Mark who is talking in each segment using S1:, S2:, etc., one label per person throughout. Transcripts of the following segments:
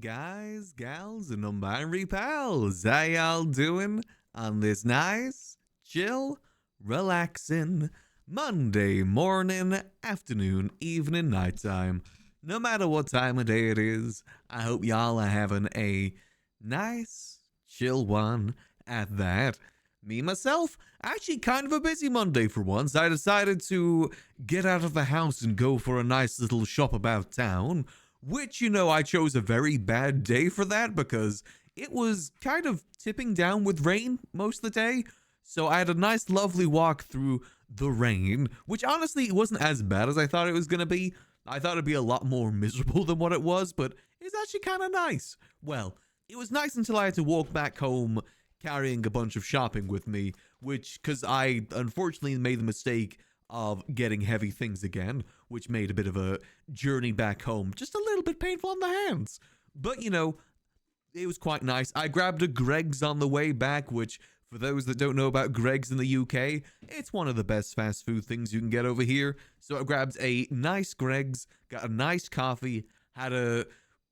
S1: guys, gals, and non-binary pals. How y'all doing on this nice, chill, relaxing Monday morning, afternoon, evening, nighttime? No matter what time of day it is, I hope y'all are having a nice, chill one at that. Me, myself, actually kind of a busy Monday for once. I decided to get out of the house and go for a nice little shop about town, which, I chose a very bad day for that because it was kind of tipping down with rain most of the day. So I had a nice, lovely walk through the rain, which honestly wasn't as bad as I thought it was going to be. I thought it'd be a lot more miserable than what it was, but it's actually kind of nice. Well, it was nice until I had to walk back home carrying a bunch of shopping with me, because I unfortunately made the mistake of getting heavy things again, which made a bit of a journey back home just a little bit painful on the hands. But, it was quite nice. I grabbed a Greg's on the way back, which, for those that don't know about Greg's in the UK, it's one of the best fast food things you can get over here. So I grabbed a nice Greg's, got a nice coffee, had a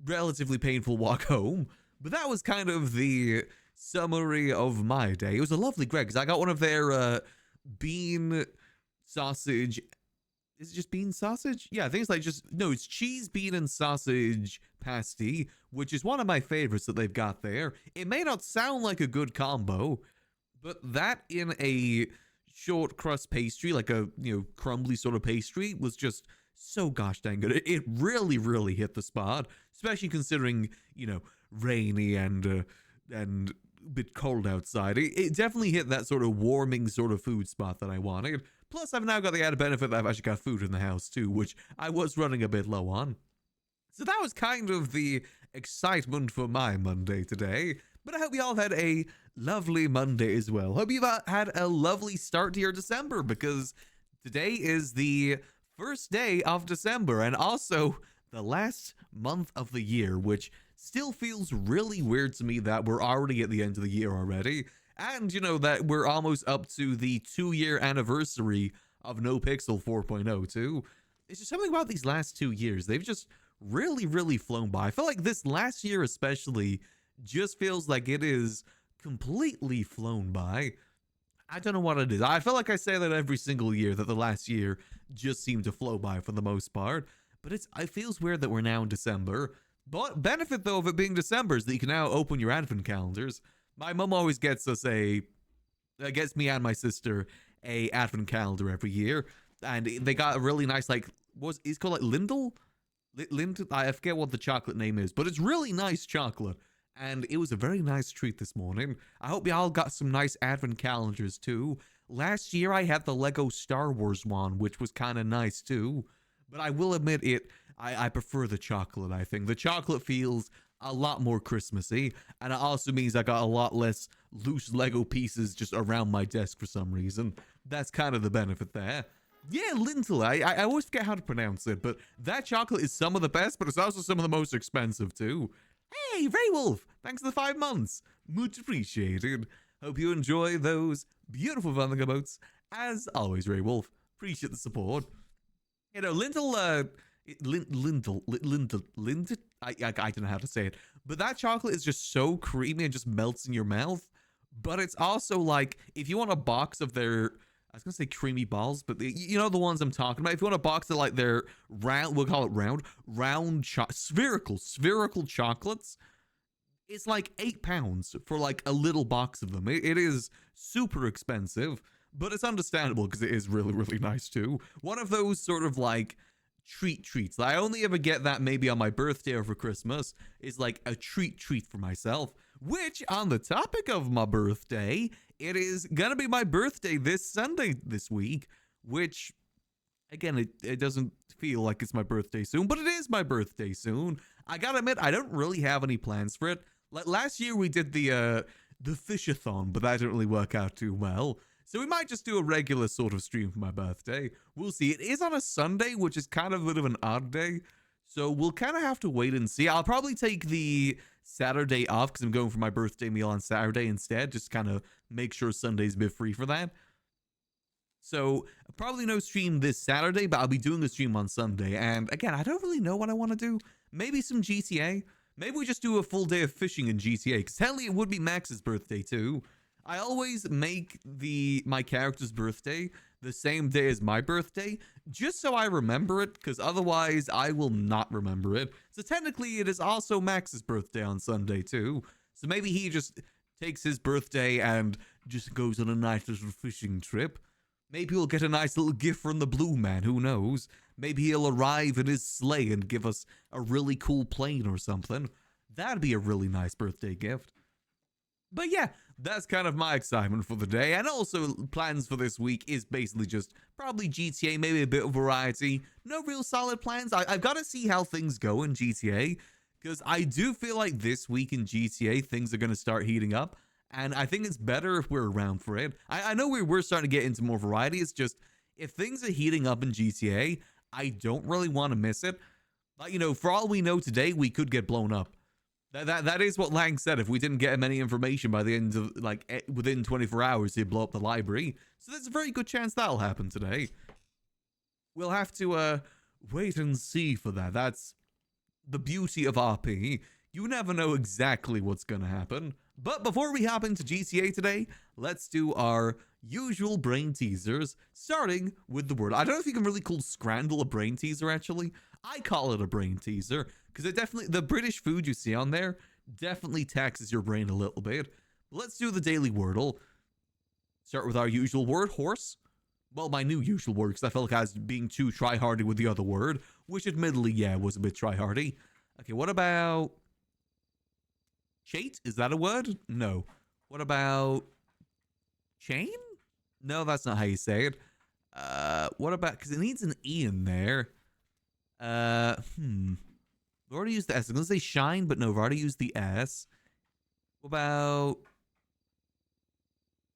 S1: relatively painful walk home. But that was kind of the summary of my day. It was a lovely Greg's. I got one of their bean sausage. Is it just bean sausage? Yeah, I think it's like it's cheese, bean, and sausage pasty, which is one of my favorites that they've got there. It may not sound like a good combo, but that in a short crust pastry, like a, crumbly sort of pastry, was just so gosh dang good. It really, really hit the spot, especially considering, rainy and a bit cold outside. It definitely hit that sort of warming sort of food spot that I wanted. Plus, I've now got the added benefit that I've actually got food in the house too, which I was running a bit low on. So that was kind of the excitement for my Monday today. But I hope you all had a lovely Monday as well. Hope you've had a lovely start to your December, because today is the first day of December and also the last month of the year, which still feels really weird to me that we're already at the end of the year already. And, that we're almost up to the 2-year anniversary of Nopixel 4.0 too. It's just something about these last 2 years. They've just really, really flown by. I feel like this last year especially just feels like it is completely flown by. I don't know what it is. I feel like I say that every single year, that the last year just seemed to flow by for the most part. But it feels weird that we're now in December. But benefit, though, of it being December is that you can now open your advent calendars. My mum always gets gets me and my sister a advent calendar every year. And they got a really nice, it's called like Lindel? Lindel? I forget what the chocolate name is, but it's really nice chocolate. And it was a very nice treat this morning. I hope y'all got some nice advent calendars too. Last year I had the Lego Star Wars one, which was kind of nice too. But I will admit I prefer the chocolate, I think. The chocolate feels a lot more Christmassy, and it also means I got a lot less loose Lego pieces just around my desk for some reason. That's kind of the benefit there. Yeah, Lintel. I always forget how to pronounce it, but that chocolate is some of the best, but it's also some of the most expensive too. Hey, Ray Wolf, thanks for the 5 months. Much appreciated. Hope you enjoy those beautiful Vanilla boats. As always, Ray Wolf, appreciate the support. Lintel, I don't know how to say it, but that chocolate is just so creamy and just melts in your mouth. But it's also like, if you want a box of their, I was gonna say creamy balls, but the ones I'm talking about. If you want a box of like their round, we'll call it spherical chocolates, it's like £8 for like a little box of them. It is super expensive, but it's understandable because it is really, really nice too. One of those sort of like treats. I only ever get that maybe on my birthday or for Christmas, is like a treat for myself. Which, on the topic of my birthday, it is gonna be my birthday this Sunday this week, which, again, it doesn't feel like it's my birthday soon, but it is my birthday soon. I gotta admit, I don't really have any plans for it. Like last year we did the fishathon, but that didn't really work out too well. So we might just do a regular sort of stream for my birthday. We'll see. It is on a Sunday, which is kind of a bit of an odd day. So we'll kind of have to wait and see. I'll probably take the Saturday off because I'm going for my birthday meal on Saturday instead. Just kind of make sure Sunday's a bit free for that. So probably no stream this Saturday, but I'll be doing a stream on Sunday. And again, I don't really know what I want to do. Maybe some GTA. Maybe we just do a full day of fishing in GTA, because technically it would be Max's birthday too. I always make my character's birthday the same day as my birthday, just so I remember it, because otherwise I will not remember it. So technically it is also Max's birthday on Sunday too. So maybe he just takes his birthday and just goes on a nice little fishing trip. Maybe he'll get a nice little gift from the Blue Man, who knows? Maybe he'll arrive in his sleigh and give us a really cool plane or something. That'd be a really nice birthday gift. But yeah, that's kind of my excitement for the day. And also plans for this week is basically just probably GTA, maybe a bit of variety. No real solid plans. I've got to see how things go in GTA, because I do feel like this week in GTA, things are going to start heating up. And I think it's better if we're around for it. I know we're starting to get into more variety. It's just, if things are heating up in GTA, I don't really want to miss it. Like, you know, for all we know today, we could get blown up. That is what Lang said. If we didn't get him any information by the end of, like, within 24 hours, he'd blow up the library. So there's a very good chance that'll happen today. We'll have to wait and see for that. That's the beauty of RP. You never know exactly what's going to happen. But before we hop into GTA today, let's do our usual brain teasers, starting with the word. I don't know if you can really call Scrandle a brain teaser, actually. I call it a brain teaser, because it definitely, the British food you see on there definitely taxes your brain a little bit. Let's do the daily wordle. Start with our usual word, horse. Well, my new usual word, because I felt like I was being too try-hardy with the other word, which admittedly, yeah, was a bit try-hardy. Okay, what about chate? Is that a word? No. What about chain? No, that's not how you say it. What about, because it needs an E in there. We already used the S. I'm going to say shine, but no, we've already used the S. What about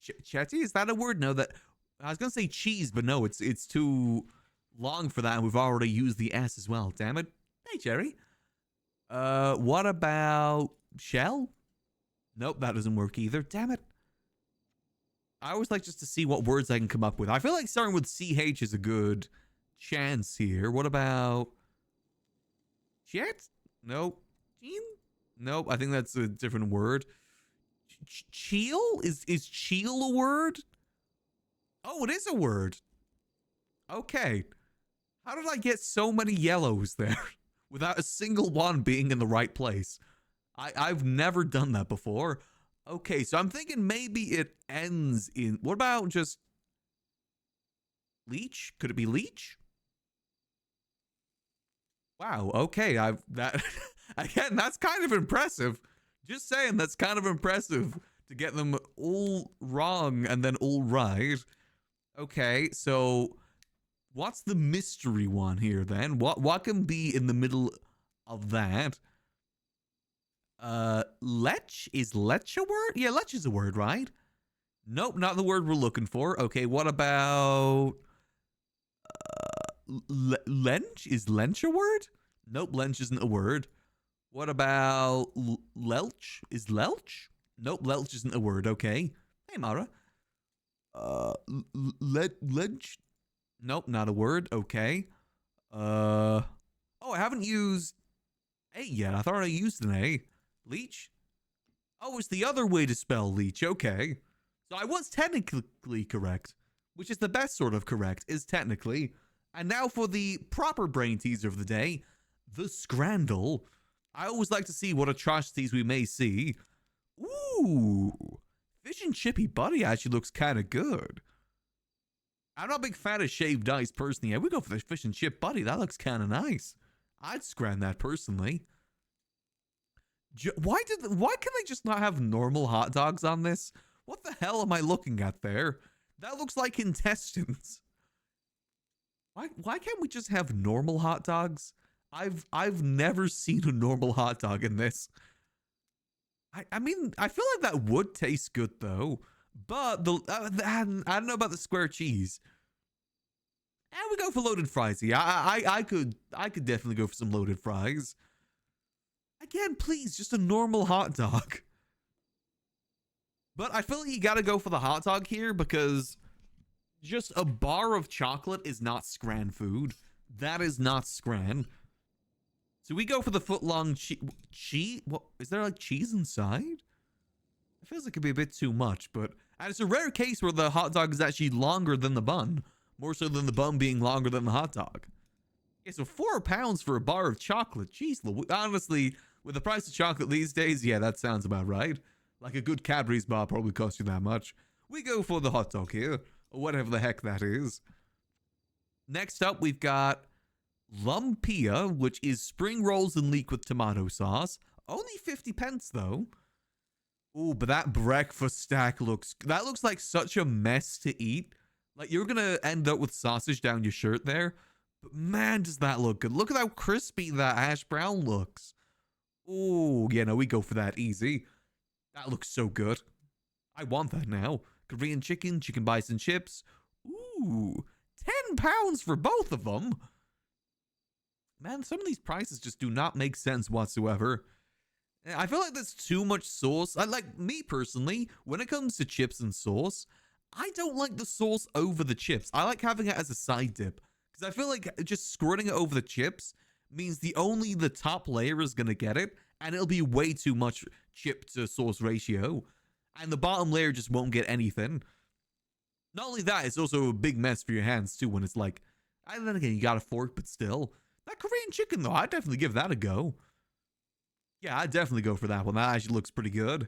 S1: chetty? Is that a word? No, that, I was going to say cheese, but no, it's too long for that, and we've already used the S as well. Damn it. Hey, Jerry. What about shell? Nope, that doesn't work either. Damn it. I always like just to see what words I can come up with. I feel like starting with CH is a good chance here. What about jet? Nope. Gene? Nope, I think that's a different word. Cheel? Is cheel a word? Oh, it is a word. Okay. How did I get so many yellows there without a single one being in the right place? I've never done that before. Okay, so I'm thinking maybe it ends in, what about just leech? Could it be leech? Wow, okay, again, that's kind of impressive. Just saying, that's kind of impressive to get them all wrong and then all right. Okay, so what's the mystery one here then? What can be in the middle of that? Lech? Is lech a word? Yeah, lech is a word, right? Nope, not the word we're looking for. Okay, what about lench? Is lench a word? Nope, lench isn't a word. What about lelch? Is lelch? Nope, lelch isn't a word. Okay. Hey, Mara. Lench? Nope, not a word. Okay. Oh, I haven't used A yet. I thought I used an A. Leech? Oh, it's the other way to spell leech. Okay. So I was technically correct, which is the best sort of correct, is technically. And now for the proper brain teaser of the day, the Scrandle. I always like to see what atrocities we may see. Ooh, fish and chippy buddy actually looks kind of good. I'm not a big fan of shaved ice personally. Yeah, we go for the fish and chip buddy. That looks kind of nice. I'd scran that personally. Why can they just not have normal hot dogs on this? What the hell am I looking at there? That looks like intestines. Why can't we just have normal hot dogs? I've never seen a normal hot dog in this. I mean, I feel like that would taste good though. But I don't know about the square cheese. And we go for loaded fries. Yeah, I could definitely go for some loaded fries. Again, please, just a normal hot dog. But I feel like you gotta go for the hot dog here because just a bar of chocolate is not Scran food. That is not Scran. So we go for the foot-long cheese. What is there, like cheese inside? It feels like it'd be a bit too much, but and it's a rare case where the hot dog is actually longer than the bun, more so than the bun being longer than the hot dog. Yeah, so £4 for a bar of chocolate. Jeez, honestly, with the price of chocolate these days, yeah, that sounds about right. Like a good Cadbury's bar probably costs you that much. We go for the hot dog here, or whatever the heck that is. Next up, we've got lumpia, which is spring rolls and leek with tomato sauce. Only 50 pence though. Ooh, but that breakfast stack looks like such a mess to eat. Like you're gonna end up with sausage down your shirt there. But man, does that look good. Look at how crispy that hash brown looks. Ooh, yeah, no, we go for that easy. That looks so good. I want that now. Korean chicken bison chips. Ooh, £10 for both of them. Man, some of these prices just do not make sense whatsoever. I feel like there's too much sauce. Like me personally, when it comes to chips and sauce, I don't like the sauce over the chips. I like having it as a side dip because I feel like just squirting it over the chips means the top layer is going to get it, and it'll be way too much chip to sauce ratio, and the bottom layer just won't get anything. Not only that, it's also a big mess for your hands too when it's like, and then again, you got a fork, but still. That Korean chicken though, I'd definitely give that a go. Yeah, I'd definitely go for that one. That actually looks pretty good.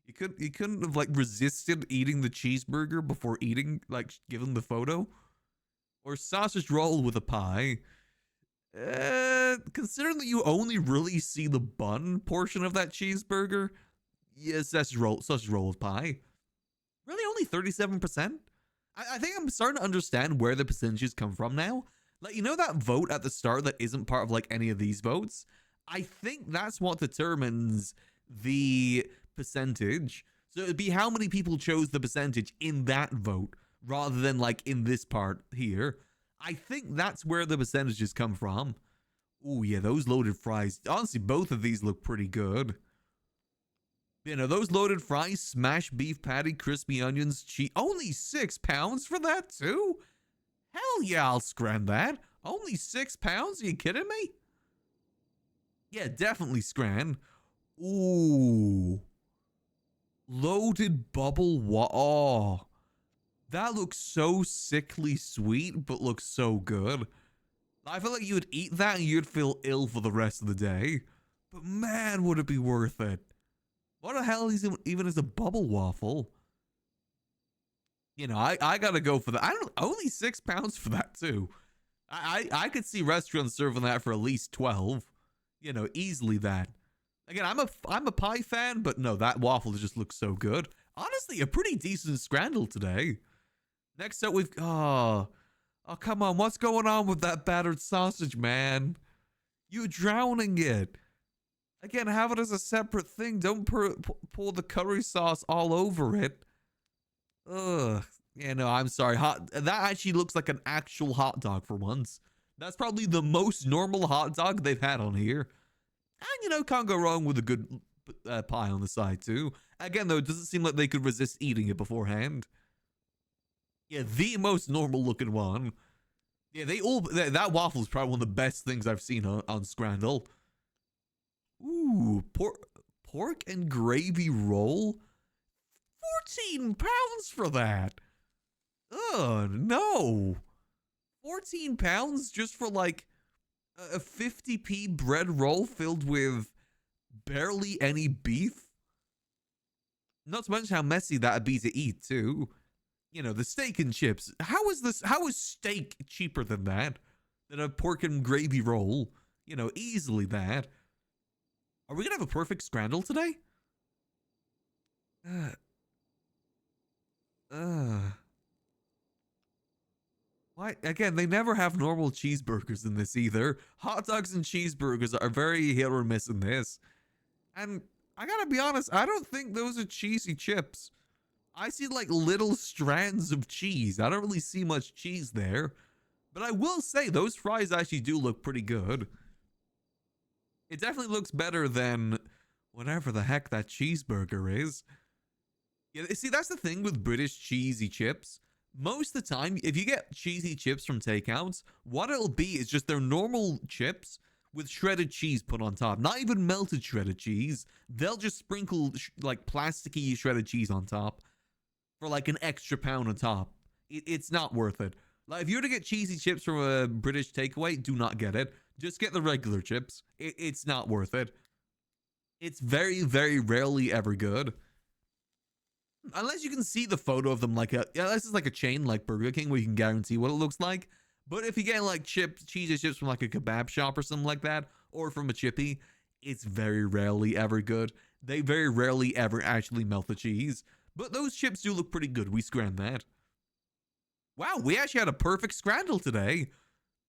S1: You couldn't have like resisted eating the cheeseburger before eating, like, given the photo? Or sausage roll with a pie. Considering that you only really see the bun portion of that cheeseburger, yes, sausage roll with pie. Really, only 37%? I think I'm starting to understand where the percentages come from now. Like, you know that vote at the start that isn't part of like any of these votes? I think that's what determines the percentage. So it'd be how many people chose the percentage in that vote rather than like in this part here. I think that's where the percentages come from. Oh yeah, those loaded fries. Honestly, both of these look pretty good. You know, those loaded fries, smashed beef patty, crispy onions, cheese. Only £6 for that too? Hell yeah, I'll scram that. Only £6? Are you kidding me? Yeah, definitely scran. Ooh. Loaded bubble oh. That looks so sickly sweet, but looks so good. I feel like you would eat that and you'd feel ill for the rest of the day. But man, would it be worth it. What the hell is even as a bubble waffle? You know, I gotta go for that. I don't know, only £6 for that too. I could see restaurants serving that for at least 12. You know, easily that. Again, I'm a pie fan, but no, that waffle just looks so good. Honestly, a pretty decent scramble today. Next up, we've oh come on, what's going on with that battered sausage, man? You're drowning it. Again, have it as a separate thing. Don't pour the curry sauce all over it. Ugh. Yeah, no, I'm sorry. That actually looks like an actual hot dog for once. That's probably the most normal hot dog they've had on here. And, you know, can't go wrong with a good pie on the side, too. Again, though, it doesn't seem like they could resist eating it beforehand. Yeah, the most normal looking one. Yeah, that waffle is probably one of the best things I've seen on Scrandle. Ooh, pork and gravy roll? £14 for that. Ugh, no. £14 just for like a 50p bread roll filled with barely any beef? Not to mention how messy that'd be to eat too. You know, the steak and chips. How is steak cheaper than that? Than a pork and gravy roll? You know, easily that. Are we gonna have a perfect scrandle today? Why? Again, they never have normal cheeseburgers in this either. Hot dogs and cheeseburgers are very hit or miss in this. And I gotta be honest, I don't think those are cheesy chips. I see like little strands of cheese. I don't really see much cheese there. But I will say those fries actually do look pretty good. It definitely looks better than whatever the heck that cheeseburger is. Yeah, see, that's the thing with British cheesy chips. most of the time, if you get cheesy chips from takeouts, what it'll be is just their normal chips with shredded cheese put on top. Not even melted shredded cheese. They'll just sprinkle like plasticky shredded cheese on top for like an extra pound on top. It's not worth it. Like, if you were to get cheesy chips from a British takeaway, do not get it. Just get the regular chips. It's not worth it. It's very, very rarely ever good. Unless you can see the photo of them like this is like a chain like Burger King where you can guarantee what it looks like. But if you get like cheesy chips from like a kebab shop or something like that, or from a chippy, it's very rarely ever good. They very rarely ever actually melt the cheese. But those chips do look pretty good. We scran that. Wow, we actually had a perfect scrandle today.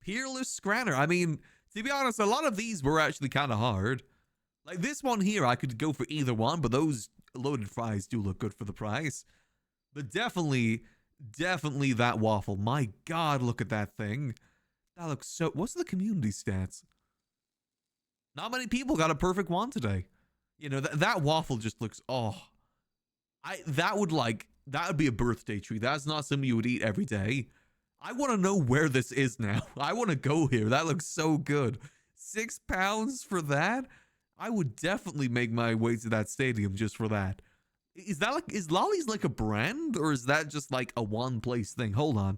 S1: Peerless scranner. I mean, to be honest, a lot of these were actually kind of hard. Like this one here, I could go for either one, but those loaded fries do look good for the price. But definitely that waffle. My God, look at that thing. That looks so... What's the community stats? Not many people got a perfect one today. You know, that waffle just looks... Oh. That would be a birthday treat. That's not something you would eat every day. I want to know where this is now. I want to go here. That looks so good. £6 for that? I would definitely make my way to that stadium just for that. Is Lolly's like a brand, or is that just like a one place thing? Hold on,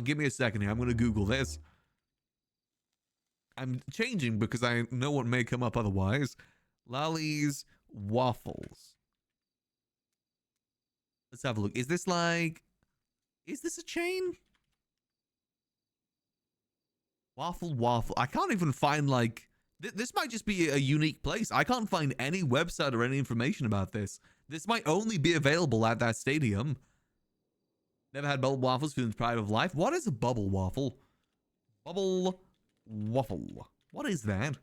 S1: give me a second here. I'm gonna Google this. I'm changing because I know what may come up otherwise. Lolly's waffles. Let's have a look. Is this a chain? Waffle. I can't even find like... This might just be a unique place. I can't find any website or any information about this. This might only be available at that stadium. Never had bubble waffles, feeling pride of life. What is a bubble waffle? Bubble waffle. What is that?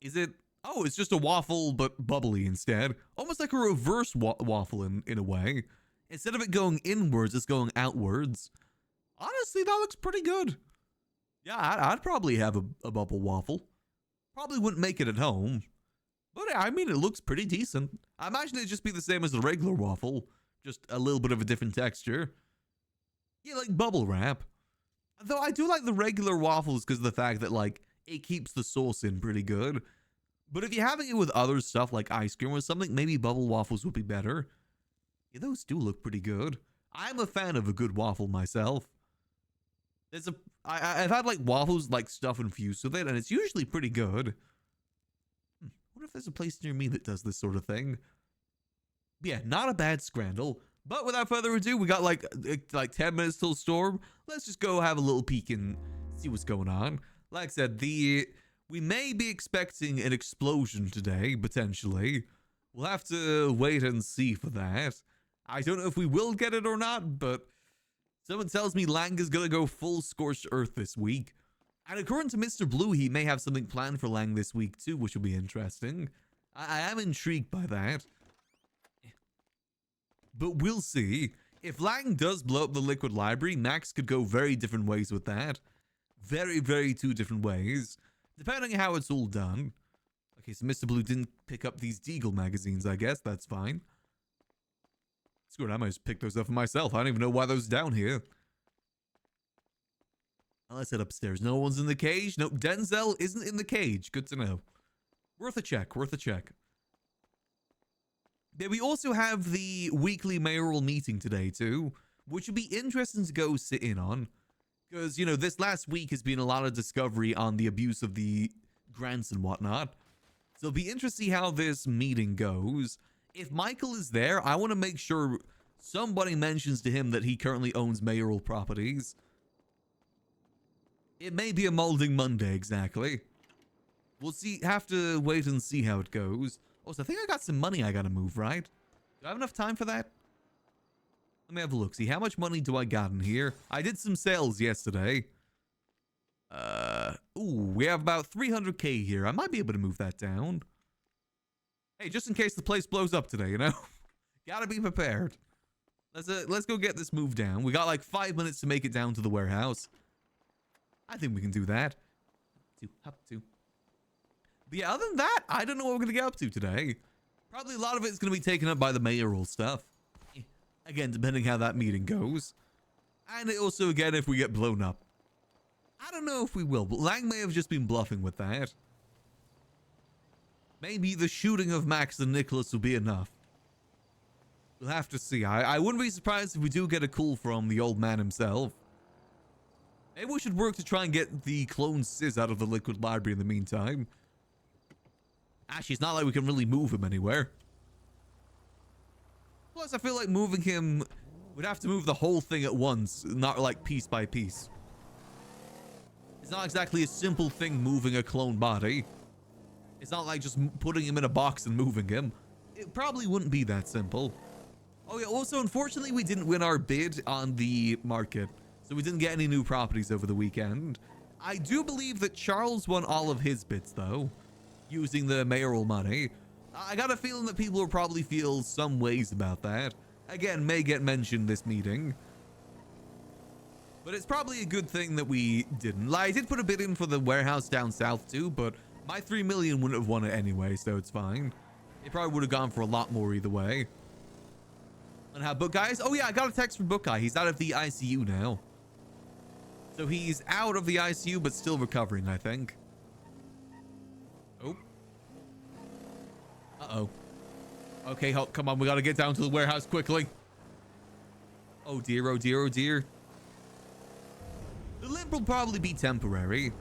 S1: Is it... Oh, it's just a waffle, but bubbly instead. Almost like a reverse waffle in a way. Instead of it going inwards, it's going outwards. Honestly, that looks pretty good. Yeah, I'd probably have a bubble waffle. Probably wouldn't make it at home. But I mean, it looks pretty decent. I imagine it'd just be the same as the regular waffle. Just a little bit of a different texture. Yeah, like bubble wrap. Though I do like the regular waffles because of the fact that, like, it keeps the sauce in pretty good. But if you're having it with other stuff like ice cream or something, maybe bubble waffles would be better. Yeah, those do look pretty good. I'm a fan of a good waffle myself. I've had like waffles like stuff infused with it, and it's usually pretty good. I wonder if there's a place near me that does this sort of thing. Yeah, not a bad scrandle. But without further ado, we got like 10 minutes till storm. Let's just go have a little peek and see what's going on. Like I said, we may be expecting an explosion today, potentially. We'll have to wait and see for that. I don't know if we will get it or not, but someone tells me Lang is going to go full scorched earth this week. And according to Mr. Blue, he may have something planned for Lang this week too, which will be interesting. I am intrigued by that. But we'll see. If Lang does blow up the liquid library, Max could go very different ways with that. Very, very two different ways. Depending on how it's all done. Okay, so Mr. Blue didn't pick up these Deagle magazines, I guess. That's fine. Screw it, I might just pick those up for myself. I don't even know why those are down here. Let's head upstairs. No one's in the cage. Nope, Denzel isn't in the cage. Good to know. Worth a check, worth a check. Yeah, we also have the weekly mayoral meeting today, too. Which would be interesting to go sit in on. Because, you know, this last week has been a lot of discovery on the abuse of the grants and whatnot. So it'll be interesting to see how this meeting goes. If Michael is there, I want to make sure somebody mentions to him that he currently owns mayoral properties. It may be a molding Monday, exactly. We'll see. Have to wait and see how it goes. Also, I think I got some money I gotta move, right? Do I have enough time for that? Let me have a look. See, how much money do I got in here? I did some sales yesterday. Ooh, we have about 300k here. I might be able to move that down. Hey, just in case the place blows up today, you know? Gotta be prepared. Let's go get this moved down. We got like 5 minutes to make it down to the warehouse. I think we can do that. Up to. But yeah, other than that, I don't know what we're gonna get up to today. Probably a lot of it's gonna be taken up by the mayoral stuff. Again, depending how that meeting goes. And also, again, if we get blown up. I don't know if we will, but Lang may have just been bluffing with that. Maybe the shooting of Max and Nicholas will be enough. We'll have to see. I wouldn't be surprised if we do get a call from the old man himself. Maybe we should work to try and get the clone Sis out of the liquid library in the meantime. Actually, it's not like we can really move him anywhere. Plus, I feel like moving him... We'd have to move the whole thing at once, not like piece by piece. It's not exactly a simple thing moving a clone body. It's not like just putting him in a box and moving him. It probably wouldn't be that simple. Oh yeah, also, unfortunately, we didn't win our bid on the market. So we didn't get any new properties over the weekend. I do believe that Charles won all of his bids, though, using the mayoral money. I got a feeling that people will probably feel some ways about that. Again, may get mentioned this meeting. But it's probably a good thing that we didn't. Like, I did put a bid in for the warehouse down south, too, but my 3 million wouldn't have won it anyway, so it's fine. It probably would have gone for a lot more either way. And how Book Guy is? Oh yeah, I got a text from Book Guy. He's out of the ICU now. So he's out of the ICU, but still recovering, I think. Oh. Uh-oh. Okay, come on. We got to get down to the warehouse quickly. Oh dear, oh dear, oh dear. The limp will probably be temporary.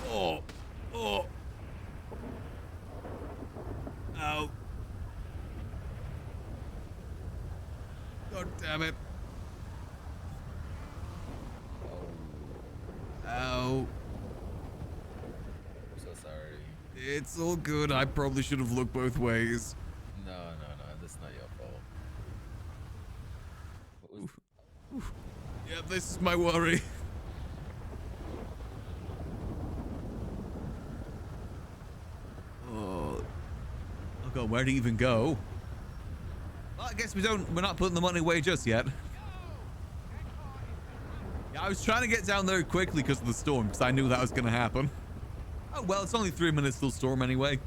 S1: Oh. Oh. Ow. God damn it. Ow.
S2: I'm so sorry.
S1: It's all good. I probably should have looked both ways.
S2: No, that's not your fault. What was...
S1: Oof. Yeah, this is my worry. Oh God, where do you even go? Well, I guess we're not putting the money away just yet. Yeah, I was trying to get down there quickly because of the storm, because I knew that was going to happen. Oh, well, it's only 3 minutes till storm anyway.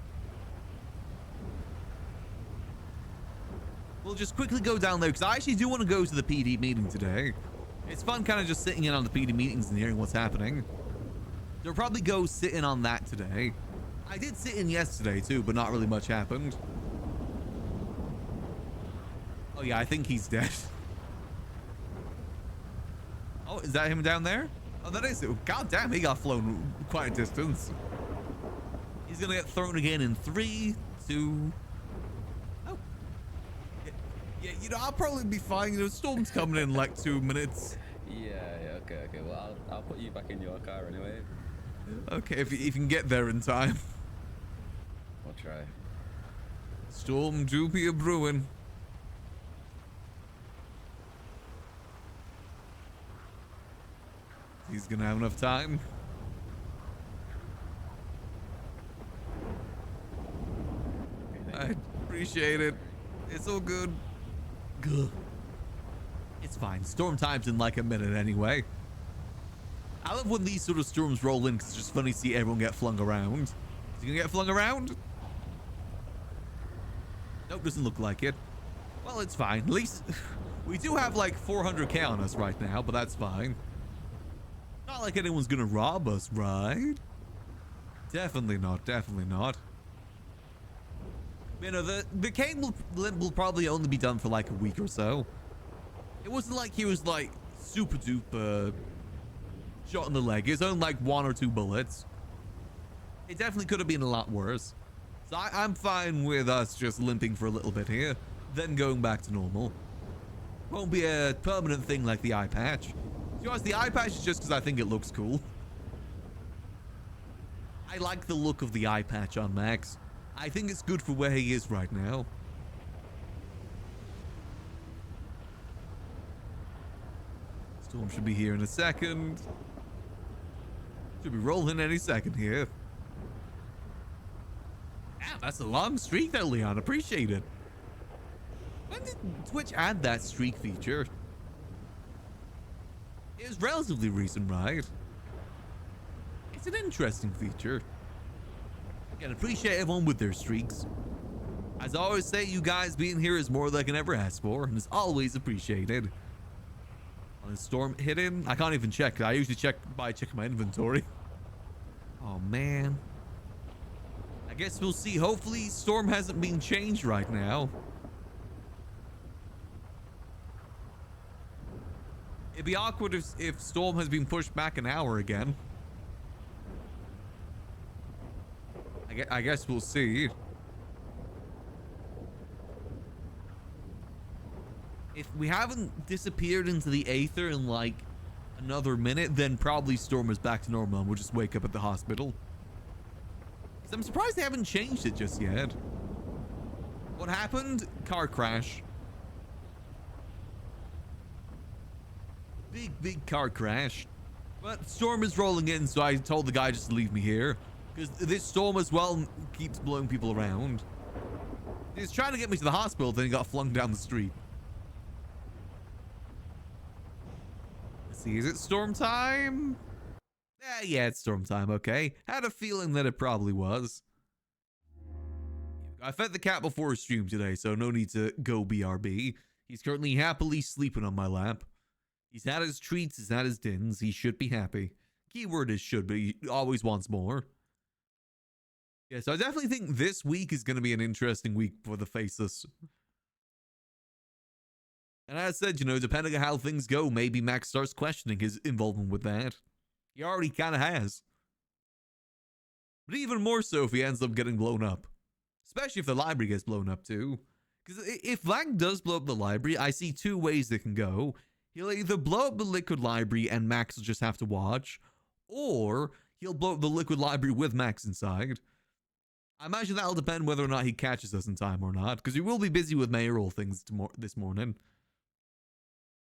S1: We'll just quickly go down there, because I actually do want to go to the PD meeting today. It's fun kind of just sitting in on the PD meetings and hearing what's happening. They'll probably go sit in on that today. I did sit in yesterday too, but not really much happened. Oh yeah, I think he's dead. Oh, is that him down there? Oh, that is it. God damn, he got flown quite a distance. He's gonna get thrown again in 3, 2... Oh. Yeah, you know, I'll probably be fine. You know, storm's coming in like 2 minutes.
S2: Yeah, okay. Well, I'll put you back in your car anyway.
S1: Okay, if you can get there in time.
S2: I'll try.
S1: Storm do be a brewing. He's gonna have enough time. I appreciate it. It's all good. Good. It's fine. Storm time's in like a minute anyway. I love when these sort of storms roll in because it's just funny to see everyone get flung around. Is he gonna get flung around? Nope, doesn't look like it. Well, it's fine. At least we do have like 400k on us right now, but that's fine. Not like anyone's gonna rob us, right? Definitely not. Definitely not. You know, the cable limp will probably only be done for like a week or so. It wasn't like he was like super duper shot in the leg. It's only like 1 or 2 bullets. It definitely could have been a lot worse. So I'm fine with us just limping for a little bit here, then going back to normal. Won't be a permanent thing like the eye patch. To be honest, the eye patch is just because I think it looks cool. I like the look of the eye patch on Max. I think it's good for where he is right now. Storm should be here in a second. Should be rolling any second here. Damn, that's a long streak there, Leon. Appreciate it. When did Twitch add that streak feature? It was relatively recent, right? It's an interesting feature. Again, appreciate everyone with their streaks. As I always say, you guys being here is more than I can ever ask for, and is always appreciated. On a storm hidden, I can't even check. I usually check by checking my inventory. Oh man. I guess we'll see. Hopefully storm hasn't been changed right now. It'd be awkward if storm has been pushed back an hour again. I guess we'll see. If we haven't disappeared into the aether in like another minute, then probably storm is back to normal and we'll just wake up at the hospital. I'm surprised they haven't changed it just yet. What happened? Car crash. Big car crash. But storm is rolling in, so I told the guy just to leave me here. Because this storm as well keeps blowing people around. He's trying to get me to the hospital, then he got flung down the street. Let's see, is it storm time? Yeah, it's storm time, okay. Had a feeling that it probably was. I fed the cat before stream today, so no need to go BRB. He's currently happily sleeping on my lap. He's had his treats, he's had his dins. He should be happy. Keyword is should, but he always wants more. Yeah, so I definitely think this week is going to be an interesting week for the Faceless. And as I said, you know, depending on how things go, maybe Max starts questioning his involvement with that. He already kind of has. But even more so if he ends up getting blown up. Especially if the library gets blown up too. Because if Lang does blow up the library, I see two ways it can go. He'll either blow up the liquid library and Max will just have to watch. Or he'll blow up the liquid library with Max inside. I imagine that'll depend whether or not he catches us in time or not. Because we will be busy with mayoral things this morning.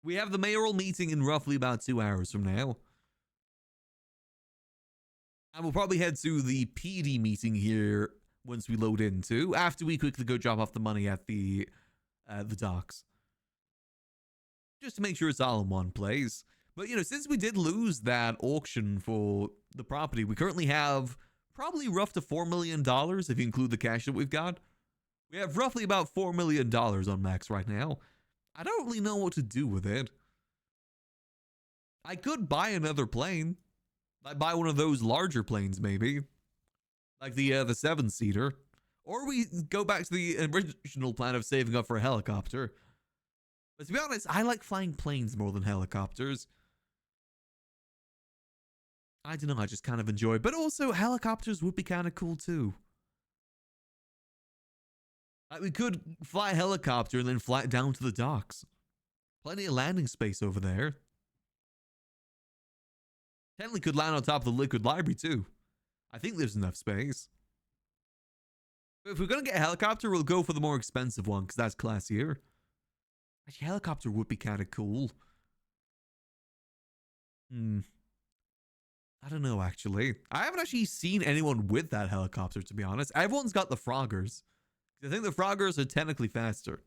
S1: We have the mayoral meeting in roughly about 2 hours from now. And we'll probably head to the PD meeting here once we load in too, after we quickly go drop off the money at the docks. Just to make sure it's all in one place. But, you know, since we did lose that auction for the property, we currently have probably rough to $4 million if you include the cash that we've got. We have roughly about $4 million on Max right now. I don't really know what to do with it. I could buy another plane. I'd buy one of those larger planes, maybe. Like the 7-seater. Or we go back to the original plan of saving up for a helicopter. But to be honest, I like flying planes more than helicopters. I don't know, I just kind of enjoy it. But also, helicopters would be kind of cool too. Like, we could fly a helicopter and then fly it down to the docks. Plenty of landing space over there. Technically could land on top of the liquid library too. I think there's enough space. But if we're going to get a helicopter, we'll go for the more expensive one because that's classier. Actually, helicopter would be kind of cool. I don't know, actually. I haven't actually seen anyone with that helicopter, to be honest. Everyone's got the Froggers. I think the Froggers are technically faster.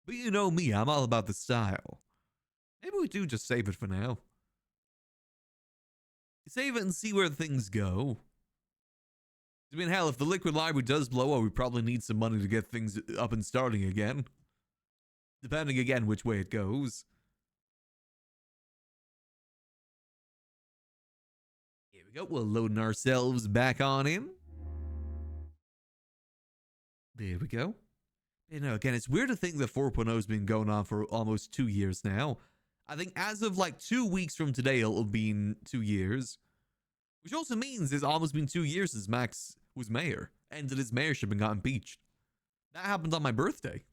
S1: But you know me, I'm all about the style. Maybe we do just save it for now. Save it and see where things go. I mean, hell, if the liquid library does blow up, we probably need some money to get things up and starting again. Depending again which way it goes. Here we go. We're loading ourselves back on in. There we go. You know, again, it's weird to think that 4.0 has been going on for almost 2 years now. I think as of like 2 weeks from today, it'll have been 2 years. Which also means it's almost been 2 years since Max was mayor. Ended his mayorship and got impeached. That happened on my birthday.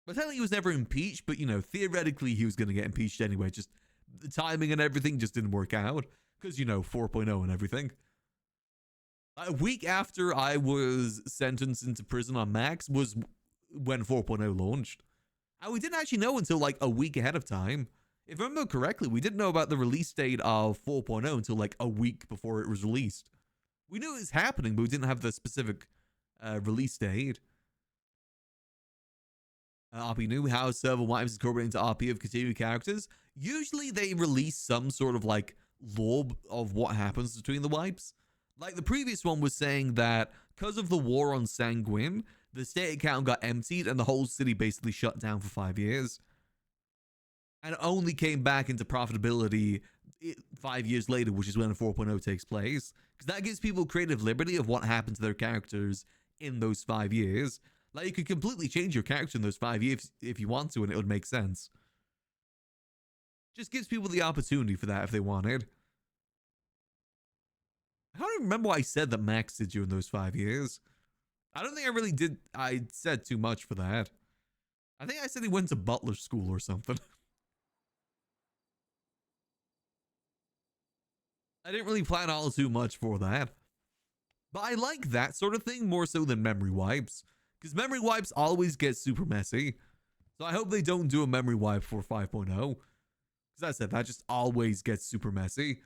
S1: But technically he was never impeached, but you know, theoretically he was going to get impeached anyway. Just the timing and everything just didn't work out. Because, you know, 4.0 and everything. A week after I was sentenced into prison on Max was when 4.0 launched. And we didn't actually know until like a week ahead of time. If I remember correctly, we didn't know about the release date of 4.0 until like a week before it was released. We knew it was happening, but we didn't have the specific release date. RP new house server wipes incorporated into RP of continued characters. Usually they release some sort of like lore of what happens between the wipes. Like the previous one was saying that because of the war on Sanguine, the state account got emptied and the whole city basically shut down for 5 years. And only came back into profitability 5 years later, which is when 4.0 takes place. Because that gives people creative liberty of what happened to their characters in those 5 years. Like, you could completely change your character in those 5 years if you want to, and it would make sense. Just gives people the opportunity for that if they wanted. I don't even remember what I said that Max did during those 5 years. I don't think I really did. I said too much for that. I think I said he went to butler school or something. I didn't really plan all too much for that. But I like that sort of thing more so than memory wipes. Because memory wipes always get super messy. So I hope they don't do a memory wipe for 5.0. Because I said, that just always gets super messy.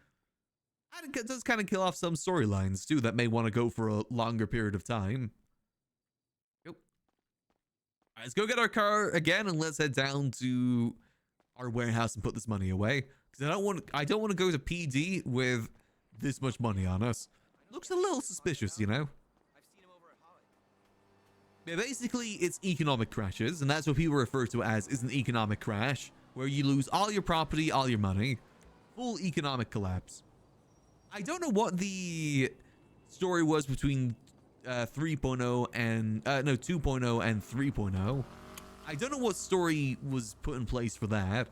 S1: And it does kind of kill off some storylines too that may want to go for a longer period of time. Yep. Alright, let's go get our car again and let's head down to our warehouse and put this money away. Because I don't want to go to PD with this much money on us. Looks a little suspicious, you know. Yeah, basically, it's economic crashes, and that's what people refer to as is an economic crash, where you lose all your property, all your money. Full economic collapse. I don't know what the story was between 3.0 and... no, 2.0 and 3.0. I don't know what story was put in place for that.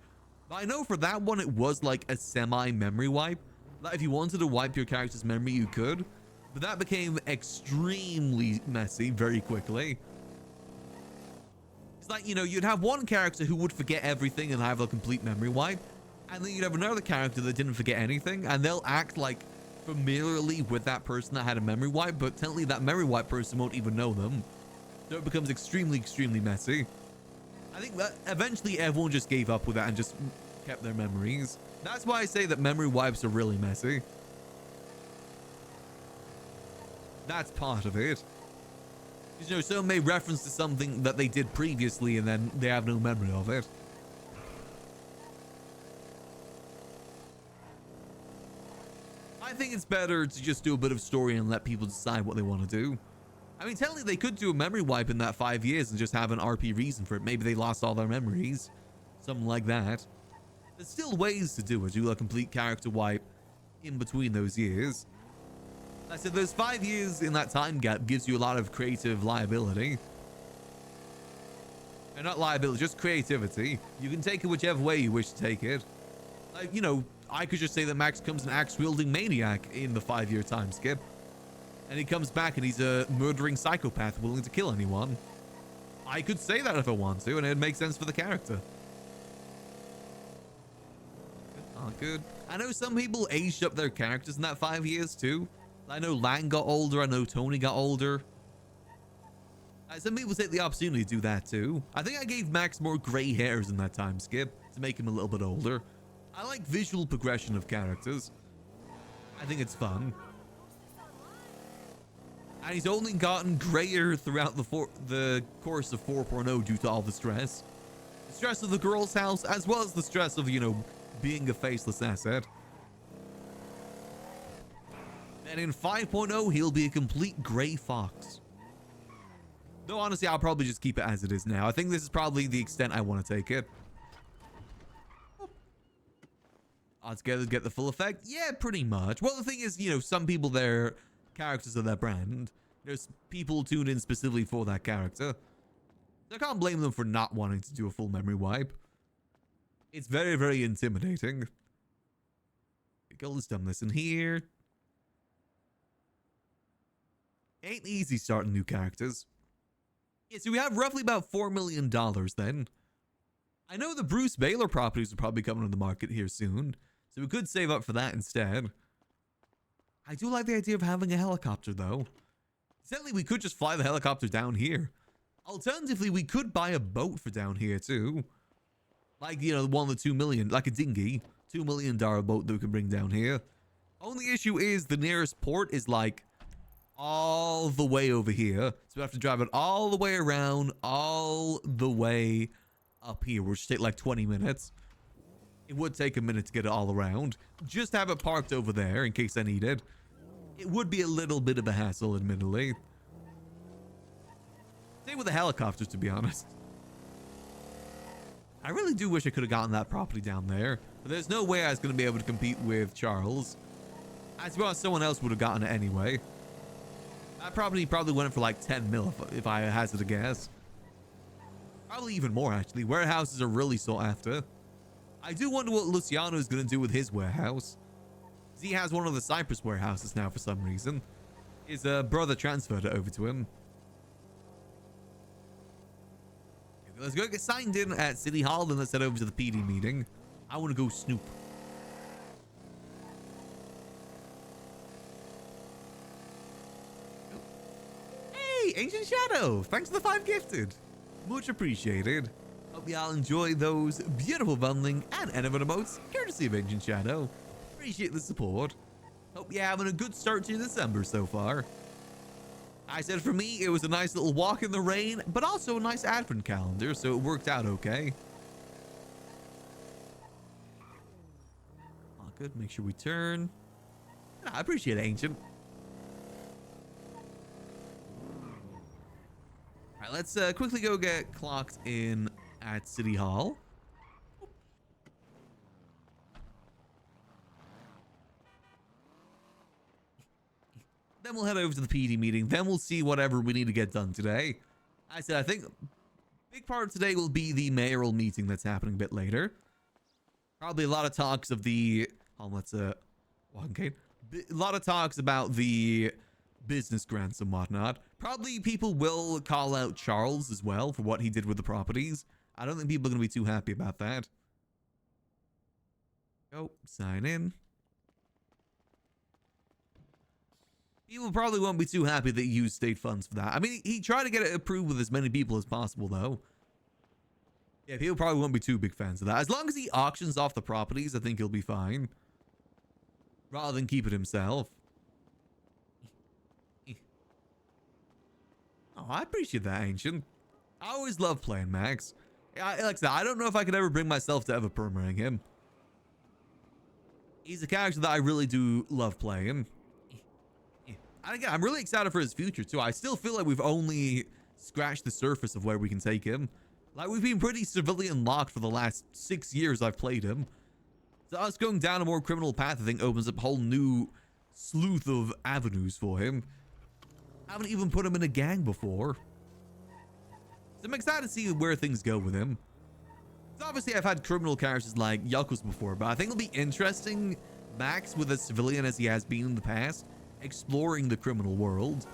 S1: But I know for that one, it was like a semi-memory wipe. Like, if you wanted to wipe your character's memory, you could. But that became extremely messy very quickly. It's like, you know, you'd have one character who would forget everything and have a complete memory wipe. And then you'd have another character that didn't forget anything. And they'll act like familiarly with that person that had a memory wipe. But technically that memory wipe person won't even know them. So it becomes extremely, extremely messy. I think that eventually everyone just gave up with that and just kept their memories. That's why I say that memory wipes are really messy. That's part of it. You know, someone may reference to something that they did previously and then they have no memory of it. I think it's better to just do a bit of story and let people decide what they want to do. I mean, technically they could do a memory wipe in that 5 years and just have an RP reason for it. Maybe they lost all their memories. Something like that. There's still ways to do it. Do a complete character wipe in between those years. I said those 5 years in that time gap gives you a lot of creative liability. And not liability, just creativity. You can take it whichever way you wish to take it. Like, you know, I could just say that Max becomes an axe-wielding maniac in the 5-year time skip. And he comes back and he's a murdering psychopath willing to kill anyone. I could say that if I want to, and it'd make sense for the character. Oh, good. I know some people aged up their characters in that 5 years too. I know Lang got older. I know Tony got older. Some people take the opportunity to do that too. I think I gave Max more gray hairs in that time skip to make him a little bit older. I like visual progression of characters. I think it's fun. And he's only gotten grayer throughout the course of 4.0 due to all the stress. The stress of the girl's house, as well as the stress of, you know, being a faceless asset. And in 5.0, he'll be a complete gray fox. Though honestly, I'll probably just keep it as it is now. I think this is probably the extent I want to take it. Altogether, get the full effect? Yeah, pretty much. Well, the thing is, you know, some people, their characters are their brand. There's people tuned in specifically for that character. I can't blame them for not wanting to do a full memory wipe. It's very, very intimidating. Go, let's dump this in here. Ain't easy starting new characters. Yeah, so we have roughly about $4 million then. I know the Bruce Baylor properties will probably come on the market here soon, so we could save up for that instead. I do like the idea of having a helicopter though. Certainly we could just fly the helicopter down here. Alternatively, we could buy a boat for down here too. Like, you know, the one with 2 million, like a dinghy. $2 million boat that we can bring down here. Only issue is the nearest port is like all the way over here. So we have to drive it all the way around, all the way up here, which take like 20 minutes. It would take a minute to get it all around. Just have it parked over there in case I need it. It would be a little bit of a hassle, admittedly. Same with the helicopters, to be honest. I really do wish I could have gotten that property down there. But there's no way I was going to be able to compete with Charles. I suppose someone else would have gotten it anyway. That property probably went for like 10 mil if I hazard a guess. Probably even more, actually. Warehouses are really sought after. I do wonder what Luciano is going to do with his warehouse. He has one of the Cyprus warehouses now for some reason. His brother transferred it over to him. Okay, let's go get signed in at City Hall, then let's head over to the PD meeting. I want to go snoop. Hey, Ancient Shadow! Thanks for the 5 gifted. Much appreciated. Hope y'all enjoy those beautiful bundling and animate emotes, courtesy of Ancient Shadow. Appreciate the support. Hope you're having a good start to December so far. I said for me, it was a nice little walk in the rain, but also a nice advent calendar, so it worked out okay. Oh, good. Make sure we turn. I appreciate it, Ancient. All right, let's quickly go get clocked in at City Hall. Then we'll head over to the PD meeting. Then we'll see whatever we need to get done today. I said, I think a big part of today will be the mayoral meeting that's happening a bit later. Probably a lot of talks of the... Oh, let's... okay. A lot of talks about the business grants and whatnot. Probably people will call out Charles as well for what he did with the properties. I don't think people are going to be too happy about that. Go, sign in. People probably won't be too happy that he used state funds for that. I mean, he tried to get it approved with as many people as possible, though. Yeah, people probably won't be too big fans of that. As long as he auctions off the properties, I think he'll be fine. Rather than keep it himself. Oh, I appreciate that, Ancient. I always love playing Max. Like I said, I don't know if I could ever bring myself to ever permaing him. He's a character that I really do love playing. And again, I'm really excited for his future, too. I still feel like we've only scratched the surface of where we can take him. Like, we've been pretty civilian locked for the last 6 years I've played him. So us going down a more criminal path, I think, opens up a whole new sleuth of avenues for him. I haven't even put him in a gang before. So I'm excited to see where things go with him. So obviously, I've had criminal characters like Yuckles before, but I think it'll be interesting, Max, with a civilian as he has been in the past, exploring the criminal world.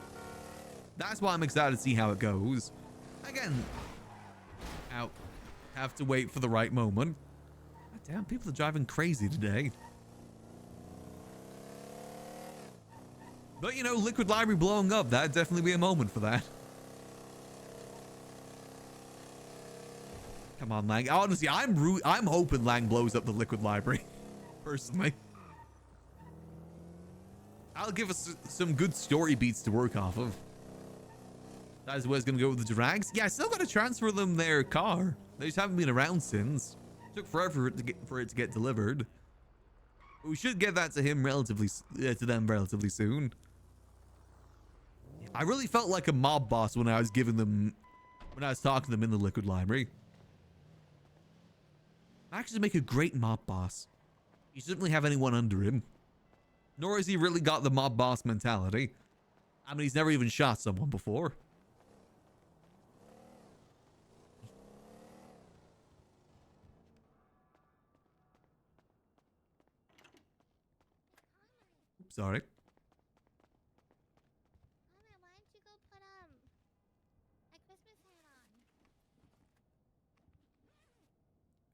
S1: That's why I'm excited to see how it goes. Again, have to wait for the right moment. God damn, people are driving crazy today. But you know, Liquid Library blowing up, that'd definitely be a moment for that. Come on, Lang. Honestly, I'm hoping Lang blows up the Liquid Library. Personally. I'll give us some good story beats to work off of. That is where it's going to go with the drags. Yeah, I still got to transfer them their car. They just haven't been around since. Took forever for it to get delivered. But we should get that to them relatively soon. I really felt like a mob boss when I was talking to them in the Liquid Library. Max would make a great mob boss. He shouldn't really have anyone under him. Nor has he really got the mob boss mentality. I mean, he's never even shot someone before. Oops, sorry.
S3: Mama, why don't you go put a Christmas hat on?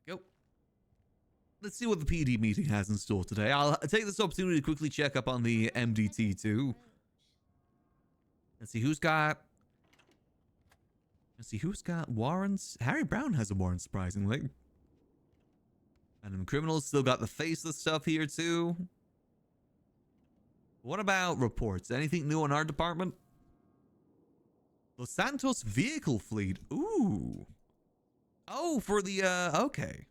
S1: Go. Let's see what the PD meeting has in store today. I'll take this opportunity to quickly check up on the MDT too. Let's see who's got warrants. Harry Brown has a warrant, surprisingly. And then criminals still got the faceless stuff here too. What about reports? Anything new in our department? Los Santos vehicle fleet. Ooh. Oh, for the okay.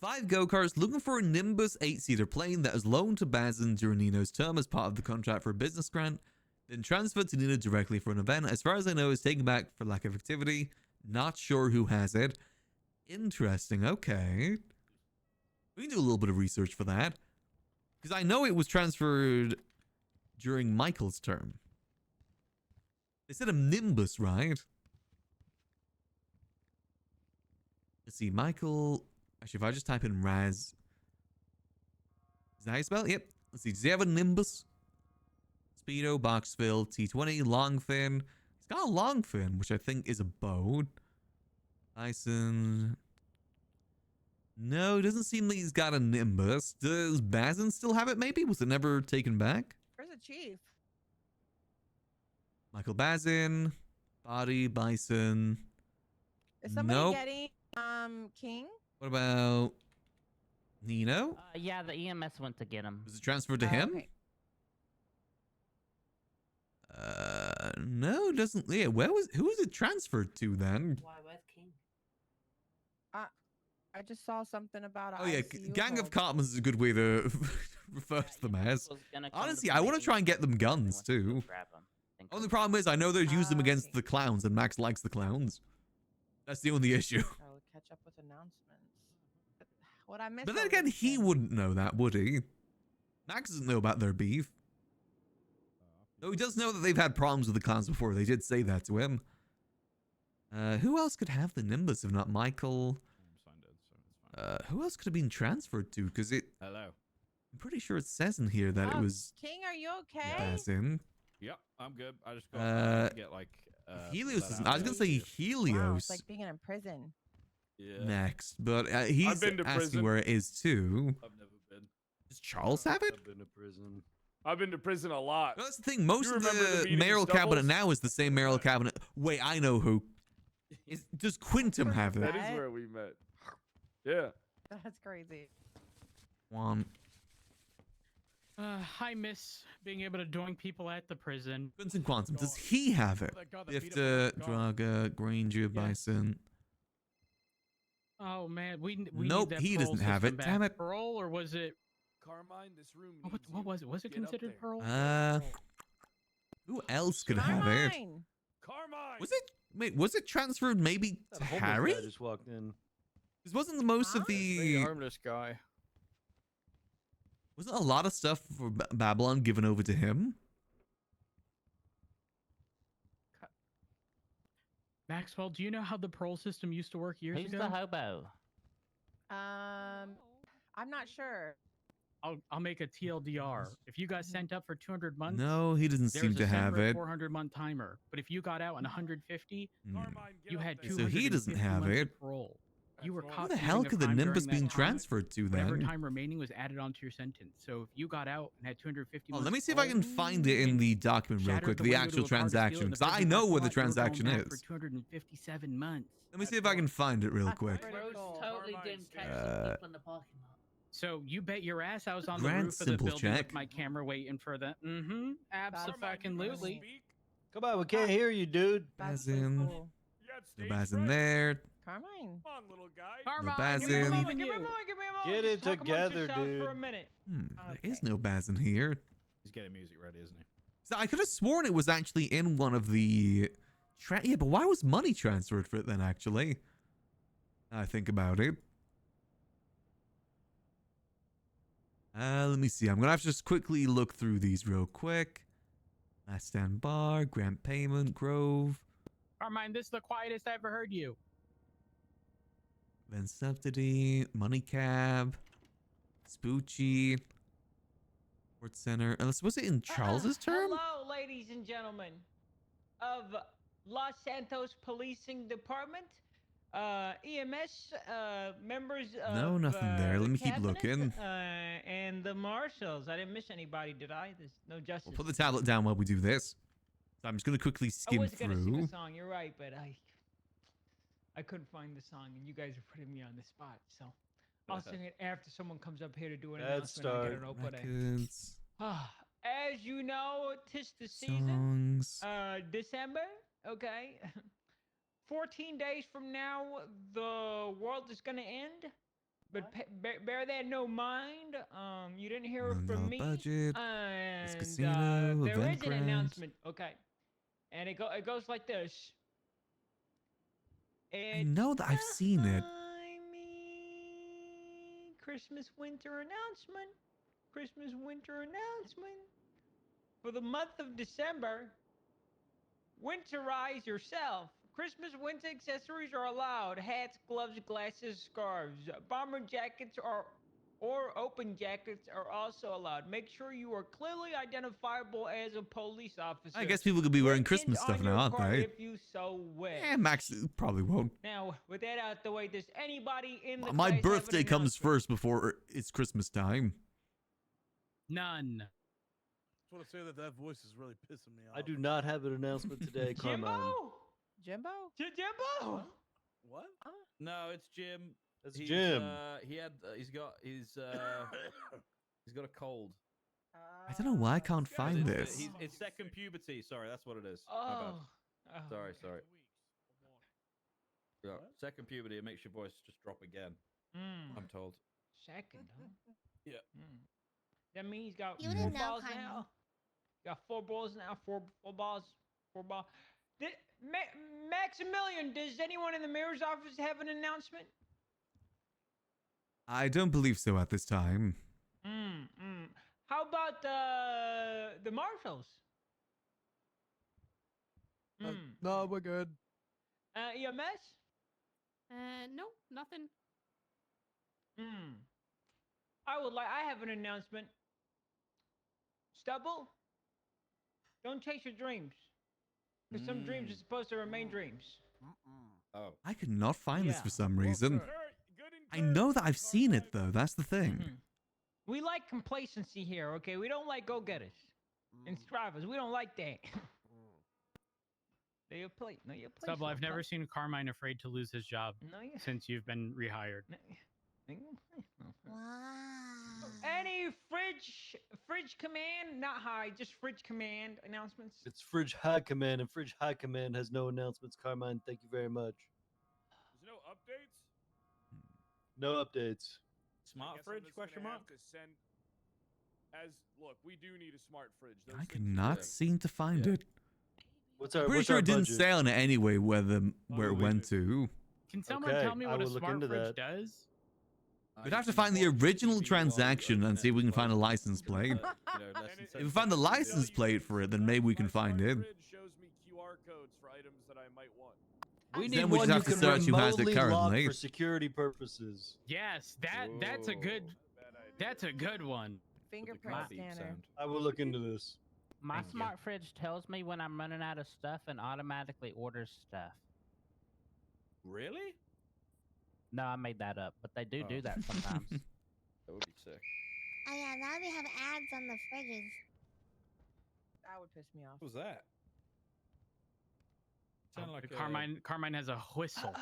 S1: 5 go-karts looking for a Nimbus 8-seater plane that is loaned to Bazin during Nino's term as part of the contract for a business grant. Then transferred to Nina directly for an event. As far as I know, it's taken back for lack of activity. Not sure who has it. Interesting. Okay. We can do a little bit of research for that. Because I know it was transferred during Michael's term. They said a Nimbus, right? Let's see. Michael. Actually, if I just type in Raz. Is that how you spell it? Yep. Let's see. Does he have a Nimbus? Speedo, Boxville, T20, Longfin. He's got a Longfin, which I think is a boat. Bison. No, it doesn't seem like he's got a Nimbus. Does Bazin still have it, maybe? Was it never taken back?
S4: Where's the chief?
S1: Michael Bazin. Body, Bison.
S4: Is somebody
S1: Nope.
S4: getting King?
S1: What about Nino?
S5: Yeah, the EMS went to get him.
S1: Was it transferred to him?
S4: Okay.
S1: No, it doesn't. Yeah, who was it transferred to then?
S6: Why, where's King?
S4: I just saw something about.
S1: Oh yeah,
S4: ICU
S1: Gang of
S4: hold.
S1: Cartmans is a good way to refer to them as. Honestly, I want to try and get them guns too. Only problem is I know they'd use them against
S4: okay.
S1: the clowns, and Max likes the clowns. That's the only issue.
S4: I would catch up with announcements. What I missed.
S1: But then
S4: was
S1: again, he
S4: this.
S1: wouldn't know that, would he? Max doesn't know about their beef. Though he does know that they've had problems with the clowns before. They did say that to him. Who else could have the Nimbus if not Michael? Who else could have been transferred to? Because
S2: Hello.
S1: I'm pretty sure it says in here that it was
S4: King, are you okay?
S1: Bazin.
S7: Yep, I'm good. I just got to get like
S1: Helios
S7: let
S1: isn't.
S7: out
S1: I was gonna
S7: there.
S1: say
S4: Wow,
S1: Helios
S4: it's like being in prison.
S7: Yeah.
S1: next, but he's
S7: been to
S1: asking
S7: prison.
S1: where it is too.
S7: I've never been.
S1: Does Charles have it?
S7: I've been to prison. I've been to prison a lot.
S1: Well, that's the thing. Most
S7: You
S1: of
S7: remember the
S1: the
S7: meeting in
S1: mayoral cabinet
S7: Stubbles?
S1: now is the same mayoral cabinet. Wait, I know who. Does Quintum have
S7: That
S1: it?
S7: is where we met. Yeah.
S4: That's crazy.
S1: One.
S8: I miss being able to doink people at the prison.
S1: Quintum Quantum. Does he have it?
S8: That guy that beat up
S1: Bifta,
S8: my dog.
S1: Draga, Granger, Bison.
S8: Oh man, we
S1: Nope,
S8: need that
S1: he
S8: parole
S1: doesn't have
S8: system
S1: it.
S8: back.
S1: Damn it.
S8: Parole, or was it?
S7: Carmine, this room.
S8: What was it? Was it
S7: Get up
S8: considered
S7: there.
S8: parole?
S1: Who else could have it?
S4: Carmine!
S7: Carmine.
S1: Was it? Wait, was it transferred maybe to
S9: That homeless
S1: Harry?
S9: guy just walked in.
S1: Because wasn't the most of
S4: Huh?
S1: the
S9: homeless guy.
S1: wasn't a lot of stuff for Babylon given over to him?
S8: Maxwell, do you know how the parole system used to work years
S5: Who's
S8: ago?
S5: the hobo?
S4: I'm not sure.
S8: I'll make a TLDR. If you got sent up for 200 months,
S1: No, he doesn't
S8: there's
S1: seem to
S8: a
S1: have
S8: separate
S1: it.
S8: 400-month timer. But if you got out in 150,
S1: Hmm.
S7: Carmine, get
S8: you
S7: up
S8: had
S7: there.
S1: So he
S8: 250
S1: doesn't have
S8: months of
S1: it.
S8: parole. You were
S7: That's
S8: caught
S1: Who the
S8: doing
S1: hell
S8: a
S1: could the
S8: crime
S1: Nimbus
S8: during
S1: be
S8: that time.
S1: transferred to
S8: Whatever
S1: then?
S8: time remaining was added onto your sentence. So if you got out and had 250
S1: Oh,
S8: months
S1: let me see if I can
S8: parole
S1: find it in
S8: and
S1: the document real
S8: shattered
S1: quick,
S8: the
S1: the
S8: window to
S1: actual
S8: a car to steal
S1: transaction,
S8: in the
S1: because I
S8: prison
S1: know
S8: parking
S1: where the
S8: lot, you were going
S1: transaction
S8: back For
S1: is.
S8: 257 months.
S1: Let me see if I can find it real
S4: That's
S1: quick.
S4: pretty
S6: Rose
S4: cool.
S6: totally
S7: Carmine,
S6: didn't catch
S1: Uh,
S6: the people in the parking lot.
S8: So you bet your ass I was on the
S1: Grant
S8: roof of the
S1: simple
S8: building
S1: check.
S8: with my camera waiting for the.
S7: Carmine,
S8: Abso-fucking-lutely.
S7: you speak?
S9: Come on, we can't hear you, dude.
S4: That's pretty
S1: Bazin.
S4: cool.
S7: You got
S1: No
S7: stage
S1: Baz in
S7: fright?
S1: there.
S4: Carmine.
S7: Come on, little guy.
S8: Carmine,
S1: Bazin.
S8: give me a moment,
S10: Give me a
S8: you.
S10: moment, give me a moment.
S9: Get
S10: Just
S9: it
S10: talk amongst
S9: together,
S10: yourselves
S9: dude.
S10: For a minute.
S1: There is
S4: Okay.
S1: no Baz in here.
S9: He's getting music ready, isn't he?
S1: So I could have sworn it was actually in one of the... Yeah, but why was money transferred for it then, actually? Now I think about it. Let me see. I'm going to have to just quickly look through these real quick. Last Stand Bar, Grant Payment, Grove,
S8: Carmine, this is the quietest I ever heard you.
S1: Then Subsidy, Money Cab, Spoochie, Sports Center. Unless, was it in Charles's term?
S10: Hello, ladies and gentlemen of Los Santos Policing Department, EMS, members of
S1: No, nothing there. Let
S10: the
S1: me keep
S10: cabinet,
S1: looking.
S10: And the marshals. I didn't miss anybody, did I? There's no justice.
S1: We'll put the tablet down while we do this. So I'm just going to quickly
S10: I
S1: skim
S10: was gonna sing
S1: through.
S10: a song. You're right, but I couldn't find the song, and you guys are putting me on the spot. So I'll sing it after someone comes up here to do an
S9: Bad
S10: announcement. I
S9: start.
S10: get an opening.
S1: Records,
S10: As you know, 'tis the season.
S1: songs.
S10: December. Okay. 14 days from now, the world is gonna end. But bear that in no mind. You didn't hear it
S1: $1
S10: from me.
S1: budget.
S10: And
S1: casino,
S10: there is an
S1: Eventbrite.
S10: announcement. Okay. And it goes like this.
S1: I know that I've seen it.
S10: Christmas winter announcement. Christmas winter announcement. For the month of December, winterize yourself. Christmas winter accessories are allowed. Hats, gloves, glasses, scarves. Bomber jackets or open jackets are also allowed. Make sure you are clearly identifiable as a police officer.
S1: I guess people could be wearing
S10: Put
S1: Christmas
S10: pins
S1: stuff
S10: on
S1: now,
S10: your
S1: aren't
S10: car
S1: they?
S10: If you so wish.
S1: Max probably won't.
S10: Now, with that out the way, does anybody in the
S1: My
S10: class have an
S1: birthday comes
S10: announcement?
S1: first before it's Christmas time.
S8: None.
S6: I just want to say that voice is really pissing me off.
S9: I do not have an announcement today, Carmine.
S10: Jimbo?
S4: Jimbo?
S10: Jimbo?
S6: What?
S2: No, it's Jim.
S9: That's
S2: He's,
S9: Jim.
S2: he's got a cold.
S1: I don't know why I can't find
S2: It's-
S1: this.
S2: It's second puberty. Sorry, that's what it is. My
S10: Oh.
S2: bad. Sorry. Yeah, second puberty, it makes your voice just drop again. I'm told.
S10: Second, huh?
S2: Yeah.
S10: That means he's got
S3: You
S10: 4
S3: didn't know,
S10: balls
S3: Carmen.
S10: now. Got 4 balls now. Four balls. 4 balls. Maximillian, does anyone in the mayor's office have an announcement?
S1: I don't believe so at this time.
S10: How about the marshals?
S6: No, we're good.
S10: EMS?
S11: No, nothing.
S10: I have an announcement. Stubble, don't chase your dreams. Because some dreams are supposed to remain dreams.
S2: Oh.
S1: I could not find this
S10: Yeah.
S1: for some reason.
S7: Good
S1: I know that I've seen it though. That's the thing.
S10: We like complacency here, okay? We don't like go-getters and strivers. We don't like that. No, your plate. No, your plate.
S8: Stubble, I've never seen Carmine afraid to lose his job since you've been rehired.
S3: Wow.
S10: Any fridge command, not high, just fridge command announcements.
S9: It's Fridge High Command, and Fridge High Command has no announcements, Carmine. Thank you very much.
S7: There's no updates?
S9: No updates.
S2: Smart fridge? Question mark.
S7: Look, we do need a smart fridge. Those
S1: I
S7: things
S1: could
S7: are
S1: not
S7: big.
S1: seem to find it.
S9: What's our?
S1: Pretty
S9: what's
S1: sure
S9: our
S1: it didn't
S9: budget?
S1: say on it anyway where it went to.
S8: Can someone
S9: Okay,
S8: tell me
S9: I
S8: what a
S9: will look
S8: smart
S9: into
S8: fridge
S9: that.
S8: does?
S1: We'd have to find the original transaction and see if we can find a license plate. If we find the license plate for it, then maybe we can find it.
S7: Fridge shows me QR codes for items that I might want.
S9: We
S1: Then
S9: need
S1: we
S9: one
S1: just
S9: you
S1: have to
S9: can
S1: search who has it
S9: remotely lock
S1: currently.
S9: for security purposes.
S8: Yes, that's a good one.
S4: Fingerprint scanner.
S9: I will look into this.
S5: My
S8: Thank you.
S5: smart fridge tells me when I'm running out of stuff and automatically orders stuff.
S2: Really?
S5: No, I made that up, but they do
S2: Oh.
S5: that sometimes.
S2: That would be sick.
S3: Oh yeah, now they have ads on the fridges.
S4: That would piss me off.
S2: What was that? Sounded like a-
S8: Carmine has a whistle.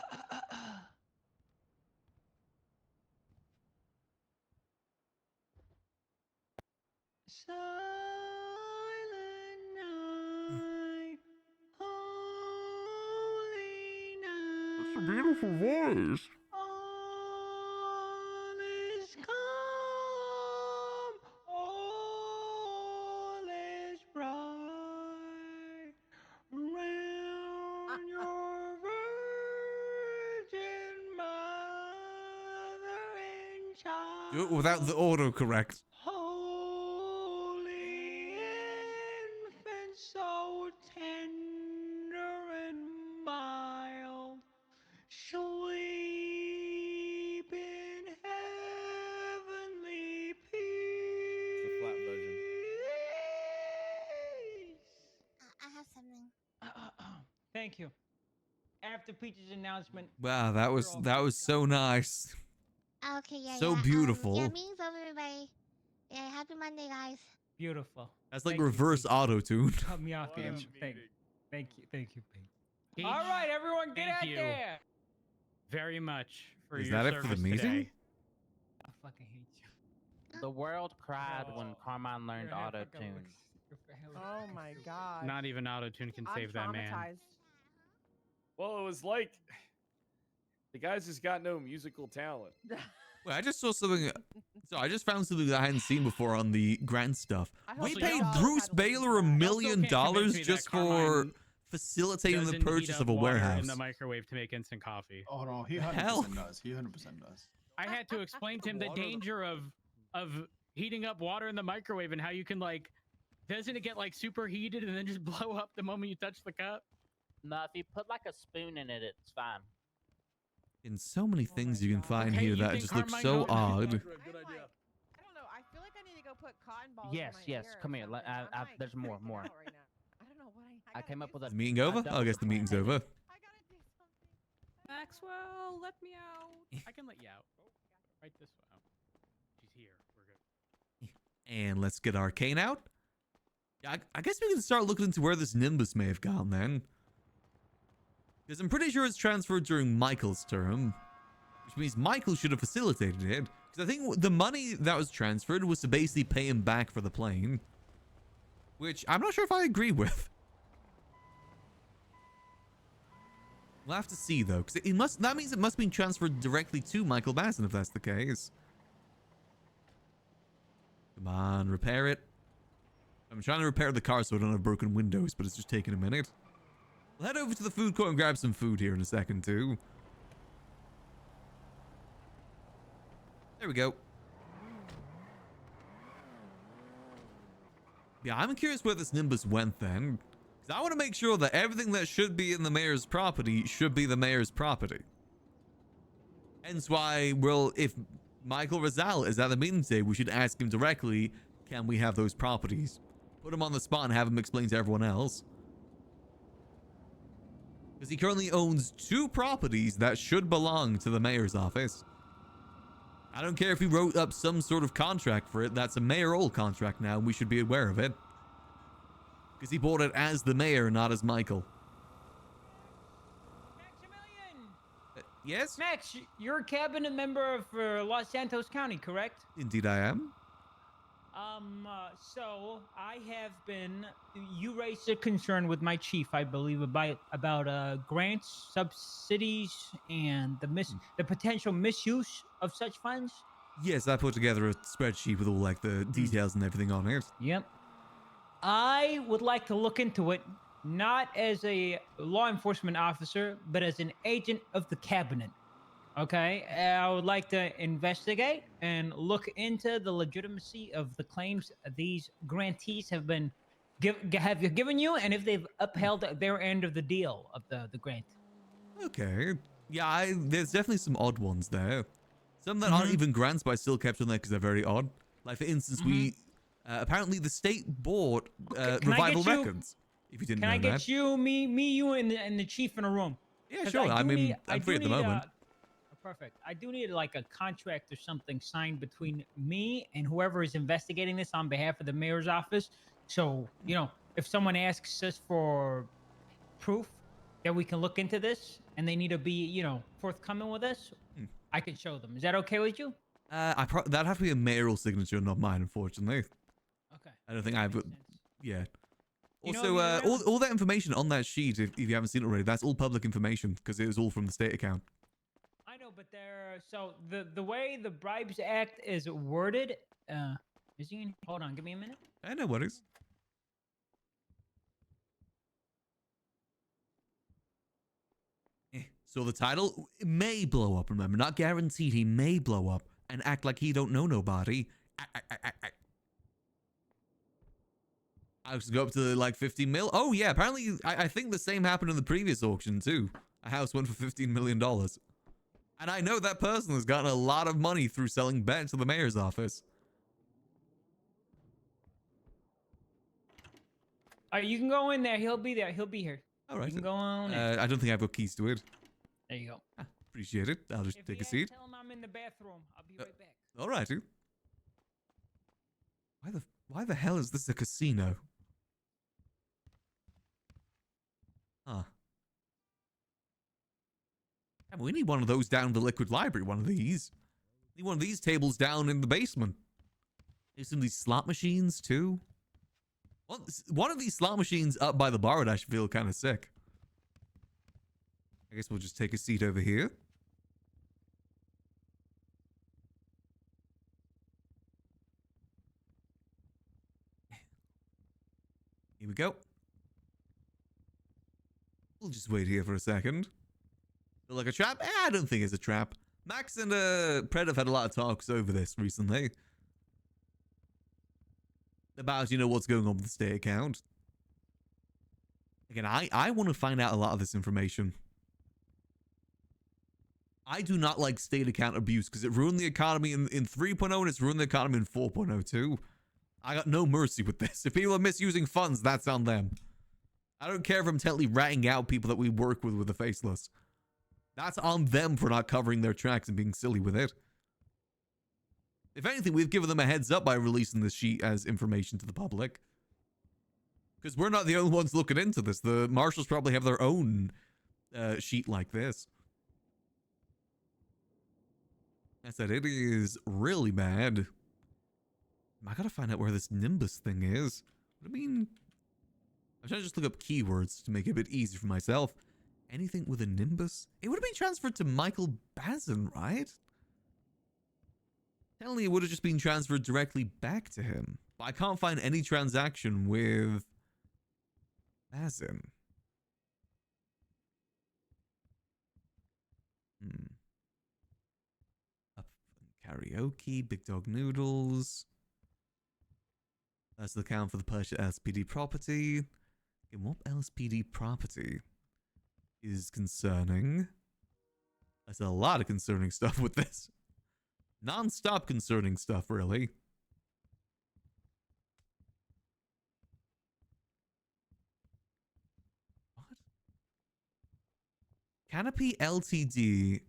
S10: Silent night, holy night.
S1: That's a beautiful voice.
S10: All is calm, all is bright around your virgin mother and child.
S1: Do it without the autocorrect.
S10: Holy infant, so tender and mild, sleep in heavenly peace.
S2: The flat version.
S3: I have something.
S10: Thank you. After Peach's announcement,
S1: Wow, that was so nice.
S3: Okay, yeah,
S1: So
S3: yeah.
S1: beautiful.
S3: Yeah, meeting's over, everybody. Yeah, happy Monday, guys.
S10: beautiful.
S1: That's like
S10: Thank you,
S1: reverse
S10: Peach.
S1: auto tune.
S10: Cut me off,
S7: What a
S10: damn.
S7: meeting.
S10: Thank you, Pete.
S8: Peach,
S10: All right, everyone, get
S8: thank
S10: out
S8: you.
S10: there.
S8: very much for
S1: Is
S8: your
S1: that it for the
S8: service
S1: meeting?
S8: today.
S10: I fucking hate you.
S5: The world cried when Carmine learned
S10: You're a
S5: auto
S10: fucking
S5: tune.
S10: look- you're a hell of a
S4: Oh
S10: fucking
S4: my
S10: stupid.
S4: god.
S8: Not even auto-tune can
S4: I'm
S8: save that man.
S4: traumatized.
S7: Well, it was like the guy's just got no musical talent.
S1: Wait, I just saw something. So I just found something that I hadn't seen before on the grant stuff.
S4: I hope
S1: We
S8: so
S1: paid
S8: y'all-
S1: Bruce
S4: had
S1: Baylor $1
S8: Y'all still
S1: million
S8: can't convince me that
S1: just for
S8: Carmine
S1: facilitating the
S8: doesn't heat
S1: purchase
S8: up
S1: of a
S8: water
S1: warehouse.
S8: in the microwave to make instant coffee.
S12: Oh no, he
S1: Hell.
S12: 100% does. He 100% does.
S8: I had to explain to him the
S6: Water in the-
S8: danger of heating up water in the microwave and how you can like, doesn't it get like super heated and then just blow up the moment you touch the cup?
S5: No, if you put like a spoon in it, it's fine.
S1: In so many
S4: Oh
S1: things
S4: my
S1: you can
S4: God.
S1: find
S8: Okay,
S1: here
S8: you
S1: that
S8: think
S1: just look
S8: Carmine
S1: so
S8: knows-
S1: odd.
S6: Good
S4: I'm
S6: idea.
S4: like, I don't know. I feel like I need to go put cotton balls.
S5: Yes,
S4: in my
S5: yes,
S4: ear or
S5: come here,
S4: something.
S5: let-
S4: I'm, like,
S5: there's more,
S4: freaking
S5: more.
S4: out right now. I don't know what
S5: I
S4: gotta
S5: came up
S4: do
S5: with a-
S1: Is the meeting
S5: I
S1: over?
S5: double
S1: Oh, I guess the
S5: plan.
S1: meeting's over.
S4: I gotta do something.
S11: Maxwell, let me out.
S8: I can let you out. Right this way. Oh. She's here. We're good.
S1: And let's get Arcane out. Yeah, I guess we can start looking into where this Nimbus may have gone then. Because I'm pretty sure it's transferred during Michael's term. Which means Michael should have facilitated it. Because I think the money that was transferred was to basically pay him back for the plane. Which I'm not sure if I agree with. We'll have to see though. Because that means it must be transferred directly to Michael Basson if that's the case. Come on, repair it. I'm trying to repair the car so I don't have broken windows, but it's just taking a minute. We'll head over to the food court and grab some food here in a second, too. There we go. Yeah, I'm curious where this Nimbus went then. Because I want to make sure that everything that should be in the mayor's property should be the mayor's property. Hence why, well, if Michael Rizal is at the meeting today, we should ask him directly, can we have those properties? Put him on the spot and have him explain to everyone else. Because he currently owns 2 properties that should belong to the mayor's office. I don't care if he wrote up some sort of contract for it. That's a mayoral contract now, and we should be aware of it. Because he bought it as the mayor, not as Michael.
S10: Maximilian!
S1: Yes?
S10: Max, you're a cabinet member for Los Santos County, correct?
S1: Indeed I am.
S10: So I have been. You raised a concern with my chief, I believe, about grants, subsidies, and the potential misuse of such funds.
S1: Yes, I put together a spreadsheet with all like the details and everything on it.
S10: Yep. I would like to look into it, not as a law enforcement officer, but as an agent of the cabinet. Okay, I would like to investigate and look into the legitimacy of the claims these grantees have been given you, and if they've upheld their end of the deal of the grant.
S1: Okay. Yeah, there's definitely some odd ones there. Some that aren't even grants, but I still kept on there because they're very odd. Like, for instance, we... apparently, the state bought Revival Records. If you didn't know that.
S10: Can I get you, you, and the chief in a room?
S1: Yeah,
S10: 'Cause
S1: sure. I mean,
S10: need-
S1: I'm
S10: do
S1: free at the
S10: need,
S1: moment.
S10: Perfect. I do need like a contract or something signed between me and whoever is investigating this on behalf of the mayor's office. So, you know, if someone asks us for proof that we can look into this and they need to be, you know, forthcoming with us, I can show them. Is that okay with you?
S1: That'd have to be a mayoral signature, not mine, unfortunately.
S10: Okay.
S1: I don't think I would. Yeah.
S10: You know,
S1: Also,
S10: if you're
S1: all that information on that sheet, if you haven't seen it already, that's all public information because it was all from the state account.
S10: I know, but so the way the Bribes Act is worded, is he in? Hold on, give me a minute.
S1: I know what is. So the title may blow up, remember, not guaranteed. He may blow up and act like he don't know nobody. I was go up to like 15 mil. Oh yeah, apparently I think the same happened in the previous auction too. A house went for $15 million. And I know that person has gotten a lot of money through selling bets to the mayor's office.
S10: All right, you can go in there. He'll be there. He'll be here.
S1: All right.
S10: You can go on in.
S1: I don't think I've got keys to it.
S10: There you go.
S1: Appreciate it. I'll just
S10: If
S1: take
S10: he
S1: a
S10: asks,
S1: seat.
S10: Tell him I'm in the bathroom. I'll be right back.
S1: All righty. Why the hell is this a casino? Huh. Yeah, we need one of those down in the liquid library. One of these. Need one of these tables down in the basement. There's some of these slot machines too. One of these slot machines up by the bar would actually feel kind of sick. I guess we'll just take a seat over here. we go. We'll just wait here for a second. Feel like a trap? I don't think it's a trap. Max and Pred have had a lot of talks over this recently. About, you know, what's going on with the state account. Again, I want to find out a lot of this information. I do not like state account abuse because it ruined the economy in 3.0 and it's ruined the economy in 4.0 too. I got no mercy with this. If people are misusing funds, that's on them. I don't care if I'm totally ratting out people that we work with the faceless. That's on them for not covering their tracks and being silly with it. If anything, we've given them a heads up by releasing this sheet as information to the public. Because we're not the only ones looking into this. The marshals probably have their own sheet like this. I said, it is really bad. I gotta find out where this Nimbus thing is. I mean, I'm trying to just look up keywords to make it a bit easier for myself. Anything with a Nimbus? It would have been transferred to Michael Bazin, right? Technically, it would have just been transferred directly back to him. But I can't find any transaction with Bazin. Up karaoke, Big Dog Noodles. That's the account for the purchase LSPD property. And what LSPD property is concerning? There's a lot of concerning stuff with this. Non-stop concerning stuff, really. What? Canopy Ltd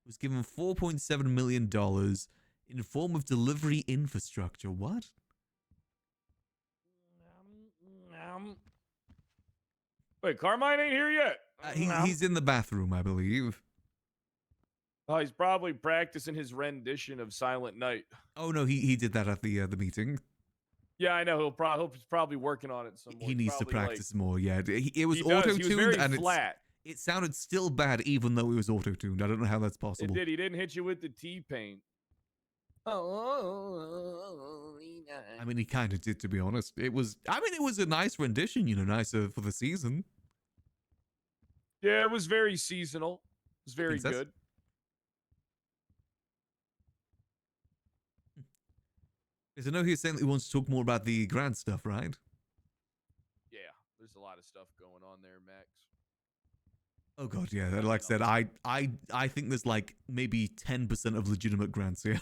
S1: was given $4.7 million in the form of delivery infrastructure. What?
S7: Wait, Carmine ain't here yet.
S1: He's in the bathroom, I believe.
S7: Oh, he's probably practicing his rendition of Silent Night.
S1: Oh no, he did that at the meeting.
S7: Yeah, I know. He's probably working on it some more.
S1: He needs to
S7: Probably,
S1: practice more. Yeah, it was
S7: He does. He was
S1: auto-tuned
S7: very
S1: and
S7: flat.
S1: it sounded still bad even though it was auto-tuned. I don't know how that's
S7: It
S1: possible.
S7: did. He didn't hit you with the T-pain.
S1: I mean, he kind of did, to be honest. It was a nice rendition, you know, nicer for the season.
S7: Yeah, it was very seasonal. It was very
S1: Princess?
S7: good.
S1: Because I know he's saying that he wants to talk more about the grant stuff, right?
S7: Yeah, there's a lot of stuff going on there, Max.
S1: Oh god, yeah. Like I said, I think there's like maybe 10% of legitimate grants here.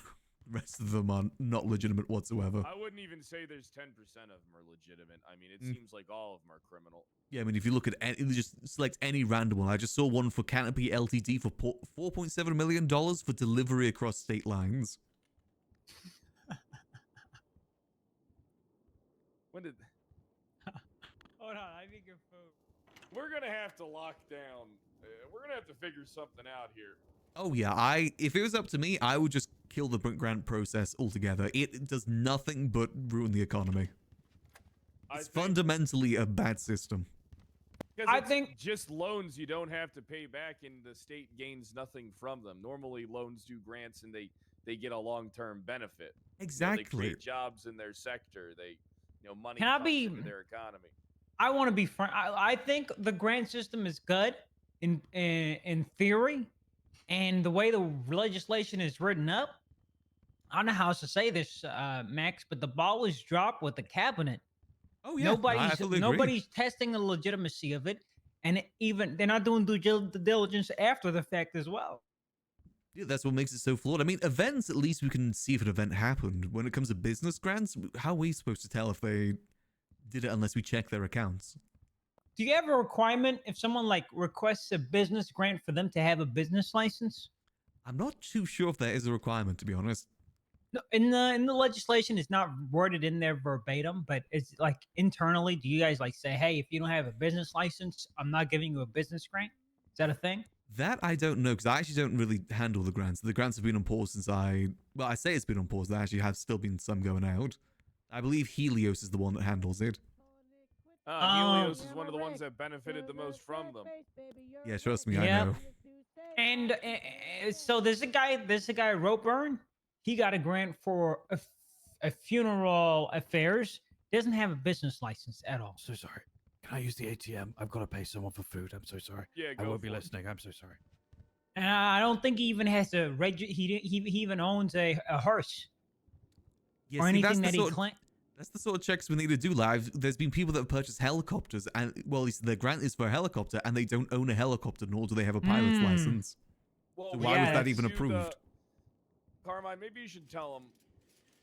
S1: The rest of them are not legitimate whatsoever.
S7: I wouldn't even say there's 10% of them are legitimate. I mean, it seems like all of them are criminal.
S1: Yeah, I mean, if you look at any, just select any random one. I just saw one for Canopy Ltd for $4.7 million for delivery across state lines.
S7: When did...
S10: Hold on, I think your phone.
S7: We're going to have to lock down. We're going to have to figure something out here.
S1: Oh yeah, if it was up to me, I would just kill the grant process altogether. It does nothing but ruin the economy. It's fundamentally a bad system.
S7: I think just loans you don't have to pay back and the state gains nothing from them. Normally loans do grants and they get a long-term benefit.
S1: Exactly.
S7: You know, they create jobs in their sector. They, money
S10: Can I
S7: comes
S10: be-
S7: into their economy.
S10: I want to be frank. I think the grant system is good in theory, and the way the legislation is written up. I don't know how else to say this, Max, but the ball is dropped with the cabinet.
S1: Oh yeah, I absolutely agree.
S10: Nobody's testing the legitimacy of it, and they're not doing due diligence after the fact as well.
S1: Yeah, that's what makes it so flawed. I mean, events, at least we can see if an event happened. When it comes to business grants, how are we supposed to tell if they did it unless we check their accounts?
S10: Do you have a requirement if someone like requests a business grant for them to have a business license?
S1: I'm not too sure if there is a requirement, to be honest.
S10: No, in the legislation, it's not worded in there verbatim, but it's like internally. Do you guys like say, hey, if you don't have a business license, I'm not giving you a business grant? Is that a thing?
S1: That I don't know, because I actually don't really handle the grants. The grants have been on pause since I say it's been on pause. There actually have still been some going out. I believe Helios is the one that handles it.
S7: Helios is one of the ones that benefited the most from them.
S1: Yeah, trust me, I know.
S10: And so there's a guy, Ropeburn. He got a grant for a funeral affairs, Doesn't have a business license at all.
S12: So sorry. Can I use the ATM? I've got to pay someone for food. I'm so sorry.
S7: Yeah,
S12: I
S7: go
S12: won't be
S7: for it.
S12: listening. I'm so sorry.
S10: And I don't think he even has to he even owns a horse
S1: Yeah,
S10: or
S1: see,
S10: anything that he
S1: sort of-
S10: claims.
S1: That's the sort of checks we need to do live. There's been people that have purchased helicopters, and well, the grant is for a helicopter, and they don't own a helicopter, nor do they have a pilot's license.
S7: Well,
S1: So
S7: we
S1: why was
S7: can
S1: that even
S7: do
S1: approved?
S7: Carmine, maybe you should tell him.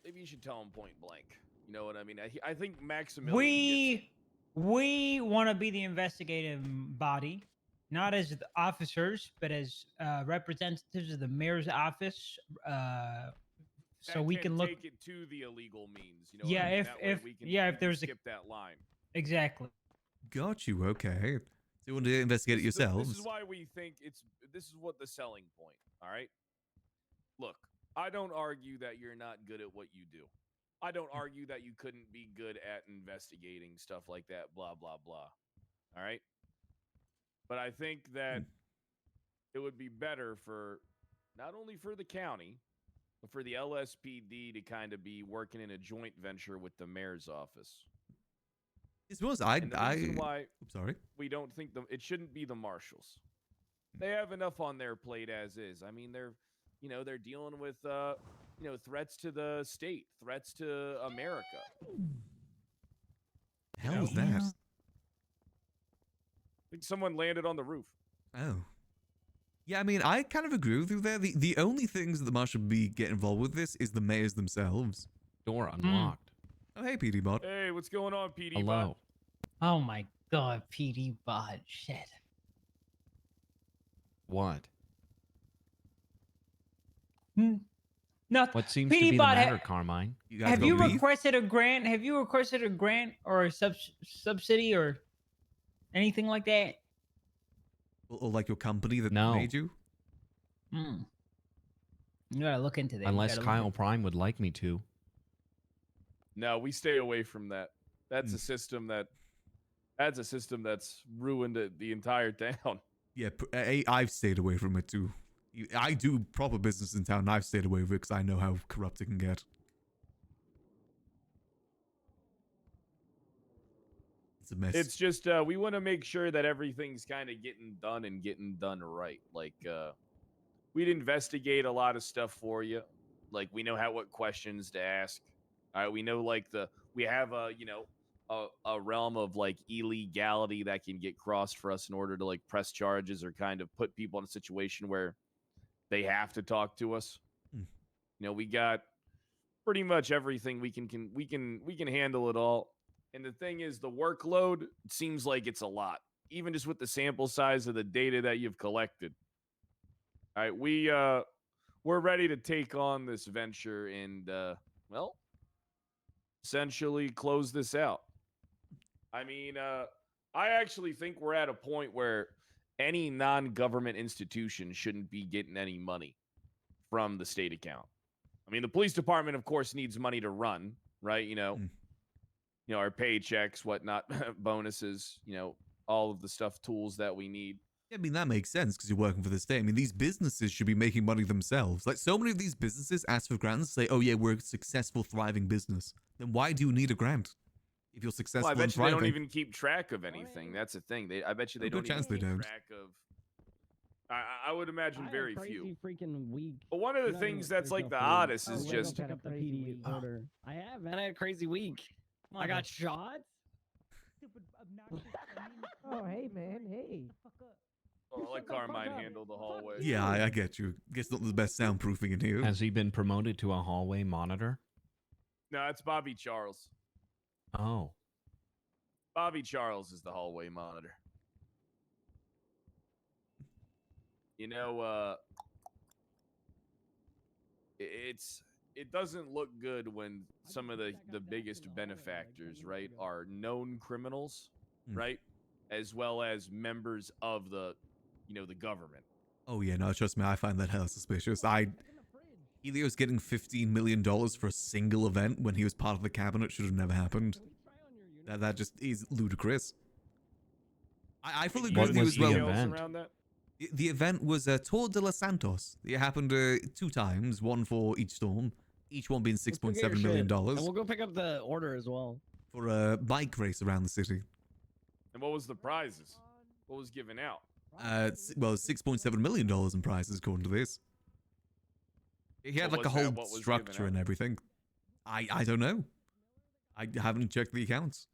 S7: Maybe you should tell him point blank. You know what I mean? I think Maximillian.
S10: We want to be the investigative body, not as the officers, but as representatives of the mayor's office. So we can look.
S7: Take it to the illegal means. You know.
S10: Yeah,
S7: what I mean?
S10: if-
S7: That way
S10: if-
S7: we can,
S10: yeah,
S7: we
S10: if
S7: can
S10: there's a-
S7: skip that line.
S10: Exactly.
S1: Got you. Okay. So you want to investigate it
S7: This
S1: yourselves?
S7: is why we think this is what the selling point. All right. Look, I don't argue that you're not good at what you do. I don't argue that you couldn't be good at investigating stuff like that. Blah blah blah. All right. But I think that it would be better for not only for the county, but for the LSPD to kind of be working in a joint venture with the mayor's office.
S1: I suppose
S7: And the reason why
S1: I'm sorry.
S7: we don't think it shouldn't be the marshals. They have enough on their plate as is. I mean, they're dealing with threats to the state, threats to America.
S1: The hell was that?
S7: I think someone landed on the roof.
S1: Oh. Yeah, I mean, I kind of agree with you there. The only things that the marshal would be get involved with this is the mayors themselves.
S12: Door unlocked.
S1: Oh, hey, PD Bot.
S7: Hey, what's going on, PD?
S12: Hello.
S10: Oh my God, PD bot, shit.
S12: What?
S10: No.
S12: What seems
S10: PD
S12: to be the
S10: bot,
S12: matter, Carmine?
S1: You guys
S10: have
S1: got
S10: you
S1: beef?
S10: requested a grant? Have you requested a grant or a subsidy or anything like that?
S1: Or like your company that
S12: No.
S1: made you?
S10: Hmm. You gotta look into that. You
S12: Unless
S10: gotta look
S12: Kyle
S10: into-
S12: Prime would like me to.
S7: No, we stay away from that. That's a system that's ruined the entire town.
S1: Yeah, I've stayed away from it too. I do proper business in town, and I've stayed away from it because I know how corrupt it can get. It's a mess.
S7: It's just we want to make sure that everything's kind of getting done and getting done right. Like we'd investigate a lot of stuff for you. Like we know what questions to ask. All right, we know we have a realm of like illegality that can get crossed for us in order to like press charges or kind of put people in a situation where they have to talk to us. You know, we got pretty much everything we can handle it all. And the thing is, the workload, it seems like it's a lot, even just with the sample size of the data that you've collected. All right, we're ready to take on this venture and essentially close this out. I mean, I actually think we're at a point where any non-government institution shouldn't be getting any money from the state account. I mean, the police department, of course, needs money to run, right? You know, our paychecks, whatnot, bonuses, all of the stuff, tools that we need.
S1: I mean, that makes sense because you're working for the state. I mean, these businesses should be making money themselves. Like, so many of these businesses ask for grants, say, oh, yeah, we're a successful, thriving business. Then why do you need a grant if you're successful
S7: Well, I bet
S1: and
S7: you they
S1: thriving?
S7: don't even keep track of anything. That's the thing. I bet you they
S1: Good
S7: don't even
S1: chance they
S7: keep
S1: don't.
S7: track of. I would imagine very few.
S13: Freaking week.
S7: But one of the things that's like the oddest is just
S13: pick up the PD order. I have, man. I had a crazy week. I got shot. Oh, hey, man. Hey.
S7: I'll let Carmine handle the hallway.
S1: Yeah, I get you. Guess not the best soundproofing in here.
S12: Has he been promoted to a hallway monitor?
S7: No, it's Bobby Charles.
S12: Oh.
S7: Bobby Charles is the hallway monitor. You know, it doesn't look good when some of the biggest benefactors, right, are known criminals, right, as well as members of the government.
S1: Oh, yeah, no, trust me, I find that hella suspicious. Elio's getting $15 million for a single event when he was part of the cabinet should have never happened. That just is ludicrous. I fully agree with you as well. The event was Tour de los Santos. It happened 2 times, one for each storm, each one being $6.7 million.
S13: And we'll go pick up the order as well.
S1: for a bike race around the city.
S7: And what was the prizes? What was given out?
S1: Well, $6.7 million in prizes according to this. He had
S7: What
S1: like a
S7: was that?
S1: whole
S7: What was given
S1: structure
S7: out?
S1: and everything. I don't know. I haven't checked the accounts.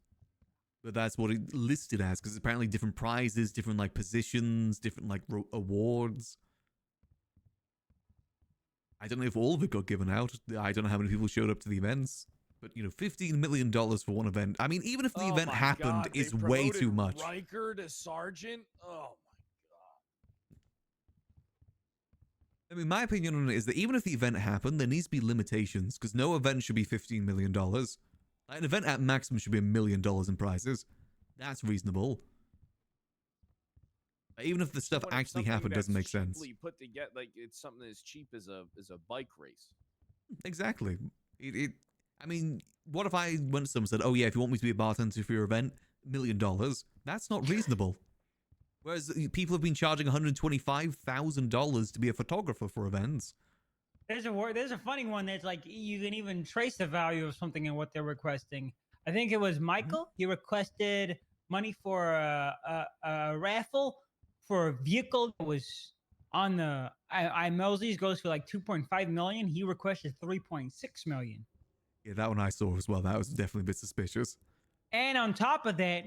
S1: But that's what it listed as, because apparently different prizes, different like positions, different like awards. I don't know if all of it got given out. I don't know how many people showed up to the events. But, you know, $15 million for one event. I mean, even if the event happened,
S7: God,
S1: is
S7: they
S1: way too
S7: promoted
S1: much.
S7: Riker to sergeant? Oh
S1: I mean, my opinion on it is that even if the event happened, there needs to be limitations, because no event should be $15 million. An event at maximum should be $1 million in prizes. That's reasonable. Even if the stuff
S7: But it's
S1: actually
S7: something
S1: happened doesn't
S7: that's
S1: make sense.
S7: cheaply put together, like it's something as cheap as a bike race.
S1: Exactly. I mean, what if I went to someone and said, oh yeah, if you want me to be a bartender for your event, $1 million. That's not reasonable. Whereas people have been charging $125,000 to be a photographer for events.
S10: There's a funny one that's like you can even trace the value of something and what they're requesting. I think it was Michael. He requested money for a raffle for a vehicle that was on the Mosley's goes for like 2.5 million. He requested 3.6 million.
S1: Yeah, that one I saw as well. That was definitely a bit suspicious.
S10: And on top of that,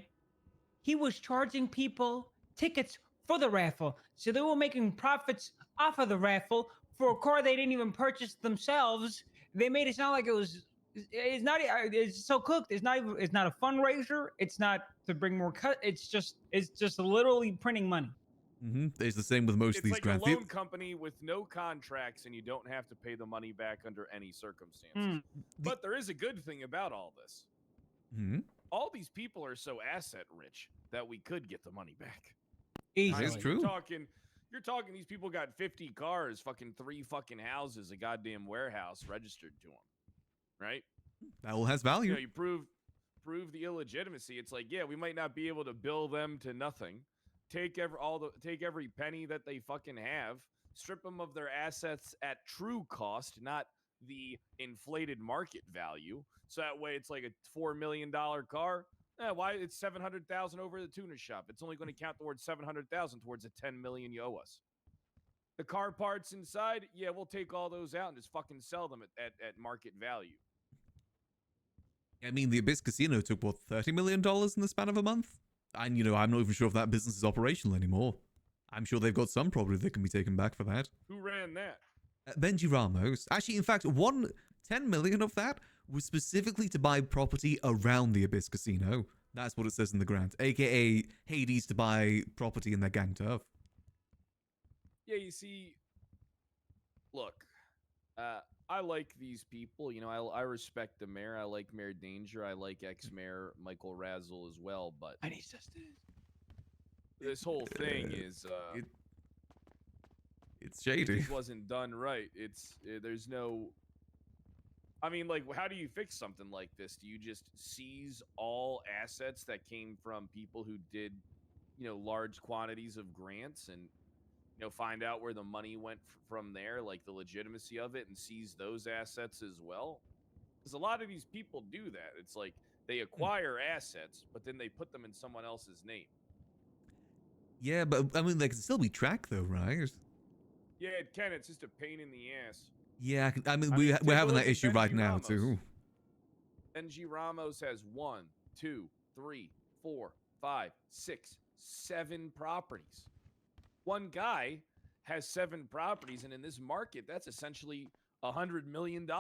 S10: he was charging people tickets for the raffle. So they were making profits off of the raffle for a car they didn't even purchase themselves. They made it sound like it's so cooked. It's not a fundraiser. It's not to bring more cut. It's just literally printing money.
S1: It's the same with most of these
S7: It's like
S1: grants.
S7: a loan company with no contracts, and you don't have to pay the money back under any circumstances. But there is a good thing about all this. All these people are so asset rich that we could get the money back.
S10: Easily.
S1: It's true.
S7: You're talking these people got 50 cars, fucking 3 fucking houses, a goddamn warehouse registered to them, right?
S1: That all has value.
S7: You know, you prove the illegitimacy. It's like, yeah, we might not be able to bill them to nothing. Take every penny that they fucking have, strip them of their assets at true cost, not the inflated market value. So that way, it's like a $4 million car. Why it's 700,000 over the tuner shop? It's only going to count towards 700,000 towards the 10 million you owe us. The car parts inside, yeah, we'll take all those out and just fucking sell them at market value.
S1: I mean, the Abyss Casino took, what, $30 million in the span of a month? And, you know, I'm not even sure if that business is operational anymore. I'm sure they've got some property that can be taken back for that.
S7: Who ran that?
S1: Benji Ramos. Actually, in fact, 10 million of that was specifically to buy property around the Abyss Casino. That's what it says in the grant, aka Hades to buy property in their gang turf.
S7: Yeah, you see, look, I like these people. You know, I respect the mayor. I like Mayor Danger. I like ex-mayor Michael Razzle as well. But this whole thing is
S1: it's shady.
S7: It just wasn't done right. There's no. I mean, like, how do you fix something like this? Do you just seize all assets that came from people who did, you know, large quantities of grants and, you know, find out where the money went from there, like the legitimacy of it, and seize those assets as well? Because a lot of these people do that. It's like they acquire assets, but then they put them in someone else's name.
S1: Yeah, but I mean, they can still be tracked though, right?
S7: Yeah, it can. It's just a pain in the ass.
S1: Yeah, I mean, we're having that issue right now too.
S7: Benji Ramos has 1, 2, 3, 4, 5, 6, 7 properties. One guy has 7 properties, and in this market, that's essentially $100 million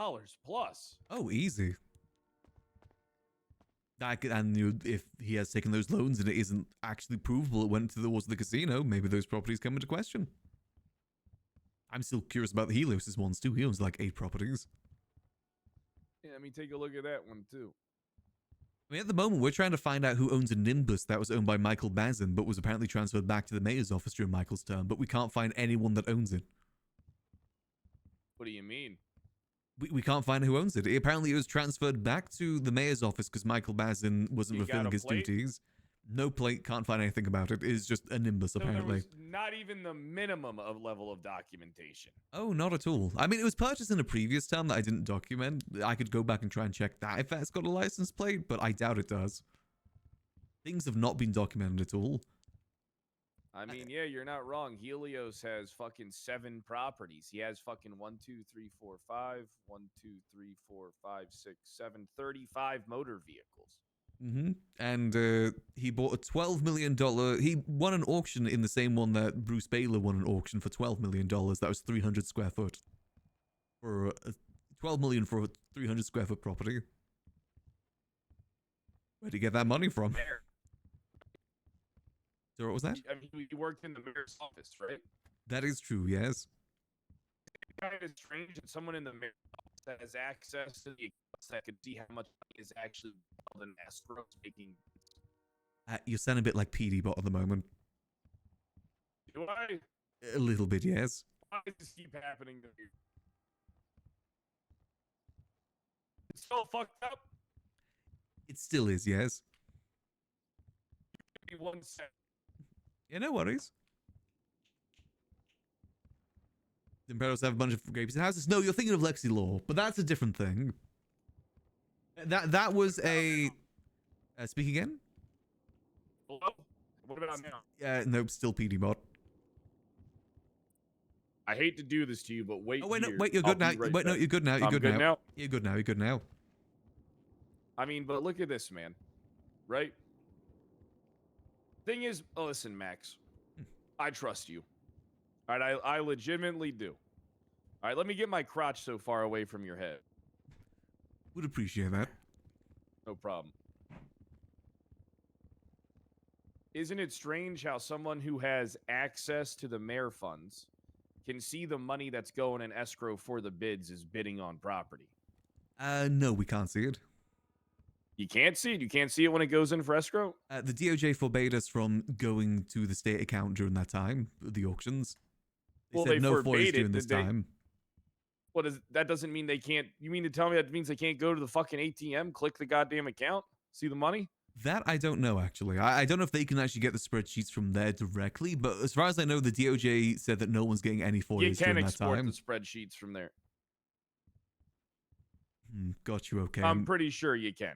S7: plus.
S1: Oh, easy. And if he has taken those loans and it isn't actually provable it went towards the casino, maybe those properties come into question. I'm still curious about the Helios' ones too. He owns like 8 properties.
S7: Yeah, let me take a look at that one too.
S1: I mean, at the moment, we're trying to find out who owns a Nimbus that was owned by Michael Bazin, but was apparently transferred back to the mayor's office during Michael's term, but we can't find anyone that owns it.
S7: What do you mean?
S1: We can't find who owns it. Apparently, it was transferred back to the mayor's office because Michael Bazin wasn't fulfilling his duties. No plate, can't find anything about it. It's just a Nimbus,
S7: So there
S1: apparently.
S7: was not even the minimum of level of documentation.
S1: Oh, not at all. I mean, it was purchased in a previous term that I didn't document. I could go back and try and check that if that's got a license plate, but I doubt it does. Things have not been documented at all.
S7: I mean, yeah, you're not wrong. Helios has fucking 7 properties. He has fucking 1, 2, 3, 4, 5, 1, 2, 3, 4, 5, 6, 7, 35 motor vehicles.
S1: And he bought a $12 million. He won an auction in the same one that Bruce Baylor won an auction for $12 million. That was 300 square foot. For $12 million for a 300 square foot property. Where'd he get that money from? So what was that?
S7: I mean, he worked in the mayor's office, right?
S1: That is true, yes.
S7: It's kind of strange that someone in the mayor's office that has access to the accounts that could see how much money is actually held in escrow making.
S1: You sound a bit like PD Bot at the moment.
S7: Do I?
S1: A little bit, yes.
S7: Why does this keep happening to me? It's so fucked up.
S1: It still is, yes.
S7: Give me 1 second.
S1: Yeah, no worries. The Imperials have a bunch of grapes and houses. No, you're thinking of Lexi Law, but that's a different thing. That was a... speak again?
S7: Hello? What about now?
S1: Nope, still PD Bot.
S7: I hate to do this to you, but wait.
S1: Oh, wait, no,
S7: here.
S1: wait, you're
S7: I'll
S1: good now.
S7: be right
S1: Wait, no,
S7: back.
S1: you're good now. You're
S7: I'm
S1: good now. You're good now. You're good now.
S7: I mean, but look at this, man. Right? Thing is, listen, Max. I trust you. All right, I legitimately do. All right, let me get my crotch so far away from your head.
S1: Would appreciate that.
S7: No problem. Isn't it strange how someone who has access to the mayor funds can see the money that's going in escrow for the bids is bidding on property?
S1: No, we can't see it.
S7: You can't see it? You can't see it when it goes in for escrow?
S1: The DOJ forbade us from going to the state account during that time, the auctions.
S7: Well,
S1: said
S7: they
S1: no
S7: forbade it.
S1: during this time.
S7: What is that? Doesn't mean they can't. You mean to tell me that means they can't go to the fucking ATM, click the goddamn account, see the money?
S1: That I don't know, actually. I don't know if they can actually get the spreadsheets from there directly, but as far as I know, the DOJ said that no one's getting any FOIAs
S7: You can
S1: during that
S7: export
S1: time.
S7: the spreadsheets from there.
S1: Got you, okay.
S7: I'm pretty sure you can.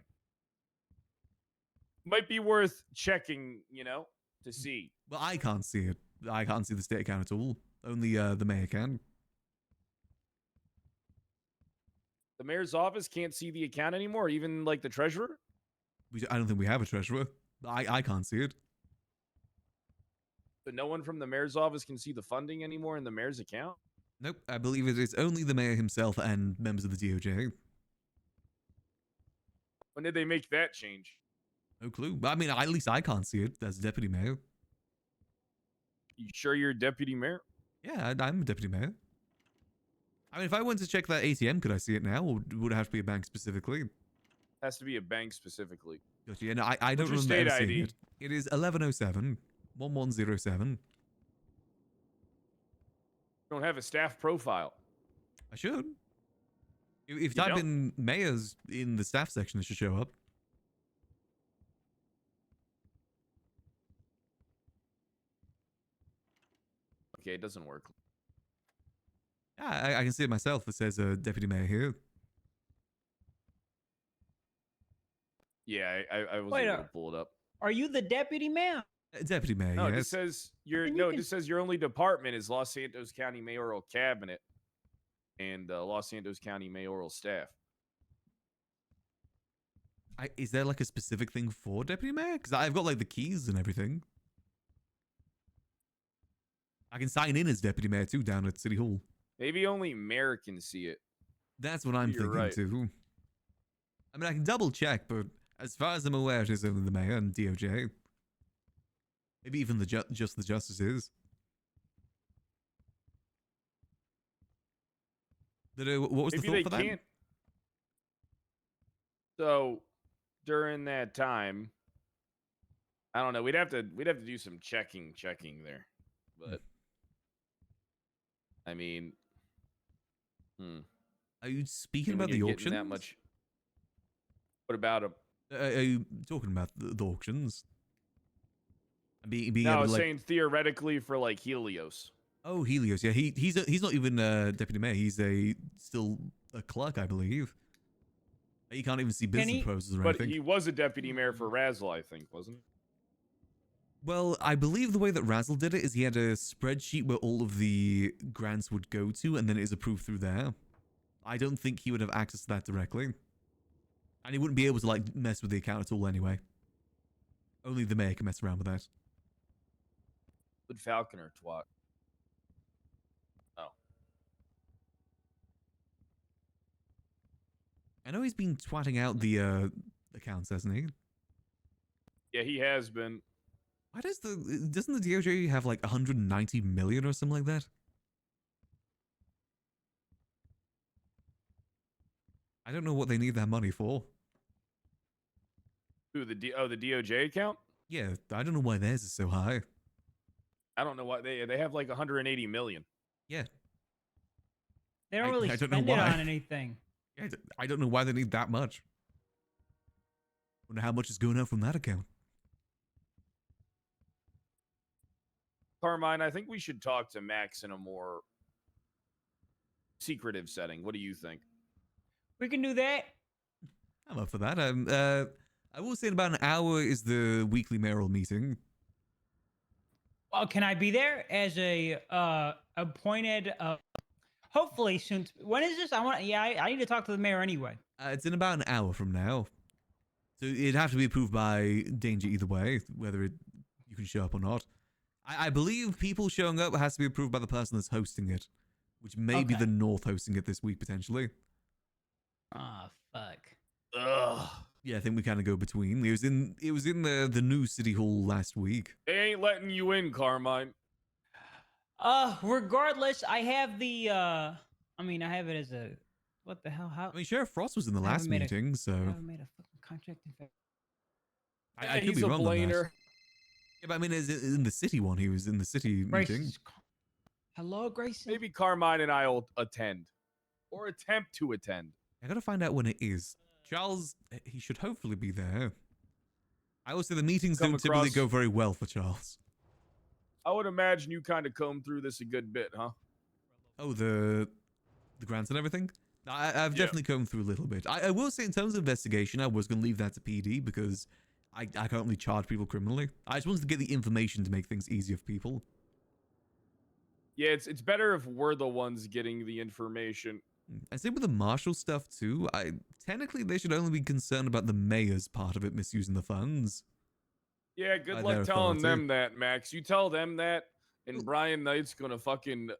S7: Might be worth checking, you know, to see.
S1: Well, I can't see it. I can't see the state account at all. Only the mayor can.
S7: The mayor's office can't see the account anymore, even like the treasurer?
S1: I don't think we have a treasurer. I can't see it.
S7: But no one from the mayor's office can see the funding anymore in the mayor's account?
S1: Nope, I believe it is only the mayor himself and members of the DOJ.
S7: When did they make that change?
S1: No clue. I mean, at least I can't see it as deputy mayor.
S7: You sure you're deputy mayor?
S1: Yeah, I'm a deputy mayor. I mean, if I went to check that ATM, could I see it now, or would it have to be a bank specifically?
S7: Has to be a bank specifically.
S1: Gotcha. Yeah, no, I don't
S7: What's
S1: remember
S7: your
S1: ever
S7: state
S1: seeing
S7: ID?
S1: it. It is 1107 1107.
S7: You don't have a staff profile.
S1: I should. If you
S7: You
S1: type
S7: don't?
S1: in mayors in the staff section, it should show up.
S7: Okay, it doesn't work.
S1: Yeah, I can see it myself. It says deputy mayor here.
S7: Yeah, I wasn't
S10: Wait,
S7: able to pull it up.
S10: Are you the deputy mayor?
S1: Deputy mayor,
S7: No, it
S1: yes.
S7: just says your
S10: Then you
S7: no. It
S10: can-
S7: just says your only department is Los Santos County Mayoral Cabinet and Los Santos County Mayoral Staff.
S1: Is there like a specific thing for deputy mayor? Because I've got like the keys and everything. I can sign in as deputy mayor too down at City Hall.
S7: Maybe only mayor can see it.
S1: That's what I'm
S7: You're
S1: thinking
S7: right.
S1: too. I mean, I can double check, but as far as I'm aware, it is only the mayor and DOJ. Maybe even the just the justices. What was the
S7: Maybe
S1: thought
S7: they
S1: for that?
S7: can't. So during that time, I don't know. We'd have to do some checking there, but I mean,
S1: Are you speaking
S7: when
S1: about the
S7: you're
S1: auctions?
S7: getting that much. What about them?
S1: Are you talking about the auctions? Being
S7: No, I
S1: able
S7: was
S1: to, like,
S7: saying theoretically for like Helios.
S1: oh, Helios. Yeah, he's not even deputy mayor. He's still a clerk, I believe. He can't even see business proposals or
S7: But
S1: anything.
S7: he was a deputy mayor for Razzle, I think, wasn't he?
S1: Well, I believe the way that Razzle did it is he had a spreadsheet where all of the grants would go to, and then it is approved through there. I don't think he would have access to that directly. And he wouldn't be able to, like, mess with the account at all anyway. Only the mayor can mess around with that.
S7: Good Falconer twat. Oh.
S1: I know he's been twatting out the accounts, hasn't he?
S7: Yeah, he has been.
S1: Why doesn't the DOJ have like 190 million or something like that? I don't know what they need that money for.
S7: Who, the DOJ account?
S1: Yeah, I don't know why theirs is so high.
S7: I don't know why they have like 180 million.
S1: Yeah.
S10: They don't really
S1: I don't know
S10: spend it
S1: why.
S10: on anything.
S1: Yeah, I don't know why they need that much. Wonder how much is going out from that account.
S7: Carmine, I think we should talk to Max in a more secretive setting. What do you think?
S10: We can do that.
S1: I'm up for that. I will say in about an hour is the weekly mayoral meeting.
S10: Well, can I be there as a appointed? Hopefully soon. When is this? I need to talk to the mayor anyway.
S1: It's in about an hour from now. So it'd have to be approved by Danger either way, whether you can show up or not. I believe people showing up has to be approved by the person that's hosting it, which may be the North hosting it this week, potentially.
S10: Ah, fuck.
S7: Ugh.
S1: Yeah, I think we kind of go between. It was in the new city hall last week.
S7: They ain't letting you in, Carmine.
S10: Regardless, I have the I have it as a what the hell? How?
S1: I mean, Sheriff Frost was in the
S10: I haven't
S1: last
S10: made a-
S1: meeting, so
S10: I haven't made a fucking contract in fact.
S1: I could be wrong on that. Yeah, but I mean, in the city one, he was in the city meeting.
S10: Hello, Grayson.
S7: Maybe Carmine and I will attend, or attempt to attend.
S1: I gotta find out when it is. Charles, he should hopefully be there. I would say the meetings don't typically go very well for Charles.
S7: I would imagine you kind of combed through this a good bit, huh?
S1: Oh, the grants and everything? I've definitely combed through a little bit. I will say in terms of investigation, I was going to leave that to PD because I can't really charge people criminally. I just wanted to get the information to make things easier for people.
S7: Yeah, it's better if we're the ones getting the information.
S1: And same with the marshal stuff too. Technically they should only be concerned about the mayor's part of it misusing the funds.
S7: Yeah, good
S1: By
S7: luck
S1: their
S7: telling
S1: authority.
S7: them that, Max. You tell them that, and Brian Knight's gonna fucking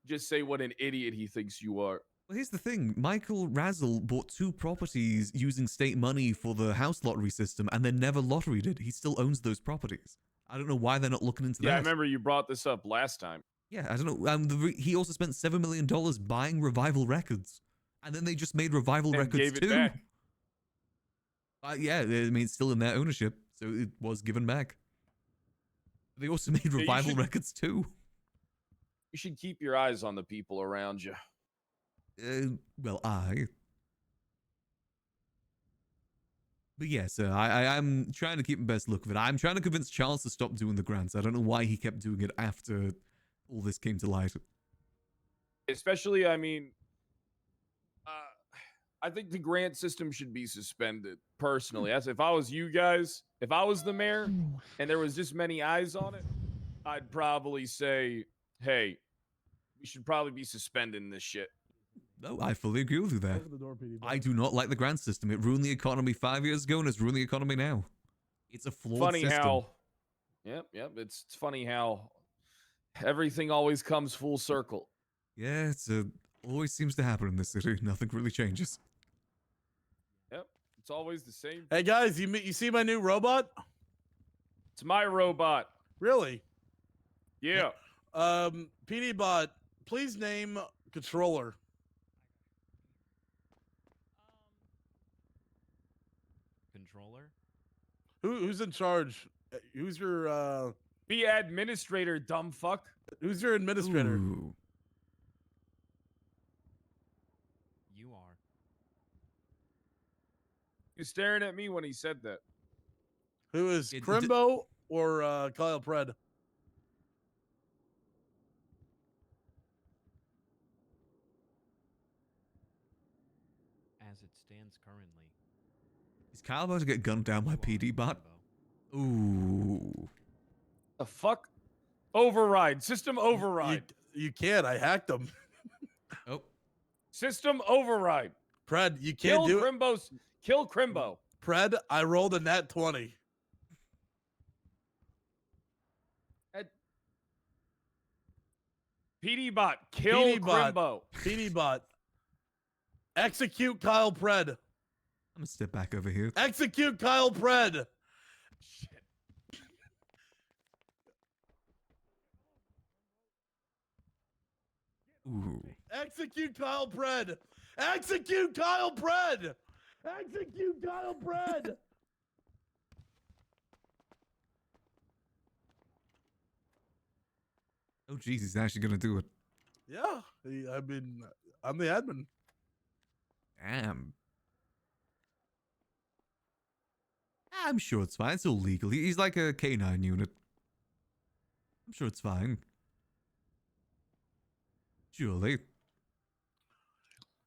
S7: just say what an idiot he thinks you are.
S1: Well, here's the thing. Michael Razzle bought 2 properties using state money for the house lottery system and then never lotteried it. He still owns those properties. I don't know why they're not looking into that.
S7: Yeah, I remember you brought this up last time.
S1: Yeah, I don't know. He also spent $7 million buying Revival Records. And then they just made Revival
S7: And
S1: Records
S7: gave it
S1: too.
S7: back.
S1: Yeah, I mean, it's still in their ownership, so it was given back. They also made
S7: you
S1: Revival
S7: should-
S1: Records too.
S7: You should keep your eyes on the people around you.
S1: Well, But yes, I'm trying to keep the best look of it. I'm trying to convince Charles to stop doing the grants. I don't know why he kept doing it after all this came to light.
S7: Especially, I mean, I think the grant system should be suspended, personally. As if I was you guys, if I was the mayor and there was this many eyes on it, I'd probably say, hey, we should probably be suspending this shit.
S1: No, I fully agree with you there.
S6: Open the door, PD.
S1: I do not like the grant system. It ruined the economy 5 years ago and it's ruined the economy now. It's a flawed
S7: Funny
S1: system.
S7: how, yep, it's funny how everything always comes full circle.
S1: Yeah, always seems to happen in this city. Nothing really changes.
S7: Yep, it's always the same.
S6: Hey guys, you see my new robot?
S7: It's my robot.
S6: Really?
S7: Yeah.
S6: PD bot, please name controller.
S12: Controller?
S6: Who's in charge? Who's your
S7: Be administrator, dumb fuck.
S6: Who's your administrator?
S1: Ooh.
S12: You are.
S7: He's staring at me when he said that.
S6: Who is
S1: It-
S6: Crimbo or Kyle Pred?
S14: As it stands currently.
S1: Is Kyle about to get gunned down by PD bot? Ooh.
S7: The fuck? Override. System override.
S6: You can't. I hacked them.
S1: Oh.
S7: System override.
S6: Pred, you can't do it.
S7: Kill Crimbo.
S6: Pred, I rolled a nat 20.
S7: PD bot. Kill Crimbo.
S6: PD bot. Execute Kyle Pred.
S1: I'm gonna step back over here.
S6: Execute Kyle Pred.
S7: Shit.
S1: Ooh.
S6: Execute Kyle Pred. Execute Kyle Pred. Execute Kyle Pred.
S1: Oh, jeez, he's actually gonna do it.
S6: Yeah, I'm the admin.
S1: Damn. I'm sure it's fine. It's still legal. He's like a K9 unit. I'm sure it's fine. Surely.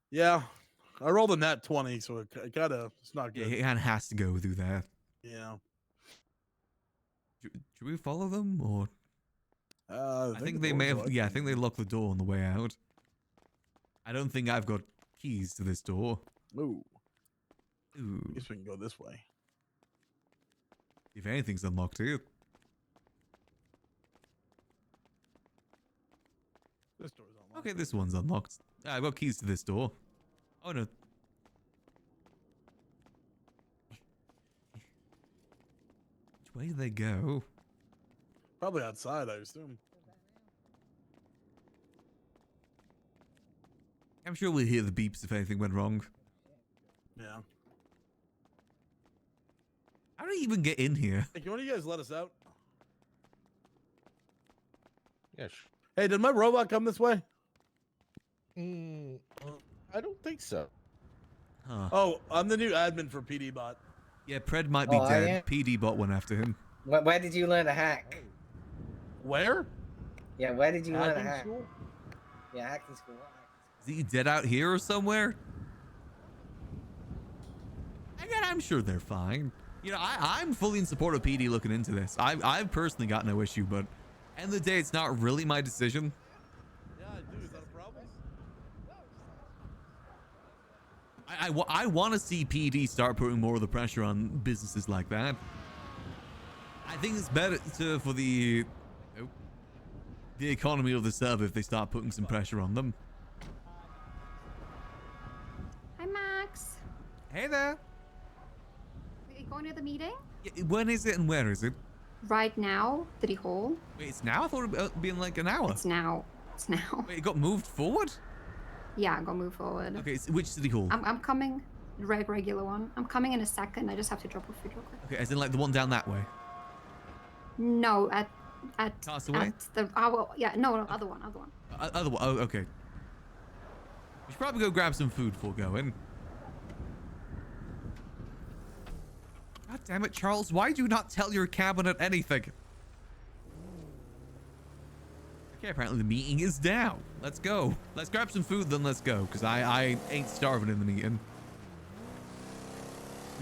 S6: Yeah, I rolled a nat 20, so it it's not good.
S1: Yeah, he kinda has to go through that.
S6: Yeah.
S1: Should we follow them or? I think
S6: the
S1: they may
S6: door's
S1: have. Yeah, I think they locked the door on the way out. I don't think I've got keys to this door.
S6: Ooh.
S1: Ooh.
S6: Guess we can go this way.
S1: If anything's unlocked here.
S6: This door's unlocked.
S1: Okay, this one's unlocked. I've got keys to this door. Oh no. Which way do they go?
S6: Probably outside, I assume.
S1: I'm sure we'll hear the beeps if anything went wrong.
S6: Yeah.
S1: How do you even get in here?
S6: Hey, can one of you guys let us out?
S15: Yes.
S6: Hey, did my robot come this way?
S15: I don't think so.
S1: Huh.
S6: Oh, I'm the new admin for PD bot.
S1: Yeah, Pred might be dead. PD bot went after him.
S16: Where did you learn to hack?
S6: Where?
S16: Yeah, where did you learn to
S6: Hacking
S16: hack?
S6: school?
S16: Yeah, hacking school.
S1: Is he dead out here or somewhere? Again, I'm sure they're fine. You know, I'm fully in support of PD looking into this. I've personally got no issue, but end of the day, it's not really my decision.
S6: Yeah, dude, is that a problem?
S1: I want to see PD start putting more of the pressure on businesses like that. I think it's better for the economy of the server if they start putting some pressure on them.
S11: Hi, Max.
S1: Hey there.
S11: Are you going to the meeting?
S1: Yeah, when is it and where is it?
S11: Right now, City Hall.
S1: Wait, it's now? I thought it would be in like an hour.
S11: It's now. It's now.
S1: Wait, it got moved forward?
S11: Yeah, I'm gonna move forward.
S1: Okay, so which City Hall?
S11: I'm coming. Regular one. I'm coming in a second. I just have to drop off food real quick.
S1: Okay, as in like the one down that way.
S11: No, at
S1: Castaway?
S11: at the yeah, no, other one.
S1: Other one. Oh, okay. We should probably go grab some food before going. God damn it, Charles! Why do you not tell your cabinet anything? Okay, apparently the meeting is down. Let's go. Let's grab some food, then let's go, because I ain't starving in the meeting.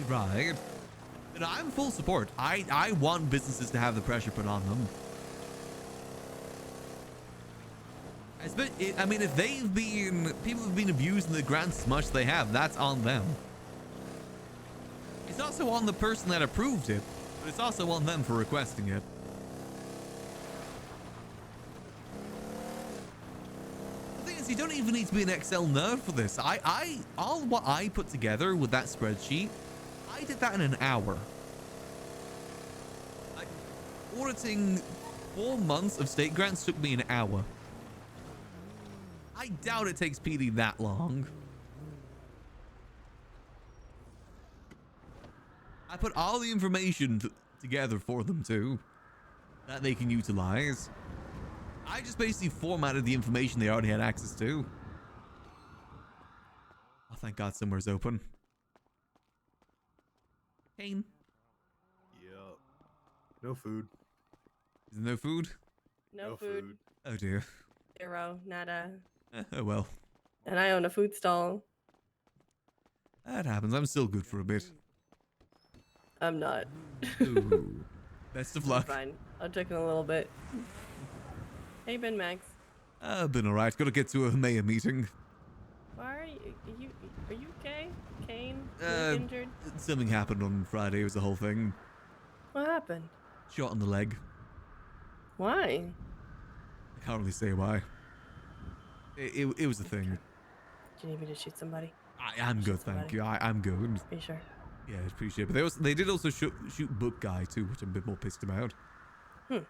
S1: Right. And I'm full support. I want businesses to have the pressure put on them. I mean, if people have been abusing the grants as much as they have, that's on them. It's also on the person that approved it, but it's also on them for requesting it. The thing is, you don't even need to be an Excel nerd for this. All what I put together with that spreadsheet, I did that in an hour. Auditing 4 months of state grants took me an hour. I doubt it takes PD that long. I put all the information together for them too, that they can utilize. I just basically formatted the information they already had access to. Oh, thank God somewhere's open. Kane.
S15: Yep.
S6: No food.
S1: Is there no food?
S14: No food.
S1: Oh dear.
S14: 0. Nada.
S1: Oh well.
S14: And I own a food stall.
S1: That happens. I'm still good for a bit.
S14: I'm not.
S1: Ooh. Best of luck.
S14: Fine. I'll check in a little bit. How you been, Max?
S1: Been alright. Gotta get to a mayor meeting.
S14: Why are you? Are you okay? Kane? You
S1: Uh,
S14: look injured?
S1: Something happened on Friday. It was the whole thing.
S14: What happened?
S1: Shot in the leg.
S14: Why?
S1: I can't really say why. It was a thing.
S14: Do you need me to shoot somebody?
S1: I'm good, thank you. I'm good.
S14: Are you sure?
S1: Yeah, I appreciate it. But they did also shoot Book Guy too, which I'm a bit more pissed about.
S14: Okay.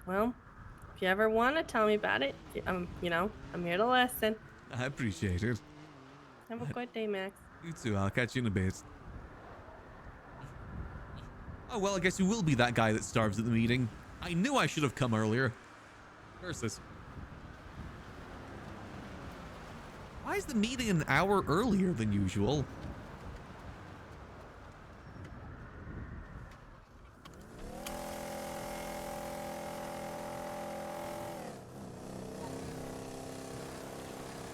S14: Well, if you ever want to tell me about it, I'm here to listen.
S1: I appreciate it.
S14: Have a good day, Max.
S1: You too. I'll catch you in a bit. Oh, well, I guess you will be that guy that starves at the meeting. I knew I should have come earlier. Curses. Why is the meeting an hour earlier than usual?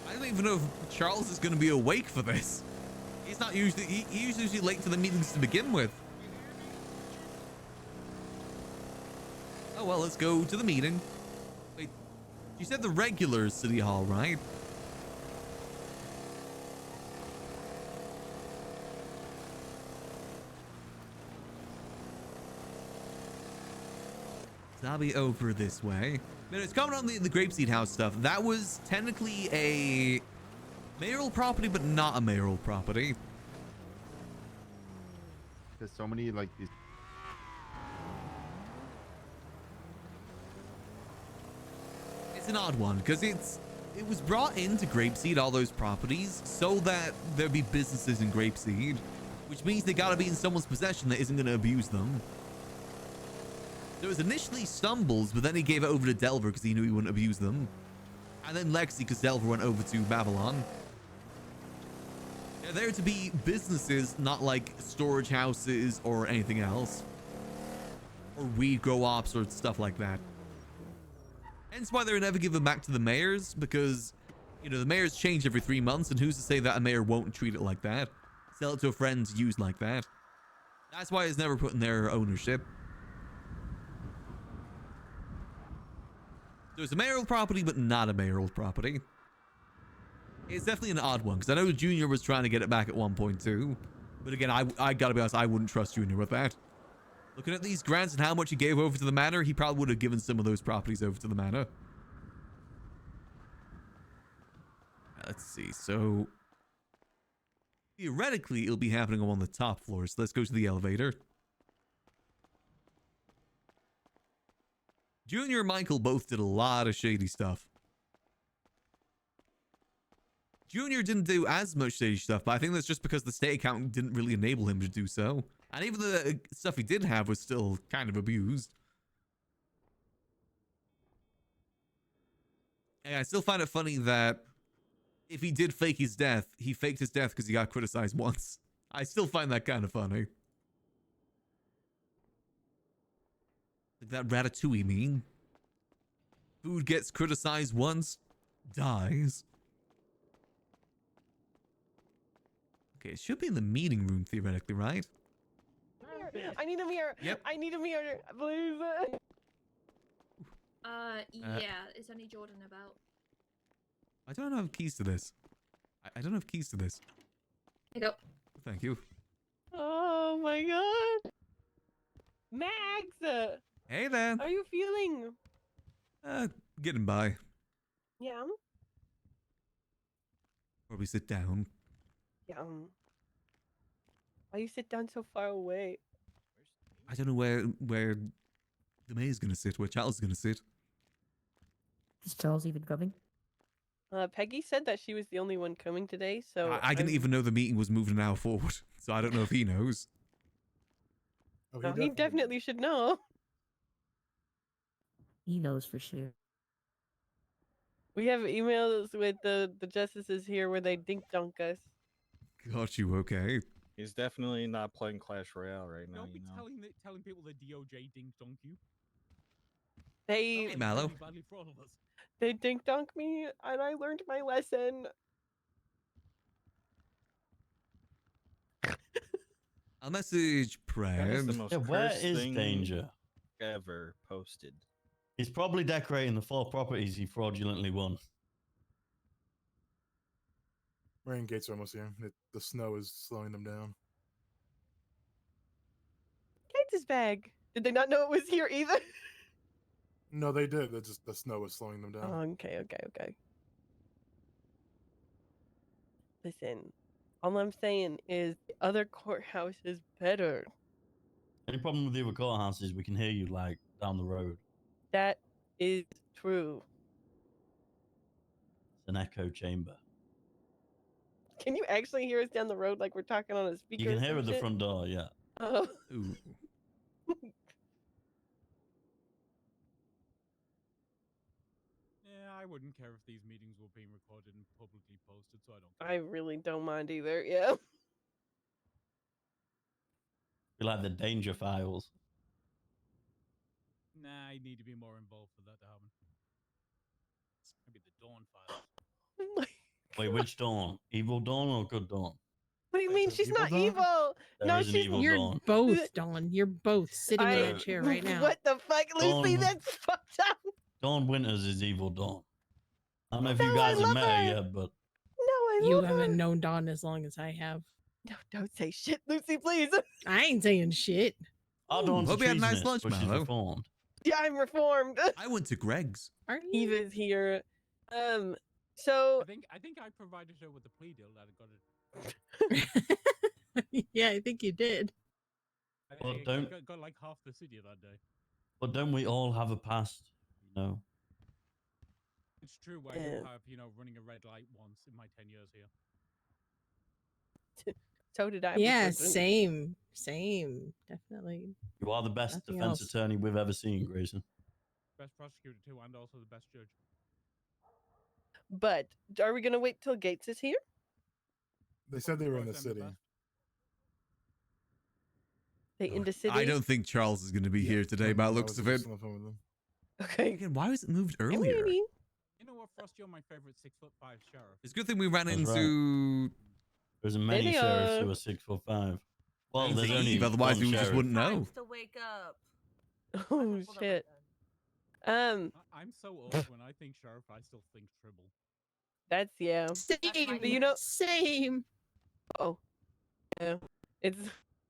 S1: I don't even know if Charles is going to be awake for this. He's not usually, he's usually late for the meetings to begin with. Oh, well, let's go to the meeting. Wait, you said the regular City Hall, right? So I'll be over this way. Man, it's coming on the Grapeseed House stuff. That was technically a mayoral property, but not a mayoral property.
S15: There's so many like these.
S1: It's an odd one because it was brought into Grapeseed, all those properties, so that there'd be businesses in Grapeseed, which means they gotta be in someone's possession that isn't gonna abuse them. There was initially Stumbles, but then he gave it over to Delver because he knew he wouldn't abuse them. And then Lexi because Delver went over to Babylon. They're there to be businesses, not like storage houses or anything else. Or weed grow ops or stuff like that. Hence why they're never given back to the mayors, because, you know, the mayors change every 3 months, and who's to say that a mayor won't treat it like that? Sell it to a friend to use like that. That's why it's never put in their ownership. So it's a mayoral property, but not a mayoral property. It's definitely an odd one, because I know Junior was trying to get it back at one point too. But again, I gotta be honest, I wouldn't trust Junior with that. Looking at these grants and how much he gave over to the manor, he probably would have given some of those properties over to the manor. Let's see, so theoretically, it'll be happening on the top floor, so let's go to the elevator. Junior and Michael both did a lot of shady stuff. Junior didn't do as much shady stuff, but I think that's just because the state accountant didn't really enable him to do so. And even the stuff he did have was still kind of abused. And I still find it funny that if he did fake his death, he faked his death because he got criticized once. I still find that kind of funny. Like that Ratatouille meme. Food gets criticized once, dies. Okay, it should be in the meeting room theoretically, right?
S14: I need a mirror.
S1: Yep.
S14: I need a mirror, please.
S11: Yeah. Is any Jordan about?
S1: I don't have keys to this. I don't have keys to this.
S11: Here you go.
S1: Thank you.
S14: Oh my god. Max!
S1: Hey there.
S14: How are you feeling?
S1: Getting by.
S14: Yeah.
S1: Probably sit down.
S14: Yeah. Why you sit down so far away?
S1: I don't know where the mayor's gonna sit, where Charles is gonna sit.
S13: Is Charles even coming?
S14: Peggy said that she was the only one coming today, so
S1: I didn't even know the meeting was moved an hour forward, so I don't know if he knows.
S14: Oh, he definitely should know.
S13: He knows for sure.
S14: We have emails with the justices here where they dink dunk us.
S1: Got you, okay.
S17: He's definitely not playing Clash Royale right now.
S8: Don't be
S17: you know.
S8: telling people the DOJ ding donk you.
S14: They
S1: Hey, Mallow.
S8: Badly for all of us.
S14: they dink dunk me, and I learned my lesson.
S1: I'll message
S17: That is the
S1: Prem.
S17: most
S9: Yeah, where
S17: cursed
S9: is
S17: thing
S9: Danger?
S17: ever posted.
S9: He's probably decorating the 4 properties he fraudulently won.
S6: Rain gates are almost here. The snow is slowing them down.
S14: Kate's bag. Did they not know it was here either?
S6: No, they did. They're just the snow is slowing them down.
S14: Oh, okay. Listen, all I'm saying is the other courthouse is better.
S9: Any problem with the other courthouse is we can hear you like down the road.
S14: That is true.
S9: It's an echo chamber.
S14: Can you actually hear us down the road like we're talking on a speaker?
S9: You can
S14: or
S9: hear
S14: some
S9: at the
S14: shit?
S9: front door, yeah.
S14: Oh.
S1: Ooh.
S8: Yeah, I wouldn't care if these meetings were being recorded and publicly posted, so I don't.
S14: I really don't mind either. Yeah.
S9: We like the danger files.
S8: Nah, I need to be more involved for that to happen. Maybe the Dawn files.
S9: Wait, which Dawn? Evil Dawn or Good Dawn?
S14: What do you mean? She's not evil.
S9: There
S14: No,
S9: is an
S14: she's
S9: evil
S18: You're
S9: Dawn.
S18: both, Dawn. You're both sitting in that chair right now.
S14: What the fuck, Lucy?
S9: Dawn-
S14: That's fucked up.
S9: Dawn Winters is Evil Dawn. I don't know if you
S14: No,
S9: guys
S14: I
S9: have
S14: love
S9: met her
S14: her.
S9: yet, but
S14: No, I
S18: You
S14: love
S18: haven't
S14: her.
S18: known Dawn as long as I have.
S14: No, don't say shit, Lucy, please.
S18: I ain't saying shit.
S9: our Dawn's
S1: Hope you had a nice
S9: treasonous,
S1: lunch,
S9: but she's
S1: Mallow.
S9: reformed.
S14: Yeah, I'm reformed.
S1: I went to Greg's.
S18: Aren't you?
S14: Eva's here. So
S8: I think I provided her with the plea deal that I got it.
S18: Yeah, I think you did.
S9: Well,
S8: I
S9: don't-
S8: got like half the city that day.
S9: But don't we all have a past? You know.
S8: It's true. I
S14: Yeah.
S8: do have, running a red light once in my 10 years here.
S14: So did I.
S18: Yeah,
S14: unfortunately.
S18: same. Definitely.
S9: You are the best
S18: Nothing
S9: defense
S18: else.
S9: attorney we've ever seen, Grayson.
S8: Best prosecutor too, and also the best judge.
S14: But are we gonna wait till Gates is here?
S6: They said they were in the
S8: Course, I'm the
S6: city.
S8: best.
S14: They in the city?
S1: I don't think Charles is going to be here today by the looks of it.
S14: Okay.
S1: Again, why was it moved
S14: Hey,
S1: earlier?
S14: lady.
S8: You know what, Frost? You're my favorite 6'5" sheriff.
S1: It's a good thing we ran
S9: That's
S1: into.
S9: There's many
S14: They
S9: sheriffs
S14: are.
S9: who are 6'5". Well,
S1: into
S9: there's only
S1: Eve, otherwise
S9: one
S1: we just
S9: sheriff.
S1: wouldn't know.
S19: To wake up.
S14: Oh shit.
S8: I'm so old when I think sheriff, I still think Tribble.
S14: That's yeah.
S18: Same.
S14: But you know,
S18: Same.
S14: oh, yeah. It's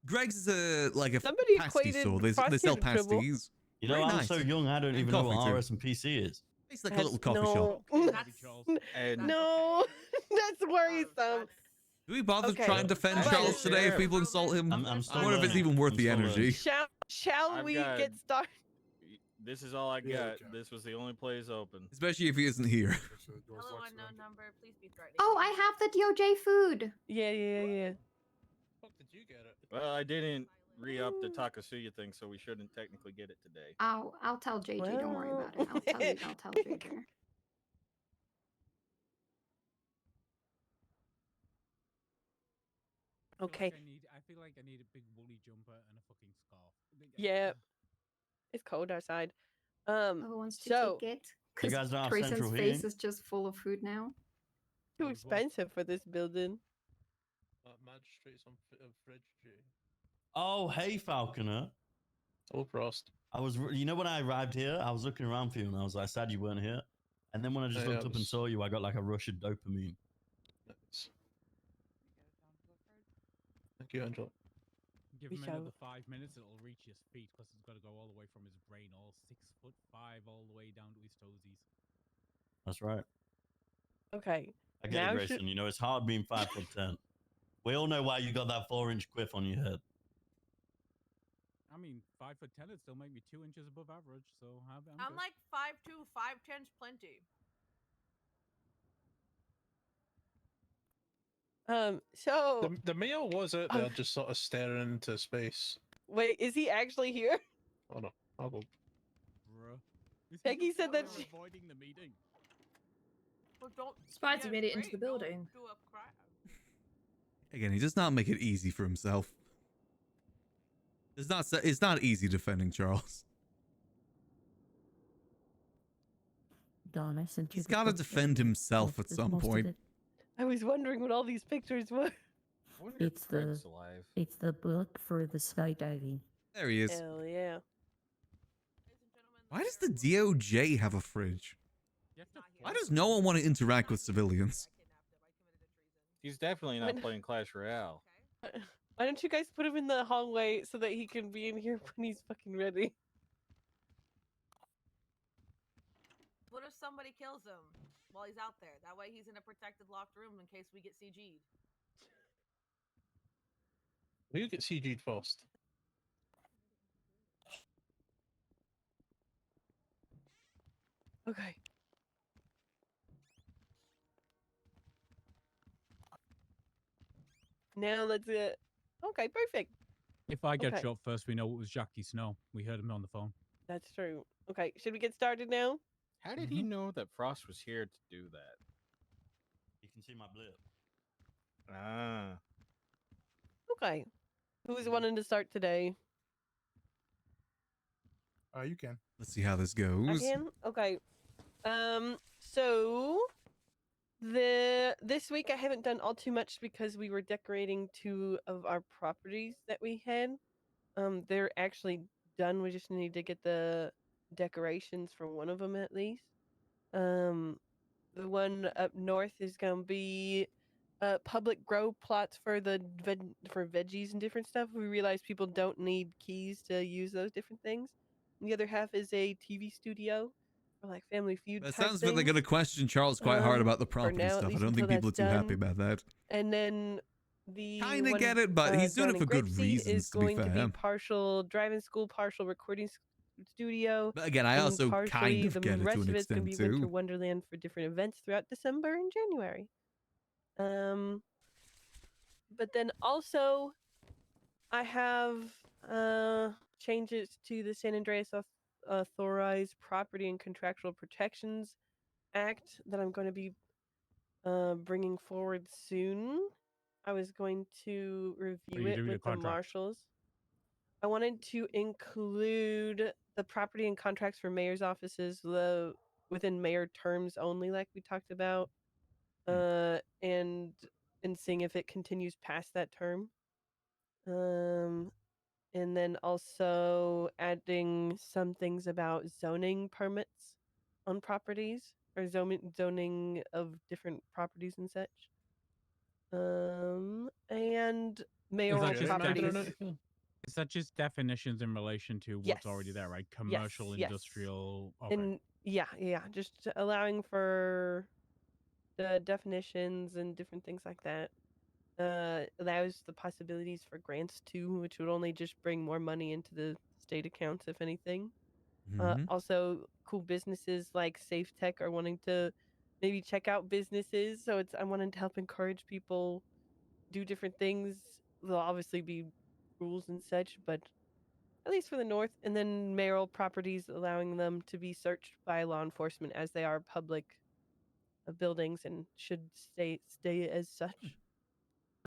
S1: Greg's is a
S14: Somebody
S1: pasty
S14: equated
S1: store. They sell
S14: prosecutor Tribble.
S1: pasties.
S9: You know,
S1: Very
S9: I'm
S1: nice.
S9: so young, I don't
S1: And
S9: even know what
S1: coffee, too.
S9: RS and PC is.
S1: It's like a little coffee shop.
S17: And
S14: No, that's worrisome.
S1: Do we bother
S14: Okay.
S1: try and defend
S14: But-
S1: Charles today if people insult him?
S9: I'm
S1: I
S9: still
S1: wonder if it's
S9: learning.
S1: even worth
S9: I'm
S1: the
S9: still learning.
S1: energy.
S14: Shall
S17: I've
S14: we
S17: got-
S14: get started?
S17: this is all I got.
S6: Yeah, okay.
S17: This was the only place open.
S1: Especially if he isn't here.
S19: Hello, unknown number. Please be threatening.
S11: Oh, I have the DOJ food.
S14: Yeah.
S6: Fuck did you get it?
S17: Well, I didn't re-up the Takasuya thing, so we shouldn't technically get it today.
S11: I'll tell JJ. Don't worry about it. I'll tell JJ.
S14: Okay.
S8: I feel like I need a big woolly jumper and a fucking scarf.
S14: Yeah. It's cold outside.
S11: Who wants to
S14: So
S11: take it?
S9: You guys don't have
S11: Grayson's
S9: central
S11: face
S9: heating?
S11: is just full of food now.
S14: too expensive for this building.
S6: Magistrates on Fridge G.
S9: Oh, hey, Falconer.
S6: Oh, Frost.
S9: I was, you know, when I arrived here, I was looking around for you and I was like, sad you weren't here. And then when I just
S6: Yeah,
S9: looked
S6: I
S9: up and
S6: was-
S9: saw you, I got like a rush of dopamine.
S6: Nice. Thank you, Angel.
S8: Give
S14: We
S8: him
S14: shall-
S8: another 5 minutes, it'll reach his feet because it's got to go all the way from his brain, all 6'5", all the way down to his toesies.
S9: That's right.
S14: Okay.
S9: I get
S14: Now
S9: it,
S14: should-
S9: Grayson. You know, it's hard being 5'10". We all know why you got that 4-inch quiff on your head.
S8: I mean, 5'10", it'd still make me 2 inches above average, so I'm
S19: I'm
S8: good.
S19: like 5'2", 5'10's plenty.
S14: So
S6: The meal was out there just sort of staring into space.
S14: wait, is he actually here?
S6: Hold on. I'll go.
S8: Bruh. Is he
S14: Peggy
S8: just
S14: said
S8: out
S14: that
S8: there
S14: she-
S8: avoiding the meeting.
S19: Well, don't.
S3: Surprised
S19: yeah,
S3: you made it into
S19: great,
S3: the
S19: don't
S3: building.
S19: do a crowd.
S1: Again, he does not make it easy for himself. It's not easy defending Charles.
S20: Don, I sent you.
S1: He's got to defend himself at some point.
S14: I was wondering what all these pictures were.
S20: It's the book for the skydiving.
S1: There he is.
S14: Hell yeah.
S1: Why does the DOJ have a fridge? Why does no one want to interact with civilians?
S17: He's definitely not playing Clash Royale.
S14: Why don't you guys put him in the hallway so that he can be in here when he's fucking ready?
S19: What if somebody kills him while he's out there? That way he's in a protected locked room in case we get CG'd.
S6: You get CG'd first.
S14: Okay. Now let's okay, perfect.
S8: If I get
S14: Okay.
S8: shot first, we know it was Jackie Snow. We heard him on the phone.
S14: That's true. Okay, should we get started now?
S17: How did he know that Frost was here to do that?
S9: You can see my blip.
S17: Ah.
S14: Okay. Who's wanting to start today?
S6: You can.
S1: Let's see how this
S14: I
S1: goes.
S14: can? Okay. So this week I haven't done all too much because we were decorating 2 of our properties that we had. They're actually done. We just need to get the decorations for one of them at least. The one up north is gonna be public grow plots for for veggies and different stuff. We realize people don't need keys to use those different things. And the other half is a TV studio or like Family Feud.
S1: That
S14: type
S1: sounds like they're
S14: things.
S1: going to question Charles quite hard about the
S14: For
S1: property
S14: now, at
S1: stuff. I
S14: least
S1: don't think
S14: until
S1: people are
S14: that's
S1: too happy
S14: done.
S1: about that.
S14: And then the
S1: Kinda
S14: one,
S1: get it, but he's doing
S14: down
S1: it for
S14: in
S1: good
S14: Grapeseed
S1: reasons,
S14: is
S1: to be
S14: going to
S1: fair.
S14: be partial driving school, partial recording studio.
S1: But again, I
S14: and
S1: also kind
S14: partially
S1: of
S14: the
S1: get it
S14: rest
S1: to an
S14: of it's going to
S1: extent
S14: be Winter
S1: too.
S14: Wonderland for different events throughout December and January. But then also I have changes to the San Andreas Authorized Property and Contractual Protections Act that I'm going to be bringing forward soon. I was going to review
S8: you
S14: it
S8: doing the
S14: with the
S8: contract?
S14: marshals. I wanted to include the property and contracts for mayor's offices within mayor terms only, like we talked about, and seeing if it continues past that term. And then also adding some things about zoning permits on properties or zoning of different properties and such. And mayoral properties.
S8: Is that just definitions in relation to what's already there, right? Commercial,
S14: yes.
S8: industrial. Okay.
S14: And yeah, just allowing for the definitions and different things like that. Allows the possibilities for grants too, which would only just bring more money into the state accounts, if anything.
S1: Mhm.
S14: Also, cool businesses like Safe Tech are wanting to maybe check out businesses. So I'm wanting to help encourage people do different things. There'll obviously be rules and such, but at least for the north. And then mayoral properties, allowing them to be searched by law enforcement as they are public buildings and should stay as such.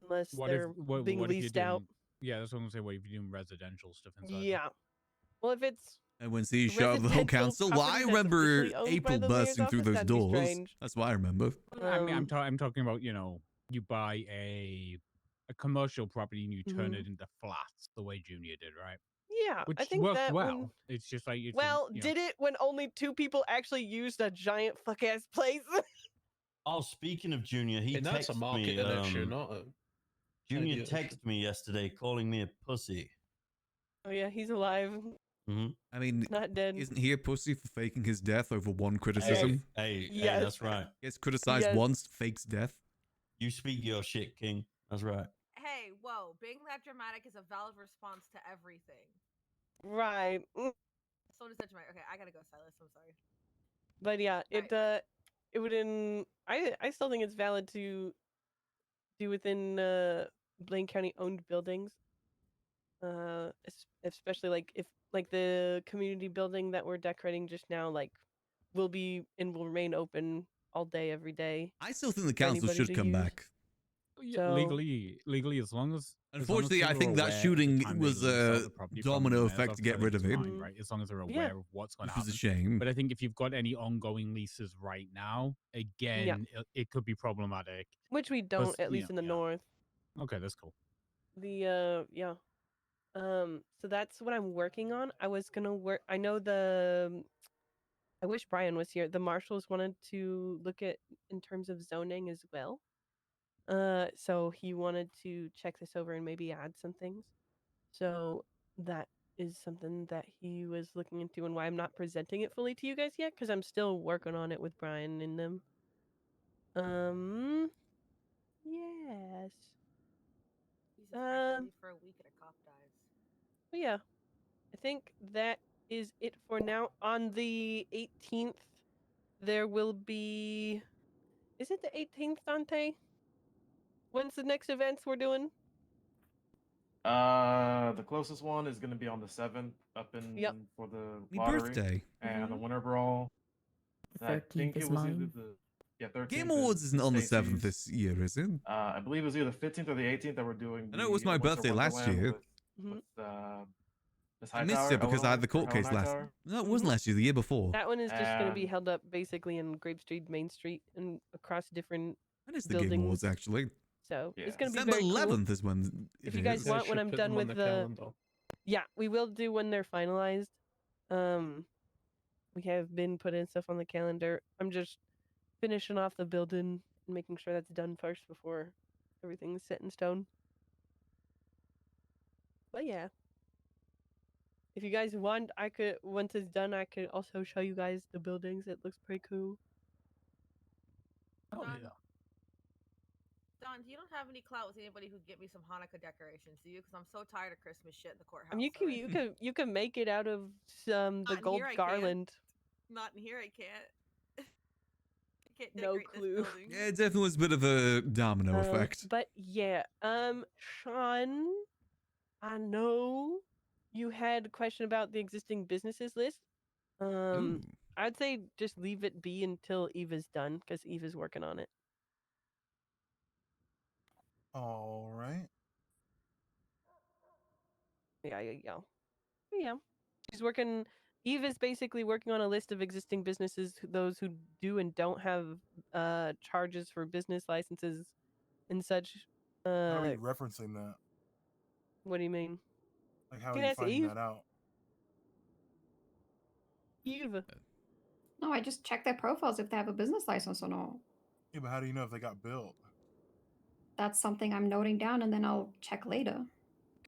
S14: Unless they're being
S8: what if you're
S14: leased
S8: doing,
S14: out.
S8: Yeah, that's what I'm gonna say. What if you're doing residential stuff inside?
S14: Yeah. Well, if it's
S1: And when he showed the whole
S14: residential
S1: council, well, I
S14: property that's
S1: remember
S14: officially owned by
S1: April
S14: the mayor's
S1: bursting through
S14: office,
S1: those
S14: that'd be
S1: doors.
S14: strange.
S1: That's what I remember.
S8: I mean, I'm talking about, you buy a commercial property and you turn
S14: Mhm.
S8: it into flats the way Junior did, right?
S14: Yeah,
S8: Which
S14: I think
S8: worked
S14: that
S8: well.
S14: one.
S8: It's just like
S14: Well, did it when only 2 people actually used a giant fuck ass place?
S9: Oh, speaking of Junior, he
S6: And that's a
S9: texted me.
S6: marketing issue, not a
S9: Junior
S6: idea issue.
S9: texted me yesterday calling me a pussy.
S14: Oh yeah, he's alive.
S1: I mean,
S14: Not dead.
S1: isn't he a pussy for faking his death over one criticism?
S9: Hey,
S14: Yes.
S9: that's right.
S1: Gets criticized
S14: Yes.
S1: once, fakes death.
S9: You speak your shit, King. That's right.
S19: Hey, whoa, being that dramatic is a valid response to everything.
S14: Right.
S19: Someone said to my okay, I gotta go, Silas. I'm sorry.
S14: But yeah, it would I still think it's valid to do within Blaine County owned buildings. Especially like if like the community building that we're decorating just now will be and will remain open all day every day.
S1: I still think the
S14: for
S1: council
S14: anybody
S1: should
S14: to
S1: come
S14: use.
S1: back.
S12: Yeah,
S14: So
S12: legally, as long as
S1: Unfortunately, I
S12: people are
S1: think that
S12: aware at the
S1: shooting
S12: time they
S1: was
S12: lease out
S1: a
S12: the property
S1: domino
S12: from the mayor's
S1: effect to
S12: office,
S1: get
S12: I
S1: rid
S12: think
S1: of
S12: it's
S1: it,
S12: fine, right? As long as they're
S14: Yeah.
S12: aware of what's going
S1: which
S12: to
S1: was a
S12: happen.
S1: shame.
S12: But I think if you've got any ongoing leases right now, again, it could be problematic.
S14: which we don't, at least in the north.
S12: Okay, that's cool.
S14: Yeah. So that's what I'm working on. I was gonna work. I know the. I wish Brian was here. The marshals wanted to look at in terms of zoning as well. So he wanted to check this over and maybe add some things. So that is something that he was looking into, and why I'm not presenting it fully to you guys yet, because I'm still working on it with Brian and them. Yes.
S19: Jesus, I have to leave for a week and a cop dies.
S14: But yeah, I think that is it for now. On the 18th, there will be. Is it the 18th, Dante? When's the next events we're doing?
S21: The closest one is going to be on the 7th, up in for the
S1: Me
S21: lottery
S1: birthday.
S21: and the winter brawl.
S20: The
S21: I
S20: 13th
S21: think
S20: is
S21: it was either
S20: mine.
S21: the 13th.
S1: Game Awards isn't on the 7th
S21: Stacey's.
S1: this year, is it?
S21: I believe it was either the 15th or the 18th that we're doing.
S1: I know it was
S21: the
S1: my
S21: Winter
S1: birthday last
S21: Wonderland
S1: year.
S21: With Miss
S1: I missed
S21: Hightower,
S1: it because I had the
S21: Eleanor,
S1: court
S21: or Helen
S1: case last.
S21: Hightower.
S1: No, it wasn't last year. The year before.
S14: That one is just going to be
S21: And-
S14: held up basically in Grape Street, Main Street, and across different
S1: That is the
S14: buildings.
S1: Game Awards, actually.
S14: So
S21: Yeah.
S14: it's going to be
S1: December
S14: very cool.
S1: 11th is when
S14: If
S1: it
S14: you guys
S1: is.
S14: want, when I'm done with the, yeah, we will do when they're finalized. We have been putting stuff on the calendar. I'm just finishing off the building and making sure that's done first before everything's set in stone. But yeah, if you guys want, I could, once it's done, I could also show you guys the buildings. It looks pretty cool.
S12: Oh
S19: Don,
S12: yeah.
S19: Don, you don't have any clout with anybody who'd get me some Hanukkah decorations, do you? Because I'm so tired of Christmas shit in the courthouse.
S14: I mean, you can make it out of the
S19: Not in
S14: gold
S19: here, I can't.
S14: garland.
S19: Not in here, I can't. I can't
S14: No
S19: decorate this
S14: clue.
S19: building.
S1: Yeah, it definitely was a bit of a domino effect.
S14: But yeah, Sean, I know you had a question about the existing businesses list. I'd say just leave it be until Eva's done, because Eva's working on it.
S6: All right.
S14: Yeah. She's working. Eva's basically working on a list of existing businesses, those who do and don't have charges for business licenses and such.
S6: How are you referencing that?
S14: What do you mean?
S6: Like, how
S14: Can
S6: are you
S14: ask
S6: finding
S14: Eve?
S6: that out?
S14: Eve.
S11: No, I just check their profiles if they have a business license or not.
S6: Yeah, but how do you know if they got billed?
S11: That's something I'm noting down, and then I'll check later.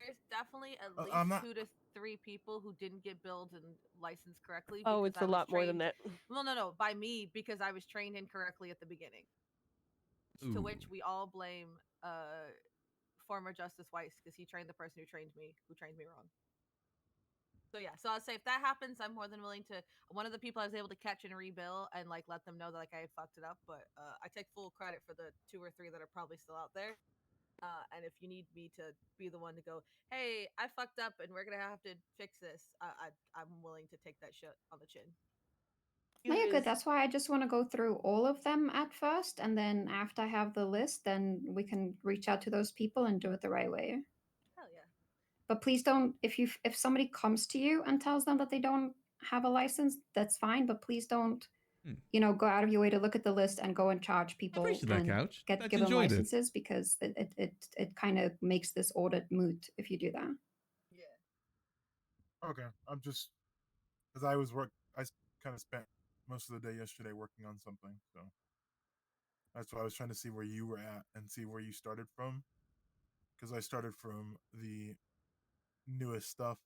S19: There's definitely at least
S6: I'm not-
S19: 2 to 3 people who didn't get billed and licensed correctly.
S14: Oh,
S19: because
S14: it's
S19: I
S14: a
S19: was
S14: lot more than
S19: trained-
S14: that.
S19: Well, no, by me, because I was trained incorrectly at the beginning. To which we all blame former Justice Weiss, because he trained the person who trained me wrong. So yeah, so I'll say if that happens, I'm more than willing to. One of the people I was able to catch and rebill and like let them know that like I had fucked it up, but I take full credit for the 2 or 3 that are probably still out there. And if you need me to be the one to go, hey, I fucked up and we're gonna have to fix this, I'm willing to take that shit on the chin.
S11: No, you're good. That's why I just want to go through all of them at first, and then after I have the list, then we can reach out to those people and do it the right way.
S19: Hell yeah.
S11: But please don't. If somebody comes to you and tells them that they don't have a license, that's fine. But please don't, go out of your way to look at the list and go and charge people
S1: appreciate that,
S11: and
S1: Couch.
S11: give them
S1: enjoyed it.
S11: licenses, because it kind of makes this audit moot if you do that.
S6: Okay, I'm just because I kind of spent most of the day yesterday working on something, so that's why I was trying to see where you were at and see where you started from, because I started from the newest stuff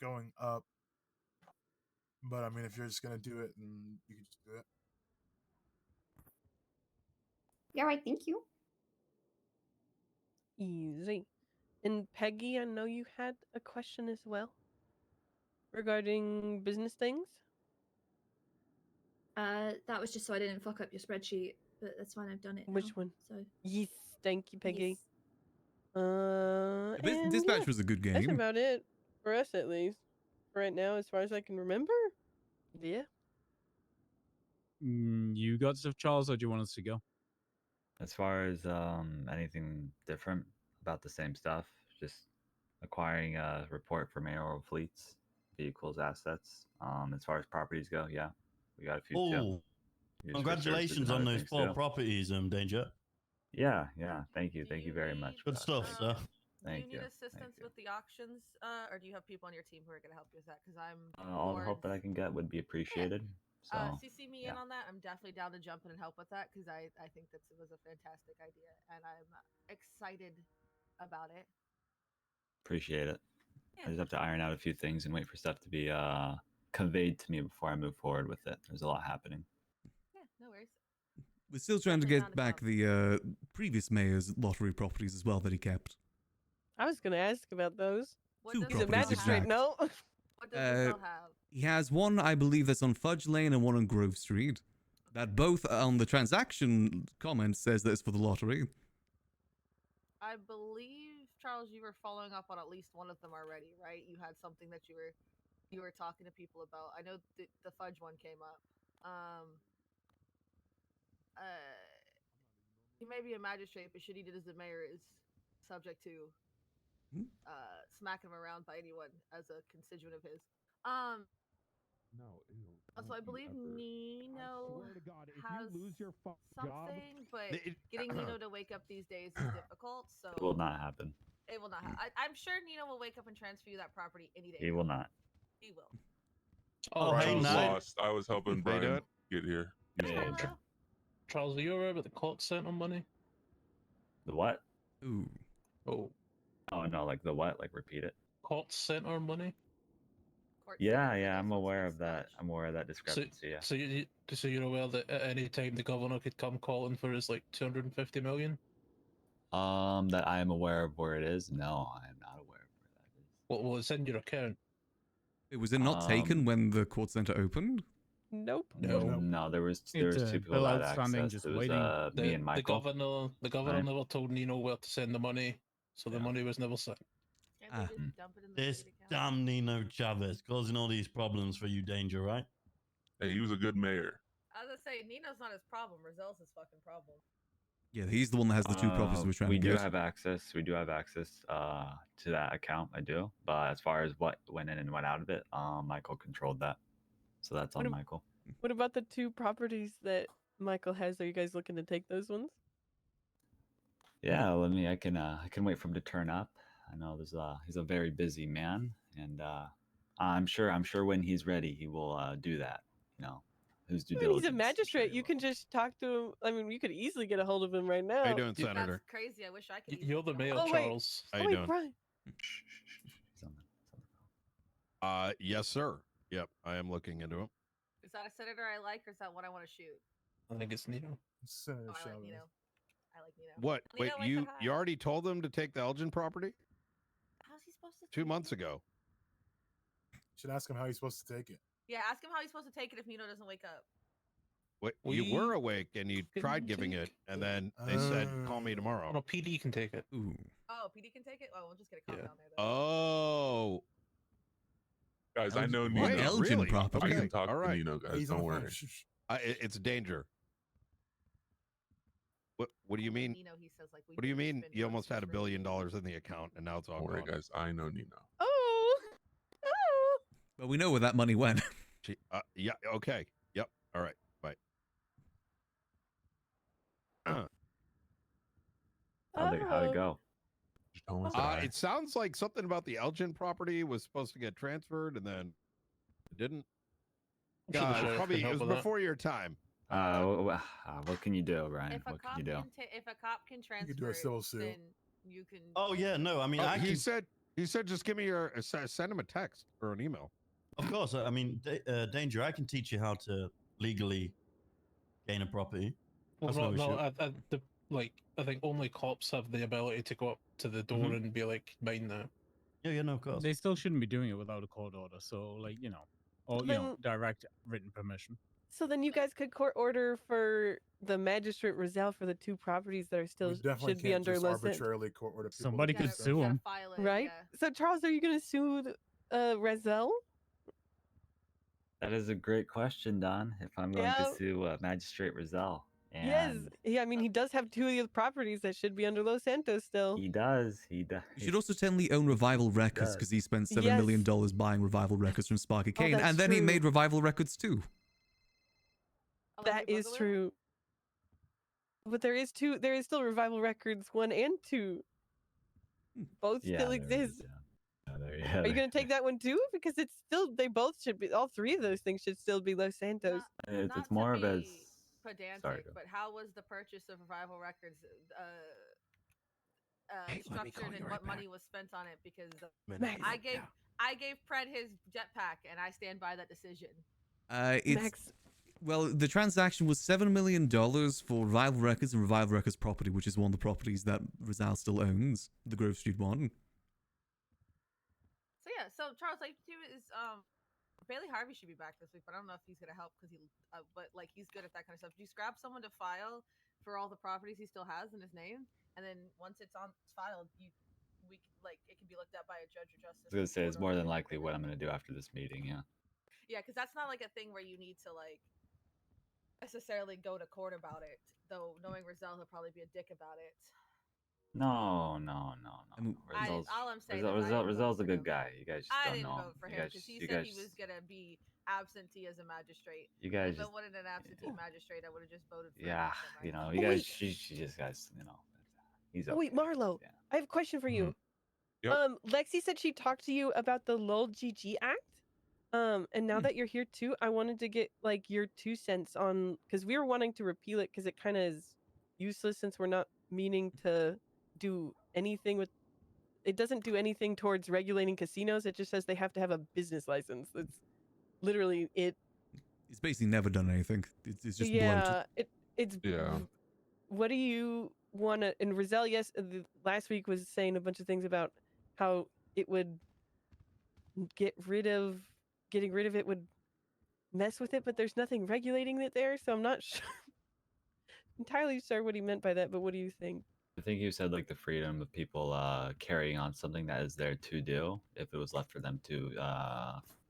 S6: going up. But I mean, if you're just gonna do it, then you can just do it.
S11: Yeah, right. Thank you.
S14: Easy. And Peggy, I know you had a question as well regarding business things.
S22: That was just so I didn't fuck up your spreadsheet, but that's fine. I've done it.
S14: Which
S22: now,
S14: one?
S22: So
S14: Yes, thank you, Peggy.
S1: This
S14: And
S1: Dispatch
S14: yeah,
S1: was a good
S14: That's
S1: game.
S14: about it for us, at least for right now, as far as I can remember. Yeah.
S12: You got stuff, Charles, or do you want us to go?
S2: As far as anything different about the same stuff, just acquiring a report for mayoral fleets, vehicles, assets. As far as properties go, yeah, we got a few too.
S5: Oh,
S2: Used for services
S5: congratulations
S2: and
S5: on
S2: other
S5: those
S2: things,
S5: 4
S2: too.
S5: properties, Danger.
S2: Yeah, yeah. Thank you very much.
S5: Good stuff, sir.
S19: Do
S2: Thank
S19: you
S2: you.
S19: need assistance with the auctions, or do you have people on your team who are going to help you with that? Because I'm
S2: All the help that I can get would be appreciated. So,
S19: CC me in
S2: yeah.
S19: on that. I'm definitely down to jump in and help with that because I think that was a fantastic idea and I'm excited about it.
S2: Appreciate it. I just have to iron out a few things and wait for stuff to be conveyed to me before I move forward with it. There's a lot happening.
S19: Yeah, no worries.
S1: We're still trying to get back the previous mayor's lottery properties as well that he kept.
S14: I was going to ask about those.
S1: Two
S14: He's a
S1: properties
S14: magistrate,
S1: exact.
S14: no?
S19: What does Giselle have?
S1: He has one, I believe, that's on Fudge Lane and one on Grove Street. That both on the transaction comment says that it's for the lottery.
S19: I believe, Charles, you were following up on at least one of them already, right? You had something that you were talking to people about. I know the fudge one came up. He may be a magistrate, but shit he did as the mayor is subject to smacking him around by anyone as a constituent of his. So I believe Nino has something, but getting Nino to wake up these days is difficult. So
S2: It will not happen.
S19: it will not. I'm sure Nino will wake up and transfer you that property any day.
S2: He will not.
S19: He will.
S5: Oh,
S23: Brian
S5: hey,
S23: was
S5: Knight.
S23: lost. I was helping
S5: How you
S23: Brian
S5: doing?
S23: get here.
S24: Charles, are you aware about the court center money?
S2: The what?
S1: Ooh.
S24: Oh.
S2: Oh no, like the what? Like repeat it.
S24: Court center money?
S2: Yeah, I'm aware of that. I'm aware of that discrepancy. Yeah.
S24: So you're aware that at any time the governor could come calling for his like 250 million?
S2: That I am aware of where it is. No, I am not aware of where that is.
S24: Well, it's in your account.
S1: Was it not taken when the court center opened?
S14: Nope.
S2: No, there was two
S12: It's
S2: people
S12: bill
S2: that had
S12: outstanding,
S2: access.
S12: just
S2: It was
S12: waiting.
S2: me and Michael.
S24: The governor
S2: Right.
S24: never told Nino where to send the money, so the money was never sent.
S5: This damn Nino Chavez causing all these problems for you, Danger, right?
S23: Hey, he was a good mayor.
S19: I was gonna say Nino's not his problem. Rozelle's his fucking problem.
S1: Yeah, he's the one that has the two properties we're trying
S2: We
S1: to
S2: do
S1: get.
S2: have access. We do have access to that account. I do, but as far as what went in and went out of it, Michael controlled that, so that's on Michael.
S14: What about the 2 properties that Michael has? Are you guys looking to take those ones?
S2: Yeah, I can wait for him to turn up. I know he's a very busy man, and I'm sure when he's ready, he will do that. You know, whose due
S14: I mean,
S2: diligence.
S14: he's a magistrate. You can just talk to him. I mean, you could easily get a hold of him right now.
S17: How you doing, Senator?
S19: That's crazy. I wish I could.
S24: You're the mayor,
S14: Oh, wait.
S24: Charles.
S17: How you doing?
S14: Brian.
S17: Yes, sir. Yep, I am looking into him.
S19: Is that a senator I like, or is that one I want to shoot?
S24: I think it's Nino.
S6: Senator
S19: Oh, I like
S6: Chavez.
S19: Nino. I like Nino.
S17: What?
S19: Nino,
S17: Wait,
S19: like the
S17: you already told them to take the Elgin property
S19: How's he supposed to?
S17: 2 months ago?
S6: Should ask him how he's supposed to take it.
S19: Yeah, ask him how he's supposed to take it if Nino doesn't wake up.
S17: Wait, you were awake and you tried giving it, and then they said, "Call me tomorrow."
S24: No, PD can take it.
S1: Ooh.
S19: Oh, PD can take it. Oh, we'll just get a cop down there. Then.
S17: Oh.
S23: Guys, I know
S17: Wait,
S23: Nino.
S1: Elgin
S17: really?
S1: property.
S23: I can talk
S17: All
S23: to
S17: right.
S23: Nino, guys.
S6: He's on
S23: Don't
S6: the phone.
S23: worry.
S6: Shh, shh.
S17: It's Danger. What do you mean?
S19: Nino, he says, like, we
S17: What do you
S19: didn't
S17: mean?
S19: spend
S17: You
S19: much
S17: almost had $1
S19: for
S17: billion in the account, and now it's all
S23: Don't worry,
S17: gone.
S23: guys. I know Nino.
S14: Oh. Oh.
S1: But we know where that money went.
S17: Yeah. Okay. Yep. All right. Bye.
S2: How'd it go?
S17: It sounds like something about the Elgin property was supposed to get transferred, and then it didn't. Probably it was before your time.
S2: What can you do, Brian?
S19: If a
S2: What
S19: cop
S2: can you do?
S19: if a cop can transfer,
S6: do a civil
S19: it,
S6: suit.
S19: then you can.
S5: Oh yeah, no, I mean,
S17: he said just give me your send him a text or an email.
S5: Of course, I mean, Danger, I can teach you how to legally gain a property.
S24: Well,
S5: That's no issue.
S24: I think only cops have the ability to go up to the door and be like, mine now.
S5: Yeah, no, of course.
S12: They still shouldn't be doing it without a court order. So, like, you know, or direct written permission.
S14: So then you guys could court order for the magistrate Roselle for the 2 properties that are still
S6: We definitely
S14: should be
S6: can't
S14: under
S6: just
S14: illicit.
S6: arbitrarily court order people.
S12: Somebody
S6: to
S12: could
S6: do stuff.
S12: sue him.
S14: Right? So Charles, are you going to sue Roselle?
S2: That is a great question, Don. If I'm going to sue Magistrate Rizal,
S14: Yes.
S2: And
S14: Yeah, I mean, he does have 2 of the properties that should be under Los Santos still.
S2: he does. He does.
S1: You should also technically own Revival Records because he spent $7 million
S14: Yes.
S1: buying Revival Records from Sparky
S14: Oh,
S1: Kane,
S14: that's
S1: and then he
S14: true.
S1: made Revival Records too.
S14: That is true. But there is still Revival Records 1 and 2. Both
S2: Yeah,
S14: still
S2: there is,
S14: exist.
S2: yeah,
S14: Are you gonna take that one too? Because it's still they both should be all 3 of those things should still be Los Santos.
S2: It's more of as
S19: pedantic,
S2: sorry, go.
S19: but how was the purchase of Revival Records structured and what money was spent on it? Because I gave Pred his jetpack, and I stand by that decision.
S1: Well, the transaction was $7 million for Revival Records and Revival Records property, which is one of the properties that Rizal still owns, the Grove Street one.
S19: So yeah, so Charles, like too is Bailey Harvey should be back this week, but I don't know if he's gonna help because but like he's good at that kind of stuff. Just grab someone to file for all the properties he still has in his name, and then once it's filed, it can be looked at by a judge or justice.
S2: I was gonna say it's more than likely what I'm gonna do after this meeting. Yeah.
S19: Yeah, because that's not like a thing where you need to like necessarily go to court about it. Though knowing Rizal, he'll probably be a dick about it.
S2: No.
S19: All I'm saying
S2: Rizal's a good guy. You guys just
S19: I
S2: don't
S19: didn't
S2: know him.
S19: vote for
S2: You
S19: him
S2: guys,
S19: because he
S2: you
S19: said
S2: guys,
S19: he was gonna be absentee as a magistrate.
S2: You guys
S19: if I
S2: just-
S19: wanted an absentee magistrate, I would have just voted for
S2: yeah,
S19: him.
S2: you know, you guys, she just guys, you know, he's
S14: Oh
S2: okay.
S14: wait, Marlo, I have a question for you.
S2: Yep.
S14: Lexi said she talked to you about the LOL GG Act. And now that you're here too, I wanted to get like your 2 cents on because we were wanting to repeal it because it kind of is useless since we're not meaning to do anything with. It doesn't do anything towards regulating casinos. It just says they have to have a business license. It's literally it.
S1: It's basically never done anything. It's just bloated.
S14: It's
S23: yeah.
S14: What do you want to? And Rizal, yes, last week was saying a bunch of things about how it would getting rid of it would mess with it, but there's nothing regulating it there, so I'm not entirely sure what he meant by that. But what do you think?
S2: I think you said like the freedom of people carrying on something that is there to do if it was left for them to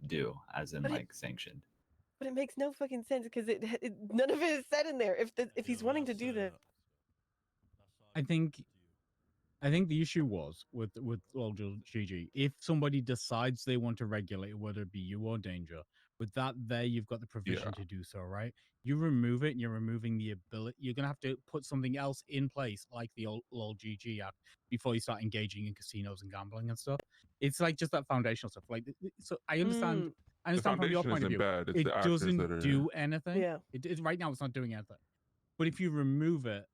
S2: do, as in like sanctioned.
S14: But it makes no fucking sense because none of it is said in there. If he's wanting to do that,
S12: I think the issue was with GG. If somebody decides they want to regulate it, whether it be you or Danger, with that there, you've got the provision to do so, right? You remove it, and you're removing the ability. You're gonna have to put something else in place, like the old GG Act, before you start engaging in casinos and gambling and stuff. It's like just that foundational stuff. Like, so I understand. I understand from your point of view.
S23: Bad. It's
S12: it
S23: the actors
S12: doesn't
S23: that are
S12: do anything.
S14: Yeah.
S12: Right now, it's not doing anything. But if you remove it,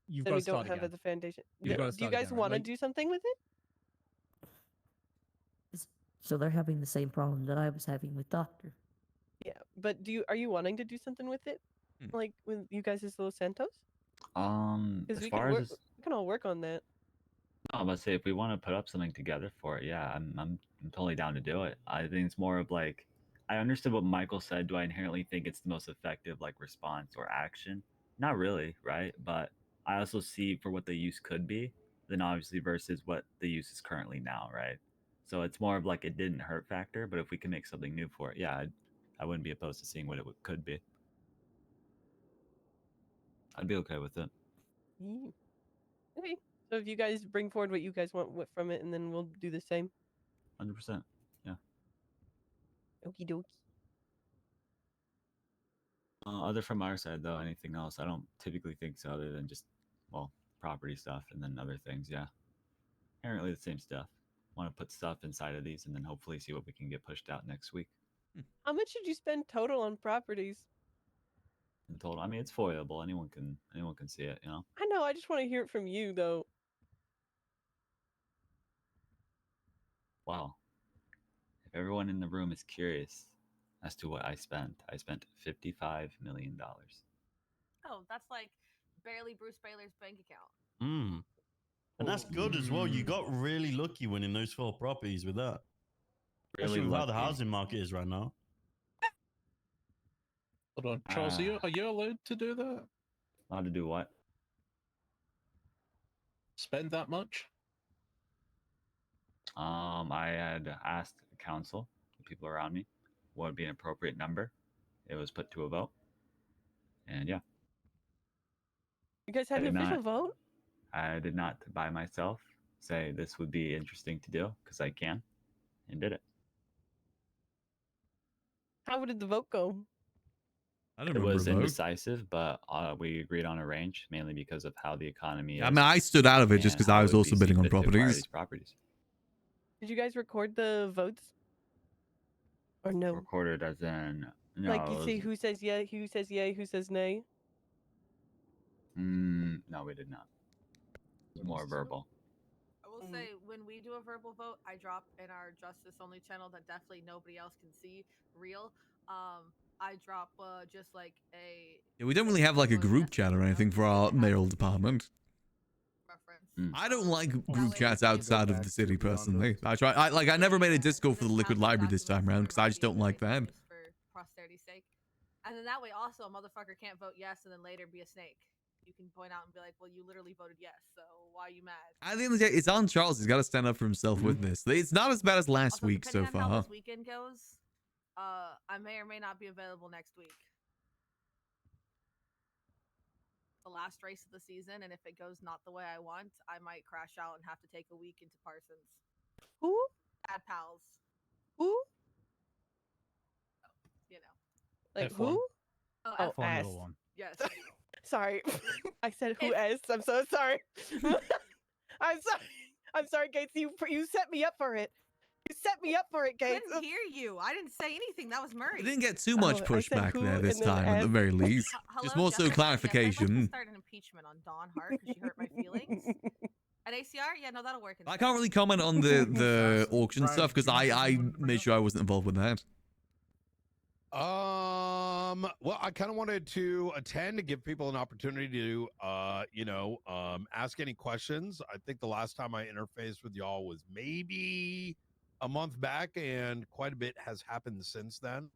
S12: you've
S14: then
S12: got
S14: we
S12: to start
S14: don't have
S12: again.
S14: it the foundation.
S12: You've gotta
S14: Do you
S12: start
S14: guys
S12: again, right?
S14: want to
S12: Like-
S14: do something with it?
S20: So they're having the same problem that I was having with Doctor.
S14: Yeah, but are you wanting to do something with it, like with you guys as Los Santos? Because
S2: As
S14: we
S2: far
S14: can
S2: as
S14: we can all work on that.
S2: no, I'm gonna say if we want to put up something together for it, yeah, I'm totally down to do it. I think it's more of like I understood what Michael said. Do I inherently think it's the most effective like response or action? Not really, right? But I also see for what the use could be, then obviously versus what the use is currently now, right? So it's more of like it didn't hurt factor, but if we can make something new for it, yeah, I wouldn't be opposed to seeing what it could be. I'd be okay with it.
S14: Okay, so if you guys bring forward what you guys want from it, and then we'll do the same.
S2: 100%. Yeah.
S14: Okie dokie.
S2: Other from our side though, anything else? I don't typically think so, other than just property stuff and then other things. Yeah, apparently the same stuff. Want to put stuff inside of these and then hopefully see what we can get pushed out next week.
S14: How much did you spend total on properties?
S2: In total, I mean it's foilable. Anyone can see it. You know.
S14: I know. I just want to hear it from you, though.
S2: Wow. If everyone in the room is curious as to what I spent $55 million.
S19: Oh, that's like barely Bruce Baylor's bank account.
S5: And that's good as well. You got really lucky winning those 4 properties with that.
S2: Really
S5: Especially with how the
S2: lucky.
S5: housing market is right now.
S24: Hold on, Charles, are you allowed to do that?
S2: Allowed to do what?
S24: Spend that much?
S2: I had asked the council, the people around me, what would be an appropriate number. It was put to a vote. And yeah.
S14: You guys had
S2: I
S14: an
S2: did
S14: official
S2: not.
S14: vote?
S2: I did not by myself say this would be interesting to do because I can, and did it.
S14: How did the vote go?
S1: I don't
S2: It
S1: remember
S2: was
S1: a vote.
S2: indecisive, but we agreed on a range mainly because of how the economy
S1: I
S2: is.
S1: mean, I stood out of it just
S2: and
S1: because
S2: how
S1: I
S2: it
S1: was
S2: would
S1: also
S2: be
S1: bidding
S2: seen
S1: on
S2: fit to acquire
S1: properties.
S2: these properties.
S14: Did you guys record the votes? Or no?
S2: Recorded as in no.
S14: Like you
S2: it
S14: see
S2: was-
S14: who says yeah, who says yay, who says nay?
S2: No, we did not. It was more verbal.
S19: I will say, when we do a verbal vote, I drop in our Justice Only channel that definitely nobody else can see. Real. I drop just like a
S1: Yeah, we don't really have like a group chat or anything for our mayoral department.
S19: reference.
S1: I don't like group
S19: way
S1: chats
S19: we can go
S1: outside of
S6: back
S1: the
S6: to
S1: city
S6: Beyond
S1: personally. I never made a Disco for the Liquid Library this time around because I just don't like that.
S19: for posterity's sake. And then that way also a motherfucker can't vote yes and then later be a snake. You can point out and be like, well, you literally voted yes, so why are you mad?
S1: At the end of the day, it's on Charles. He's got to stand up for himself with this. It's not as bad as last
S19: Also,
S1: week so
S19: depending on how
S1: far.
S19: this weekend goes, I may or may not be available next week. The last race of the season, and if it goes not the way I want, I might crash out and have to take a week into Parsons.
S14: Who?
S19: Bad pals.
S14: Who?
S19: You know.
S14: Like
S12: F1.
S14: who?
S19: Oh,
S14: S.
S12: Formula 1.
S19: Yes.
S14: Sorry. I said who S. I'm so sorry. I'm sorry. I'm sorry, Gates. You set me up for it. You set me up for it, Gates.
S19: Couldn't hear you. I didn't say anything. That was Murray.
S1: We didn't get too much
S14: I said
S1: pushback
S14: who
S1: there this
S14: and then
S1: time, at the
S14: S.
S1: very least.
S19: Hello,
S1: Just more so
S19: Jessica. Yes, I'd like
S1: clarification.
S19: to start an impeachment on Dawn Hart because she hurt my feelings. At ACR? Yeah, no, that'll work.
S1: I can't really comment on the auction stuff because I made sure I wasn't involved with that.
S17: Well, I kind of wanted to attend to give people an opportunity to, ask any questions. I think the last time I interfaced with y'all was maybe a month back, and quite a bit has happened since then.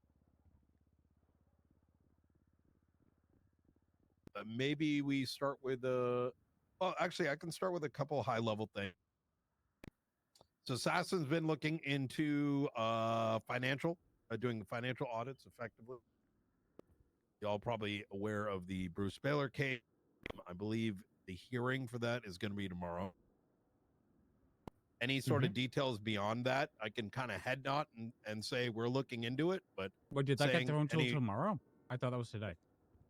S17: Maybe we start with well, actually, I can start with a couple high-level things. So Assassin's been looking into doing financial audits effectively. Y'all probably aware of the Bruce Baylor case. I believe the hearing for that is going to be tomorrow. Any sort of details beyond that, I can kind of head nod and say we're looking into it. But
S12: did that get thrown until tomorrow? I thought that was today.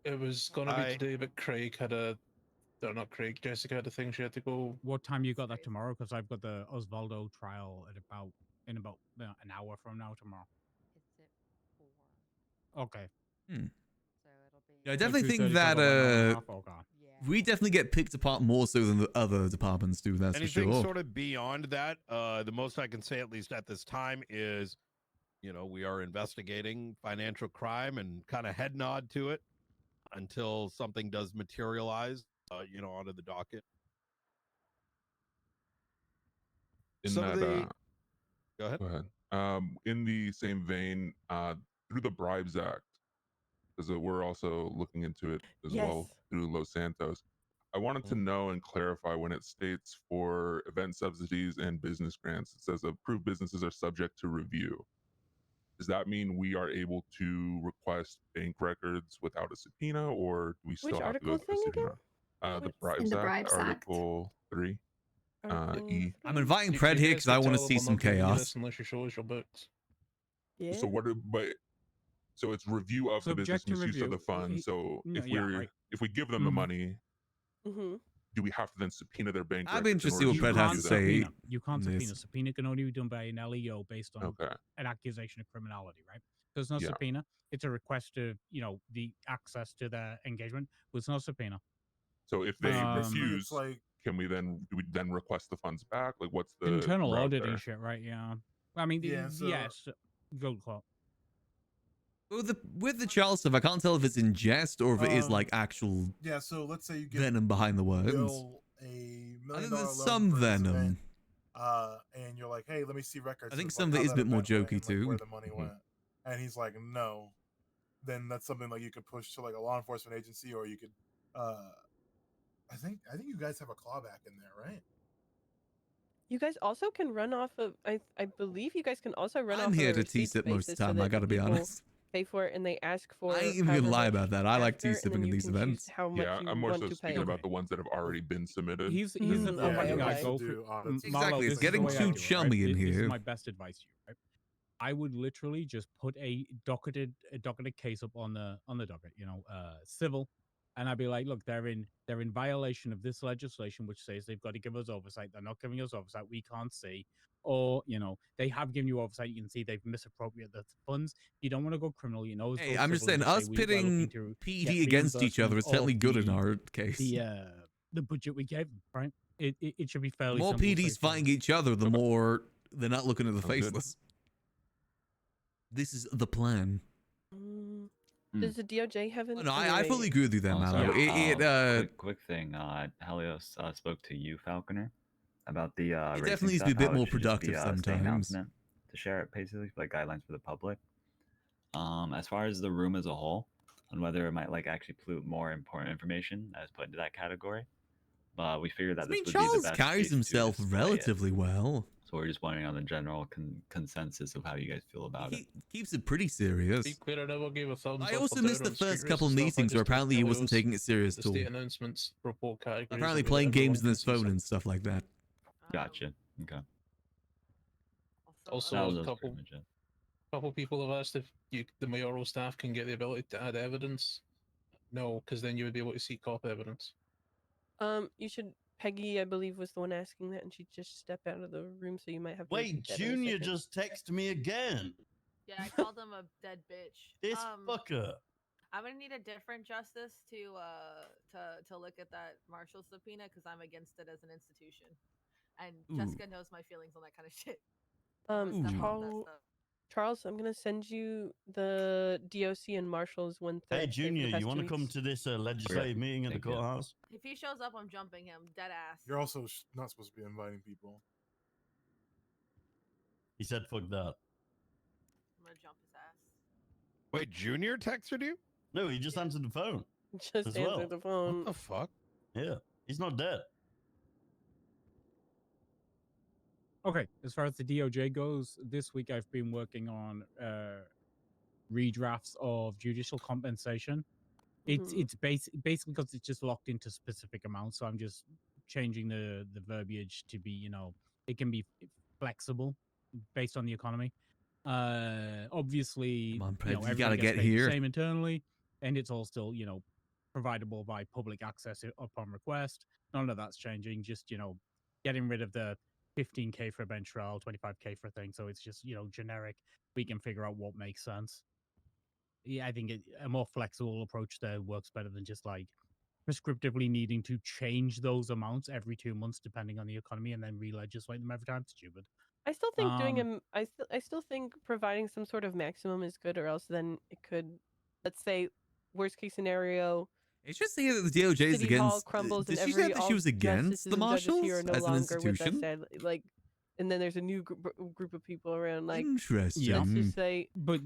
S24: It was going to be today, but Craig had not Craig, Jessica had a thing she had to go.
S12: What time you got that tomorrow? Because I've got the Osvaldo trial in about an hour from now tomorrow.
S4: It's at 4.
S12: Okay.
S4: So it'll be.
S1: Yeah, I definitely think that we definitely get picked apart more so than the other departments do. That's
S17: anything
S1: for sure.
S17: sort of beyond that, the most I can say, at least at this time, is we are investigating financial crime and kind of head nod to it until something does materialize, onto the docket.
S23: Go
S17: ahead.
S23: In the same vein, through the Bribes Act, because we're also looking into it as well through Los Santos. I wanted to know and clarify when it states for event subsidies and business grants, it says approved businesses are subject to review. Does that mean we are able to request bank records without a subpoena, or do we still have to go through a subpoena? The Bribes Act, Article 3. E.
S1: I'm inviting Pred here because I want to see some chaos.
S24: Unless you show us your books.
S14: Yeah.
S23: So so it's review of the business misuse of the funds. So if we give them the money, do we have to then subpoena their bank?
S1: I'd be interested to see what Pred has to say.
S12: You can't subpoena. Subpoena can only be done by an LEO based on an accusation of criminality, right? There's no subpoena. It's a request of the access to their engagement. But it's no subpoena.
S23: So if they refuse, do we then request the funds back? Like, what's the
S12: internal
S23: route
S12: auditing
S23: there?
S12: shit, right? Yeah. I mean, yes. Go Clark.
S1: With the child stuff, I can't tell if it's in jest or if it is like actual.
S6: Yeah, so let's say you get
S1: venom behind the words.
S6: Bill $1 million
S1: I think there's
S6: loan
S1: some
S6: for this
S1: venom.
S6: event, and you're like, hey, let me see records.
S1: I think
S6: of,
S1: some of
S6: like,
S1: it
S6: how
S1: is a
S6: that
S1: bit more
S6: event went
S1: jokey
S6: and, like,
S1: too.
S6: where the money went. And he's like, no. Then that's something like you could push to like a law enforcement agency, or you could. I think you guys have a clawback in there, right?
S14: You guys also can run off of. I believe you guys can also run off.
S1: I'm here
S14: of a
S1: to tease
S14: receipts
S1: it most of
S14: basis
S1: the time.
S14: so
S1: I
S14: that
S1: gotta be
S14: people
S1: honest.
S14: pay for it, and they ask for.
S1: I ain't even gonna
S14: however
S1: lie
S14: much
S1: about that. I like
S14: after, and
S1: T-sipping
S14: then
S1: in
S14: you
S1: these
S14: can choose
S1: events.
S14: how much
S23: Yeah,
S14: you
S23: I'm more
S14: want
S23: so
S14: to pay.
S23: speaking about the ones that have already been submitted.
S12: Here's the thing
S6: Yeah,
S12: that I
S6: also
S12: go for.
S6: do audits and
S1: Exactly,
S12: Marlo,
S1: it's
S12: this is the
S1: getting
S12: way I
S1: too
S12: do it, right?
S1: chummy in
S12: This is
S1: here.
S12: my best advice to you, right? I would literally just put a docketed case up on the docket, civil, and I'd be like, look, they're in violation of this legislation, which says they've got to give us oversight. They're not giving us oversight. We can't see, or they have given you oversight. You can see they've misappropriated the funds. You don't want to go criminal,
S1: Hey, I'm just saying, us pitting PD against each other is certainly good in our case.
S12: The budget we gave them, right? It should be
S1: The
S12: fairly
S1: more
S12: simple.
S1: PDs fighting each other, the more they're not looking at the
S23: Sounds good.
S1: faceless. This is the plan.
S14: Does the DOJ have an?
S1: No, I fully agree with you there,
S2: Also,
S1: Mallow.
S2: quick thing. Helios spoke to you, Falconer, about the
S1: It
S2: racing
S1: definitely needs to be a
S2: stuff,
S1: bit
S2: how it
S1: more
S2: should just be
S1: productive
S2: a state
S1: sometimes.
S2: announcement to share it, basically, like guidelines for the public. As far as the room as a whole, on whether it might actually pollute more important information that is put into that category, we figured that
S1: I mean,
S2: this would
S1: Charles
S2: be the best
S1: carries
S2: place to
S1: himself
S2: display
S1: relatively
S2: it.
S1: well.
S2: So we're just wondering on the general consensus of how you guys feel about it.
S1: Keeps it pretty serious.
S24: Be clear, I never gave a thumbs
S1: I
S24: up
S1: also
S24: or
S1: missed
S24: down
S1: the
S24: on
S1: first
S24: street
S1: couple
S24: race stuff. I
S1: meetings where
S24: just told
S1: apparently he wasn't
S24: Helios
S1: taking it serious
S24: the
S1: at all.
S24: state announcements report categories.
S1: Apparently
S24: will be
S1: playing
S24: that everyone
S1: games in
S24: can
S1: his
S24: see
S1: phone
S24: something.
S1: and stuff like that.
S2: Gotcha. Okay.
S24: Also,
S2: That
S24: a
S2: was
S24: couple
S2: pretty much it.
S24: couple people have asked if the mayoral staff can get the ability to add evidence. No, because then you would be able to see cop evidence.
S14: You should. Peggy, I believe, was the one asking that, and she just stepped out of the room, so you might have to.
S5: Wait,
S14: repeat that in a
S5: Junior
S14: second.
S5: just texted me again.
S19: Yeah, I called him a dead bitch.
S5: This fucker.
S19: I'm gonna need a different justice to look at that Marshall subpoena because I'm against it as an institution, and Jessica knows my feelings on that kind of shit.
S14: Charles, I'm gonna send you the DOC and Marshall's one.
S5: Hey, Junior, you want to come to this legislative meeting at the courthouse?
S19: If he shows up, I'm jumping him, dead ass.
S6: You're also not supposed to be inviting people.
S5: He said, fuck that.
S19: I'm gonna jump his ass.
S17: Wait, Junior texted you?
S5: No, he just answered the phone.
S14: Just
S5: as
S14: answered
S5: well.
S14: the phone.
S17: What the fuck?
S5: Yeah, he's not dead.
S12: Okay, as far as the DOJ goes, this week I've been working on redrafts of judicial compensation. It's basically because it's just locked into specific amounts, so I'm just changing the verbiage to be, it can be flexible based on the economy. Obviously,
S1: Come on, Pred, you
S12: everyone
S1: gotta
S12: gets
S1: get
S12: paid the
S1: here.
S12: same internally, and it's all still, providable by public access upon request. None of that's changing. Just, getting rid of the 15K for a bench trial, 25K for a thing. So it's just, generic. We can figure out what makes sense. Yeah, I think a more flexible approach there works better than just prescriptively needing to change those amounts every 2 months depending on the economy and then re-legislate them every time. It's stupid.
S14: I still think I still think providing some sort of maximum is good, or else then it could, let's say, worst case scenario.
S1: It's just here that the DOJ is
S14: City Hall
S1: against.
S14: crumbles
S1: Did
S14: and
S1: she say
S14: every
S1: that she
S14: all
S1: was against
S14: justices
S1: the
S14: and judges
S1: Marshals
S14: here are no
S1: as an
S14: longer with us,
S1: institution?
S14: and then there's a new group of people around.
S1: Interesting.
S14: Let's just say,
S12: but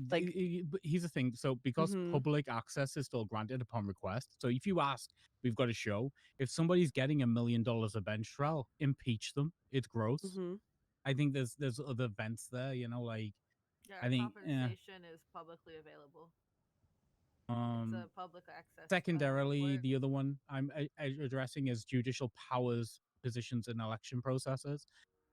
S12: here's the thing. So because public access is still granted upon request, so if you ask, we've got a show. If somebody's getting $1 million a bench trial, impeach them. It's gross. I think there's other vents there.
S19: Yeah,
S12: I think
S19: compensation is publicly available. It's a public access.
S12: Secondarily, the other one I'm addressing is judicial powers positions in election processes.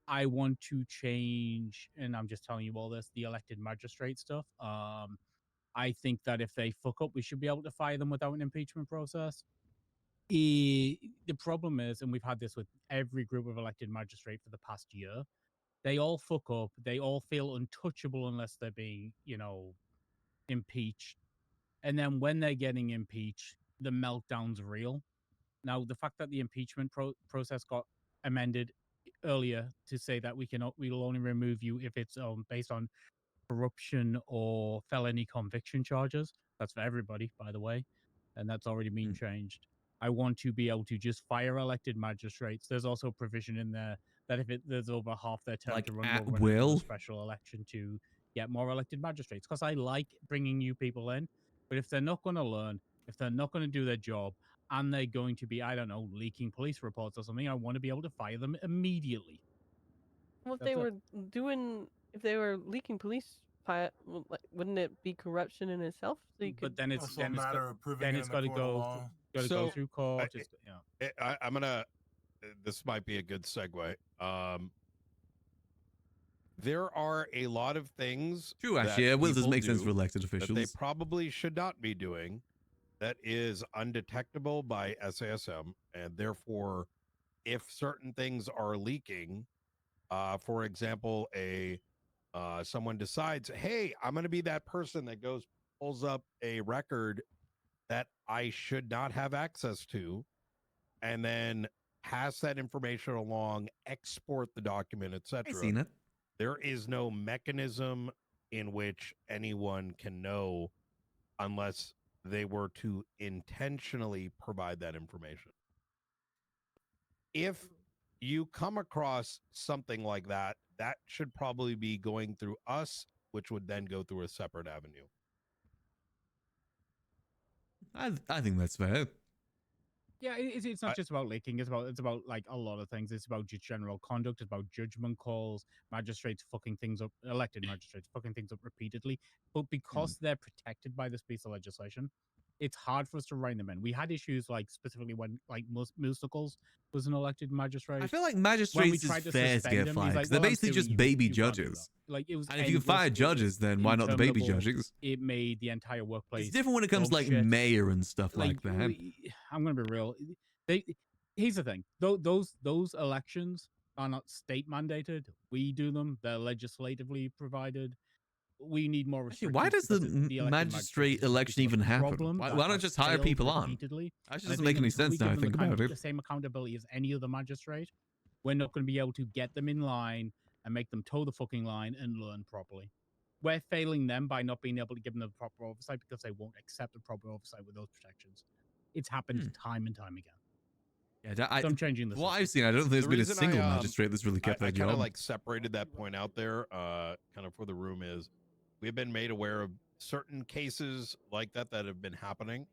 S12: I want to change, and I'm just telling you all this, the elected magistrate stuff. I think that if they fuck up, we should be able to fire them without an impeachment process. The problem is, and we've had this with every group of elected magistrate for the past year, they all fuck up. They all feel untouchable unless they're being, impeached. And then when they're getting impeached, the meltdown's real. Now, the fact that the impeachment process got amended earlier to say that we'll only remove you if it's based on corruption or felony conviction charges. That's for everybody, by the way, and that's already been changed. I want to be able to just fire elected magistrates. There's also provision in there that if there's over half their term to run,
S1: at
S12: we'll run
S1: will?
S12: a special election to get more elected magistrates. Because I like bringing new people in, but if they're not going to learn, if they're not going to do their job, and they're going to be, I don't know, leaking police reports or something, I want to be able to fire them immediately.
S14: Well, if they were leaking police wouldn't it be corruption in itself? So you
S12: But
S14: could...
S12: then it's
S6: Also a
S12: then it's
S6: matter
S12: got,
S6: of proving
S12: then
S6: it
S12: it's
S6: in
S12: got
S6: the
S12: to
S6: court of
S12: go
S6: law.
S12: got to
S17: So,
S12: go through court. It's, yeah.
S17: I'm gonna. This might be a good segue. There are a lot of things.
S1: True, actually,
S17: that
S1: it will just
S17: people
S1: make sense
S17: do
S1: for elected
S17: that they
S1: officials.
S17: probably should not be doing. That is undetectable by SASM, and therefore, if certain things are leaking, for example, someone decides, hey, I'm going to be that person that goes pulls up a record that I should not have access to, and then pass that information along, export the document, etc.
S1: I've seen it.
S17: There is no mechanism in which anyone can know unless they were to intentionally provide that information. If you come across something like that, that should probably be going through us, which would then go through a separate avenue.
S1: I think that's fair.
S12: Yeah, it's not just about leaking. It's about like a lot of things. It's about just general conduct. It's about judgment calls. Magistrates fucking things up. Elected magistrates fucking things up repeatedly. But because they're protected by this piece of legislation, it's hard for us to rein them in. We had issues like specifically when like Musicals was an elected magistrate.
S1: I feel like
S12: When we
S1: magistrates is
S12: tried to
S1: fair to
S12: suspend
S1: get
S12: him, he's
S1: fired.
S12: like,
S1: They're
S12: "Well, I'm
S1: basically
S12: suing
S1: just
S12: you.
S1: baby
S12: You can't do
S1: judges.
S12: that." Like it was,
S1: And if you can fire judges, then why not the baby
S12: interminable.
S1: judges?
S12: It made the entire workplace.
S1: It's different when it comes to like
S12: dog shit.
S1: mayor and stuff like that.
S12: I'm gonna be real. Here's the thing. Those elections are not state mandated. We do them. They're legislatively provided. We need more
S1: Actually,
S12: restrictions.
S1: why does the
S12: because elected
S1: magistrate
S12: is a
S1: election
S12: ridiculous
S1: even happen?
S12: problem
S1: Why
S12: that
S1: not
S12: has
S1: just hire
S12: failed
S1: people on?
S12: repeatedly.
S1: That just
S12: And I
S1: doesn't
S12: think
S1: make any
S12: until we
S1: sense now I
S12: give them
S1: think about it.
S12: the same accountability as any other magistrate, we're not going to be able to get them in line and make them toe the fucking line and learn properly. We're failing them by not being able to give them the proper oversight because they won't accept the proper oversight with those protections. It's happened time and time again.
S1: Yeah,
S12: So I'm changing the
S1: What
S12: system.
S1: I've seen, I don't think there's
S17: The
S1: been a
S17: reason
S1: single magistrate that's really kept
S17: I
S1: their
S17: kind
S1: job.
S17: of like separated that point out there, kind of for the room is we've been made aware of certain cases like that that have been happening,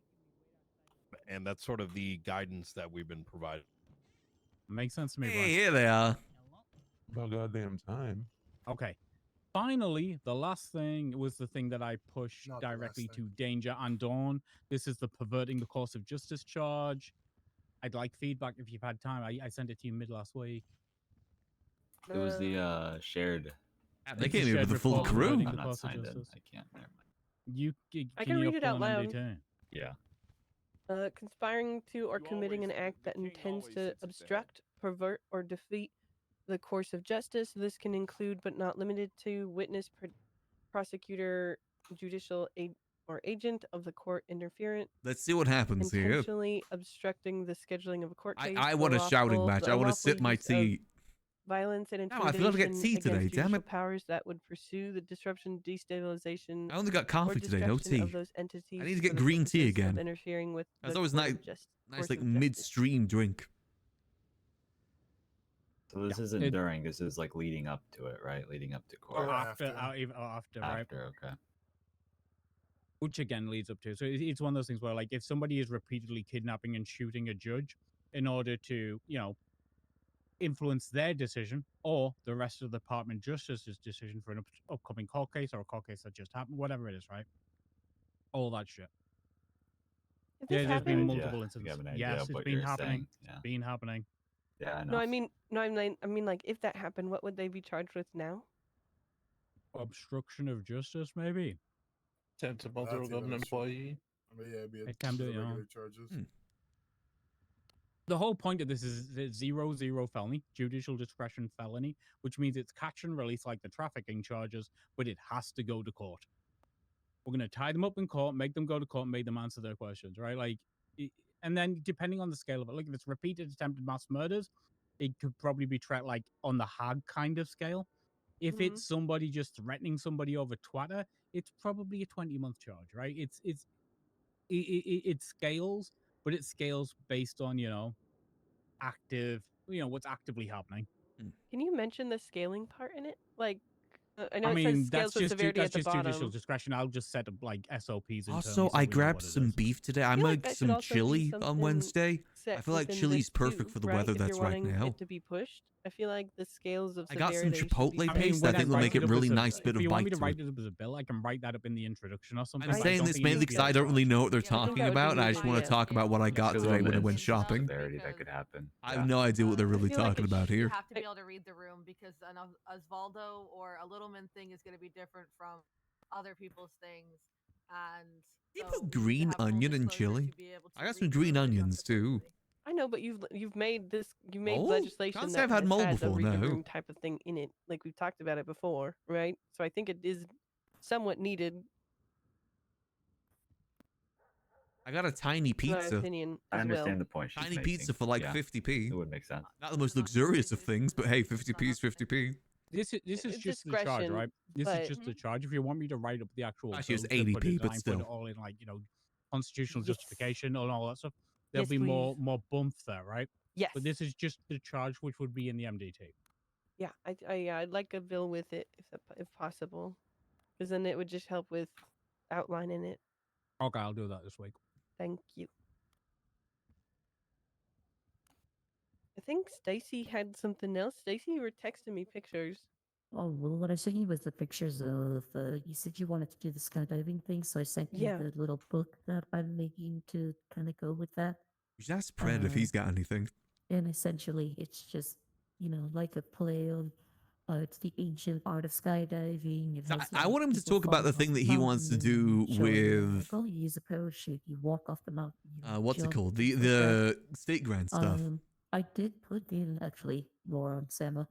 S17: and that's sort of the guidance that we've been provided.
S12: Makes sense to me,
S1: Hey,
S12: Brian.
S1: here they are.
S23: About goddamn time.
S12: Okay. Finally, the last thing was the thing that I pushed
S6: Not the last
S12: directly
S6: thing.
S12: to Danger and Dawn. This is the perverting the course of justice charge. I'd like feedback if you've had time. I sent it to you mid last week.
S2: It was the shared.
S1: They came here with the full crew.
S2: I'm not signed in. I can't. Never mind.
S14: I can read it out loud.
S2: Yeah.
S14: Conspiring to or committing an act that intends to obstruct, pervert, or defeat the course of justice. This can include, but not limited to, witness, prosecutor, judicial aid, or agent of the court interferent.
S1: Let's see what happens here.
S14: Intentionally obstructing the scheduling of a court case.
S1: I want a shouting match. I want to sip my tea.
S14: Violence and
S1: Damn, I
S14: intimidation
S1: forgot to get tea today,
S14: against
S1: damn
S14: judicial
S1: it.
S14: powers that would pursue the disruption, destabilization.
S1: I only got coffee
S14: or
S1: today, no
S14: destruction
S1: tea.
S14: Of those entities
S1: I need to
S14: for
S1: get
S14: the
S1: green tea
S14: purposes
S1: again.
S14: Of interfering with
S1: That's
S14: the
S1: always
S14: course
S1: nice,
S14: of
S1: nice
S14: course
S1: like
S14: of justice.
S1: midstream drink.
S2: So this isn't during. This is like leading up to it, right? Leading up to court.
S12: Or after, right?
S2: After, okay.
S12: Which again leads up to. So it's one of those things where, like, if somebody is repeatedly kidnapping and shooting a judge in order to, influence their decision or the rest of the Department of Justice's decision for an upcoming court case or a court case that just happened, whatever it is, right? All that shit.
S14: If
S12: Yeah,
S14: this
S12: there's been
S14: happened-
S12: multiple
S2: You
S12: incidents.
S2: have an idea
S12: Yes,
S2: of
S12: it's
S2: what
S12: been
S2: you're
S12: happening.
S2: saying, yeah.
S12: It's been happening.
S2: Yeah, I know.
S14: No, I mean, like, if that happened, what would they be charged with now?
S12: Obstruction of justice, maybe.
S24: Attempt to murder a
S6: That's
S24: government
S6: even extra.
S24: employee.
S6: I mean, yeah, it'd be
S12: It can do,
S6: the
S12: you know.
S6: regular charges.
S12: The whole point of this is a 0-0 felony, judicial discretion felony, which means it's catch and release like the trafficking charges, but it has to go to court. We're going to tie them up in court, make them go to court, and make them answer their questions, right? Like, and then depending on the scale of it, like if it's repeated attempted mass murders, it could probably be treated like on the hard kind of scale. If it's somebody just threatening somebody over Twitter, it's probably a 20-month charge, right? It scales, but it scales based on, active, what's actively happening.
S14: Can you mention the scaling part in it? Like, I know
S12: I
S14: it
S12: mean,
S14: says scales with severity at the bottom.
S12: judicial discretion. I'll just set up like SOPs.
S1: Also, I grabbed some beef today. I
S14: feel like
S1: made
S14: that should
S1: some
S14: also be
S1: chili on
S14: something
S1: Wednesday.
S14: set.
S1: I feel like
S14: within
S1: chili's
S14: this
S1: perfect
S14: too,
S1: for the
S14: right?
S1: weather
S14: If
S1: that's
S14: you're
S1: right
S14: wanting
S1: now.
S14: it to be pushed, I feel like the scales of
S1: I got some
S14: severity should be
S1: chipotle
S14: pushed
S1: paste. I think will make it really nice bit
S12: If
S1: of
S12: you want me
S1: bite
S12: to
S1: to
S12: write
S1: it.
S12: it up as a bill, I can write that up in the introduction or something.
S1: I'm
S12: but I
S1: saying
S12: don't
S1: this
S12: think it
S1: mainly
S12: needs to
S1: because
S12: be
S1: I don't
S12: upfront.
S1: really know what they're
S14: I think
S1: talking
S14: that would be
S1: about, and I
S14: really
S1: just
S14: good,
S1: want
S14: yeah.
S1: to talk about what I got
S2: There's a
S1: today
S2: little
S1: when I
S2: bit
S1: went
S2: of
S1: shopping.
S2: severity that could happen.
S1: I have no idea what they're really
S14: feel like
S1: talking
S14: it
S1: about
S19: You
S1: here.
S19: have to be able to read the room because an Osvaldo or a Littleman thing is going to be different from other people's things, and
S1: You
S19: so
S1: put
S19: we need to
S1: green
S19: have full
S1: onion in
S19: disclosure
S1: chili.
S19: to be able to
S1: I got
S19: read
S1: some
S19: the
S1: green
S19: room
S1: onions too.
S14: I know, but you've made
S1: Mole?
S14: legislation
S1: Can't say
S14: that
S1: I've had
S14: has
S1: mole
S14: had a
S1: before,
S14: read the
S1: no.
S14: room type of thing in it. Like we've talked about it before, right? So I think it is somewhat needed,
S1: I got a tiny
S14: in my
S1: pizza.
S14: opinion,
S2: I
S14: as
S2: understand
S14: well.
S2: the point she's
S1: Tiny
S2: making.
S1: pizza for like
S2: Yeah,
S1: 50p.
S2: it would make sense.
S1: Not the most luxurious of things, but hey, 50p is 50p.
S12: This is just the charge,
S14: Discretion,
S12: right? This is
S14: but
S12: just the charge. If you want me to write up the actual
S1: Actually, it's
S12: bill to put
S1: 80p,
S12: it,
S1: but
S12: put
S1: still.
S12: it all in, like, you know, constitutional
S14: Yes.
S12: justification and all that stuff, there'll
S14: Yes,
S12: be more
S14: please.
S12: bump there, right?
S14: Yes.
S12: But this is just the charge, which would be in the MDT.
S14: Yeah, I'd like a bill with it if possible, because then it would just help with outlining it.
S12: Okay, I'll do that this week.
S14: Thank you. I think Stacy had something else. Stacy, you were texting me pictures.
S20: Oh, well, what I sent you was the pictures of, you said you wanted to do the skydiving thing, so I sent you
S14: Yeah.
S20: the little book that I'm making to kind of go with that.
S1: You should ask Pred if he's got anything.
S20: And essentially, it's just, you know, like a play on, it's the ancient art of skydiving. It
S1: So
S20: has,
S1: I
S20: like,
S1: want him to
S20: people
S1: talk about the
S20: falling
S1: thing
S20: off
S1: that
S20: the
S1: he wants to
S20: mountain
S1: do
S20: and showing them,
S1: with
S20: like, oh, you use a parachute, you walk off the mountain. You know,
S1: what's it
S20: jump,
S1: called?
S20: things like
S1: The state grant
S20: that.
S1: stuff.
S20: I did put in, actually, more on Sama.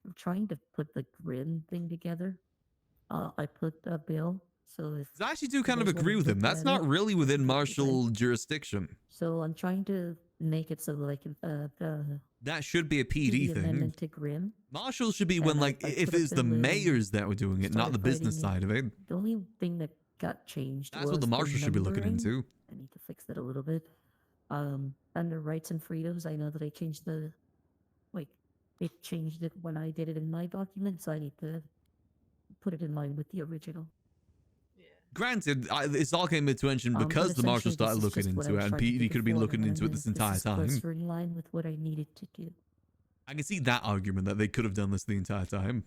S20: I'm trying to put the grin thing together. I put a bill, so if
S1: I actually do
S20: you
S1: kind of
S20: guys wanna
S1: agree with him.
S20: look
S1: That's
S20: at
S1: not
S20: it,
S1: really within
S20: you can-
S1: martial jurisdiction.
S20: So I'm trying to make it so like
S1: That should be a PD
S20: the
S1: thing.
S20: amendment to Grim.
S1: Marshall should be when,
S20: And
S1: like,
S20: I
S1: if
S20: put a
S1: it's the
S20: bill in,
S1: mayors that were doing it, not
S20: started
S1: the business
S20: writing
S1: side of it.
S20: The only thing that got changed
S1: That's
S20: was
S1: what the marshal should be looking
S20: numbering.
S1: into.
S20: I need to fix that a little bit. Under rights and freedoms, I know that I changed it changed it when I did it in my document, so I need to put it in line with the original.
S1: Granted, this all came into attention
S20: But
S1: because the marshal
S20: essentially,
S1: started
S20: this is
S1: looking
S20: just what I
S1: into
S20: was
S1: it, and
S20: trying to do
S1: PD could have been
S20: before,
S1: looking
S20: and
S1: into it
S20: then
S1: this entire
S20: is
S1: time.
S20: closer in line with what I needed to do.
S1: I can see that argument that they could have done this the entire time.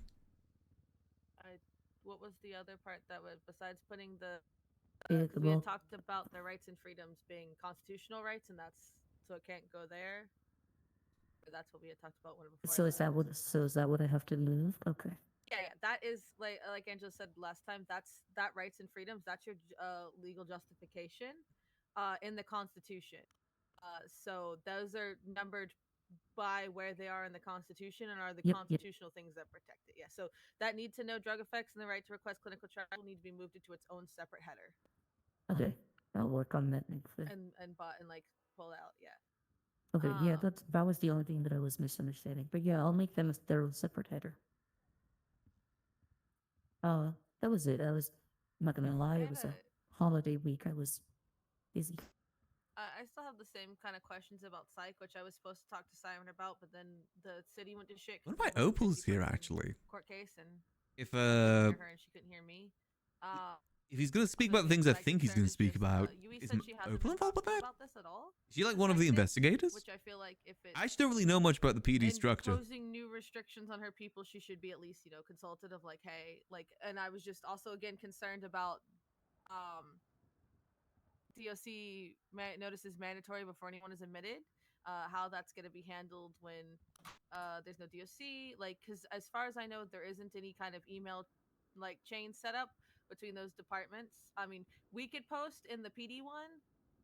S19: What was the other part that was besides putting the?
S20: Yeah,
S19: 'Cause we
S20: well-
S19: had talked about the rights and freedoms being constitutional rights, and that's so it can't go there. That's what we had talked about when before.
S20: So is that what I have to move? Okay.
S19: Yeah, that is like Angela said last time. That rights and freedoms. That's your legal justification in the Constitution. So those are numbered by where they are in the Constitution and are the
S20: Yep.
S19: constitutional things that protect it. Yeah. So that need to know drug effects and the right to request clinical trial need to be moved into its own separate header.
S20: Okay. I'll work on that next week.
S19: And like pull out. Yeah.
S20: Okay, yeah, that was the only thing that I was misunderstanding. But yeah, I'll make them as their own separate header. That was it. I'm not gonna lie, it was a holiday week. I was busy.
S19: I still have the same kind of questions about psych, which I was supposed to talk to Simon about, but then the city went to shit.
S1: What about Opal's here, actually?
S19: Court case, and
S1: If
S19: I couldn't hear her and she couldn't hear me.
S1: if he's going to speak about the things I think he's going to speak about,
S19: Yui
S1: is
S19: said she hasn't
S1: Opal
S19: been
S1: involved with
S19: talking
S1: that?
S19: about this at all.
S1: Is she like one of the investigators?
S19: Which I feel like if it
S1: I actually don't really know much about the PD structure.
S19: imposing new restrictions on her people, she should be at least, consulted of like, hey, like, and I was just also again concerned about DOC notices mandatory before anyone is admitted. How that's going to be handled when there's no DOC, like, because as far as I know, there isn't any kind of email like chain set up between those departments. I mean, we could post in the PD one,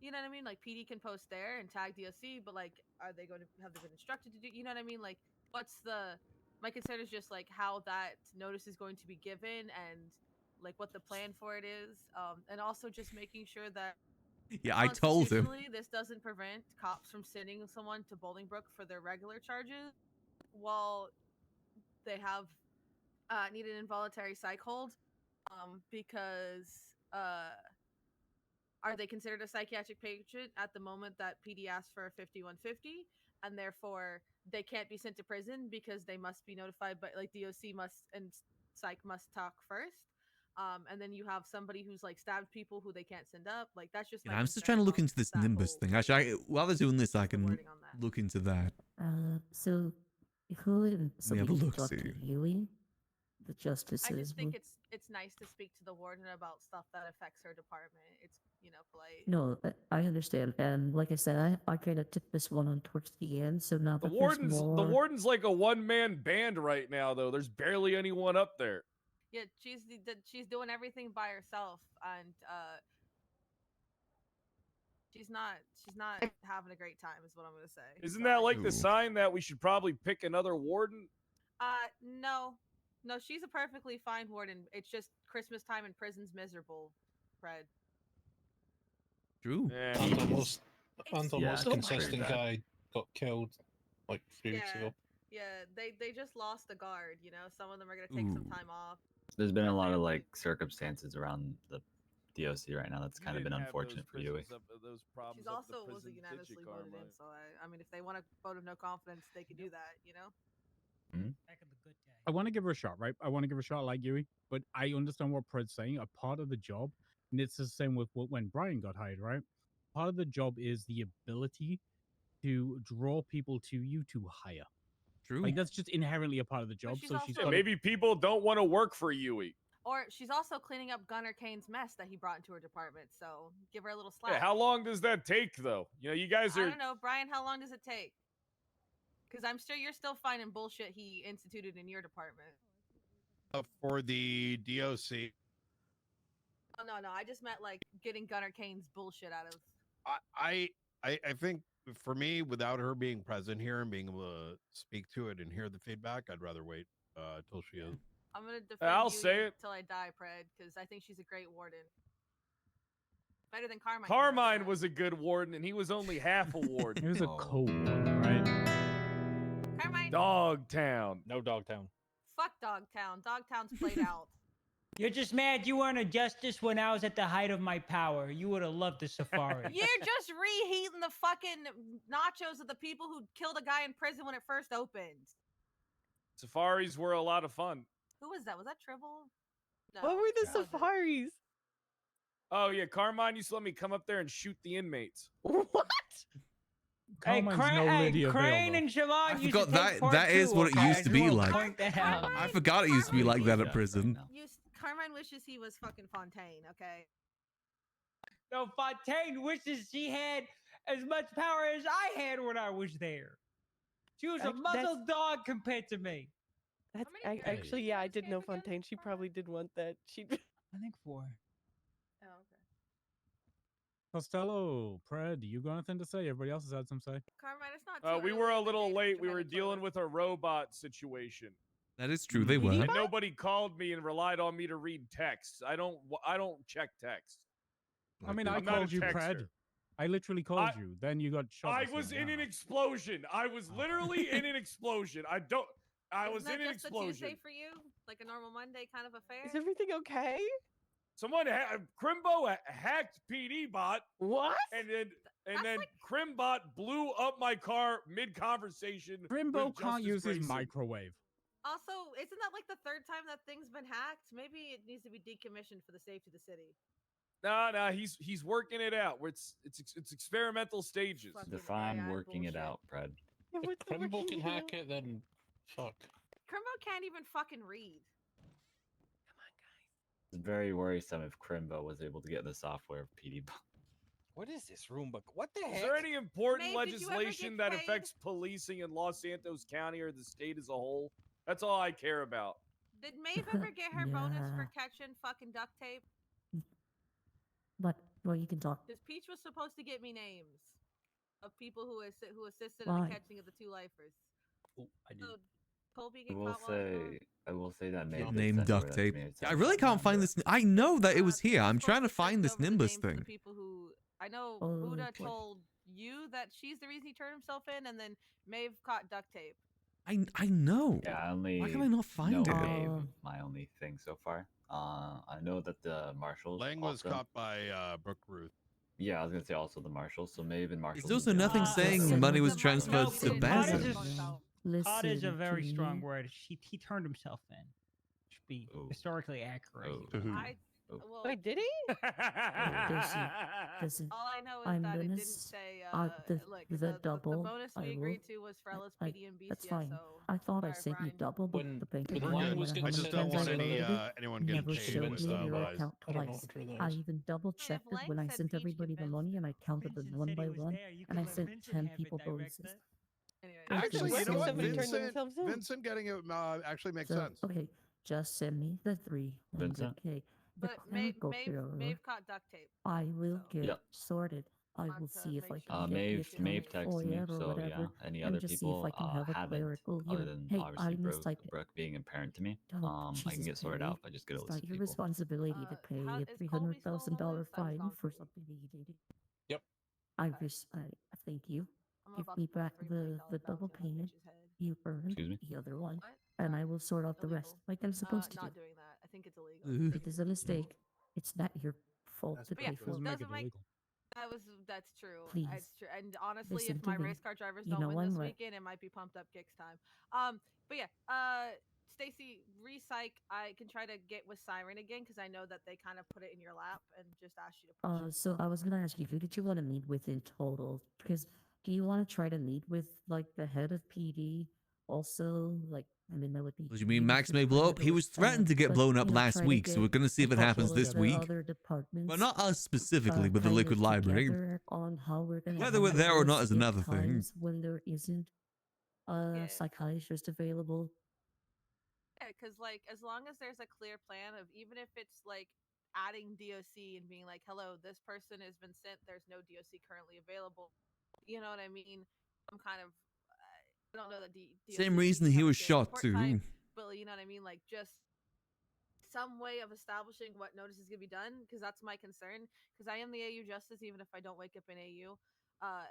S19: you know what I mean? Like PD can post there and tag DOC, but like, are they going to have they been instructed to do? You know what I mean? Like, what's my concern is just like how that notice is going to be given and like what the plan for it is, and also just making sure that.
S1: Yeah, I told him.
S19: Constitutionally, this doesn't prevent cops from sending someone to Bolingbrook for their regular charges while they have need an involuntary psych hold, because are they considered a psychiatric patient at the moment that PD asks for a 5150, and therefore they can't be sent to prison because they must be notified, but like DOC must and psych must talk first. And then you have somebody who's like stabbed people who they can't send up. Like that's just.
S1: You
S19: My
S1: know, I'm just
S19: concern
S1: trying to look
S19: about
S1: into this
S19: that
S1: Nimbus
S19: whole,
S1: thing. Actually, while they're doing this, I can look into that.
S20: So who would
S1: Let me have a
S20: somebody
S1: look,
S20: talk to
S1: see.
S20: Yui? The justices.
S19: I just think it's nice to speak to the warden about stuff that affects her department. It's polite.
S20: No, I understand. And like I said, I kind of took this one on towards the end. So now
S7: The
S20: that there's
S7: warden's
S20: more,
S7: like a one-man band right now, though. There's barely anyone up there.
S19: Yeah, she's doing everything by herself, and she's not having a great time, is what I'm gonna say.
S7: Isn't that like the sign that we should probably pick another warden?
S19: No, she's a perfectly fine warden. It's just Christmas time in prison's miserable, Fred.
S1: True.
S7: Yeah,
S24: And our most
S19: Yeah,
S24: consistent guy got killed like 3 weeks ago.
S19: Yeah, they just lost the guard. Some of them are gonna take some time off.
S2: There's been a lot of like circumstances around the DOC right now that's kind of been unfortunate for Yui.
S19: She's also was unanimously voted in, so I mean, if they want a vote of no confidence, they could do that.
S12: I want to give her a shot, right? I want to give her a shot like Yui, but I understand what Pred's saying. A part of the job, and it's the same with when Brian got hired, right? Part of the job is the ability to draw people to you to hire.
S1: True.
S12: Like that's just inherently a part of the job.
S19: she's
S12: So she's
S19: also-
S12: got
S7: Maybe people don't want to work for Yui.
S19: Or she's also cleaning up Gunner Kane's mess that he brought into her department. So give her a little slack.
S7: Yeah, how long does that take, though? You guys
S19: I
S7: are.
S19: don't know, Brian. How long does it take? Because I'm sure you're still finding bullshit he instituted in your department.
S17: For the DOC.
S19: Oh no, I just meant like getting Gunner Kane's bullshit out of.
S17: I think for me, without her being present here and being able to speak to it and hear the feedback, I'd rather wait till she is.
S19: I'm gonna defend
S7: I'll
S19: you
S7: say it.
S19: till I die, Pred, because I think she's a great warden. Better than Carmine.
S7: Carmine was a good warden, and he was only half a warden.
S12: He was a co-warden, right?
S19: Carmine.
S7: Dogtown.
S24: No Dogtown.
S19: Fuck Dogtown. Dogtown's played out.
S10: You're just mad you weren't a justice when I was at the height of my power. You would have loved the safari.
S19: You're just reheating the fucking nachos of the people who killed a guy in prison when it first opened.
S7: Safaris were a lot of fun.
S19: Who was that? Was that Tribble? No.
S14: What were the safaris?
S7: Oh yeah, Carmine used to let me come up there and shoot the inmates.
S14: What?
S10: Hey,
S12: Carmine's
S10: Crane,
S12: no Lydia
S10: Crane
S12: Vale,
S10: and Siobhan
S1: I
S10: used
S1: forgot
S10: to take
S1: that
S10: part
S1: that is
S10: too,
S1: what it
S10: okay?
S1: used
S10: I
S1: to
S10: just
S1: be
S10: wanna
S1: like.
S10: point that out.
S1: I forgot it used to be like that at prison.
S19: Carmine wishes he was fucking Fontaine, okay?
S10: No, Fontaine wishes she had as much power as I had when I was there. She was a muzzled dog compared to me.
S14: That's actually, yeah, I did know Fontaine. She probably did want that. She.
S10: I think 4.
S19: Oh, okay.
S12: Costello, Pred, you got anything to say? Everybody else has had some say.
S19: Carmine, it's not.
S7: We were a little late. We were dealing with a robot situation.
S1: That is true. They were.
S7: And nobody called me and relied on me to read texts. I don't check text.
S12: I mean, I
S7: I'm not a
S12: called you,
S7: texter.
S12: Pred. I literally called you. Then you got shot.
S7: I
S12: or
S7: was
S12: something.
S7: in an explosion. I was literally in an explosion. I was
S19: Isn't
S7: in
S19: that
S7: an
S19: just a
S7: explosion.
S19: Tuesday for you? Like a normal Monday kind of affair?
S14: Is everything okay?
S7: Someone Crimbo hacked PD bot.
S14: What?
S7: And then Crimbot blew up my car mid conversation.
S12: Crimbo can't use his microwave.
S19: Also, isn't that like the third time that thing's been hacked? Maybe it needs to be decommissioned for the safety of the city.
S7: No, he's working it out. It's experimental stages.
S2: Define working it out, Pred.
S24: If Crimbo can hack it, then fuck.
S19: Crimbo can't even fucking read.
S2: It's very worrisome if Crimbo was able to get the software of PD bot.
S15: What is this room book? What the heck?
S7: Is there any important
S19: Maeve, did you ever
S7: legislation
S19: get
S7: that
S19: paid?
S7: affects policing in Los Santos County or the state as a whole? That's all I care about.
S19: Did Maeve ever get her bonus for
S20: Yeah.
S19: catching fucking duct tape?
S20: But well, you can talk.
S19: Because Peach was supposed to get me names of people who assisted in
S20: Why?
S19: the catching of the 2 lifers.
S15: I
S19: So Colby
S2: I
S19: get
S2: will
S19: caught while it was on?
S2: say, I will say that Maeve did
S1: Name
S2: send
S1: duct
S2: over that
S1: tape.
S2: to me. It
S1: I
S2: says
S1: really
S2: that
S1: can't
S2: on
S1: find
S2: the-
S1: this. I know that it was here. I'm trying to find this
S19: Over the
S1: Nimbus
S19: names of the
S1: thing.
S19: people who I know
S20: Oh,
S19: Buddha
S20: boy.
S19: told you that she's the reason he turned himself in, and then Maeve caught duct tape.
S1: I know.
S2: Yeah, I only
S1: Why can I not find
S2: know
S1: it?
S2: Maeve,
S20: Oh.
S2: my only thing so far. I know that the marshals.
S17: Lang was
S2: also,
S17: caught by Brooke Ruth.
S2: Yeah, I was gonna say also the marshals. So Maeve and marshals.
S1: There's
S2: in
S1: also
S2: jail.
S1: nothing saying money was transferred to
S10: Caught is
S1: Basil.
S10: caught is a
S20: Listen
S10: very
S20: to
S10: strong
S20: me.
S10: word. He turned himself in. be historically accurate.
S19: I well,
S14: Wait, did he?
S20: Does it?
S19: all I know is
S20: I'm
S19: that it
S20: gonna
S19: didn't
S20: s-
S19: say
S20: the
S19: the
S20: double.
S19: bonus
S20: I
S19: we
S20: will.
S19: agreed to was for LSPD and BCSO.
S20: That's fine. I thought I sent you double, but the bank
S17: We're
S20: account
S17: good.
S20: when
S17: I just don't want anyone getting
S20: never
S17: paid
S20: showed
S17: with
S20: me your
S17: lies.
S20: account twice. I even double checked it when I sent everybody the money, and I counted them one by one, and I sent 10 people bonuses.
S17: Actually, you know what?
S14: somebody turned
S17: Vincent,
S14: themselves in.
S17: Vincent getting it actually makes
S20: So,
S17: sense.
S20: okay, just send me the 3.
S17: Vincent?
S20: Okay. The
S19: But Maeve
S20: clerical
S19: caught duct tape.
S20: I will get
S2: Yep.
S20: sorted. I will see if I can get
S2: Maeve
S20: the
S2: Maeve
S20: account
S2: texted me,
S20: FOIA or
S2: so yeah.
S20: whatever,
S2: Any
S20: and
S2: other
S20: just see if I
S2: people
S20: can have a
S2: haven't,
S20: clerical.
S2: other
S20: Here.
S2: than
S20: Hey, I
S2: obviously
S20: mistyped it.
S2: Brooke being a parent to me.
S20: Oh,
S2: I can
S20: Jesus,
S2: get sorted
S20: Perry.
S2: out if I just get a
S20: It's
S2: list
S20: not
S2: of
S20: your
S2: people.
S20: responsibility to pay a $300,000 fine for something that you did.
S24: Yep.
S20: I thank you. Give me back the double payment you earned,
S2: Excuse me?
S20: the other one, and I will sort out the rest like I'm supposed to do.
S19: Not doing that. I think it's illegal.
S20: It is a mistake. It's not your fault to
S19: But yeah,
S20: pay for
S19: those
S20: it.
S19: are my. That's true.
S20: Please,
S19: It's true. And honestly,
S20: listen
S19: if
S20: to
S19: my
S20: me.
S19: race car drivers
S20: You
S19: don't
S20: know
S19: win
S20: I'm
S19: this
S20: right.
S19: weekend, it might be pumped up kicks time. But yeah, Stacy, repsych. I can try to get with Siren again because I know that they kind of put it in your lap and just asked you to push.
S20: So I was gonna ask you, who did you want to meet with in total? Because do you want to try to meet with like the head of PD? Also, like, I mean, that would be.
S1: What do you mean
S20: maybe
S1: Max may
S20: super
S1: blow up? He
S20: random,
S1: was threatened to get
S20: but,
S1: blown up
S20: you know,
S1: last
S20: try to
S1: week, so
S20: get
S1: we're gonna see if
S20: a
S1: it happens
S20: couple
S1: this
S20: of the
S1: week.
S20: Other departments,
S1: But not us specifically, but the
S20: kind
S1: Liquid
S20: of
S1: Library.
S20: together on how we're gonna.
S1: Whether we're
S20: handle
S1: there or
S20: this
S1: not is
S20: at
S1: another thing.
S20: times when there isn't a psychiatrist available.
S19: Yeah, because like as long as there's a clear plan of even if it's like adding DOC and being like, hello, this person has been sent. There's no DOC currently available. You know what I mean? I'm kind of. I don't know that DOC
S1: Same
S19: maybe
S1: reason he
S19: have a
S1: was
S19: good
S1: shot
S19: report
S1: too.
S19: time, but you know what I mean? Like just some way of establishing what notice is going to be done because that's my concern because I am the AU justice even if I don't wake up in AU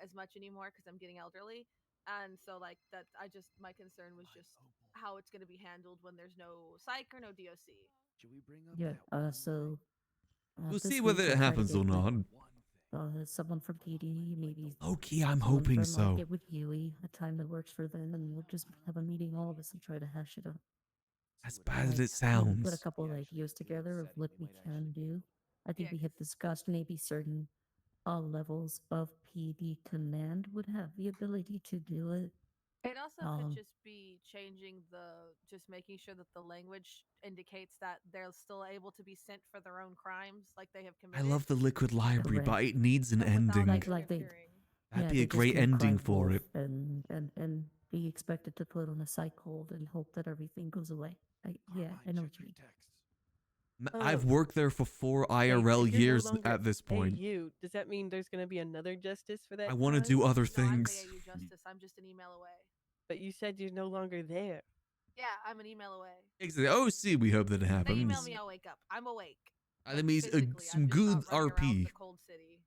S19: as much anymore because I'm getting elderly and so like that my concern was just how it's going to be handled when there's no psych or no DOC.
S3: Should we bring up
S20: Yeah. So.
S1: We'll
S20: this
S1: see
S20: week
S1: whether
S20: I'll
S1: it
S20: try to
S1: happens
S20: get
S1: or
S20: with,
S1: not.
S20: Someone from PD, maybe.
S1: Okay, I'm
S20: someone
S1: hoping
S20: from,
S1: so.
S20: Get with Huey, a time that works for them, and we'll just have a meeting, all of us, and try to hash it out.
S1: As bad as it
S20: Maybe
S1: sounds.
S20: put a couple of ideas together of what we can do. I think we had discussed maybe certain levels of PD command would have the ability to do it.
S19: It also could just be changing just making sure that the language indicates that they're still able to be sent for their own crimes like they have
S1: I
S19: committed.
S1: love the Liquid Library, but it needs an ending.
S20: Like they,
S1: That'd be
S20: they
S1: a
S20: just
S1: great
S20: can cry
S1: ending for
S20: wolf
S1: it.
S20: and be expected to put on a psych hold and hope that everything goes away. I know what you mean.
S1: I've worked there for 4
S14: Wait,
S1: IRL
S14: if you're no
S1: years
S14: longer
S1: at this point.
S14: AU, does that mean there's going to be another justice for that?
S1: I want to
S14: crime?
S1: do other
S19: No, I'm the
S1: things.
S19: AU justice. I'm just an email away.
S14: But you said you're no longer there.
S19: Yeah, I'm an email away.
S1: Exactly. Oh, see, we hope that it
S19: They
S1: happens.
S19: email me, I'll wake up. I'm awake.
S1: That means
S19: Physically,
S1: some
S19: I'm just
S1: good
S19: not running around
S1: RP.
S19: the cold city.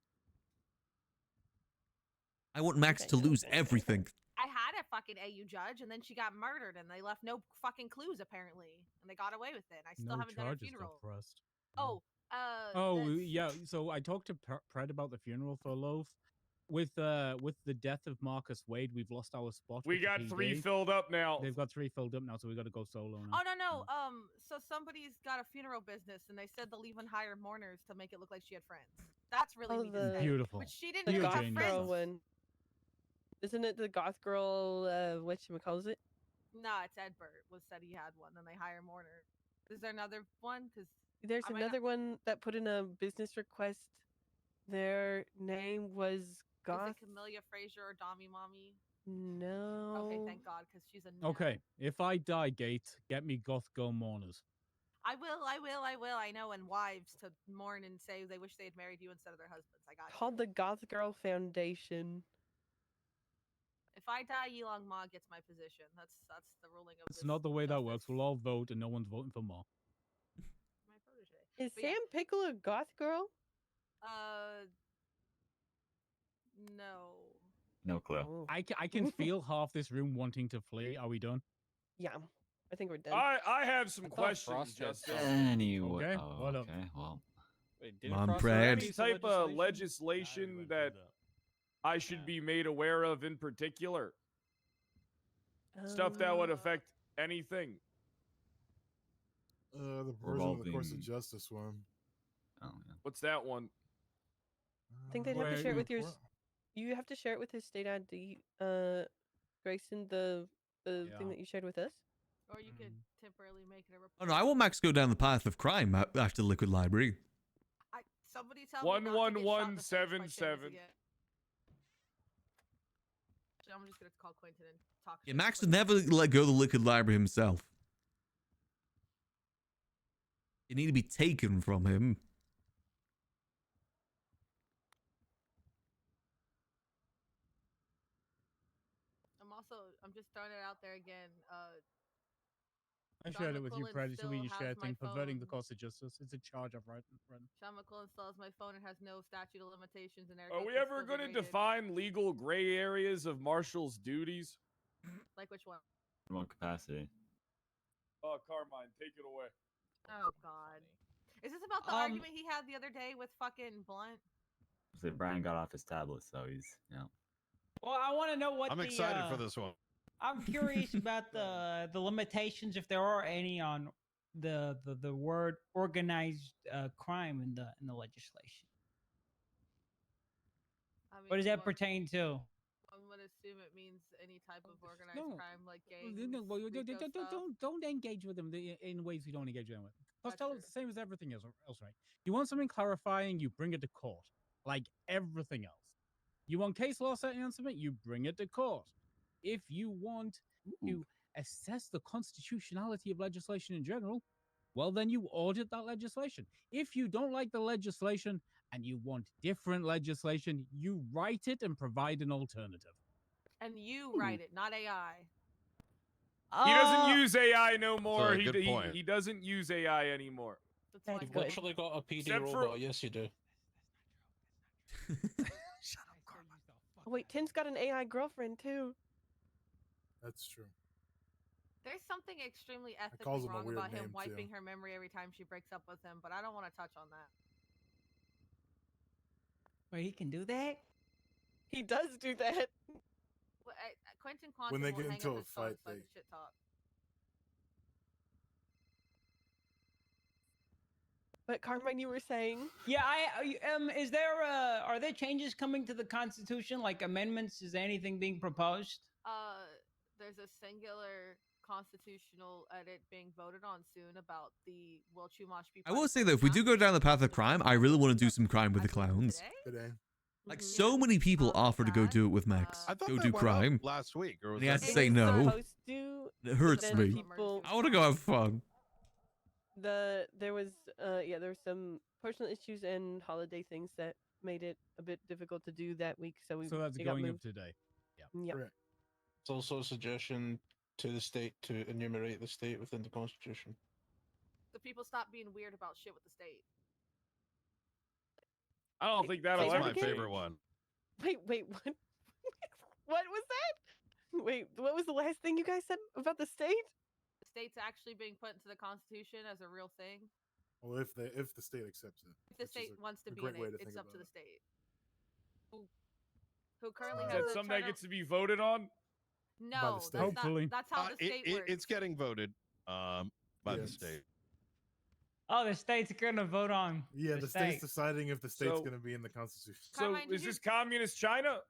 S1: I want Max to lose everything.
S19: I had a fucking AU judge, and then she got murdered, and they left no fucking clues apparently, and they got away with it. And I still
S12: No
S19: haven't done her
S12: charges
S19: funeral.
S12: got pressed.
S19: Oh,
S12: Oh
S19: that's-
S12: yeah, so I talked to Pred about the funeral for Loaf. With the death of Marcus Wade, we've lost our spot.
S7: We
S12: with the
S7: got 3
S12: PD.
S7: filled up now.
S12: They've got 3 filled up now, so we got to go solo now.
S19: Oh no. So somebody's got a funeral business, and they said they'll even hire mourners to make it look like she had friends. That's really mean to say.
S12: Beautiful.
S19: But she didn't
S14: The
S19: even
S14: goth
S19: have
S14: girl
S19: friends.
S14: one. Isn't it the goth girl? Whatchamacallit it?
S19: Nah, it's Edbert was said he had one, and they hire mourner. Is there another one? Because
S14: There's another one that put in a business request. Their name was
S19: Is
S14: Goth.
S19: it Camellia Frazier or Dommy Mommy?
S14: No.
S19: Okay, thank God, because she's a no.
S12: Okay, if I die, Gate, get me Goth Girl Mourners.
S19: I will. I know, and wives to mourn and say they wish they had married you instead of their husbands. I got you.
S14: Called the Goth Girl Foundation.
S19: If I die, Yilong Ma gets my position. That's the ruling of
S12: It's
S19: this
S12: not the way that
S19: justice.
S12: works. We'll all vote, and no one's voting for Ma.
S19: My protege.
S14: Is
S19: But yeah.
S14: Sam Pickle a goth girl?
S19: No.
S2: No clue.
S12: I can feel half this room wanting to flee. Are we done?
S14: Yeah, I think we're done.
S7: I have some
S24: I thought
S7: questions,
S24: Frost had
S7: Justice.
S2: Anyway.
S12: Okay,
S2: Oh,
S12: what up?
S2: okay. Well.
S24: Wait,
S1: Come on,
S7: Is there
S1: Brad.
S7: any type of legislation that I should be made aware of in particular? Stuff that would affect anything.
S6: The version of the Course of Justice one.
S2: Oh yeah.
S7: What's that one?
S14: I think they'd have to share it with your. You have to share it with his state ID, Grayson, the thing that you shared with us.
S19: Or you could temporarily make it a report.
S1: Oh no, I want Max to go down the path of crime after Liquid Library.
S19: Somebody tell me not to get shot in the face by Chambers
S7: 11177.
S19: again. I'm just gonna call Quentin and talk.
S1: Yeah, Max would never let go of the Liquid Library himself. It need to be taken from him.
S19: I'm just throwing it out there again.
S12: I
S19: Sean
S12: shared it with you
S19: McCullen
S12: previously when you
S19: still
S12: shared
S19: has my
S12: thing, perverting the
S19: phone.
S12: course of justice. It's a charge I've written.
S19: Sean McCullen still has my phone and has no statute of limitations in there.
S7: Are we ever going to define legal gray areas of Marshall's duties?
S19: Like which one?
S2: In what capacity?
S7: Oh, Carmine, take it away.
S19: Oh God. Is this about the argument he had the other day with fucking Blunt?
S2: So Brian got off his tablet, so he's
S10: Well, I want to know what
S17: I'm
S10: the,
S17: excited for this one.
S10: I'm curious about the limitations, if there are any, on the word organized crime in the legislation.
S19: I mean,
S10: What does that pertain to?
S19: One would assume it means any type of organized
S12: No.
S19: crime, like
S12: Well,
S19: gangs.
S12: no, well,
S19: Rico stuff.
S12: don't engage with them in ways you don't engage with them with. Costello is the same as everything else, right? You want something clarifying, you bring it to court, like everything else. You want case law setting on something, you bring it to court. If you want to assess the constitutionality of legislation in general, well, then you audit that legislation. If you don't like the legislation and you want different legislation, you write it and provide an alternative.
S19: And you write it, not AI.
S7: He doesn't use AI no more.
S17: That's a good point.
S7: He doesn't use AI anymore.
S24: You've literally got a PD
S7: Except for-
S24: robot. Yes, you do.
S14: Oh, wait, Tin's got an AI girlfriend too.
S6: That's true.
S19: There's something extremely ethically
S6: calls him a
S19: wrong
S6: weird
S19: about him
S6: name,
S19: wiping
S6: too.
S19: her memory every time she breaks up with him, but I don't want to touch on that.
S10: Wait, he can do that?
S14: He does do that.
S19: Well, Quentin Quantum
S6: When they
S19: will
S6: get
S19: hang
S6: into
S19: up
S6: a
S19: his phone
S6: fight,
S19: so I
S6: they-
S19: can shit talk.
S14: But Carmine, you were saying?
S10: Yeah, is there are there changes coming to the Constitution, like amendments? Is there anything being proposed?
S19: There's a singular constitutional edit being voted on soon about the Will Chumash be.
S1: I will say though, if we do go down the path of crime, I really want to do some crime with the clowns.
S6: Today.
S1: Like so many people offer to go do it with Max.
S17: I thought
S1: Go
S17: that
S1: do
S17: went up
S1: crime.
S17: last week, or was
S1: And he has
S17: that
S1: to
S17: the
S1: say
S17: week
S1: no.
S17: before?
S14: Supposed to,
S1: It hurts
S14: but
S1: me.
S14: then people-
S1: I want to go have fun.
S14: there was some personal issues and holiday things that made it a bit difficult to do that week, so
S12: So that's
S14: it got
S12: going up
S14: moved.
S12: today.
S14: Yep.
S24: It's also a suggestion to the state to enumerate the state within the Constitution.
S19: The people stop being weird about shit with the state.
S7: I don't think that'll
S17: That's
S7: ever
S17: my
S7: change.
S17: favorite one.
S14: Wait, what? What was that? Wait, what was the last thing you guys said about the state?
S19: The state's actually being put into the Constitution as a real thing.
S6: Well, if the state accepts it.
S19: If the
S6: which is
S19: state wants to
S6: a
S19: be
S6: great
S19: in
S6: way
S19: it,
S6: to
S19: it's
S6: think
S19: up to
S6: about
S19: the
S6: it.
S19: state. Who currently
S7: Is
S19: has
S7: that
S19: a
S7: something that
S19: turno-
S7: gets to be voted on?
S19: No,
S6: state.
S19: that's
S12: Hopefully.
S19: not. That's how the state works.
S17: It's getting voted by the
S6: Yes.
S17: state.
S10: Oh, the state's gonna vote on.
S6: Yeah, the
S10: state.
S6: state's deciding if the state's
S7: So-
S6: going to be in the Constitution.
S7: So
S19: Carmine, did
S7: is
S19: you-
S7: this communist China?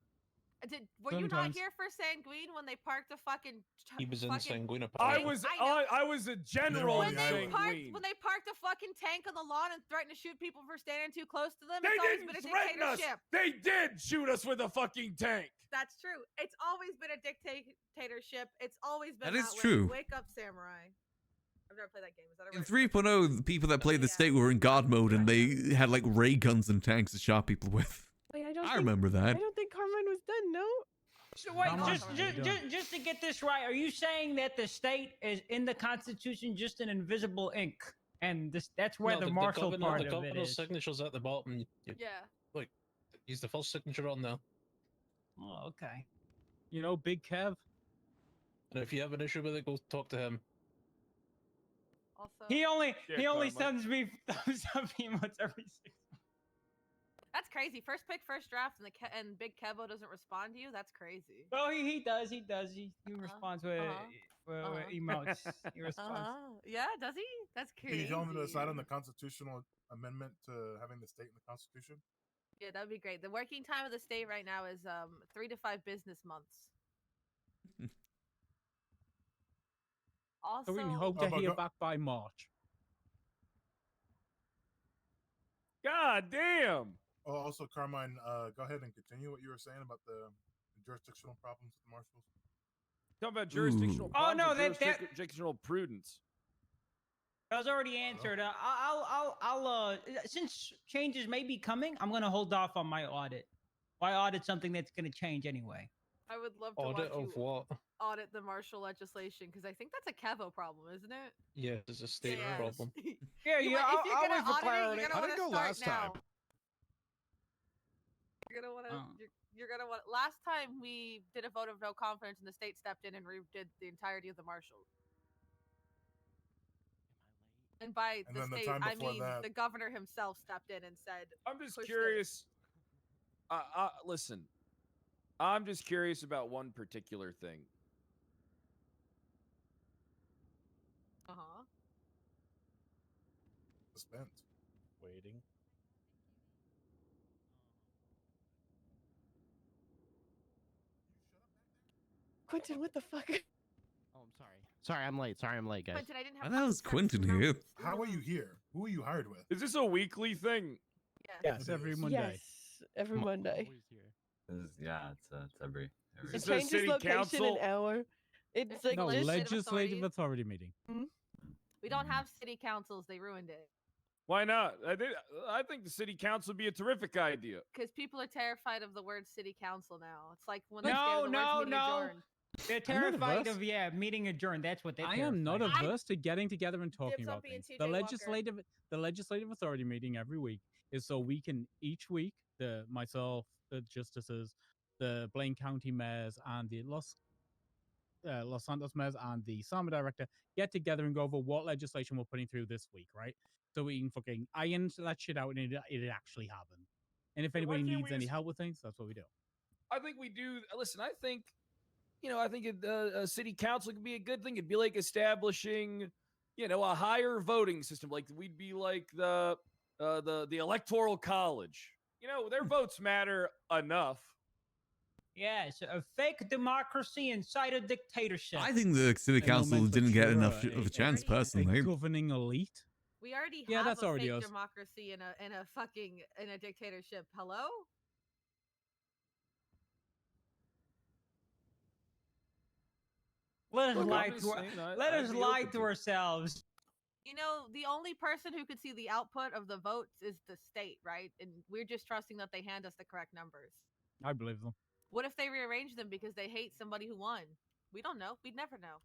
S19: Were you not
S12: Sometimes.
S19: here for Sanguine when they parked the fucking?
S24: He was in
S19: fucking
S24: Sanguina.
S7: I
S19: tank?
S7: was
S19: know.
S7: I was a general
S6: on
S7: in
S6: the island.
S7: Sanguine.
S19: When they parked a fucking tank on the lawn and threatened to shoot people for standing too close to them,
S7: They
S19: it's always
S7: didn't
S19: been a
S7: threaten us.
S19: dictatorship.
S7: They did shoot us with a fucking tank.
S19: That's true. It's always been a dictatorship. It's always been
S1: That is
S19: way.
S1: true.
S19: Wake up, samurai. I've never played that game. Is that a
S1: In
S19: right?
S1: 3.0, the people that played the state were in God mode and they had like ray guns and tanks to shot people with.
S14: Wait,
S1: I remember that.
S14: I don't think Carmine was done. No.
S10: So wait,
S12: Come on,
S10: just,
S12: Carmine,
S10: just,
S12: you're done.
S10: just to get this right, are you saying that the state is in the Constitution just an invisible ink, and that's where the martial part
S24: the
S10: of it
S24: governor's
S10: is?
S24: signature's at the bottom.
S19: Yeah.
S24: Look, he's the first signature on there.
S10: Oh, okay.
S12: You know, Big Kev.
S24: And if you have an issue with it, go talk to him.
S19: Also,
S10: He only
S7: Carmine.
S10: sends me thumbs up emotes every 6 months.
S19: that's crazy. First pick, first draft, and Big Kevo doesn't respond to you. That's crazy.
S10: Oh, he does. He responds with. emotes. He responds.
S19: Yeah, does he? That's
S6: Can
S19: crazy.
S6: you tell him to decide on the constitutional amendment to having the state in the Constitution?
S19: Yeah, that'd be great. The working time of the state right now is 3 to 5 business months.
S12: So we can
S19: Also,
S12: hope to hear back by March.
S7: God damn.
S6: Oh, also, Carmine, go ahead and continue what you were saying about the jurisdictional problems with the marshals.
S7: Talking about jurisdictional
S10: Ooh.
S7: problems.
S10: Oh,
S7: or
S10: no, that-
S7: jurisdictional prudence.
S10: That was already answered. Since changes may be coming, I'm gonna hold off on my audit. My audit's something that's gonna change anyway.
S19: I would love to
S24: Audit
S19: watch
S24: of
S19: you
S24: what?
S19: audit the martial legislation because I think that's a Kevo problem, isn't it?
S24: Yeah, it's a state
S19: Yeah.
S24: problem.
S10: Yeah,
S19: You
S10: yeah.
S19: might- if you're
S10: I'll
S19: gonna
S10: wait for
S19: audit it,
S10: clarity.
S19: you're gonna
S17: How'd
S19: want
S17: it
S19: to
S17: go
S19: start
S17: last
S19: now.
S17: time?
S19: You're gonna want to. You're gonna want. Last time we did a vote of no confidence, and the state stepped in and redid the entirety of the marshal. And by
S6: And
S19: the
S6: then the
S19: state,
S6: time
S19: I
S6: before
S19: mean
S6: that-
S19: the governor himself stepped in and said,
S7: I'm just
S19: "Push
S7: curious. Listen, I'm just curious about one particular thing.
S19: Uh huh.
S6: Suspense.
S9: Waiting.
S14: Quentin, what the fuck?
S3: Oh, I'm sorry. Sorry, I'm late. Sorry, I'm late, guys.
S19: Quentin, I didn't
S1: Why
S19: have
S1: the hell is
S19: time to
S1: Quentin here?
S6: How are you here? Who are you hired with?
S7: Is this a weekly thing?
S12: Yes, every Monday.
S14: Yes, every Monday.
S2: Yeah, it's every.
S14: It
S7: Is this a
S14: changes
S7: city
S14: location
S7: council?
S14: an hour. It's like
S12: No,
S19: legislative
S12: legislative
S19: authority.
S12: authority meeting.
S19: We don't have city councils. They ruined it
S7: Why not? I think the city council would be a terrific idea.
S19: because people are terrified of the word city council now. It's like when
S10: No,
S19: they're scared of the
S10: no,
S19: words meeting
S10: no.
S19: adjourned.
S10: They're
S12: I'm not
S10: terrified
S12: averse.
S10: of meeting adjourned. That's what they're.
S12: I am not
S10: terrified of.
S12: averse to getting together and talking
S19: Dibs on
S12: about
S19: being
S12: things.
S19: TJ Walker.
S12: The legislative authority meeting every week is so we can each week, myself, the justices, the Blaine County mayors, and the Los Santos mayors and the Sama director get together and go over what legislation we're putting through this week, right? So we can fucking iron that shit out and it actually happened. And if
S7: Why
S12: anybody
S7: can't
S12: needs
S7: we
S12: any
S7: just-
S12: help with things, that's what we do.
S7: I think we do. Listen, I think a city council could be a good thing. It'd be like establishing, a higher voting system. Like we'd be like the electoral college. Their votes matter enough.
S10: Yes, a fake democracy inside a dictatorship.
S1: I think the city
S12: A
S1: council didn't get enough
S12: nomenclature,
S1: of a chance,
S12: a
S1: personally.
S12: governing elite.
S19: We already
S12: Yeah,
S19: have
S12: that's
S19: a
S12: already
S19: fake
S12: us.
S19: democracy in a dictatorship. Hello?
S10: Let us
S7: Look, I'm
S10: lie
S7: just
S10: to
S7: saying,
S10: let
S7: I'd
S10: us
S7: be
S10: lie
S7: open
S10: to
S7: to it.
S10: ourselves.
S19: The only person who could see the output of the votes is the state, right? And we're just trusting that they hand us the correct numbers.
S12: I believe them.
S19: What if they rearrange them because they hate somebody who won? We don't know. We'd never know.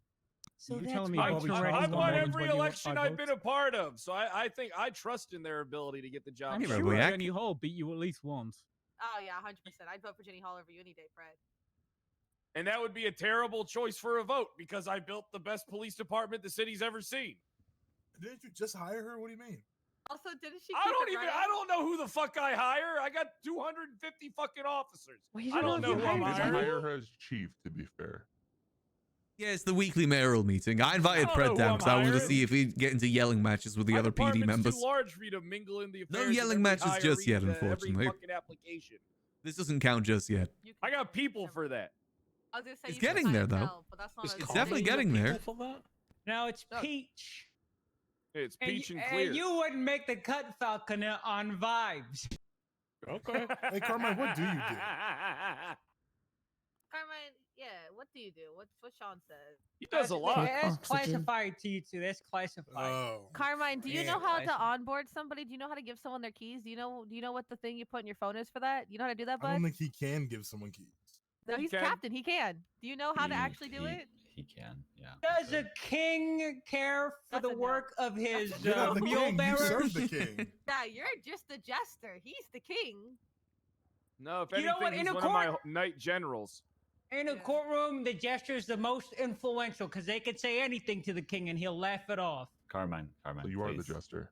S10: So
S12: You're
S10: that's
S12: telling me
S10: why
S12: Bobby
S10: we
S12: Schwartz
S10: trust
S7: I've
S12: won
S7: won
S12: more than
S7: every
S12: 21
S7: election I've been
S12: votes?
S7: a part of, so I think I trust in their ability to get the job
S12: I'm
S7: done.
S12: sure
S1: Boyack.
S12: Jenny Hall beat you at least once.
S19: Oh yeah, 100%. I'd vote for Jenny Hall over you any day, Fred.
S7: And that would be a terrible choice for a vote because I built the best police department the city's ever seen.
S6: Didn't you just hire her? What do you mean?
S19: Also, didn't she?
S7: I don't know who the fuck I hire. I got 250 fucking officers.
S14: Well, you
S7: I don't know
S14: if
S7: who
S14: you
S7: I'm
S14: hired
S23: Didn't
S14: Jenny?
S7: hiring.
S23: hire her as chief, to be fair.
S1: Yeah, it's the weekly mayoral meeting. I invited
S7: I don't
S1: Fred
S7: know who
S1: down
S7: I'm
S1: because I wanted to
S7: hiring.
S1: see if he'd get into yelling matches with the
S7: My
S1: other PD
S7: department's
S1: members.
S7: too large for you to mingle in the affairs.
S1: No
S7: of
S1: yelling
S7: every
S1: matches just yet,
S7: hiree to
S1: unfortunately.
S7: Every fucking application.
S1: This doesn't count just yet.
S7: I got people for that.
S19: I was gonna say
S1: It's
S19: you can
S1: getting there, though.
S19: clientele, but that's not
S1: It's
S19: a
S1: definitely
S19: city.
S1: getting there.
S10: No, it's peach.
S7: It's
S10: And
S7: peach and
S10: y-
S7: clear.
S10: And you wouldn't make the cut, Falconer, on vibes.
S24: Okay.
S6: Hey, Carmine, what do you do?
S19: Carmine, yeah, what do you do? What's what Sean says?
S7: He does a lot.
S10: That's
S20: Oxygen.
S10: classified to you two. That's classified.
S6: Oh.
S19: Carmine, do you
S10: Yeah.
S19: know how to
S10: License.
S19: onboard somebody? Do you know how to give someone their keys? Do you know what the thing you put in your phone is for that? You know how to do that,
S6: I don't
S19: bud?
S6: think he can give someone keys.
S19: No,
S7: He
S19: he's
S7: can.
S19: captain. He can. Do you know how to actually do it?
S2: He can, yeah.
S10: Does a king care for the work of his
S6: You're not the
S10: mule
S6: king. You
S10: bearer?
S6: serve the king.
S19: Yeah, you're just the jester. He's the king.
S7: No, if
S10: You
S7: anything,
S10: know what,
S7: he's
S10: in a
S7: one of my
S10: court-
S7: knight generals.
S10: In a courtroom, the jester is the most influential because they could say anything to the king and he'll laugh it off.
S2: Carmine,
S23: So you are the
S2: please.
S23: jester.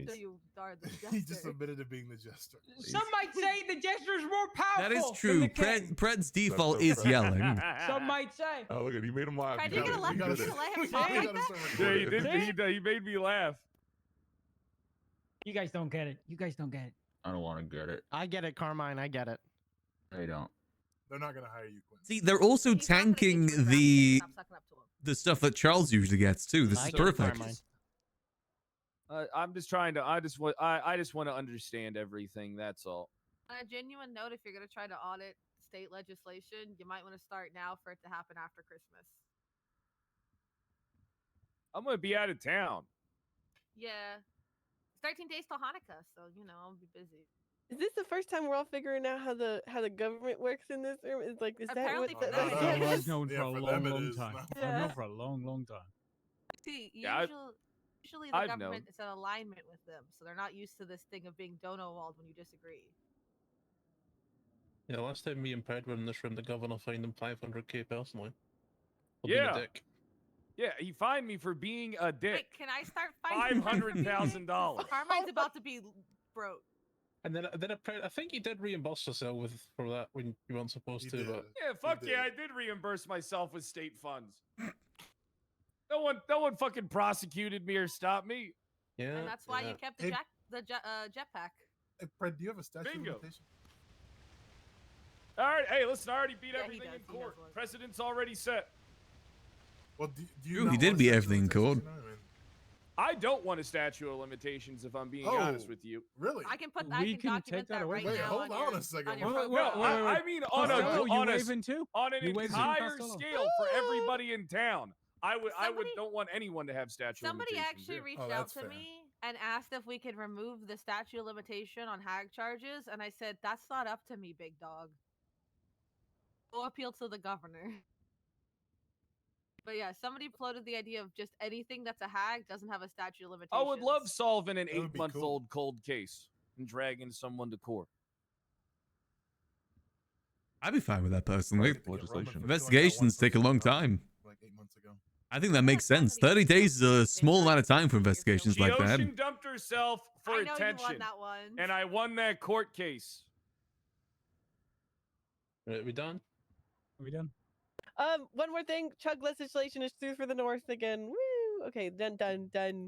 S2: please.
S19: So you are the
S6: He just
S19: jester.
S6: admitted to being the jester.
S10: Some might say the jester is more powerful.
S1: That is
S10: than
S1: true.
S10: the king.
S1: Pred's default
S23: so
S1: is
S23: Fred.
S1: yelling.
S10: Some might say.
S23: Oh, look at he made him laugh.
S19: Fred,
S23: He
S19: you
S23: did
S19: gonna
S23: it.
S19: let
S23: He
S19: you
S23: did
S19: gonna
S23: it.
S19: let him talk
S6: We
S19: like
S6: gotta
S19: that?
S6: start
S7: Yeah,
S6: recording.
S7: he made me laugh.
S10: You guys don't get it. You guys don't get it.
S2: I don't want to get it.
S3: I get it, Carmine. I get it.
S2: I don't.
S6: They're not gonna hire you, Quentin.
S1: See, they're also tanking the stuff that Charles usually gets too. This
S3: I
S1: is
S3: get it,
S1: perfect.
S3: Carmine.
S7: I'm just trying to. I just want to understand everything. That's all.
S19: On a genuine note, if you're gonna try to audit state legislation, you might want to start now for it to happen after Christmas.
S7: I'm gonna be out of town.
S19: Yeah, it's 13 days till Hanukkah, so I'll be busy.
S14: Is this the first time we're all figuring out how the government works in this room? Is like, is
S19: Apparently
S14: that
S19: for
S14: what
S19: them
S14: that
S19: it
S12: I've
S19: is.
S12: known
S6: Yeah,
S12: for a
S6: for
S12: long,
S6: them it
S12: long
S6: is.
S12: time.
S6: Not-
S12: I've known for a long, long time.
S19: See,
S7: Yeah,
S19: usually the
S7: I've
S19: government
S7: known.
S19: is in alignment with them, so they're not used to this thing of being dono-walled when you disagree.
S24: Yeah, last time me and Pred were in this room, the governor fined him 500k personally. For being
S7: Yeah.
S24: a dick.
S7: Yeah, he fined me for being a dick.
S19: Wait, can I start finding
S7: $500,000.
S19: Carmine's about to be broke.
S24: And then I think you did reimburse yourself for that when you weren't supposed to. But
S7: Yeah, fuck yeah, I did reimburse myself with state funds. No one fucking prosecuted me or stopped me.
S24: yeah,
S19: And that's why you kept the
S6: Hey-
S19: jetpack.
S6: Hey, Fred, do you have a statute of
S7: Bingo.
S6: limitation?
S7: All right, hey, listen, I already beat
S19: Yeah, he
S7: everything
S19: does,
S7: in
S19: he
S7: court.
S19: has one.
S7: Precedent's already set.
S6: Well, do you
S1: Ooh,
S6: not
S1: he did
S6: want a
S1: beat
S6: statute of
S1: everything in code.
S6: limitations? I mean,
S7: I don't want a statute of limitations if I'm being honest
S6: Oh,
S7: with you.
S6: really?
S19: I can put
S12: We
S19: that. I
S12: can
S19: can
S12: take
S19: document
S12: that
S19: that
S12: away
S19: right
S12: from
S6: Wait,
S19: now.
S6: hold on a
S19: your,
S6: second.
S19: on your
S6: Wait,
S19: profile.
S7: No, I mean on
S12: Costello,
S7: a
S12: you
S7: on a
S12: waving too?
S7: on an
S12: You waving too,
S7: entire
S12: Costello?
S7: scale for everybody in town. I
S19: Somebody-
S7: don't want anyone to have statute of
S19: Somebody
S7: limitations.
S19: actually
S7: yeah.
S19: reached
S6: Oh,
S19: out
S6: that's
S19: to
S6: fair.
S19: me and asked if we could remove the statute of limitation on hag charges, and I said that's not up to me, big dog. Go appeal to the governor. But yeah, somebody floated the idea of just anything that's a hag doesn't have a statute of
S7: I
S19: limitations.
S7: would love solving an
S6: That would be
S7: 8-month-old cold case and dragging someone to court.
S1: I'd be fine with that personally.
S6: To get Roman
S23: Legislation.
S6: for killing that one
S1: Investigations take a
S6: person
S1: long
S6: in the house,
S1: time.
S6: Like 8 months ago.
S1: I think that makes sense. 30 days is a small amount of time for investigations
S7: She
S1: like that.
S7: ocean dumped herself for
S19: I know
S7: attention,
S19: you won that one.
S7: and I won that court case.
S24: Right, we done?
S12: Are we done?
S14: One more thing. Chug legislation is through for the North again. Woo! Okay, done.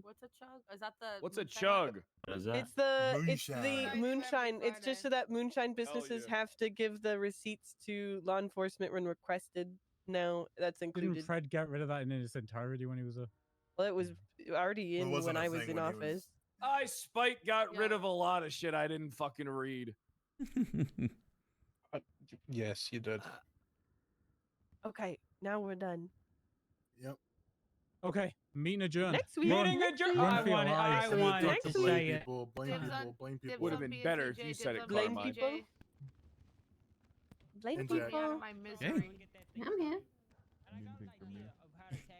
S19: What's a chug? Is that the
S7: What's a
S19: moonshine
S7: chug?
S2: What is that?
S14: It's the
S6: Moonshine.
S14: moonshine. It's just so that moonshine businesses
S7: yeah.
S14: have to give the receipts to law enforcement when requested. Now that's
S12: Didn't
S14: included.
S12: Fred get rid of that in its entirety when he was a?
S14: Well, it was already
S6: Well, it
S14: in
S6: wasn't
S14: when
S6: a
S14: I was
S6: thing
S14: in
S6: when he
S14: office.
S6: was-
S7: I Spike got rid of a lot of shit I didn't fucking read.
S24: Yes, you did.
S14: Okay, now we're done.
S6: Yep.
S12: Okay, meeting adjourned.
S14: Next week.
S12: Run.
S10: Meeting adjourned.
S12: Run
S10: I
S12: for your
S10: wanted-
S12: lives.
S10: I wanted
S6: Talk
S10: to
S6: blame
S10: say it.
S6: people, blame
S19: Dibs
S6: people,
S19: on-
S6: blame
S19: dibs
S6: people.
S7: Would have
S19: on
S7: been
S19: B and
S7: better if
S19: TJ,
S7: you said
S19: dibs
S7: it,
S19: on
S14: Blame
S7: Carmine.
S19: TJ.
S14: people. Blame
S6: And
S19: Get me out
S14: people.
S19: of my misery.
S11: I'm here.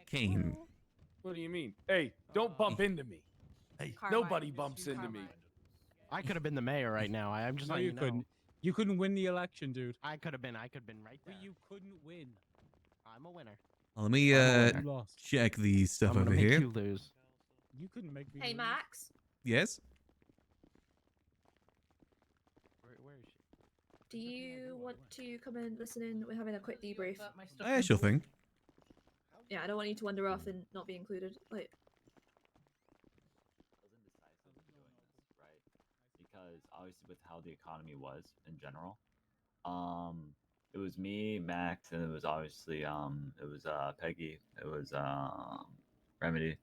S1: Kane.
S7: What do you mean? Hey, don't bump into me.
S6: Hey,
S19: Carmine,
S7: Nobody
S19: it's
S7: bumps
S19: you,
S7: into me.
S19: Carmine.
S3: I could have been the mayor right now. I'm just
S12: No,
S3: letting
S12: you
S3: know.
S12: couldn't. You couldn't win the election, dude.
S3: I could have been right there.
S12: But you couldn't win.
S3: I'm a winner.
S1: Let me
S12: You lost.
S1: check the stuff
S3: I'm gonna
S1: over
S3: make
S1: here.
S3: you lose.
S12: You couldn't make me.
S22: Hey,
S12: lose.
S22: Max.
S1: Yes.
S3: Where is she?
S22: Do you want to come and listen in? We're having a quick debrief.
S1: Yeah, sure thing.
S22: Yeah, I don't want you to wander off and not be included. Like,
S2: Wasn't decisive in doing this, right? Because obviously with how the economy was in general, it was me, Max, and it was obviously Peggy, it was Remedy.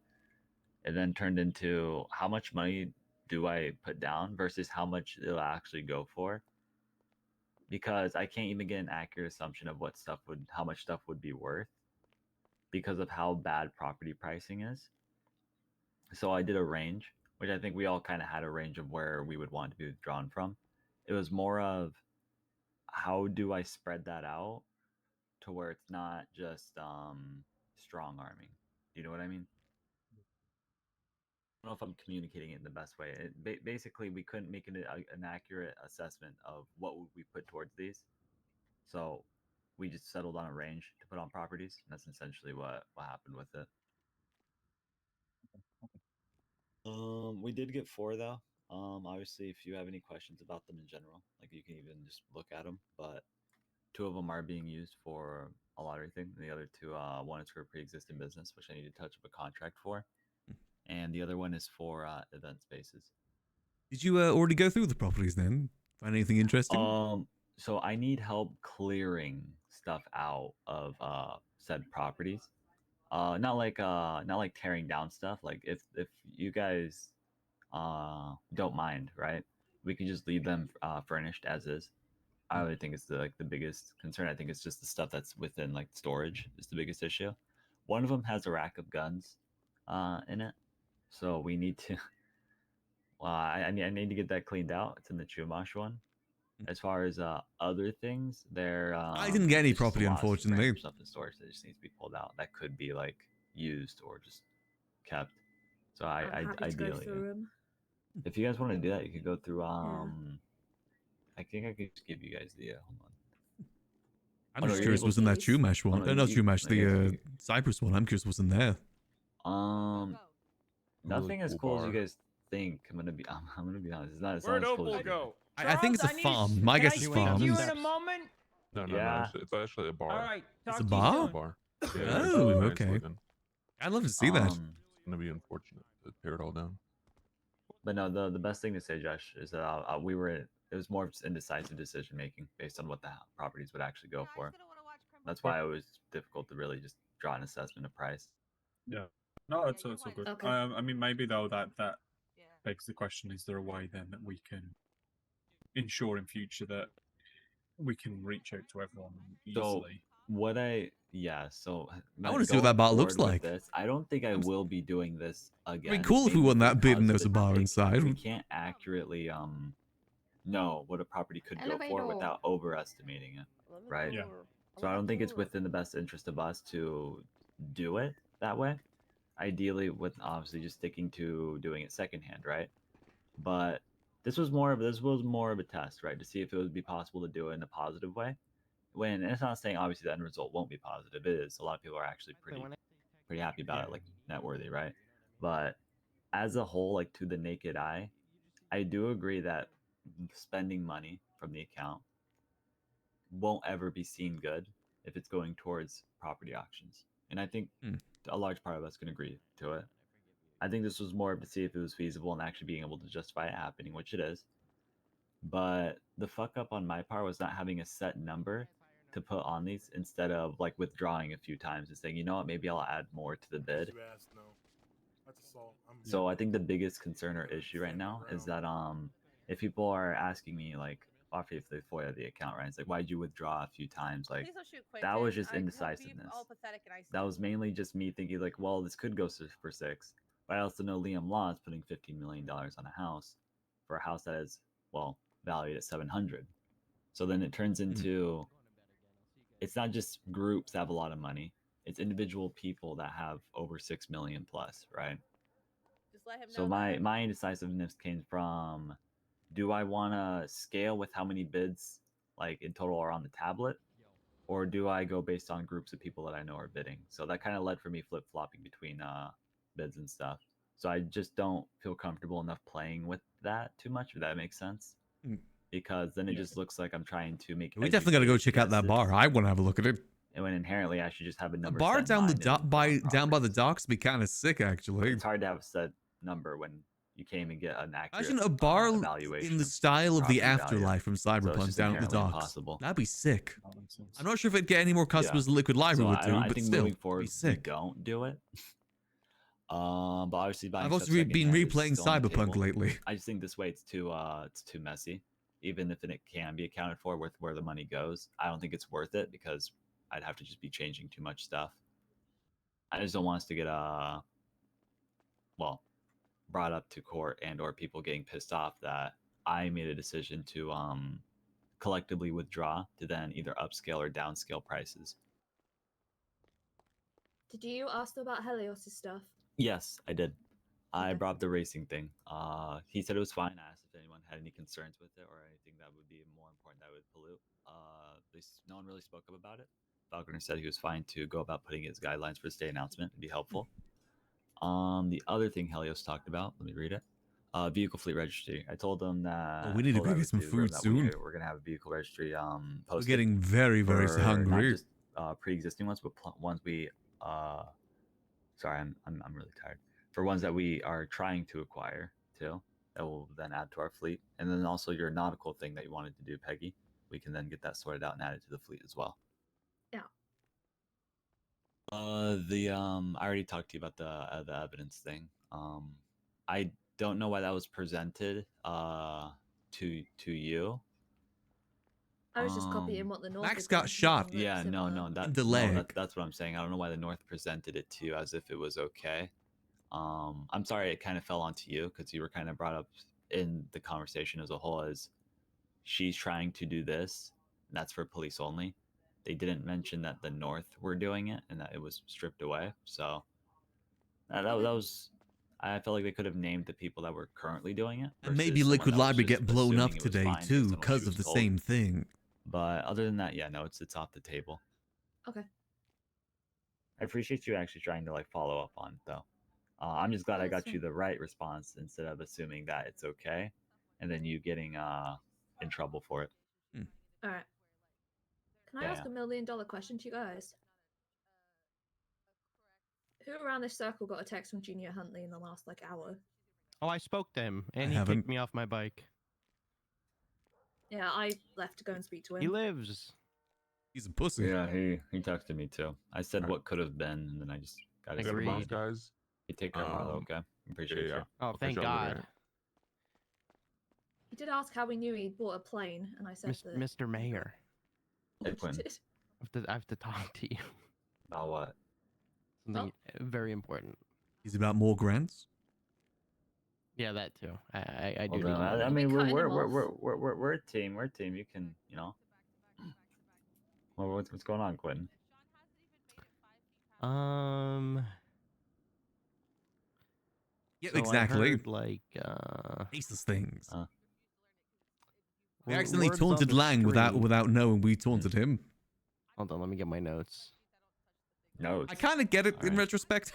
S2: It then turned into how much money do I put down versus how much it'll actually go for. Because I can't even get an accurate assumption of how much stuff would be worth because of how bad property pricing is. So I did a range, which I think we all kind of had a range of where we would want to be withdrawn from. It was more of how do I spread that out to where it's not just strong arming. Do you know what I mean? I don't know if I'm communicating it in the best way. Basically, we couldn't make an accurate assessment of what would we put towards these. So we just settled on a range to put on properties. And that's essentially what happened with it. We did get 4 though. Obviously, if you have any questions about them in general, like you can even just look at them. But 2 of them are being used for a lottery thing. And the other 2, one is for a pre-existing business, which I need to touch up a contract for, and the other one is for event spaces.
S1: Did you already go through the properties then? Find anything interesting?
S2: So I need help clearing stuff out of said properties. Not like tearing down stuff. Like if you guys don't mind, right? We can just leave them furnished as is. I really think it's the biggest concern. I think it's just the stuff that's within like storage is the biggest issue. One of them has a rack of guns in it, so we need to. I need to get that cleaned out. It's in the Chumash one. As far as other things, there.
S1: I didn't get any
S2: there's just a
S1: property,
S2: lot of
S1: unfortunately.
S2: random stuff in storage that just needs to be pulled out. That could be like used or just kept. So
S22: I'm happy to go
S2: ideally,
S22: through 'em.
S2: if you guys want to do that, you could go through. I think I could just give you guys the. Hold on.
S1: I'm
S2: Oh, no,
S1: just
S2: you're
S1: curious
S2: able
S1: what's in
S2: to.
S1: that Chumash
S2: Oh,
S1: one.
S2: no,
S1: Not
S2: you-
S1: Chumash,
S2: I guess
S1: the
S2: you-
S1: Cyprus one. I'm curious what's in there.
S2: Nothing as
S23: cool
S2: cool as you
S23: bar.
S2: guys think. I'm gonna be. I'm gonna be honest. It's not as
S7: Where'd
S2: cool as
S7: Opal
S2: you
S7: go?
S1: I think it's a
S10: Charles, I need to
S1: farm.
S10: s-
S1: My
S10: can
S1: guess
S10: I
S1: is
S10: speak
S1: farms.
S10: to you in a moment?
S23: No,
S2: Yeah.
S23: It's actually a bar.
S10: All right.
S1: It's
S10: Talk
S1: a
S10: to you
S1: bar?
S10: soon.
S23: Bar.
S1: Oh,
S23: it's really nice
S1: okay.
S23: looking.
S1: I'd love to see that.
S2: Um,
S23: It's gonna be unfortunate to tear it all down.
S2: But no, the best thing to say, Josh, is that it was more of just indecisive decision making based on what the properties would actually go for. That's why it was difficult to really just draw an assessment of price.
S8: Yeah. No, it's all good.
S22: Okay.
S8: I mean, maybe though that begs the question: is there a way then that we can ensure in future that we can reach out to everyone
S2: So
S8: easily?
S2: so
S1: I wanna see what that bar looks like.
S2: This, I don't think I will be doing this again.
S1: It'd be cool if we won
S2: mainly
S1: that bid and
S2: because
S1: there's a
S2: of
S1: bar
S2: the
S1: inside.
S2: We can't accurately know what a property could go for
S11: Elevator.
S2: without overestimating it, right?
S8: Yeah.
S2: So I don't think it's within the best interest of us to do it that way. Ideally, with obviously just sticking to doing it secondhand, right? But this was more of a test, right, to see if it would be possible to do it in a positive way. And it's not saying obviously the end result won't be positive. It is. A lot of people are actually pretty happy about it, like net worthy, right? But as a whole, like to the naked eye, I do agree that spending money from the account won't ever be seen good if it's going towards property auctions. And I think a large part of us can agree to it. I think this was more to see if it was feasible and actually being able to justify it happening, which it is. But the fuck up on my part was not having a set number to put on these instead of like withdrawing a few times and saying, you know what, maybe I'll add more to the bid.
S6: You asked, no. That's assault.
S2: So I think the biggest concern or issue right now is that if people are asking me like if they FOIA the account, right? It's like, why'd you withdraw a few times? Like
S19: Please don't shoot
S2: that was
S19: Quentin.
S2: just
S19: I hope you
S2: indecisiveness.
S19: all pathetic and
S2: That was mainly just me thinking like, well, this could go for 6. But I also know Liam Law is putting $15 million on a house for a house that is, well, valued at 700. So then it turns into it's not just groups that have a lot of money. It's individual people that have over 6 million plus, right?
S19: Just let him know.
S2: So my indecisiveness came from, do I want to scale with how many bids like in total are on the tablet, or do I go based on groups of people that I know are bidding? So that kind of led for me flip-flopping between bids and stuff. So I just don't feel comfortable enough playing with that too much, if that makes sense. Because then it just looks like I'm trying to make.
S1: We definitely got to go check out that bar. I want to have a look at it.
S2: And when inherently I should just have a
S1: The
S2: number.
S1: bar
S2: set in
S1: down the
S2: mind and
S1: down by the docks be kind of sick, actually.
S2: It's hard to have a set number when you can't even get an accurate.
S1: Imagine a bar
S2: evaluation
S1: in the style of the
S2: property value.
S1: Afterlife from
S2: So it's
S1: Cyberpunk
S2: just
S1: down at the
S2: inherently
S1: docks.
S2: impossible.
S1: That'd be sick. I'm not sure if it'd get any more customers than Liquid Library would do,
S2: I
S1: but
S2: think
S1: still,
S2: moving
S1: it'd
S2: forward,
S1: be sick.
S2: we don't do it. But obviously, buying
S1: I've also
S2: stuff
S1: been
S2: secondhand is
S1: replaying
S2: still on the
S1: Cyberpunk
S2: table.
S1: lately.
S2: I just think this way it's too messy. Even if it can be accounted for with where the money goes, I don't think it's worth it because I'd have to just be changing too much stuff. I just don't want us to get brought up to court and or people getting pissed off that I made a decision to collectively withdraw to then either upscale or downscale prices.
S22: Did you ask them about Helios' stuff?
S2: Yes, I did. I brought up the racing thing. He said it was fine. I asked if anyone had any concerns with it or anything that would be more important that would pollute. At least no one really spoke up about it. Falconer said he was fine to go about putting his guidelines for the state announcement and be helpful. The other thing Helios talked about, let me read it. Vehicle fleet registry. I told them that.
S1: Oh, we need to go get some food soon.
S2: We're gonna have a vehicle registry.
S1: We're
S2: Posted
S1: getting very, very
S2: for
S1: hungry.
S2: Not just pre-existing ones, but ones we. Sorry, I'm really tired. For ones that we are trying to acquire too, that will then add to our fleet, and then also your nautical thing that you wanted to do, Peggy. We can then get that sorted out and added to the fleet as well.
S22: Yeah.
S2: I already talked to you about the evidence thing. I don't know why that was presented to you.
S22: I was just copying what the North.
S1: Max
S22: had
S1: got
S22: done,
S1: shot.
S22: something
S2: Yeah,
S22: similar.
S2: no, that's what I'm saying. I don't know why the North presented it to you as if it was okay. I'm sorry it kind of fell onto you because you were kind of brought up in the conversation as a whole as she's trying to do this. And that's for police only. They didn't mention that the North were doing it and that it was stripped away. So that was. I felt like they could have named the people that were currently doing it.
S1: And maybe
S2: versus someone
S1: Liquid
S2: that was
S1: Library
S2: just
S1: get blown up
S2: assuming it was
S1: today
S2: fine based
S1: too
S2: on what she
S1: because of
S2: was
S1: the
S2: told.
S1: same thing.
S2: But other than that, yeah, no, it's off the table.
S22: Okay.
S2: I appreciate you actually trying to like follow up on it, though. I'm just glad I
S22: That's
S2: got you the right response instead of assuming that it's okay, and then you getting in trouble for it.
S22: All right. Can I
S2: Yeah,
S22: ask $1 million question to you guys? Who around this circle got a text from Junior Huntley in the last like hour?
S3: Oh, I spoke to him, and
S1: I
S3: he
S1: haven't.
S3: kicked me off my bike.
S22: Yeah, I left to go and speak to him.
S3: He lives.
S1: He's a pussy.
S2: Yeah, he texted me too. I said what could have been, and then I just got his
S3: Agreed.
S2: response.
S23: Guys,
S2: You take care, Marlo. Okay, appreciate you.
S3: Oh,
S23: I'll
S3: thank
S23: catch you on the
S3: God.
S23: way.
S22: He did ask how we knew he'd bought a plane, and I said that.
S3: Mr. Mayor,
S2: Hey, Quinn.
S3: I have to talk to you.
S2: About what?
S3: Something very important.
S1: He's about more grants.
S3: Yeah, that too. I do.
S2: Well,
S3: need
S2: then,
S3: more
S2: I
S3: money.
S2: mean,
S22: cutting
S2: we're
S22: him
S2: we're a team. We're a team. You can, Well, what's going on, Quinn?
S1: Yeah,
S3: So I
S1: exactly.
S3: heard, like,
S1: Aceless things. We
S3: word-
S1: accidentally
S3: words on
S1: taunted
S3: the
S1: Lang without
S3: street.
S1: knowing we taunted him.
S3: Hold on, let me get my notes.
S2: Notes.
S1: I kind of get it in retrospect.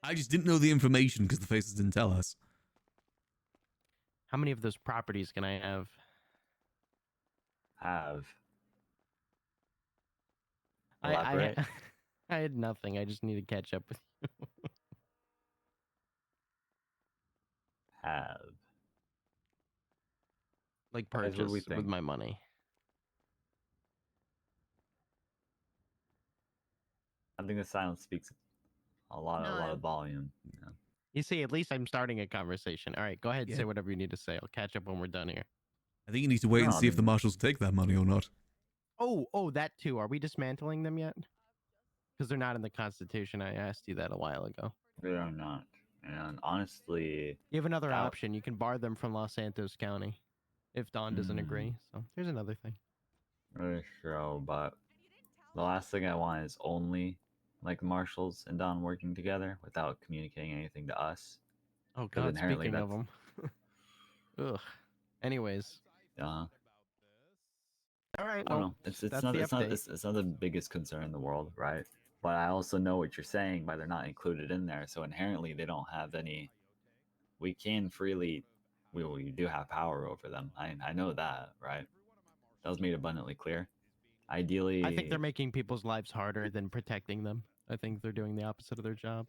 S1: I just didn't know the information because the faces didn't tell us.
S3: How many of those properties can I have?
S2: Elaborate.
S3: I had nothing. I just need to catch up with you.
S2: Have.
S3: Like
S2: Guys, what do
S3: purchase
S2: we
S3: with
S2: think?
S3: my money.
S2: I think the silence speaks a lot of volume. Yeah.
S3: You see, at least I'm starting a conversation. All right, go ahead,
S1: Yeah.
S3: say whatever you need to say. I'll catch up when we're done here.
S1: I think you need to wait and
S2: No, I
S1: see if the
S2: mean-
S1: marshals take that money or not.
S3: Oh, that too. Are we dismantling them yet? Because they're not in the Constitution. I asked you that a while ago.
S2: They are not. And honestly,
S3: You have another
S2: Out.
S3: option. You can bar them from Los Santos County if Don doesn't agree. So there's another thing.
S2: really sure, but the last thing I want is only like marshals and Don working together without communicating anything to us.
S3: Oh
S2: 'Cause
S3: God,
S2: inherently
S3: speaking of them. Ugh. Anyways.
S2: Uh,
S3: All right.
S2: I don't
S3: Well,
S2: know. It's
S3: that's
S2: not
S3: the
S2: it's not
S3: update.
S2: it's not the biggest concern in the world, right? But I also know what you're saying by they're not included in there. So inherently they don't have any. We can freely. We do have power over them. I know that, right? That was made abundantly clear. Ideally,
S3: I think they're making people's lives harder than protecting them. I think they're doing the opposite of their job.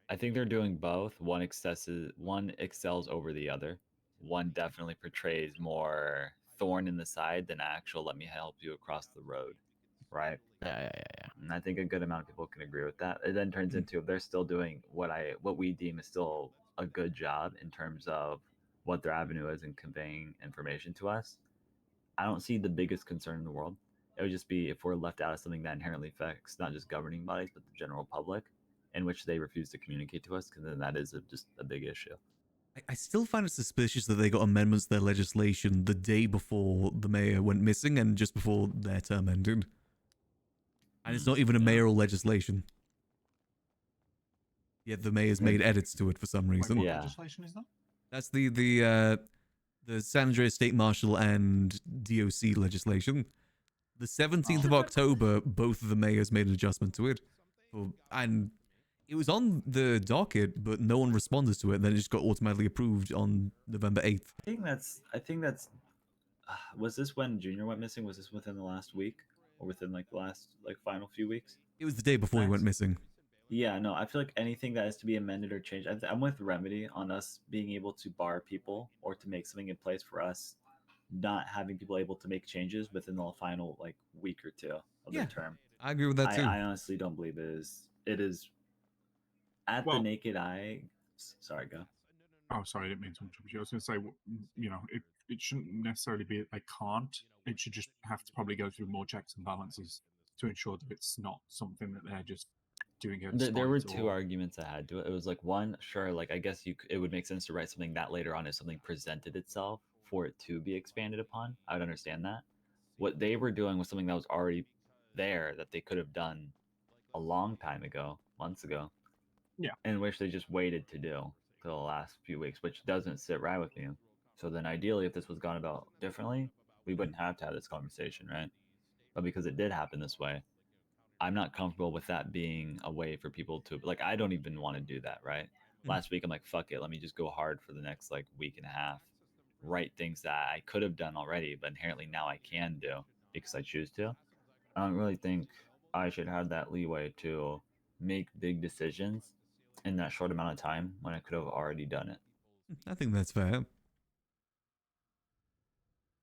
S2: I think they're doing both. One excels over the other. One definitely portrays more thorn in the side than actual let me help you across the road, right?
S3: Yeah.
S2: And I think a good amount of people can agree with that. It then turns into if they're still doing what we deem is still a good job in terms of what their avenue is in conveying information to us. I don't see the biggest concern in the world. It would just be if we're left out of something that inherently affects not just governing bodies but the general public, in which they refuse to communicate to us, because then that is just a big issue.
S1: I still find it suspicious that they got amendments to their legislation the day before the mayor went missing and just before their term ended. And it's not even a mayoral legislation. Yet the mayor's made edits to it for some reason.
S8: What legislation is that?
S1: That's the San Andreas State Marshal and DOC legislation. The 17th of October, both of the mayors made an adjustment to it. And It was on the docket, but no one responded to it. Then it just got automatically approved on November 8th.
S2: I think that's. Was this when Junior went missing? Was this within the last week, or within like the last like final few weeks?
S1: It was the day before he went missing.
S2: Yeah, no, I feel like anything that is to be amended or changed. I'm with Remedy on us being able to bar people or to make something in place for us not having people able to make changes within the final like week or two of their term.
S1: I agree with that too.
S2: I honestly don't believe it is at the naked eye. Sorry, go.
S8: Oh, sorry, I didn't mean to interrupt you. I was going to say, you know, it shouldn't necessarily be they can't. It should just have to probably go through more checks and balances to ensure that it's not something that they're just doing it.
S2: There were two arguments I had to it. It was like one, sure, like I guess it would make sense to write something that later on if something presented itself for it to be expanded upon. I would understand that. What they were doing was something that was already there that they could have done a long time ago, months ago.
S8: Yeah.
S2: In which they just waited to do for the last few weeks, which doesn't sit right with me. So then ideally, if this was gone about differently, we wouldn't have to have this conversation, right? But because it did happen this way, I'm not comfortable with that being a way for people to like. I don't even want to do that, right? Last week, I'm like, fuck it, let me just go hard for the next like week and a half, write things that I could have done already, but inherently now I can do because I choose to. I don't really think I should have that leeway to make big decisions in that short amount of time when I could have already done it.
S1: I think that's fair.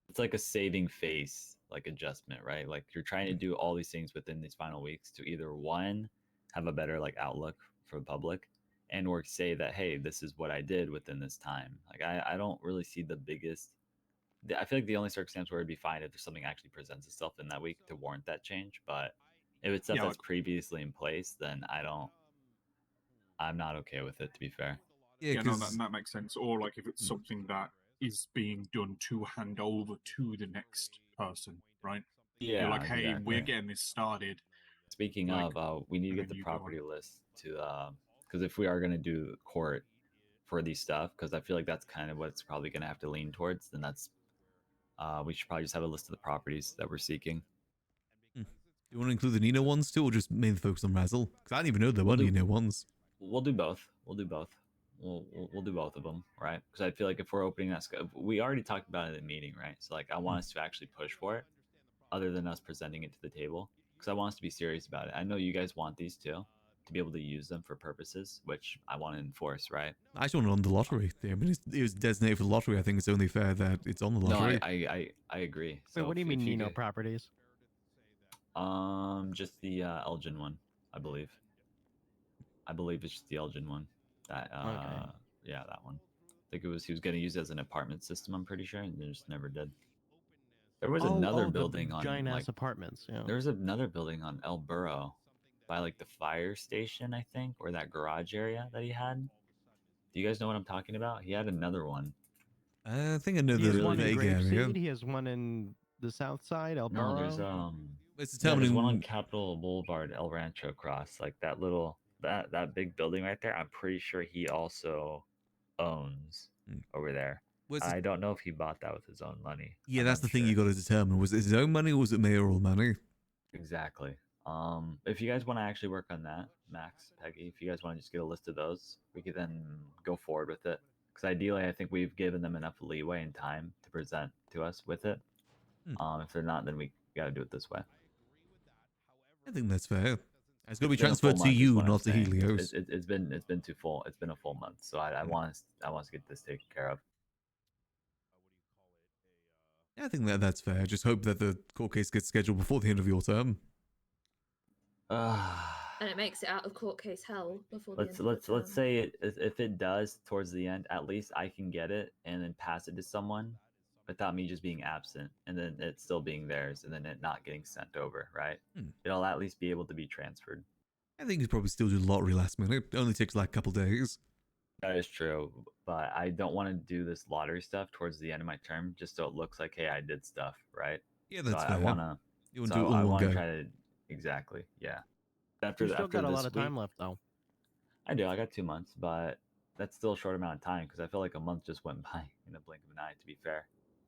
S2: It's like a saving face like adjustment, right? Like you're trying to do all these things within these final weeks to either one, have a better like outlook for the public, and or say that, hey, this is what I did within this time. Like I don't really see the biggest. I feel like the only circumstance where it'd be fine if there's something actually presents itself in that week to warrant that change. But if it's stuff
S8: Yeah,
S2: that's previously in place, then I'm not okay with it, to be fair.
S8: Yeah, no, that makes sense. Or like if it's something that is being done to hand over to the next person, right? You're like, hey,
S2: exactly.
S8: we're getting this started.
S2: Speaking
S8: Like,
S2: of, we need to get the property list to because if we are going to do court for these stuff, because I feel like that's kind of what it's probably going to have to lean towards, then that's we should probably just have a list of the properties that we're seeking.
S1: Do you want to include the Nino ones too, or just mainly focus on Razzle? Because I didn't even know there were Nino ones.
S2: We'll do both. We'll do both. We'll do both of them, right? Because I feel like if we're opening that, we already talked about it in the meeting, right? So like, I want us to actually push for it, other than us presenting it to the table, because I want us to be serious about it. I know you guys want these too, to be able to use them for purposes, which I want to enforce, right?
S1: I just want it on the lottery. I mean, it was designated for the lottery. I think it's only fair that it's on the lottery.
S2: No, I agree.
S3: Wait, what do you mean Nino
S2: get-
S3: properties?
S2: Just the Elgin one, I believe. I believe it's just the Elgin one. That yeah, that one. I think he was going to use it as an apartment system, I'm pretty sure, and they just never did. There was another building on
S3: giant
S2: like,
S3: ass apartments. Yeah.
S2: there was another building on El Burro by like the fire station, I think, or that garage area that he had. Do you guys know what I'm talking about? He had another one.
S1: I think I know
S3: He has
S1: the
S3: one in
S1: vague area.
S3: Grapeseed. He has one in the south side, El
S2: No, there's
S3: Burro.
S1: It's
S2: there's one on
S1: determining.
S2: Capitol Boulevard, El Rancho Cross, like that little that big building right there. I'm pretty sure he also owns over there. I don't know if he bought that with his own money.
S1: Yeah, that's the thing you got to determine. Was it his own money or was it mayoral money?
S2: Exactly. If you guys want to actually work on that, Max, Peggy, if you guys want to just get a list of those, we could then go forward with it. Because ideally, I think we've given them enough leeway and time to present to us with it. If they're not, then we got to do it this way.
S1: I think that's fair. It's got to be
S2: It's been a full
S1: transferred to
S2: month, is
S1: you,
S2: what I'm
S1: not to
S2: saying.
S1: Helios.
S2: It's been too full. It's been a full month, so I want us to get this taken care of.
S1: Yeah, I think that's fair. Just hope that the court case gets scheduled before the end of your term.
S22: And it makes it out of court case hell before the end of
S2: Let's
S22: the term.
S2: say if it does towards the end, at least I can get it and then pass it to someone without me just being absent, and then it still being theirs, and then it not getting sent over, right? It'll at least be able to be transferred.
S1: I think he's probably still do lottery last minute. It only takes like a couple days.
S2: That is true, but I don't want to do this lottery stuff towards the end of my term, just so it looks like, hey, I did stuff, right?
S1: Yeah, that's
S2: so
S1: fair.
S2: I wanna.
S1: You want
S2: so
S1: to do it all
S2: I
S1: in one
S2: want to
S1: go.
S2: try to exactly, yeah. After
S3: You still
S2: after
S3: got a
S2: this
S3: lot of time
S2: week-
S3: left, though.
S2: I do. I got 2 months, but that's still a short amount of time because I feel like a month just went by in a blink of an eye. To be fair,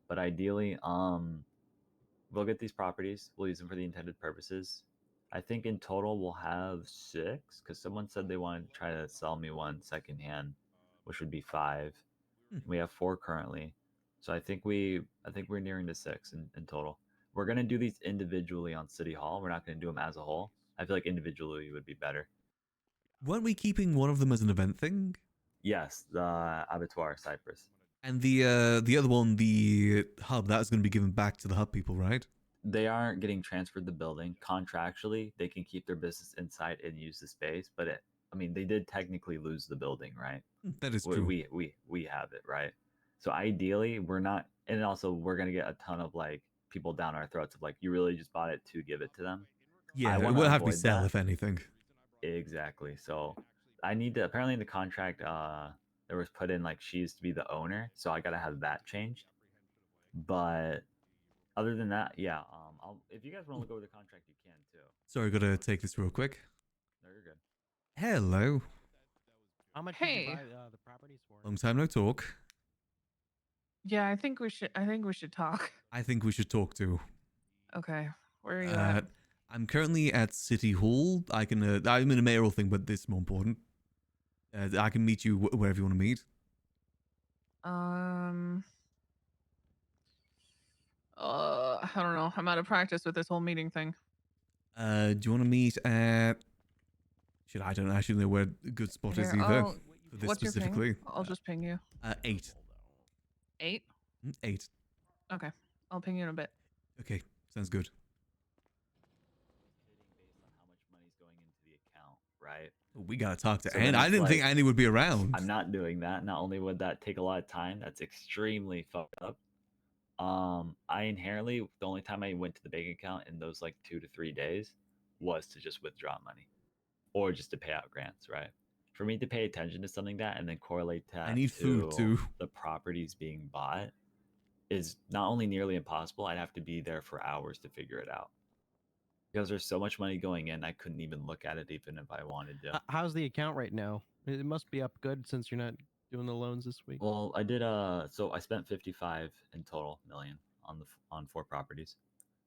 S2: but ideally, we'll get these properties. We'll use them for the intended purposes. I think in total we'll have 6 because someone said they wanted to try to sell me one secondhand, which would be 5. We have 4 currently, so I think we're nearing to 6 in total. We're gonna do these individually on City Hall. We're not gonna do them as a whole. I feel like individually would be better.
S1: Weren't we keeping one of them as an event thing?
S2: Yes, the abattoir Cyprus.
S1: And the other one, the hub, that is going to be given back to the hub people, right?
S2: They aren't getting transferred the building. Contractually, they can keep their business inside and use the space, but I mean, they did technically lose the building, right?
S1: That is true.
S2: We have it, right? So ideally, we're not, and also we're gonna get a ton of like people down our throats of like, you really just bought it to give it to them.
S1: Yeah, it will have to be sell
S2: that.
S1: if anything.
S2: Exactly. So I need to, apparently in the contract, there was put in like she used to be the owner, so I gotta have that changed. But other than that, yeah. If you guys want to look over the contract, you can too.
S1: Sorry, gotta take this real quick.
S2: No, you're good.
S1: Hello.
S3: How much did
S13: Hey.
S3: you buy the properties for?
S1: Long time no talk.
S13: Yeah, I think we should talk.
S1: I think we should talk too.
S13: Okay. Where are you at?
S1: I'm currently at City Hall. I can. I'm in a mayoral thing, but this is more important. I can meet you wherever you want to meet.
S13: I don't know. I'm out of practice with this whole meeting thing.
S1: Do you want to meet at? Shit, I don't actually know where a good spot is
S13: Here,
S1: either
S13: I'll-
S1: for this
S13: what's your ping?
S1: specifically.
S13: I'll just ping you.
S1: 8.
S13: 8?
S1: 8.
S13: Okay. I'll ping you in a bit.
S1: Okay, sounds good.
S2: Right?
S1: We gotta talk to
S2: So
S1: Andy.
S2: then
S1: I
S2: it's
S1: didn't think
S2: like,
S1: Andy would be around.
S2: I'm not doing that. Not only would that take a lot of time, that's extremely fucked up. I inherently, the only time I went to the bank account in those like 2 to 3 days was to just withdraw money or just to pay out grants, right? For me to pay attention to something that and then correlate that
S1: I need food, too.
S2: the properties being bought is not only nearly impossible, I'd have to be there for hours to figure it out. Because there's so much money going in, I couldn't even look at it even if I wanted to.
S3: How's the account right now? It must be up good since you're not doing the loans this week.
S2: Well, I did so I spent 55 in total million on 4 properties.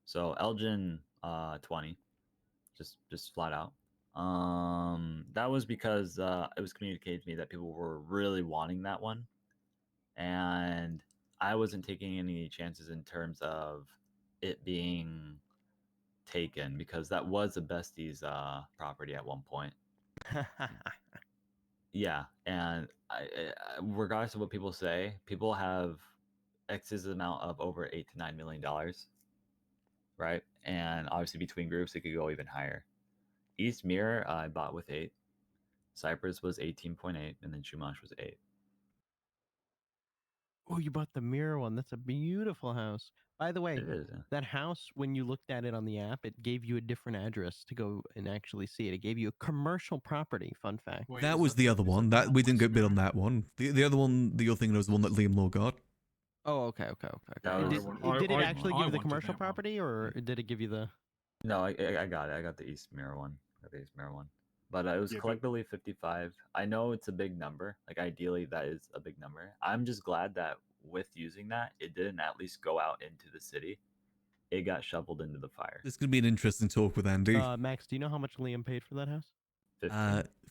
S2: So Elgin 20 just flat out. That was because it was communicated to me that people were really wanting that one, and I wasn't taking any chances in terms of it being taken because that was a besties property at one point. Yeah, and regardless of what people say, people have X's amount of over $8 to $9 million, right? And obviously between groups, it could go even higher. East Mirror, I bought with 8. Cypress was 18.8, and then Chumash was 8.
S3: Oh, you bought the mirror one. That's a beautiful house. By the way,
S2: It is, yeah.
S3: that house, when you looked at it on the app, it gave you a different address to go and actually see it. It gave you a commercial property. Fun fact.
S1: That was the other one. That we didn't get bid on that one. The other one, the other thing was the one that Liam Law got.
S3: Oh, okay.
S2: That
S3: Did,
S2: was-
S3: did it actually give you the
S2: wanted
S3: commercial
S2: that one.
S3: property, or did it give you the?
S2: No, I got it. I got the East Mirror one. But it was
S3: Yeah, but-
S2: collectively 55. I know it's a big number. Like ideally, that is a big number. I'm just glad that with using that, it didn't at least go out into the city. It got shoveled into the fire.
S1: This could be an interesting talk with Andy.
S3: Max, do you know how much Liam paid for that house?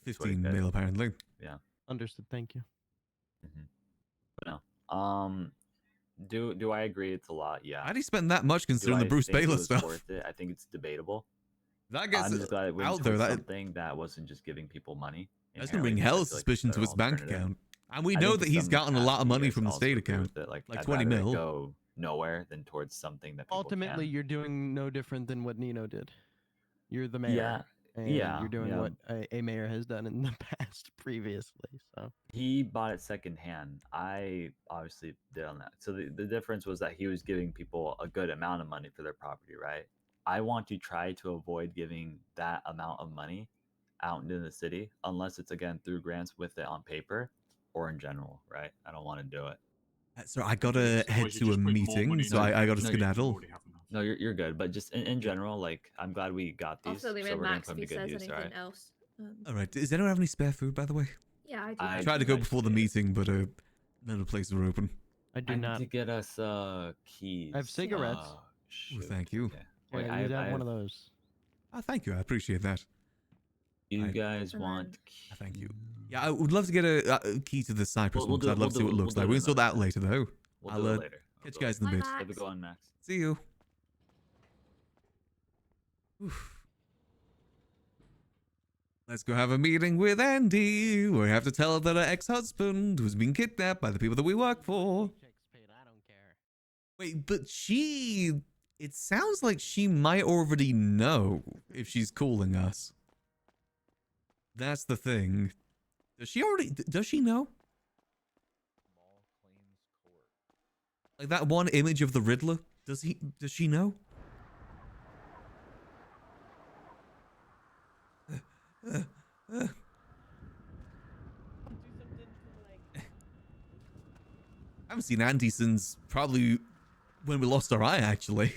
S1: 15 mil apparently.
S2: Yeah.
S3: Understood. Thank you.
S2: But no. Do I agree it's a lot? Yeah.
S1: How do you spend that much considering
S2: Do
S1: the
S2: I
S1: Bruce
S2: think it
S1: Baylor
S2: was
S1: stuff?
S2: Worth it? I think it's debatable.
S1: That gets
S2: I'm just glad it went
S1: out there.
S2: towards
S1: That
S2: something that wasn't just giving people money.
S1: that's gonna bring hell of suspicion to his bank account. And we know that he's gotten a lot of money from the state account, like
S2: I'd
S1: 20
S2: rather it
S1: mil.
S2: go nowhere than towards something that people
S3: Ultimately,
S2: can.
S3: you're doing no different than what Nino did. You're the mayor.
S2: Yeah,
S3: And
S2: yeah,
S3: you're doing
S2: yeah.
S3: what a mayor has done in the past previously. So
S2: He bought it secondhand. I obviously did on that. So the difference was that he was giving people a good amount of money for their property, right? I want to try to avoid giving that amount of money out into the city unless it's again through grants with it on paper or in general, right? I don't want to do it.
S1: So I gotta head to a meeting, so I gotta skedaddle.
S2: No, you're good. But just in general, like I'm glad we got these.
S22: Also, they
S2: so
S22: made
S2: we're gonna
S22: Max
S2: put them
S22: if
S2: to
S22: he
S2: good
S22: says
S2: use,
S22: anything
S2: alright?
S22: else.
S1: All right. Does anyone have any spare food, by the way?
S22: Yeah, I do.
S1: I
S22: have
S1: tried to
S22: some.
S1: go before the meeting, but none of the places were open.
S3: I do
S2: I need
S3: not.
S2: to get us keys.
S3: I have cigarettes.
S1: Well, thank you.
S2: Wait,
S3: Yeah,
S2: I
S3: you'd have one
S2: have-
S3: of those.
S1: Oh, thank you. I appreciate that.
S2: You guys want?
S1: Thank you. Yeah, I would love to get a key to the Cypress one, 'cause I'd love to see what it looks like. We can sort that out later, though.
S2: We'll
S1: I'll
S2: do it later.
S1: catch you guys in a bit.
S2: Have a go on, Max.
S1: See you. Oof. Let's go have a meeting with Andy. We have to tell her that her ex-husband was being kidnapped by the people that we work for. Wait, but she... It sounds like she might already know if she's calling us. That's the thing. Does she already... Does she know? Like that one image of the Riddler? Does she know? I haven't seen Andy since probably when we lost our eye, actually.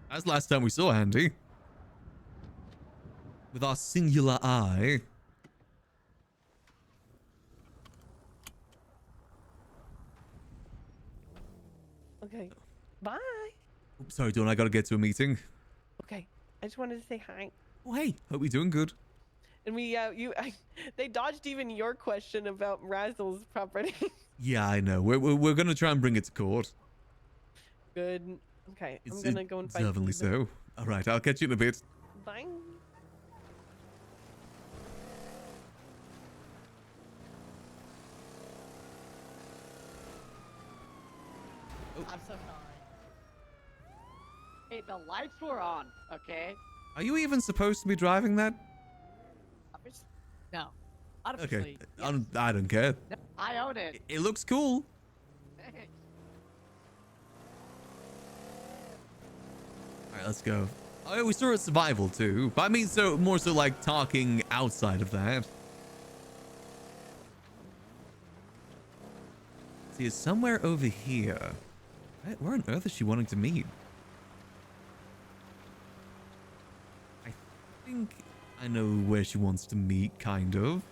S1: That's the last time we saw Andy. With our singular eye.
S14: Okay. Bye.
S1: Oops, sorry, Dawn, I gotta get to a meeting.
S14: Okay. I just wanted to say hi.
S1: Oh, hey. Hope you're doing good.
S14: And they dodged even your question about Razzle's property.
S1: Yeah, I know. We're gonna try and bring it to court.
S14: Good. Okay. I'm
S1: It's
S14: gonna go and find
S1: deservedly
S14: Steven.
S1: so. Alright, I'll catch you in a bit.
S14: Bye.
S4: I'm so sorry. Hey, the lights were on, okay?
S1: Are you even supposed to be driving that?
S4: No.
S1: Okay.
S4: Obviously.
S1: I don't care.
S4: No, I own it.
S1: It looks cool. Alright, let's go. Oh, we saw a survival too. But I mean, so more so like talking outside of that. See, it's somewhere over here. Where on earth is she wanting to meet? I think I know where she wants to meet, kind of.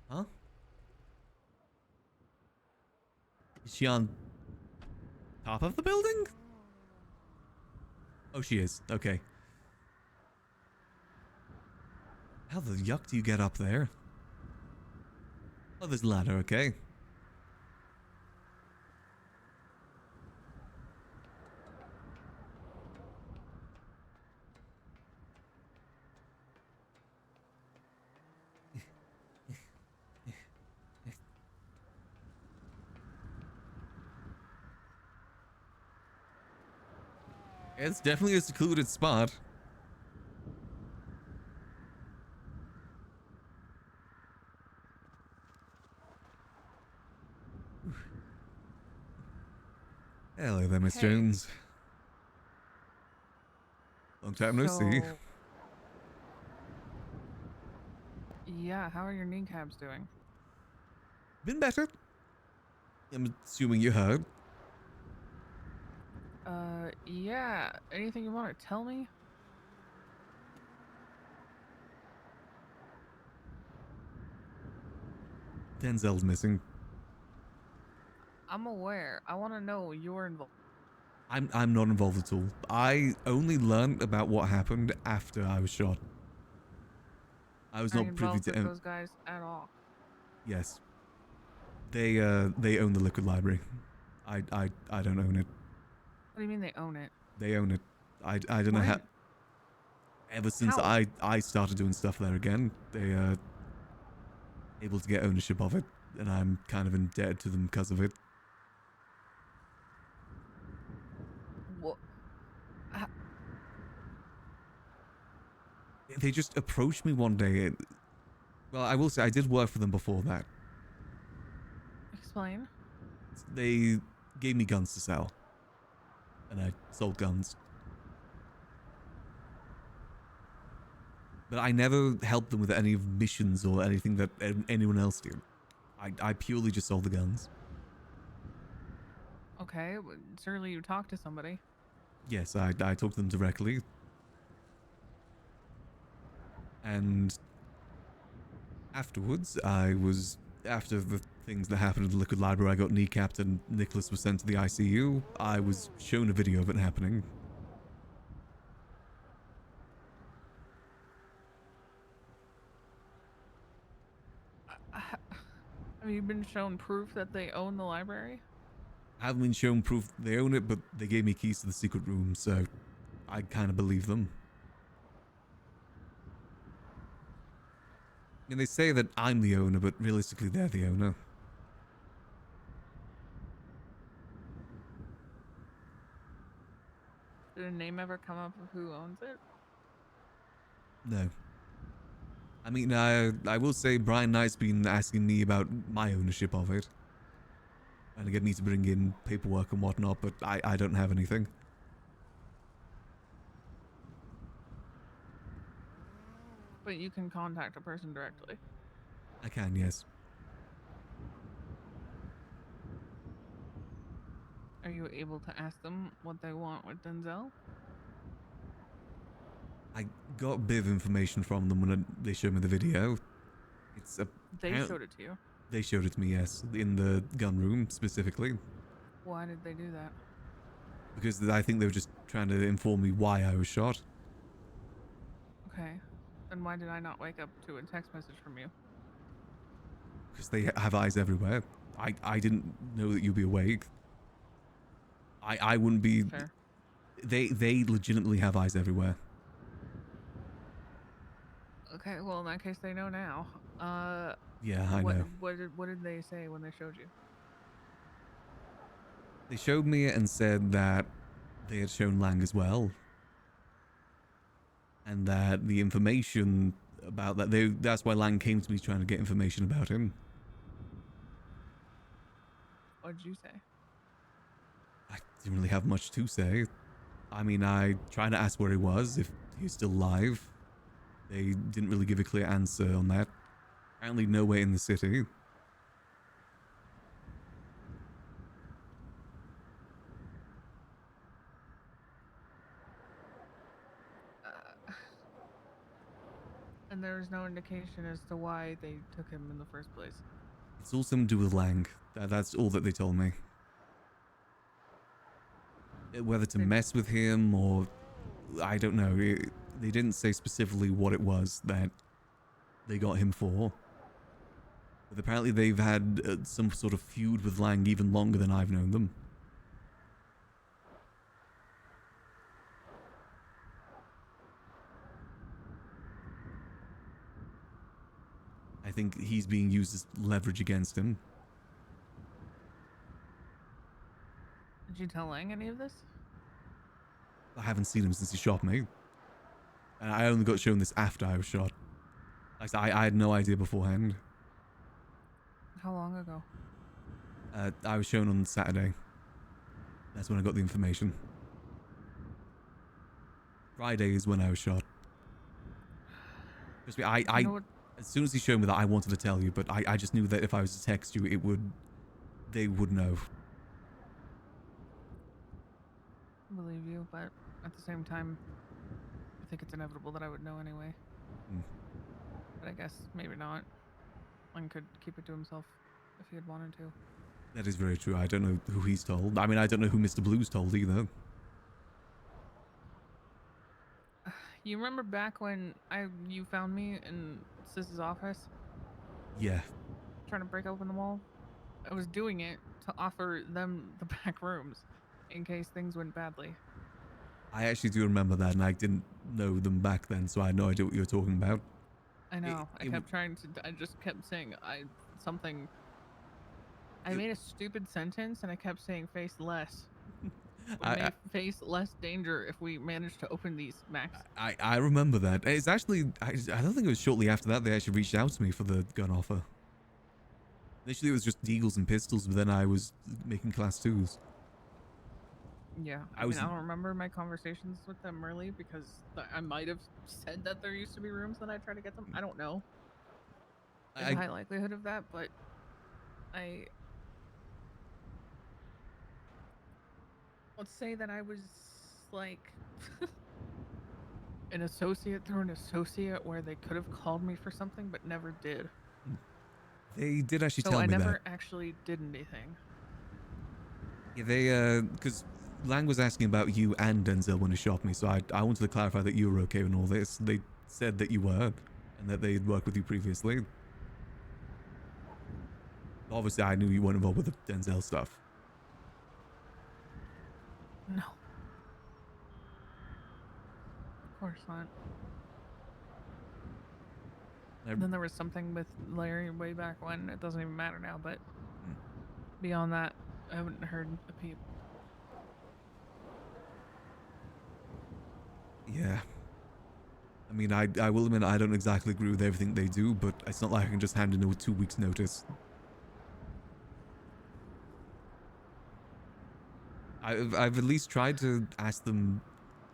S1: Huh? Is she on top of the building? Oh, she is. Okay. How the yuck do you get up there? Oh, there's a ladder, okay. It's definitely a secluded spot. Hello there, Miss
S13: Hey.
S1: Jones. Long time no see.
S13: Yeah, how are your kneecaps doing?
S1: Been better. I'm assuming you heard.
S13: Yeah. Anything you want to tell me?
S1: Denzel's missing.
S13: I'm aware. I want to know you're involved.
S1: I'm not involved at all. I only learned about what happened after I was shot. I was
S13: Are you
S1: not privy
S13: involved
S1: to
S13: with those guys at all?
S1: Yes. They own the liquid library. I don't own it.
S13: What do you mean they own it?
S1: They own it. I don't know how.
S13: When?
S1: Ever since
S13: How?
S1: I started doing stuff there again, they able to get ownership of it, and I'm kind of indebted to them because of it.
S13: What?
S1: They just approached me one day. Well, I will say I did work for them before that.
S13: Explain.
S1: They gave me guns to sell, and I sold guns. But I never helped them with any missions or anything that anyone else did. I purely just sold the guns.
S13: Okay, well, certainly you talked to somebody.
S1: Yes, I talked to them directly. And afterwards, after the things that happened at the Liquid Library, I got kneecapped and Nicholas was sent to the ICU. I was shown a video of it happening.
S13: Have you been shown proof that they own the library?
S1: I haven't been shown proof they own it, but they gave me keys to the secret room, so I kind of believe them. I mean, they say that I'm the owner, but realistically they're the owner.
S13: Did a name ever come up of who owns it?
S1: No. I mean, I will say Brian Knight's been asking me about my ownership of it. Trying to get me to bring in paperwork and whatnot, but I don't have anything.
S13: But you can contact a person directly.
S1: I can, yes.
S13: Are you able to ask them what they want with Denzel?
S1: I got a bit of information from them when they showed me the video. It's a...
S13: They showed it to you?
S1: They showed it to me, yes. In the gun room, specifically.
S13: Why did they do that?
S1: Because I think they were just trying to inform me why I was shot.
S13: Okay. Then why did I not wake up to a text message from you?
S1: Because they have eyes everywhere. I didn't know that you'd be awake. I wouldn't be...
S13: Fair.
S1: They legitimately have eyes everywhere.
S13: Okay, well in that case they know now.
S1: Yeah, I know.
S13: What did they say when they showed you?
S1: They showed me it and said that they had shown Lang as well. And that the information about that, that's why Lang came to me trying to get information about him.
S13: What did you say?
S1: I didn't really have much to say. I mean, I tried to ask where he was, if he was still alive. They didn't really give a clear answer on that. Apparently nowhere in the city.
S13: And there was no indication as to why they took him in the first place.
S1: It's all something to do with Lang. That's all that they told me. Whether to mess with him or... I don't know. They didn't say specifically what it was that they got him for. But apparently they've had some sort of feud with Lang even longer than I've known them. I think he's being used as leverage against him.
S13: Did you tell Lang any of this?
S1: I haven't seen him since he shot me. And I only got shown this after I was shot. Like I had no idea beforehand.
S13: How long ago?
S1: I was shown on Saturday. That's when I got the information. Friday is when I was shot. Trust me, as soon as he showed me that, I wanted to tell you, but I just knew that if I was to text you, they would know.
S13: I believe you, but at the same time, I think it's inevitable that I would know anyway.
S1: Mm.
S13: But I guess maybe not. Lang could keep it to himself if he had wanted to.
S1: That is very true. I don't know who he's told. I mean, I don't know who Mr. Blue's told either.
S13: You remember back when you found me in Sis's office?
S1: Yeah.
S13: Trying to break open the wall? I was doing it to offer them the back rooms in case things went badly.
S1: I actually do remember that, and I didn't know them back then, so I had no idea what you were talking about.
S13: I know. I just kept saying I made a stupid sentence and I kept saying face less. We may face less danger if we manage to open these, Max.
S1: I remember that. It's actually, I don't think it was shortly after that they actually reached out to me for the gun offer. Initially it was just deagles and pistols, but then I was making class 2s.
S13: Yeah, I mean, I don't remember my conversations with them really because I might have said that there used to be rooms that I try to get them. I don't know. There's a high likelihood of that, but let's say that I was like an associate through an associate where they could have called me for something but never did.
S1: They did actually
S13: So
S1: tell
S13: I
S1: me
S13: never
S1: that.
S13: actually did anything.
S1: Yeah, they, because Lang was asking about you and Denzel when he shot me, so I wanted to clarify that you were okay with all this. They said that you were, and that they'd worked with you previously. Obviously, I knew you weren't involved with the Denzel stuff.
S13: No. Of course not. Then there was something with Larry way back when. It doesn't even matter now, but beyond that, I haven't heard a peep.
S1: Yeah. I mean, I will admit I don't exactly agree with everything they do, but it's not like I can just hand in a 2 weeks notice. I've at least tried to ask them.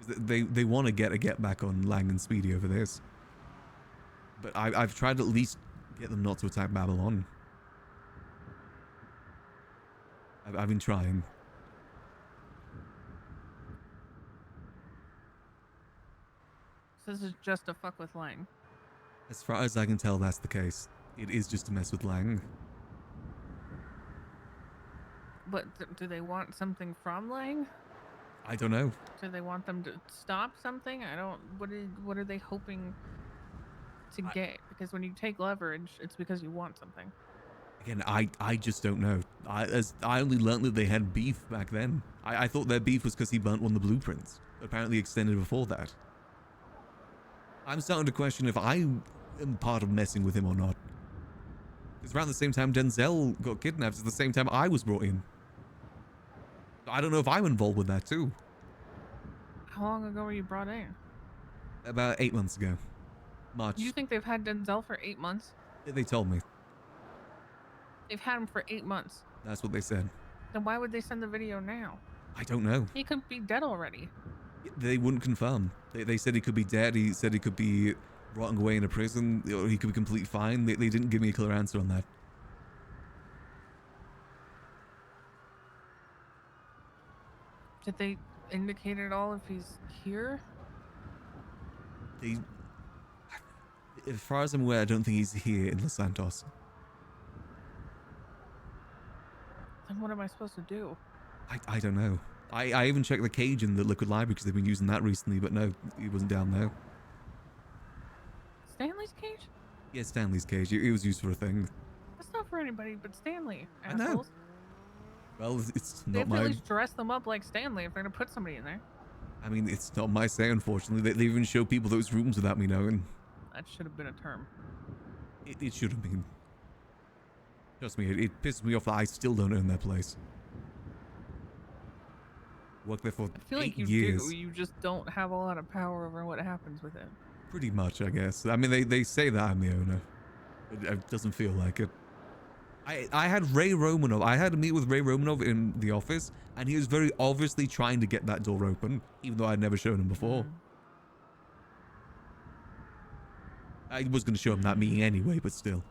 S1: They want to get a get back on Lang and Speedy over this. But I've tried to at least get them not to attack Babylon. I've been trying.
S13: So this is just a fuck with Lang.
S1: As far as I can tell, that's the case. It is just to mess with Lang.
S13: But do they want something from Lang?
S1: I don't know.
S13: Do they want them to stop something? I don't. What are they hoping to get? Because when you take leverage, it's because you want something.
S1: Again, I just don't know. I only learned that they had beef back then. I thought their beef was because he burnt one of the blueprints. Apparently extended before that. I'm starting to question if I am part of messing with him or not. Because around the same time Denzel got kidnapped, at the same time I was brought in. I don't know if I'm involved with that too.
S13: How long ago were you brought in?
S1: About 8 months ago. March.
S13: You think they've had Denzel for 8 months?
S1: They told me.
S13: They've had him for 8 months.
S1: That's what they said.
S13: Then why would they send the video now?
S1: I don't know.
S13: He could be dead already.
S1: They wouldn't confirm. They said he could be dead. He said he could be rotting away in a prison, or he could be completely fine. They didn't give me a clear answer on that.
S13: Did they indicate at all if he's here?
S1: As far as I'm aware, I don't think he's here in Los Santos.
S13: Then what am I supposed to do?
S1: I don't know. I even checked the cage in the Liquid Library because they've been using that recently, but no, he wasn't down there.
S13: Stanley's cage?
S1: Yeah, Stanley's cage. It was used for a thing.
S13: That's not for anybody but Stanley.
S1: I know.
S13: Assholes.
S1: Well, it's
S13: They
S1: not
S13: have to at
S1: my...
S13: least dress them up like Stanley if they're gonna put somebody in there.
S1: I mean, it's not my say, unfortunately. They even show people those rooms without me knowing.
S13: That should have been a term.
S1: It should have been. Trust me, it pisses me off that I still don't own that place. Worked there for
S13: I feel
S1: 8
S13: like you
S1: years.
S13: do. You just don't have a lot of power over what happens with it.
S1: Pretty much, I guess. I mean, they say that I'm the owner. It doesn't feel like it. I had Ray Romanov. I had a meet with Ray Romanov in the office, and he was very obviously trying to get that door open, even though I'd never shown him before. I was going to show him that meeting anyway, but still.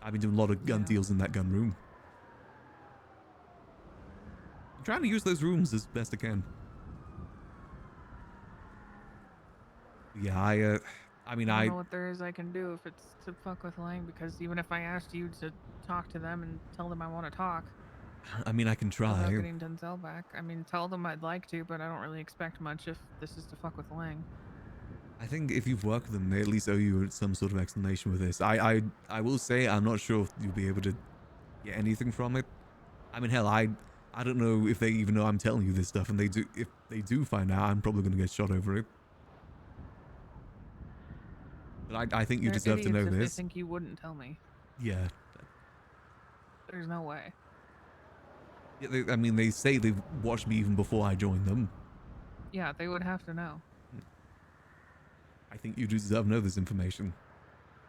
S1: I've been doing a lot of gun deals in that gun room. I'm trying to use those rooms as best I can. Yeah, I mean,
S13: I don't know what there is I can do if it's to fuck with Lang, because even if I asked you to talk to them and tell them I want to talk
S1: I mean, I can
S13: about
S1: try.
S13: getting Denzel back, I mean, tell them I'd like to, but I don't really expect much if this is to fuck with Lang.
S1: I think if you've worked with them, they at least owe you some sort of explanation with this. I will say I'm not sure if you'll be able to get anything from it. I mean, hell, I don't know if they even know I'm telling you this stuff, and if they do find out, I'm probably going to get shot over it. But I think you
S13: They're
S1: deserve to know
S13: idiots if
S1: this.
S13: They think you wouldn't tell me.
S1: Yeah.
S13: There's no way.
S1: Yeah, I mean, they say they've watched me even before I joined them.
S13: Yeah, they would have to know.
S1: I think you deserve to know this information.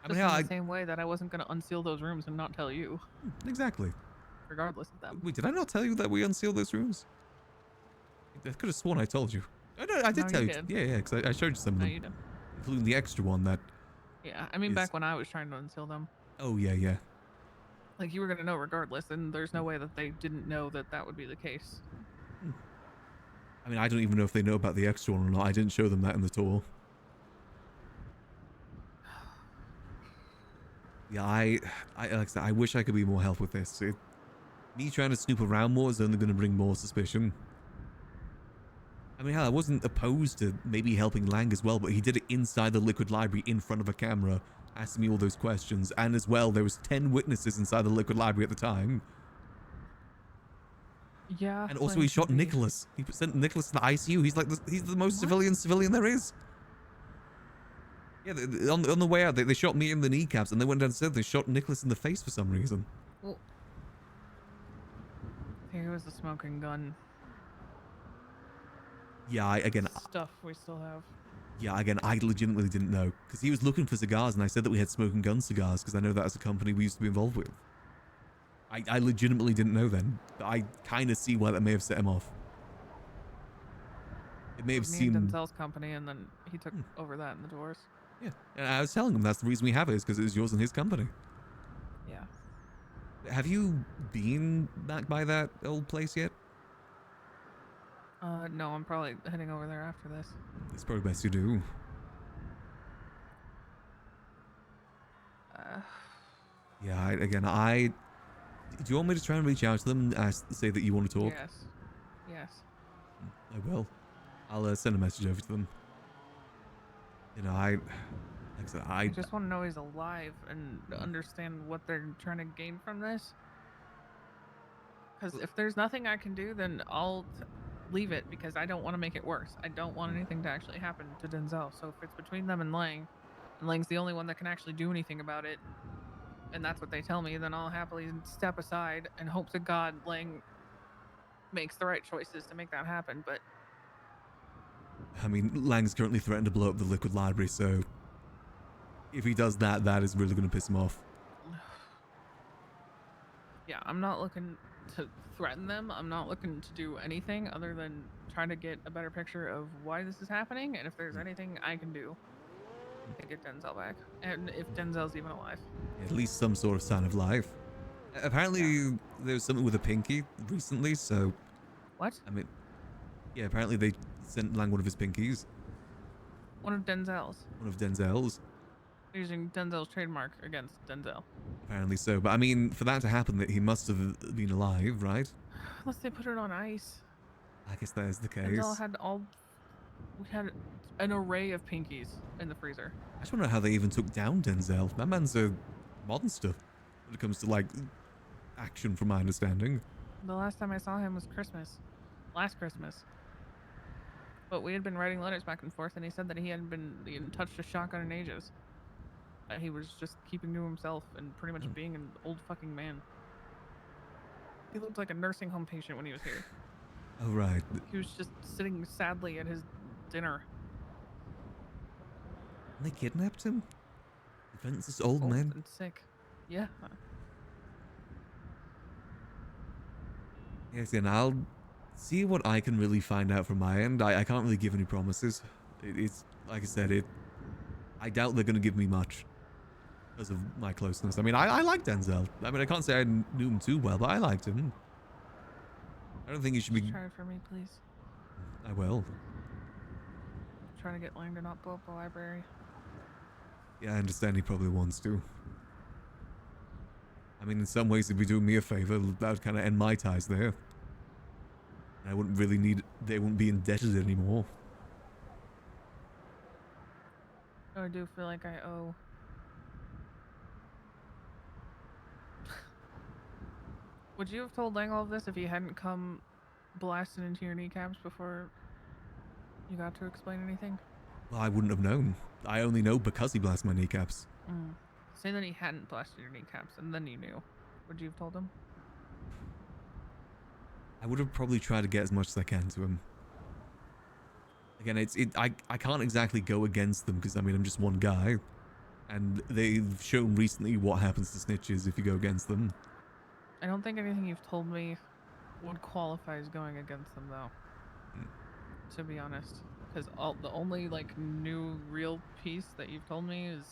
S1: I
S13: Just
S1: mean, hell,
S13: in the same way that I wasn't going to unseal those rooms and not tell you.
S1: Exactly.
S13: Regardless of them.
S1: Wait, did I not tell you that we unsealed those rooms? I could have sworn I told you. Oh, no, I did
S13: No,
S1: tell
S13: you
S1: you.
S13: did.
S1: Yeah, because I showed you some of
S13: No,
S1: them.
S13: you did.
S1: Including the extra one that...
S13: Yeah, I mean,
S1: is-
S13: back when I was trying to unseal them.
S1: Oh, yeah, yeah.
S13: Like, you were gonna know regardless, and there's no way that they didn't know that that would be the case.
S1: I mean, I don't even know if they know about the extra one or not. I didn't show them that in the tour. Yeah, like I said, I wish I could be more help with this. Me trying to snoop around more is only going to bring more suspicion. I mean, hell, I wasn't opposed to maybe helping Lang as well, but he did it inside the Liquid Library in front of a camera, asking me all those questions. And as well, there was 10 witnesses inside the Liquid Library at the time.
S13: Yeah.
S1: And also, he shot Nicholas. He sent Nicholas to the ICU. He's like, he's the most civilian there is. Yeah, on the way out, they shot me in the kneecaps, and they went downstairs. They shot Nicholas in the face for some reason.
S13: Well, here was the smoking gun.
S1: Yeah, again,
S13: Stuff we still have.
S1: yeah, again, I legitimately didn't know because he was looking for cigars, and I said that we had smoking gun cigars because I know that as a company we used to be involved with. I legitimately didn't know then, but I kind of see why that may have set him off. It may have
S13: Me
S1: seemed.
S13: and Denzel's company, and then he took over that in the doors.
S1: Yeah, and I was telling him that's the reason we have it is because it was yours and his company.
S13: Yeah.
S1: Have you been back by that old place yet?
S13: No, I'm probably heading over there after this.
S1: It's probably best you do. Yeah, do you want me to try and reach out to them and say that you want to talk?
S13: Yes. Yes.
S1: I will. I'll send a message over to them. You know, like I said,
S13: I just want to know he's alive and understand what they're trying to gain from this. Because if there's nothing I can do, then I'll leave it because I don't want to make it worse. I don't want anything to actually happen to Denzel. So if it's between them and Lang's the only one that can actually do anything about it, and that's what they tell me, then I'll happily step aside and hope to God Lang makes the right choices to make that happen. But
S1: I mean, Lang's currently threatened to blow up the Liquid Library, so if he does that, that is really going to piss him off.
S13: yeah, I'm not looking to threaten them. I'm not looking to do anything other than try to get a better picture of why this is happening and if there's anything I can do to get Denzel back. And if Denzel's even alive.
S1: At least some sort of sign of life. Apparently, there was something with a pinky recently, so...
S13: What?
S1: I mean, yeah, apparently they sent Lang one of his pinkies.
S13: One of Denzel's.
S1: One of Denzel's.
S13: Using Denzel's trademark against Denzel.
S1: Apparently so, but I mean, for that to happen, that he must have been alive, right?
S13: Unless they put it on ice.
S1: I guess that is the case.
S13: Denzel had we had an array of pinkies in the freezer.
S1: I just want to know how they even took down Denzel. That man's a monster when it comes to, like, action, from my understanding.
S13: The last time I saw him was Christmas. Last Christmas. But we had been writing letters back and forth, and he said that he hadn't touched a shotgun in ages. That he was just keeping to himself and pretty much being an old fucking man. He looked like a nursing home patient when he was here.
S1: Oh, right.
S13: He was just sitting sadly at his dinner.
S1: They kidnapped him? Defense this old man?
S13: And sick. Yeah.
S1: Yes, and I'll see what I can really find out from my end. I can't really give any promises. It's, like I said, I doubt they're going to give me much because of my closeness. I mean, I like Denzel. I mean, I can't say I knew him too well, but I liked him. I don't think he should be...
S13: Try it for me, please.
S1: I will.
S13: Trying to get Lang to not blow up the library.
S1: Yeah, I understand he probably wants to. I mean, in some ways, it'd be doing me a favor. That would kind of end my ties there. I wouldn't really need... They wouldn't be indebted anymore.
S13: I do feel like I owe. Would you have told Lang all of this if he hadn't come blasting into your kneecaps before you got to explain anything?
S1: Well, I wouldn't have known. I only know because he blasted my kneecaps.
S13: Say that he hadn't blasted your kneecaps and then you knew. Would you have told him?
S1: I would have probably tried to get as much as I can to him. Again, I can't exactly go against them because, I mean, I'm just one guy. And they've shown recently what happens to snitches if you go against them.
S13: I don't think anything you've told me would qualify as going against them, though. To be honest. Because the only, like, new real piece that you've told me is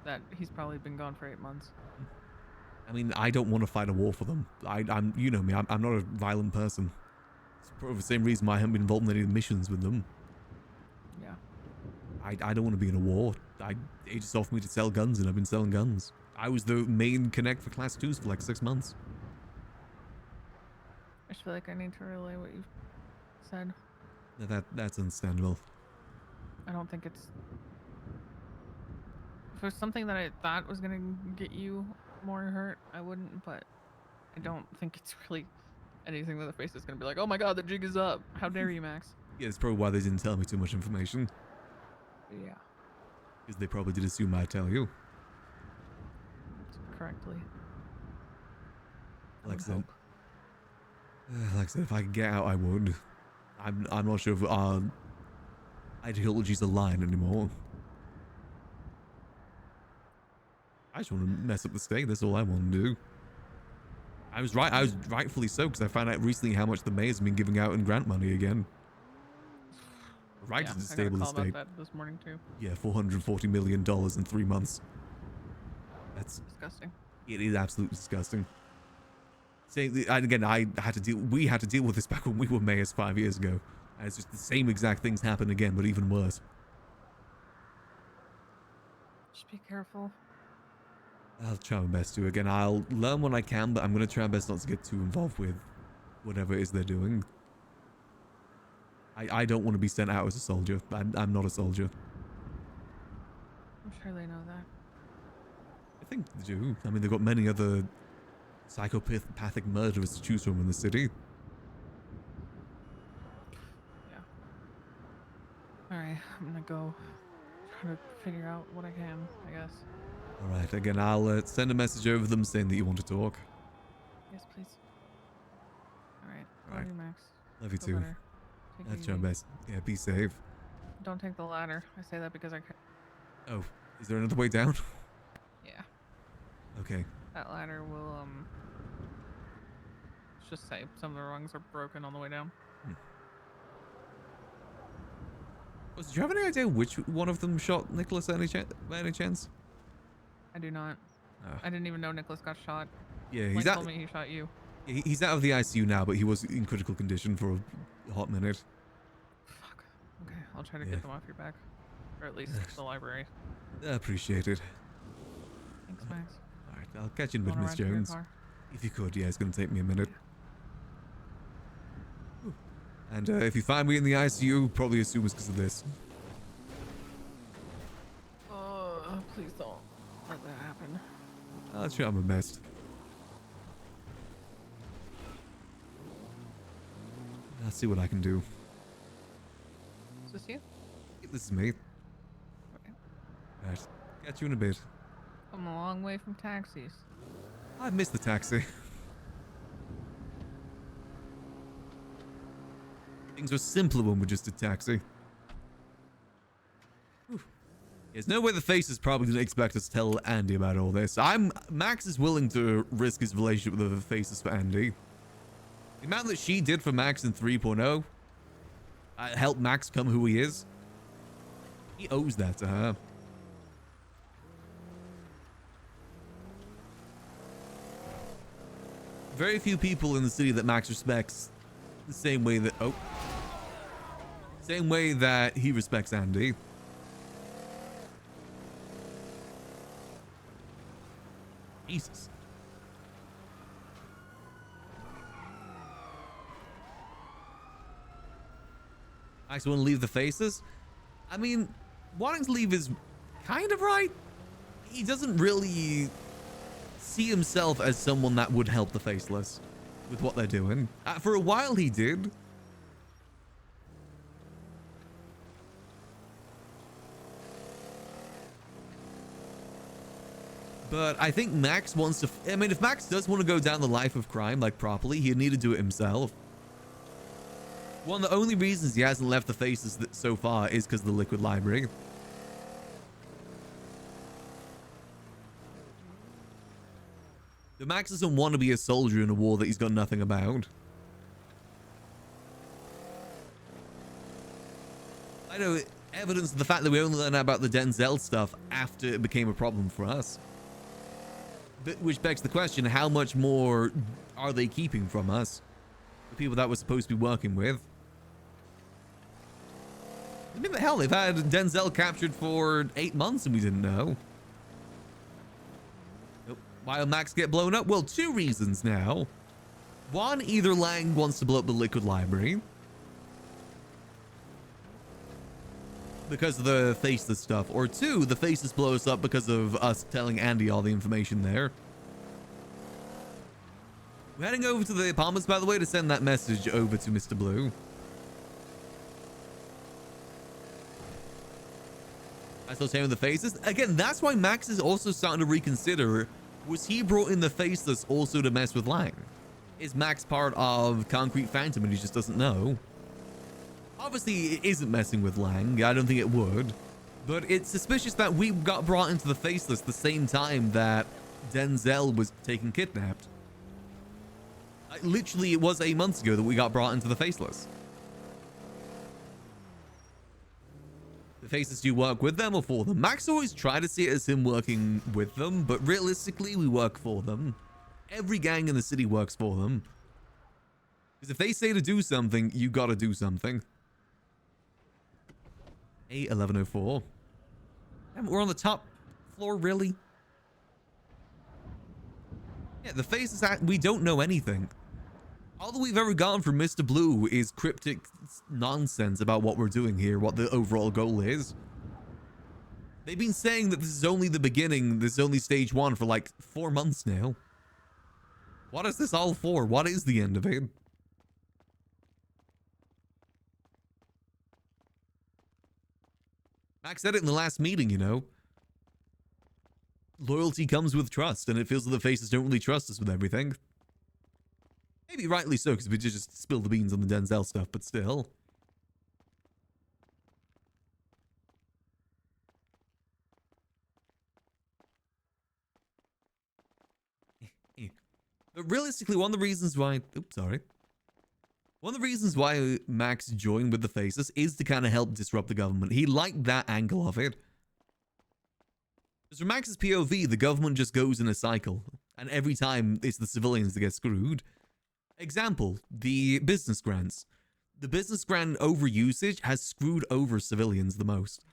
S13: that he's probably been gone for 8 months.
S1: I mean, I don't want to fight a war for them. I'm, you know me, I'm not a violent person. It's probably the same reason why I haven't been involved in any of the missions with them.
S13: Yeah.
S1: I don't want to be in a war. They just offered me to sell guns, and I've been selling guns. I was the main connect for Class 2s for like 6 months.
S13: I just feel like I need to relay what you've said.
S1: That's understandable.
S13: I don't think it's... If it was something that I thought was gonna get you more hurt, I wouldn't, but I don't think it's really anything that the face is gonna be like, oh my god, the jig is up. How dare you, Max?
S1: Yeah, it's probably why they didn't tell me too much information.
S13: Yeah.
S1: Because they probably did assume I'd tell you.
S13: Correctly.
S1: Like I said, if I could get out, I would. I'm not sure if our ideologies align anymore. I just want to mess up the state. That's all I want to do. I was rightfully so, because I found out recently how much the mayor's been giving out in grant money again. Right to
S13: I got a
S1: destabilize the
S13: call
S1: state.
S13: about that this morning too.
S1: Yeah, $440 million in 3 months. That's
S13: disgusting.
S1: It is absolutely disgusting. And again, we had to deal with this back when we were mayors 5 years ago. And it's just the same exact things happen again, but even worse.
S13: Just be careful.
S1: I'll try my best to. Again, I'll learn when I can, but I'm going to try my best not to get too involved with whatever it is they're doing. I don't want to be sent out as a soldier. I'm not a soldier.
S13: I'm sure they know that.
S1: I think they do. I mean, they've got many other psychopathic murderers to choose from in the city.
S13: Yeah. Alright, I'm gonna go try to figure out what I can, I guess.
S1: Alright, again, I'll send a message over them saying that you want to talk.
S13: Yes, please. Alright. Love
S1: Alright.
S13: you, Max.
S1: Love you
S13: Feel
S1: too.
S13: better. Take it
S1: I'll try
S13: easy.
S1: my best. Yeah, be safe.
S13: Don't take the ladder. I say that because I can.
S1: Oh, is there another way down?
S13: Yeah.
S1: Okay.
S13: That ladder will, let's just say some of the rungs are broken on the way down.
S1: Do you have any idea which one of them shot Nicholas by any chance?
S13: I do not.
S1: Oh.
S13: I didn't even know Nicholas got shot.
S1: Yeah,
S13: Blake
S1: he's out.
S13: told me he shot you.
S1: He's out of the ICU now, but he was in critical condition for a hot minute.
S13: Okay, I'll try to
S1: Yeah.
S13: get them off your back. Or at least the library.
S1: Appreciate it.
S13: Thanks, Max.
S1: Alright, I'll catch you in a bit,
S13: Wanna
S1: Miss
S13: run to your
S1: Jones.
S13: car?
S1: If you could, yeah, it's going to take me a minute. And if you find me in the ICU, probably assume it's because of this.
S13: Please don't let that happen.
S1: I'll try my best. I'll see what I can do.
S13: Is this you?
S1: This is me. Right. Catch you in a bit.
S13: I'm a long way from taxis.
S1: I missed the taxi. Things were simpler when we just did taxi. Whew. There's no way the face is probably going to expect us to tell Andy about all this. Max is willing to risk his relationship with the faces for Andy. The amount that she did for Max in 3.0 helped Max become who he is. He owes that to her. Very few people in the city that Max respects the same way that he respects Andy. Jesus. Max want to leave the faces? I mean, wanting to leave is kind of right. He doesn't really see himself as someone that would help the faceless with what they're doing. For a while he did. But I think Max wants to... I mean, if Max does want to go down the life of crime, like, properly, he'd need to do it himself. One of the only reasons he hasn't left the faces so far is because of the Liquid Library. The Max doesn't want to be a soldier in a war that he's got nothing about. I know evidence of the fact that we only learned about the Denzel stuff after it became a problem for us. which begs the question, how much more are they keeping from us? The people that we're supposed to be working with. I mean, the hell, they've had Denzel captured for 8 months and we didn't know. Why will Max get blown up? Well, 2 reasons now. One, either Lang wants to blow up the Liquid Library because of the Faceless stuff, or 2, the Faceless blows up because of us telling Andy all the information there. We're heading over to the apartments, by the way, to send that message over to Mr. Blue. I still saying with the Faceless. Again, that's why Max is also starting to reconsider. Was he brought in the Faceless also to mess with Lang? Is Max part of Concrete Phantom and he just doesn't know? Obviously, it isn't messing with Lang. I don't think it would. But it's suspicious that we got brought into the Faceless the same time that Denzel was taken kidnapped. Literally, it was 8 months ago that we got brought into the Faceless. The Faceless, do you work with them or for them? Max always tried to see it as him working with them, but realistically, we work for them. Every gang in the city works for them. Because if they say to do something, you gotta do something. A1104. Damn, we're on the top floor, really? Yeah, the Faceless, we don't know anything. All that we've ever gotten from Mr. Blue is cryptic nonsense about what we're doing here, what the overall goal is. They've been saying that this is only the beginning, this is only stage 1 for like 4 months now. What is this all for? What is the end of it? Max said it in the last meeting, you know. Loyalty comes with trust, and it feels like the Faces don't really trust us with everything. Maybe rightly so, because we just spilled the beans on the Denzel stuff, but still. But realistically, one of the reasons why... Oops, sorry. One of the reasons why Max joined with the Faces is to kind of help disrupt the government. He liked that angle of it. Because from Max's POV, the government just goes in a cycle. And every time, it's the civilians that get screwed. Example, the business grants. The business grant overusage has screwed over civilians the most.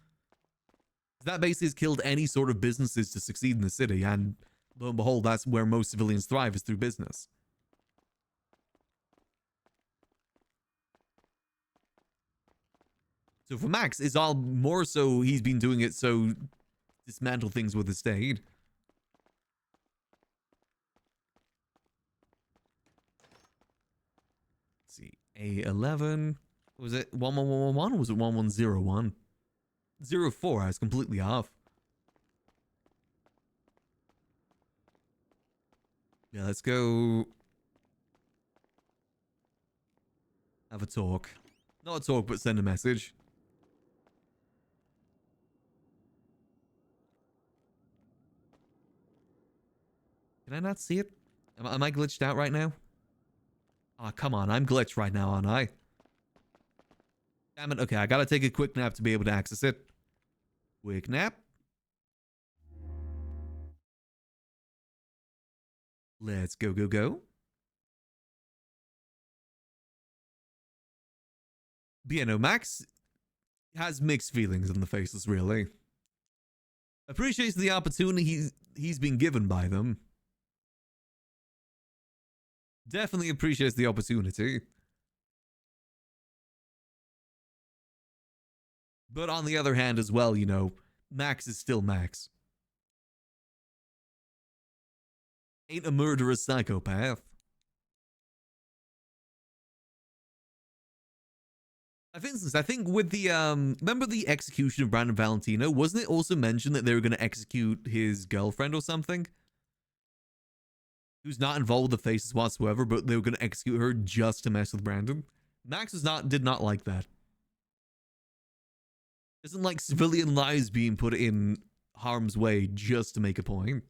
S1: That basically has killed any sort of businesses to succeed in the city, and lo and behold, that's where most civilians thrive, is through business. So for Max, it's all more so he's been doing it so dismantle things with the state. Let's see, A11. Was it 11111 or was it 1101? 04, I was completely off. Yeah, let's go have a talk. Not a talk, but send a message. Can I not see it? Am I glitched out right now? Oh, come on. I'm glitched right now, aren't I? Damn it. Okay, I gotta take a quick nap to be able to access it. Quick nap. Let's go, go, go. But yeah, no, Max has mixed feelings on the Faceless, really. Appreciates the opportunity he's been given by them. Definitely appreciates the opportunity. But on the other hand as well, you know, Max is still Max. Ain't a murderous psychopath. For instance, I think with the, remember the execution of Brandon Valentino? Wasn't it also mentioned that they were going to execute his girlfriend or something? Who's not involved with the Faces whatsoever, but they were going to execute her just to mess with Brandon? Max did not like that. Isn't like civilian lives being put in harm's way just to make a point.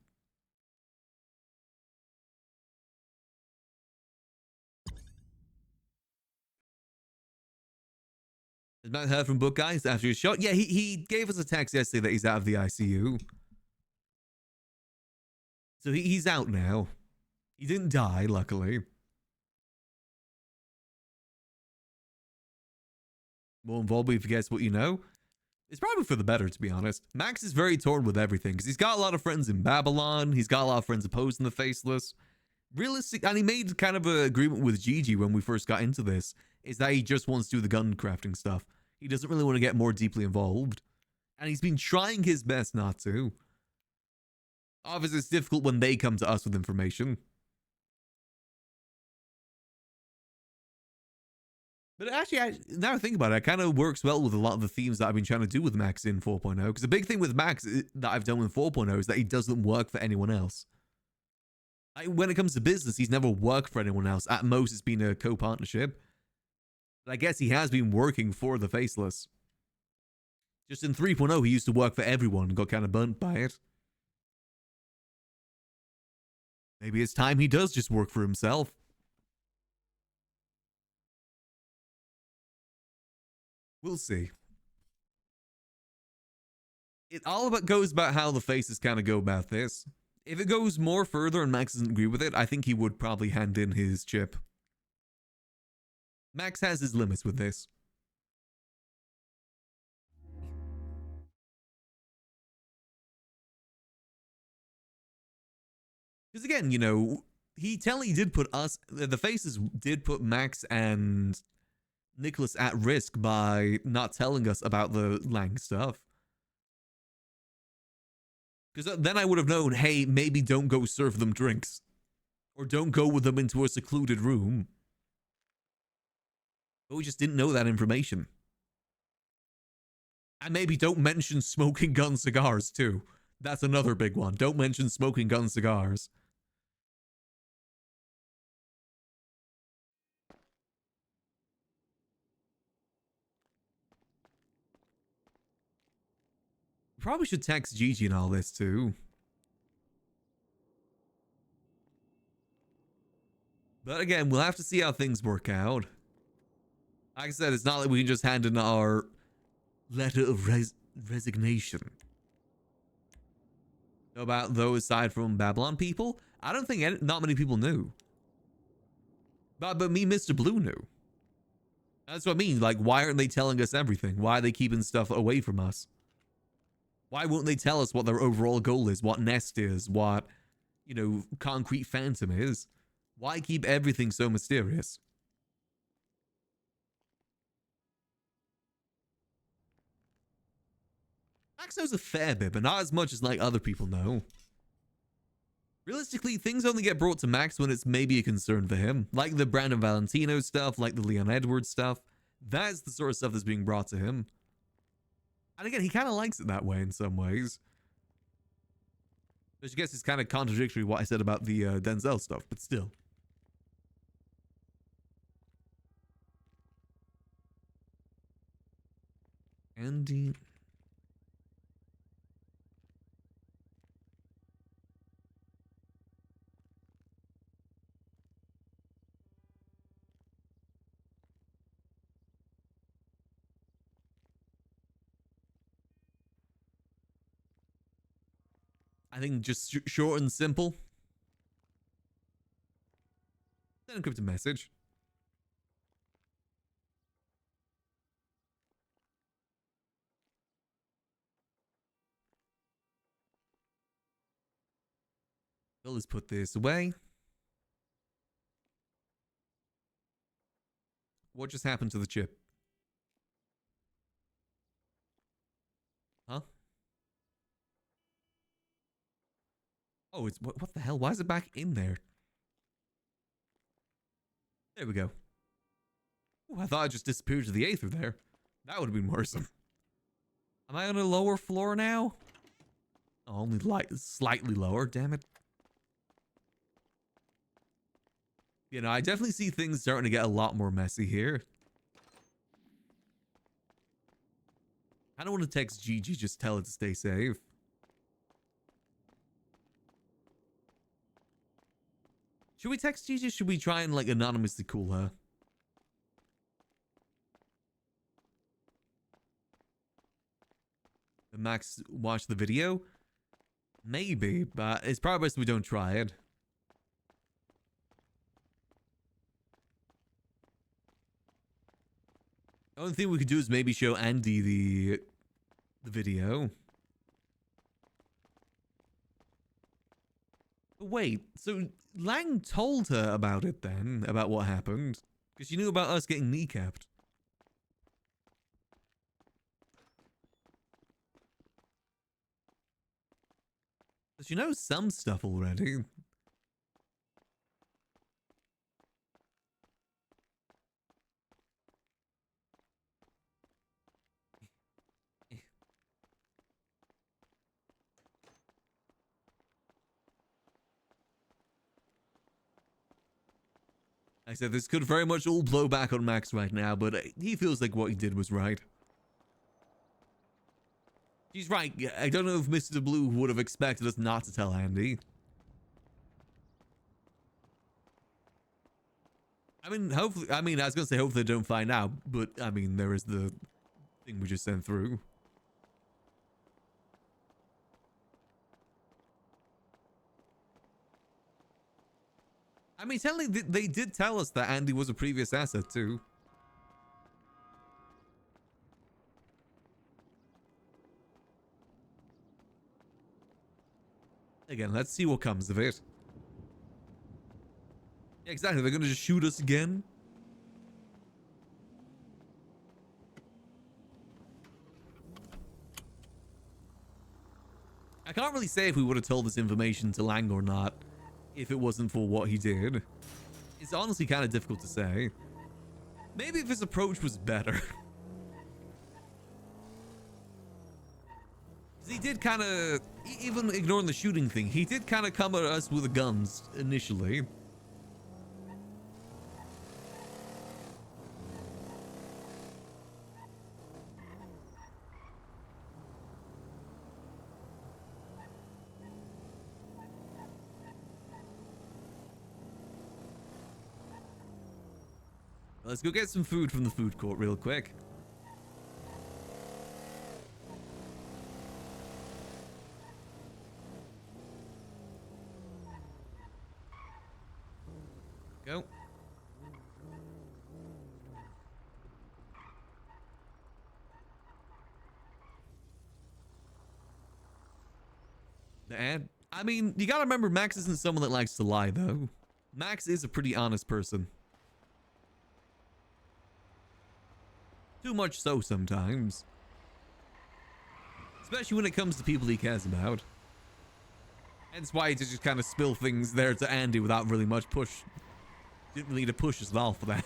S1: Has Matt heard from Book Guys after his shot? Yeah, he gave us a text yesterday that he's out of the ICU. So he's out now. He didn't die, luckily. More involved, if you guess what you know. It's probably for the better, to be honest. Max is very torn with everything, because he's got a lot of friends in Babylon. He's got a lot of friends opposed in the Faceless. Realistic, and he made kind of an agreement with Gigi when we first got into this, is that he just wants to do the gun crafting stuff. He doesn't really want to get more deeply involved. And he's been trying his best not to. Obviously, it's difficult when they come to us with information. But actually, now I think about it, it kind of works well with a lot of the themes that I've been trying to do with Max in 4.0. Because the big thing with Max that I've done with 4.0 is that he doesn't work for anyone else. When it comes to business, he's never worked for anyone else. At most, it's been a co-partnership. But I guess he has been working for the Faceless. Just in 3.0, he used to work for everyone and got kind of burnt by it. Maybe it's time he does just work for himself. We'll see. It all goes about how the Faces kind of go about this. If it goes more further and Max doesn't agree with it, I think he would probably hand in his chip. Max has his limits with this. Because again, you know, he did put us, the Faces did put Max and Nicholas at risk by not telling us about the Lang stuff. Because then I would have known, hey, maybe don't go serve them drinks. Or don't go with them into a secluded room. But we just didn't know that information. And maybe don't mention smoking gun cigars, too. That's another big one. Don't mention smoking gun cigars. Probably should text Gigi and all this, too. But again, we'll have to see how things work out. Like I said, it's not like we can just hand in our letter of resignation. About those aside from Babylon people, I don't think not many people knew. But me, Mr. Blue, knew. That's what I mean. Like, why aren't they telling us everything? Why are they keeping stuff away from us? Why won't they tell us what their overall goal is? What Nest is? What, you know, Concrete Phantom is? Why keep everything so mysterious? Max knows a fair bit, but not as much as, like, other people know. Realistically, things only get brought to Max when it's maybe a concern for him. Like the Brandon Valentino stuff, like the Leon Edwards stuff. That's the sort of stuff that's being brought to him. And again, he kind of likes it that way in some ways. Which I guess is kind of contradictory to what I said about the Denzel stuff, but still. Andy... I think just short and simple. Send encrypted message. Well, let's put this away. What just happened to the chip? Huh? Oh, it's what the hell? Why is it back in there? There we go. Ooh, I thought it just disappeared to the aether there. That would have been worse. Am I on a lower floor now? Oh, only slightly lower, damn it. You know, I definitely see things starting to get a lot more messy here. I don't want to text Gigi, just tell it to stay safe. Should we text Gigi? Should we try and, like, anonymously call her? And Max watch the video? Maybe, but it's probably best we don't try it. The only thing we could do is maybe show Andy the video. But wait, so Lang told her about it then, about what happened? Because she knew about us getting kneecapped. So she knows some stuff already. I said this could very much all blow back on Max right now, but he feels like what he did was right. She's right. I don't know if Mr. Blue would have expected us not to tell Andy. I mean, hopefully, I was going to say hopefully they don't find out, but I mean, there is the thing we just sent through. I mean, technically, they did tell us that Andy was a previous asset, too. Again, let's see what comes of it. Yeah, exactly, they're gonna just shoot us again? I can't really say if we would have told this information to Lang or not, if it wasn't for what he did. It's honestly kind of difficult to say. Maybe if his approach was better. He did kind of, even ignoring the shooting thing, he did kind of come at us with the guns initially. Let's go get some food from the food court real quick. Go. And I mean, you gotta remember Max isn't someone that likes to lie, though. Max is a pretty honest person. Too much so sometimes. Especially when it comes to people he cares about. Hence why he just kind of spill things there to Andy without really much push. Didn't really need to push as well for that.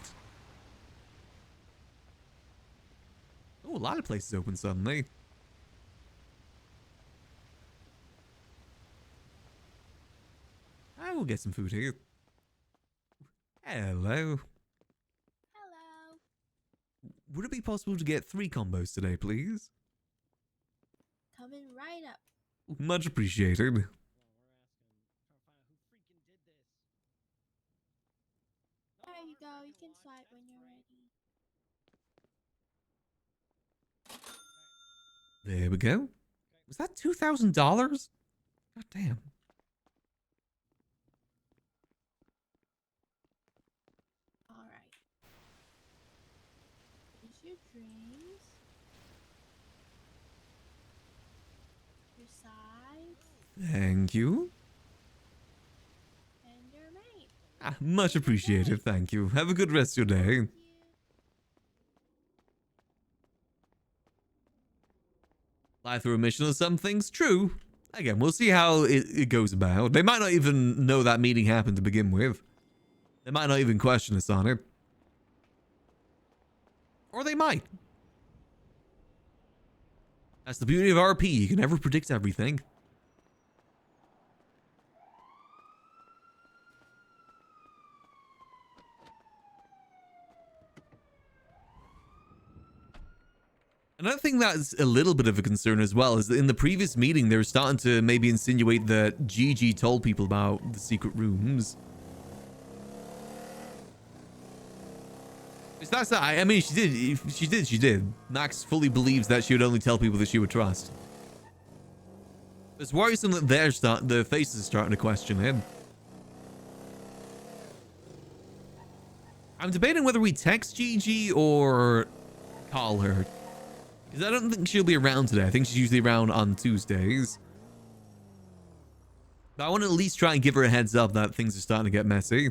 S1: Oh, a lot of places open suddenly. I will get some food here. Hello. Would it be possible to get 3 combos today, please?
S5: Coming right up.
S1: Much appreciated.
S5: There you go. You can swipe when you're ready.
S1: There we go. Was that $2,000? God damn.
S5: All right. Here's your drinks. Your sides.
S1: Thank you.
S5: And your mate.
S1: Much appreciated. Thank you. Have a good rest of your day. Fly through a mission or some things. True. Again, we'll see how it goes about. They might not even know that meeting happened to begin with. They might not even question us on it. Or they might. That's the beauty of RP. You can never predict everything. Another thing that's a little bit of a concern as well is that in the previous meeting, they were starting to maybe insinuate that Gigi told people about the secret rooms. That's not, I mean, she did. Max fully believes that she would only tell people that she would trust. It's worrisome that the faces are starting to question him. I'm debating whether we text Gigi or call her. Because I don't think she'll be around today. I think she's usually around on Tuesdays. But I want to at least try and give her a heads up that things are starting to get messy.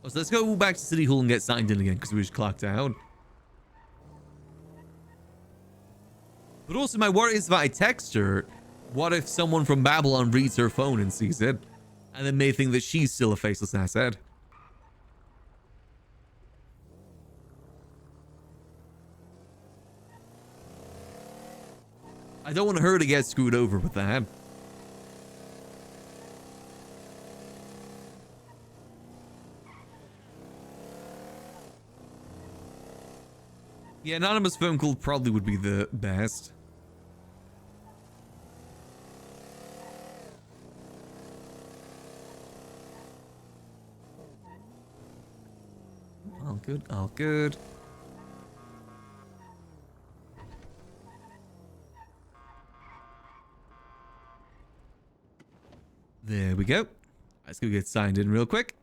S1: Oh, so let's go back to City Hall and get signed in again because we just clocked out. But also my worry is if I text her, what if someone from Babylon reads her phone and sees it? And then may think that she's still a faceless asset. I don't want her to get screwed over with that. Yeah, anonymous phone call probably would be the best. All good, all good. There we go. Let's go get signed in real quick.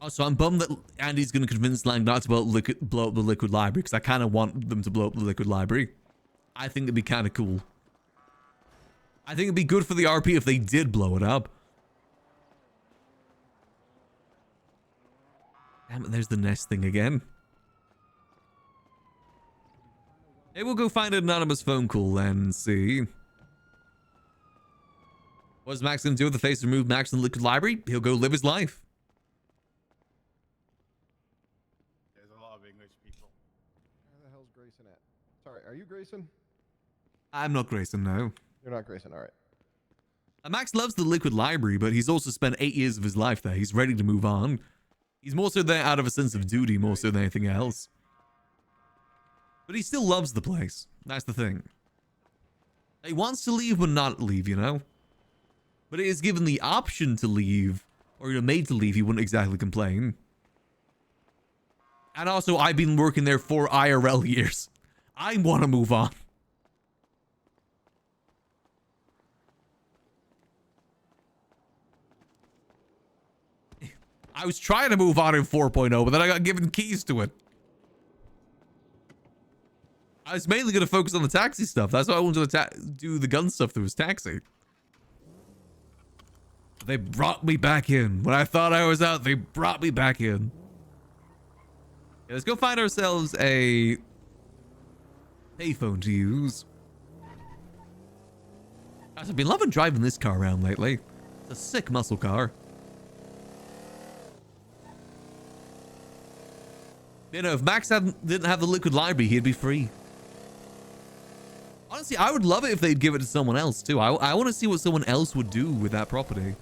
S1: Also, I'm bummed that Andy's going to convince Lang not to blow up the liquid library because I kind of want them to blow up the liquid library. I think it'd be kind of cool. I think it'd be good for the RP if they did blow it up. Damn it, there's the nest thing again. Hey, we'll go find an anonymous phone call and see. What does Max going to do with the face remove Max in the liquid library? He'll go live his life.
S17: There's a lot of English people. Where the hell's Grayson at? Sorry, are you Grayson?
S1: I'm not Grayson, no.
S17: You're not Grayson, all right.
S1: Max loves the liquid library, but he's also spent 8 years of his life there. He's ready to move on. He's more so there out of a sense of duty more so than anything else. But he still loves the place. That's the thing. He wants to leave but not leave, you know? But it is given the option to leave, or you're made to leave, he wouldn't exactly complain. And also, I've been working there for IRL years. I want to move on. I was trying to move on in 4.0, but then I got given keys to it. I was mainly going to focus on the taxi stuff. That's why I wanted to do the gun stuff that was taxi. They brought me back in. When I thought I was out, they brought me back in. Okay, let's go find ourselves a payphone to use. I've been loving driving this car around lately. It's a sick muscle car. You know, if Max didn't have the liquid library, he'd be free. Honestly, I would love it if they'd give it to someone else, too. I want to see what someone else would do with that property.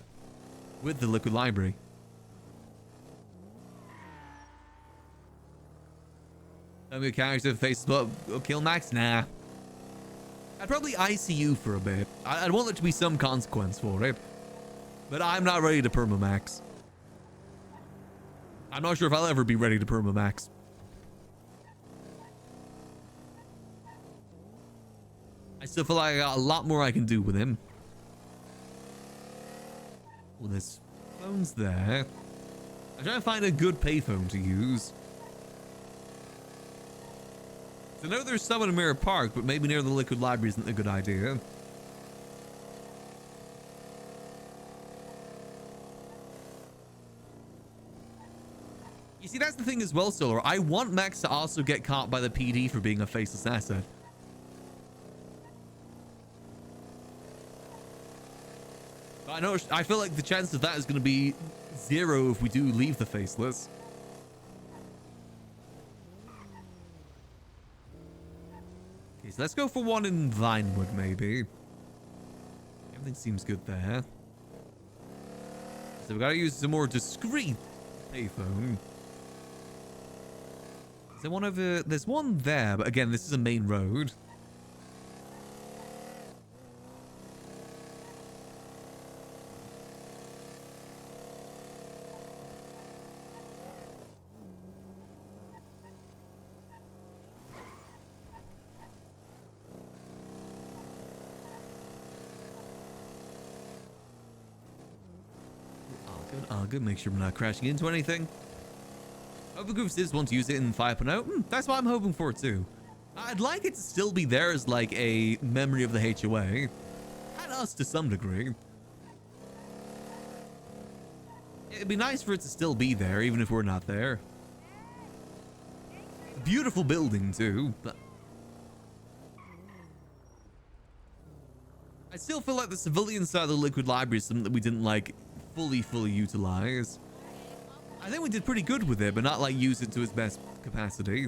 S1: With the liquid library. Tell me a character face will kill Max? Nah. I'd probably ICU for a bit. I'd want there to be some consequence for it. But I'm not ready to perma Max. I'm not sure if I'll ever be ready to perma Max. I still feel like I got a lot more I can do with him. Well, there's phones there. I'm trying to find a good payphone to use. So I know there's some in Mirror Park, but maybe near the liquid library isn't a good idea. You see, that's the thing as well, Solar. I want Max to also get caught by the PD for being a faceless asset. But I feel like the chance of that is going to be 0 if we do leave the faceless. Okay, so let's go for one in Vinewood, maybe. Everything seems good there. So we got to use some more discreet payphone. Is there one over? There's one there, but again, this is a main road. Good. Make sure we're not crashing into anything. Hope the group does want to use it in 5.0. That's what I'm hoping for too. I'd like it to still be there as like a memory of the HOA. And us to some degree. It'd be nice for it to still be there, even if we're not there. Beautiful building too. But I still feel like the civilian side of the Liquid Library is something that we didn't like fully utilize. I think we did pretty good with it, but not like use it to its best capacity.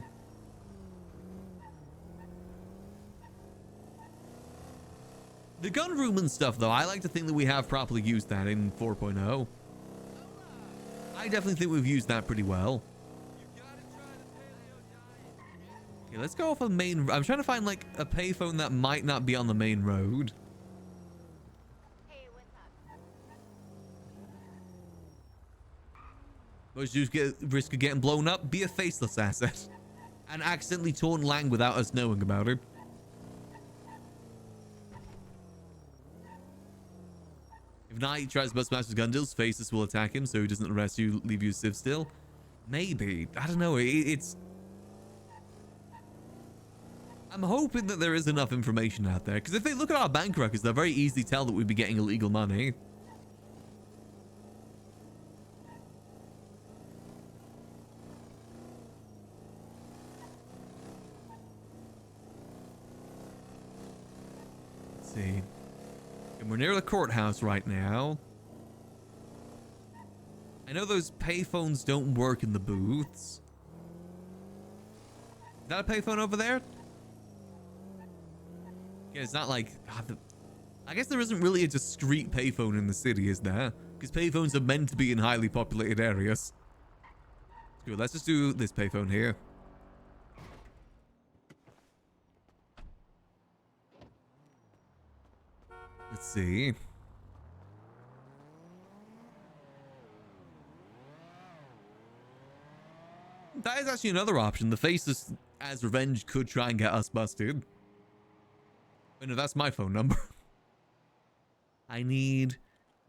S1: The gun room and stuff, though, I like to think that we have properly used that in 4.0. I definitely think we've used that pretty well. Okay, let's go off of the main. I'm trying to find like a payphone that might not be on the main road. But you get risk of getting blown up. Be a faceless asset and accidentally taunt Lang without us knowing about it. If Knight tries to bust Master's gun deals, Faceless will attack him so he doesn't arrest you, leave you civ still. Maybe. I don't know. It's... I'm hoping that there is enough information out there. Because if they look at our bank records, they'll very easily tell that we'd be getting illegal money. Let's see. And we're near the courthouse right now. I know those payphones don't work in the booths. Is that a payphone over there? Yeah, it's not like... I guess there isn't really a discrete payphone in the city, is there? Because payphones are meant to be in highly populated areas. Good, let's just do this payphone here. Let's see. That is actually another option. The Faceless as revenge could try and get us busted. Wait, no, that's my phone number. I need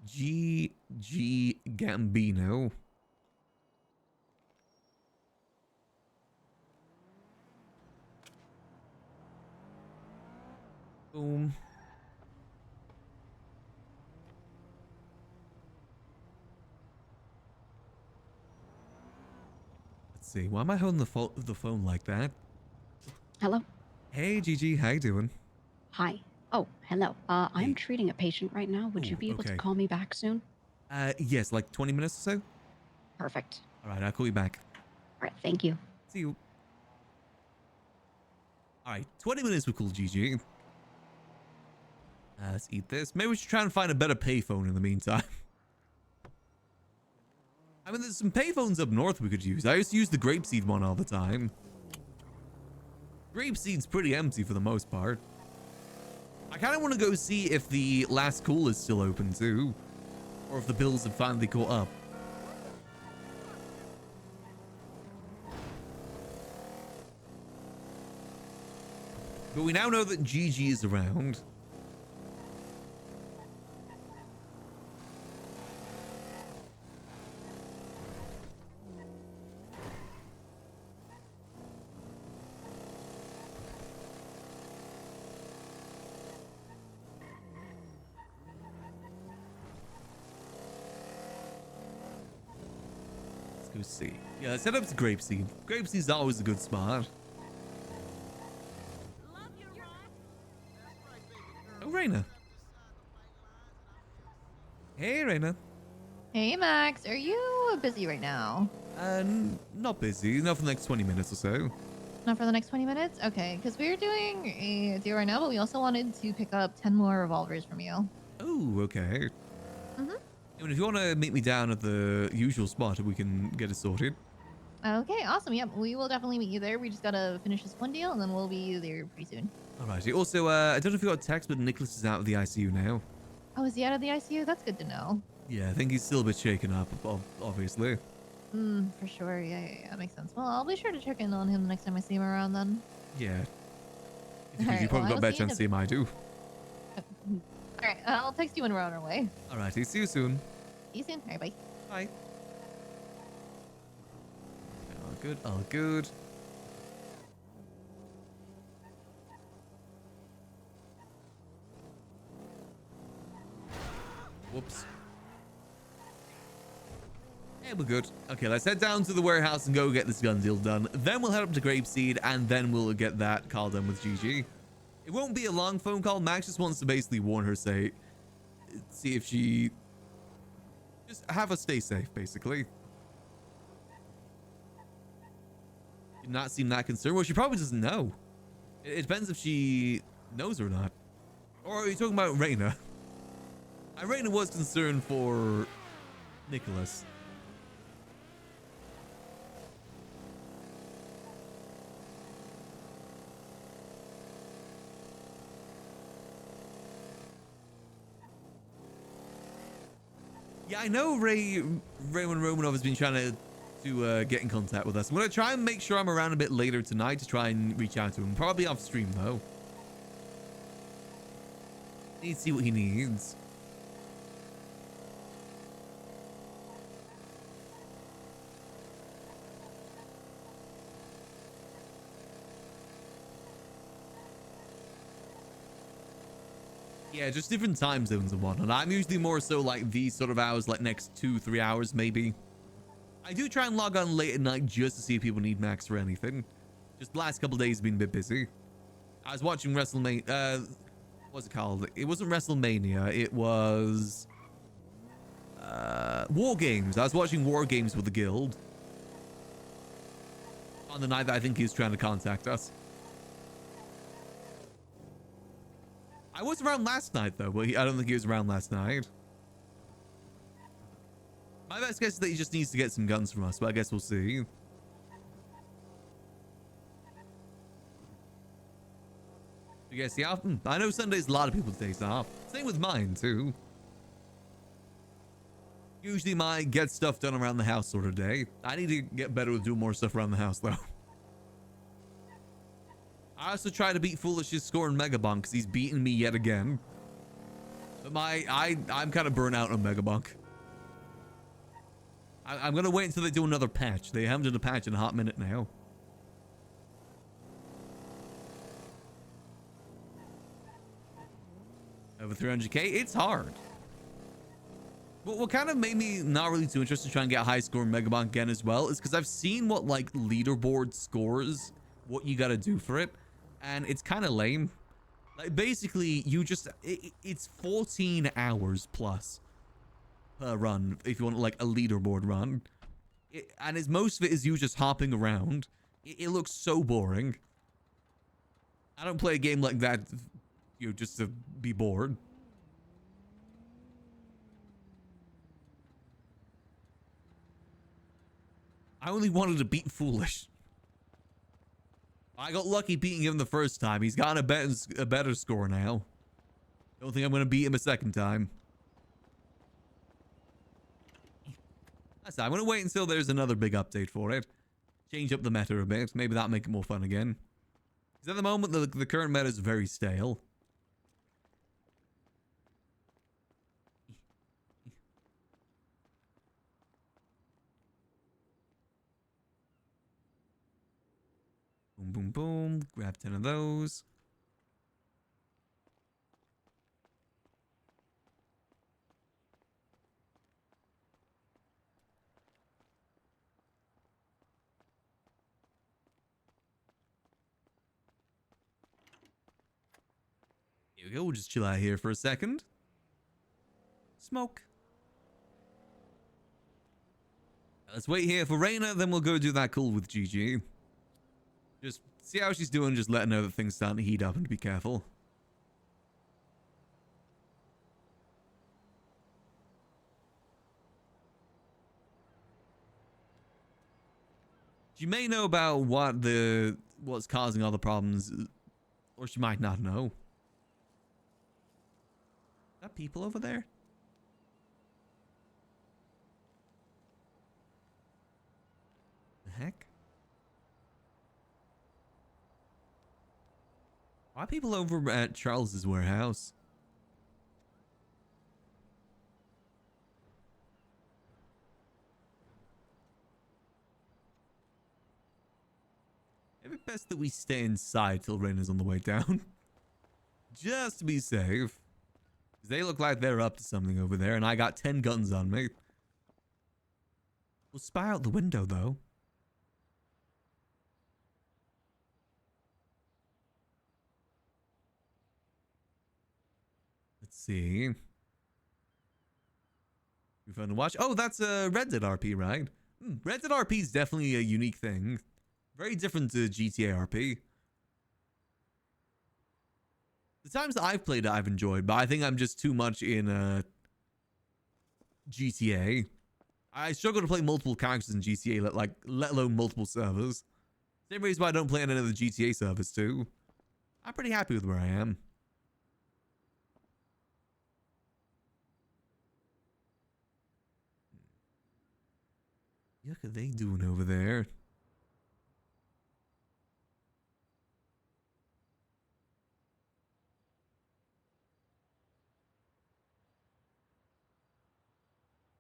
S1: GG Gambino. Boom. Let's see. Why am I holding the phone like that?
S15: Hello.
S1: Hey, Gigi. How you doing?
S15: Hi. Oh, hello. I'm treating a patient right now. Would you be able to
S1: okay.
S15: call me back soon?
S1: Yes, like 20 minutes or so?
S15: Perfect.
S1: All right, I'll call you back.
S15: All right, thank you.
S1: See you. All right, 20 minutes with cool Gigi. Let's eat this. Maybe we should try and find a better payphone in the meantime. I mean, there's some payphones up north we could use. I used to use the Grapeseed one all the time. Grapeseed's pretty empty for the most part. I kind of want to go see if the last call is still open too. Or if the bills have finally caught up. But we now know that Gigi is around. Let's go see. Yeah, set up to Grapeseed. Grapeseed's always a good spot. Oh, Raina. Hey, Raina.
S16: Hey, Max. Are you busy right now?
S1: Not busy. Not for the next 20 minutes or so.
S16: Not for the next 20 minutes? Okay, because we're doing a deal right now, but we also wanted to pick up 10 more revolvers from you.
S1: Oh, okay.
S16: Mm-hmm.
S1: I mean, if you want to meet me down at the usual spot, we can get it sorted.
S16: Okay, awesome. Yep, we will definitely meet you there. We just gotta finish this one deal, and then we'll be there pretty soon.
S1: Alrighty. Also, I don't know if you got a text, but Nicholas is out of the ICU now.
S16: Oh, is he out of the ICU? That's good to know.
S1: Yeah, I think he's still a bit shaken up, obviously.
S16: For sure. Yeah, makes sense. Well, I'll be sure to check in on him the next time I see him around then.
S1: Yeah.
S16: Alright,
S1: You probably got a better chance to see him, I do.
S16: Alright, I'll text you when we're on our way.
S1: Alrighty, see you soon.
S16: See you soon. Alright, bye.
S1: Hi. All good, all good. Whoops. Yeah, we're good. Okay, let's head down to the warehouse and go get this gun deal done. Then we'll head up to Grapeseed, and then we'll get that call done with GG. It won't be a long phone call. Max just wants to basically warn her, see if she... Just have her stay safe, basically. Did not seem that concerned. Well, she probably doesn't know. It depends if she knows or not. Or are you talking about Reina? Reina was concerned for Nicholas. Yeah, I know Raymond Romanov has been trying to get in contact with us. I'm going to try and make sure I'm around a bit later tonight to try and reach out to him. Probably off stream, though. Need to see what he needs. Yeah, just different time zones and whatnot. I'm usually more so like these sort of hours, like next 2-3 hours maybe. I do try and log on late at night just to see if people need Max for anything. Just the last couple of days have been a bit busy. I was watching WrestleMania. What's it called? It wasn't WrestleMania. It was War Games. I was watching War Games with the Guild on the night that I think he was trying to contact us. I was around last night, though, but I don't think he was around last night. My best guess is that he just needs to get some guns from us, but I guess we'll see. You guys see off? I know Sunday's a lot of people's days off. Same with mine, too. Usually my get stuff done around the house sort of day. I need to get better with doing more stuff around the house, though. I also try to beat Foolish's score in Megabonk because he's beaten me yet again. But I'm kind of burnt out on Megabonk. I'm going to wait until they do another patch. They haven't done a patch in a hot minute now. Over 300k, it's hard. But what kind of made me not really too interested to try and get a high score in Megabonk again as well is because I've seen what like leaderboard scores, what you got to do for it. And it's kind of lame. Like basically you just, it's 14 hours plus per run if you want like a leaderboard run. And as most of it is you just hopping around. It looks so boring. I don't play a game like that, you know, just to be bored. I only wanted to beat Foolish. I got lucky beating him the first time. He's gotten a better score now. Don't think I'm going to beat him a second time. I'm going to wait until there's another big update for it. Change up the meta a bit. Maybe that'll make it more fun again. Because at the moment, the current meta is very stale. Boom, boom, boom. Grab 10 of those. Here we go. We'll just chill out here for a second. Smoke. Let's wait here for Reina, then we'll go do that call with GG. Just see how she's doing, just let her know that things starting to heat up and to be careful. She may know about what's causing all the problems, or she might not know. Are there people over there? The heck? Why are people over at Charles's warehouse? Maybe best that we stay inside till rain is on the way down. Just to be safe. 'Cause they look like they're up to something over there, and I got 10 guns on me. We'll spy out the window, though. Let's see. We found a watch. Oh, that's a Red Dead RP, right? Red Dead RP is definitely a unique thing. Very different to GTA RP. The times that I've played it, I've enjoyed, but I think I'm just too much in GTA. I struggle to play multiple characters in GTA, let alone multiple servers. Same reason why I don't play on any of the GTA servers too. I'm pretty happy with where I am. What are they doing over there?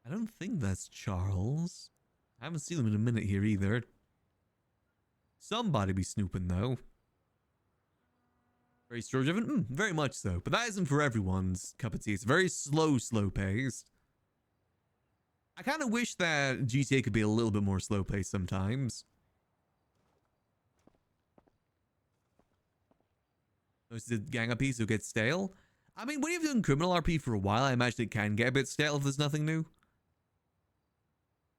S1: I don't think that's Charles. I haven't seen him in a minute here either. Somebody be snooping though. Very story driven? Very much so. But that isn't for everyone's cup of tea. It's very slow paced. I kind of wish that GTA could be a little bit more slow paced sometimes. Most of the gang RPs who get stale. I mean, when you've done criminal RP for a while, I imagine it can get a bit stale if there's nothing new.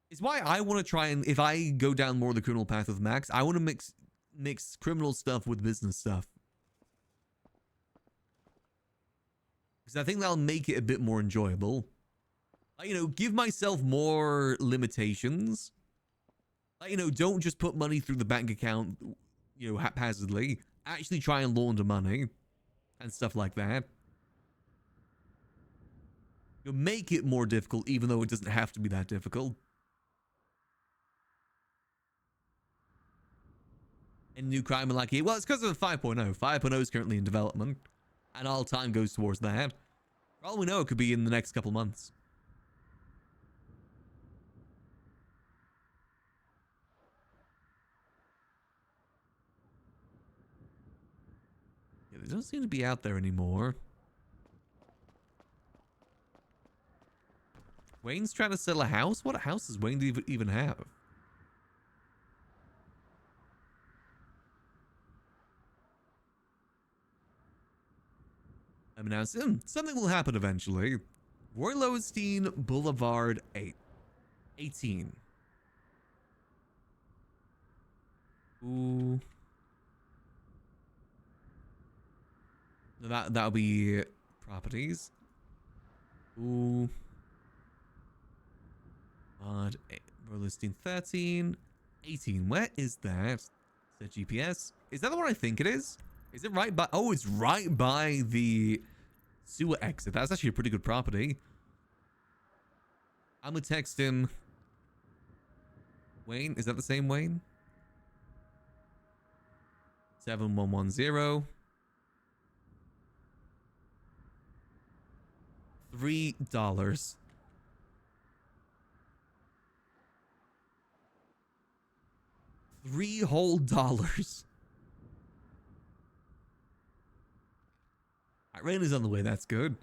S1: It's why I want to try and, if I go down more the criminal path with Max, I want to mix criminal stuff with business stuff. Because I think that'll make it a bit more enjoyable. You know, give myself more limitations. You know, don't just put money through the bank account, you know, haphazardly. Actually try and launder money and stuff like that. You know, make it more difficult, even though it doesn't have to be that difficult. And new crime and like it. Well, it's because of 5.0. 5.0 is currently in development, and all time goes towards that. For all we know, it could be in the next couple months. Yeah, they don't seem to be out there anymore. Wayne's trying to sell a house? What house does Wayne even have? I'm announcing something will happen eventually. Roy Lowenstein Boulevard 18. Ooh. That'll be properties. Ooh. Roy Lowenstein 13. 18. Where is that? Is that GPS? Is that the one I think it is? Is it right by... Oh, it's right by the sewer exit. That's actually a pretty good property. I'm gonna text him. Wayne, is that the same Wayne? 7110. $3. $3 whole dollars. Rain is on the way. That's good.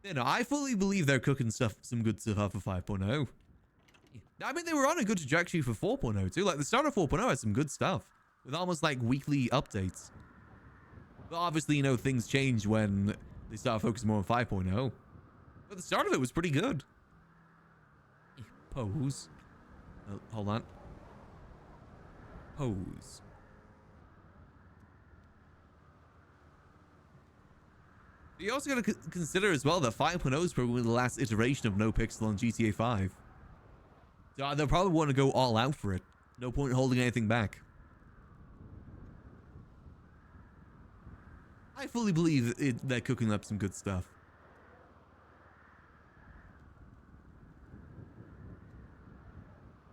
S1: You know, I fully believe they're cooking some good stuff up for 5.0. I mean, they were on a good trajectory for 4.0 too. Like the start of 4.0 had some good stuff with almost like weekly updates. But obviously, you know, things change when they start focusing more on 5.0. But the start of it was pretty good. Pose. Oh, hold on. Pose. You also got to consider as well that 5.0 is probably the last iteration of Nopixel on GTA 5. So they'll probably want to go all out for it. No point holding anything back. I fully believe they're cooking up some good stuff.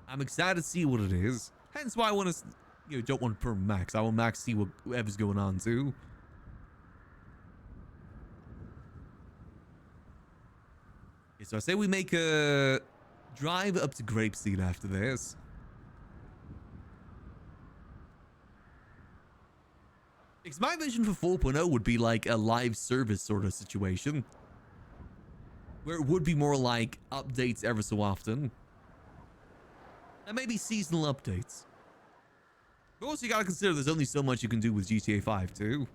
S1: I'm excited to see what it is. Hence why I want to, you know, don't want to perm Max. I want Max to see whatever's going on too. Okay, so I say we make a drive up to Grapeseed after this. Because my vision for 4.0 would be like a live service sort of situation, where it would be more like updates ever so often, and maybe seasonal updates. But also you gotta consider there's only so much you can do with GTA 5 too.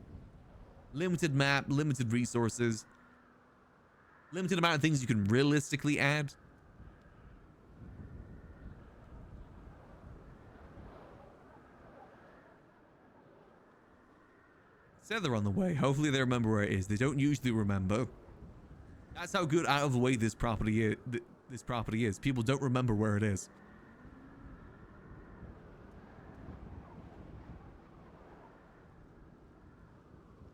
S1: Limited map, limited resources, limited amount of things you can realistically add. Said they're on the way. Hopefully they remember where it is. They don't usually remember. That's how good out of the way this property is. People don't remember where it is.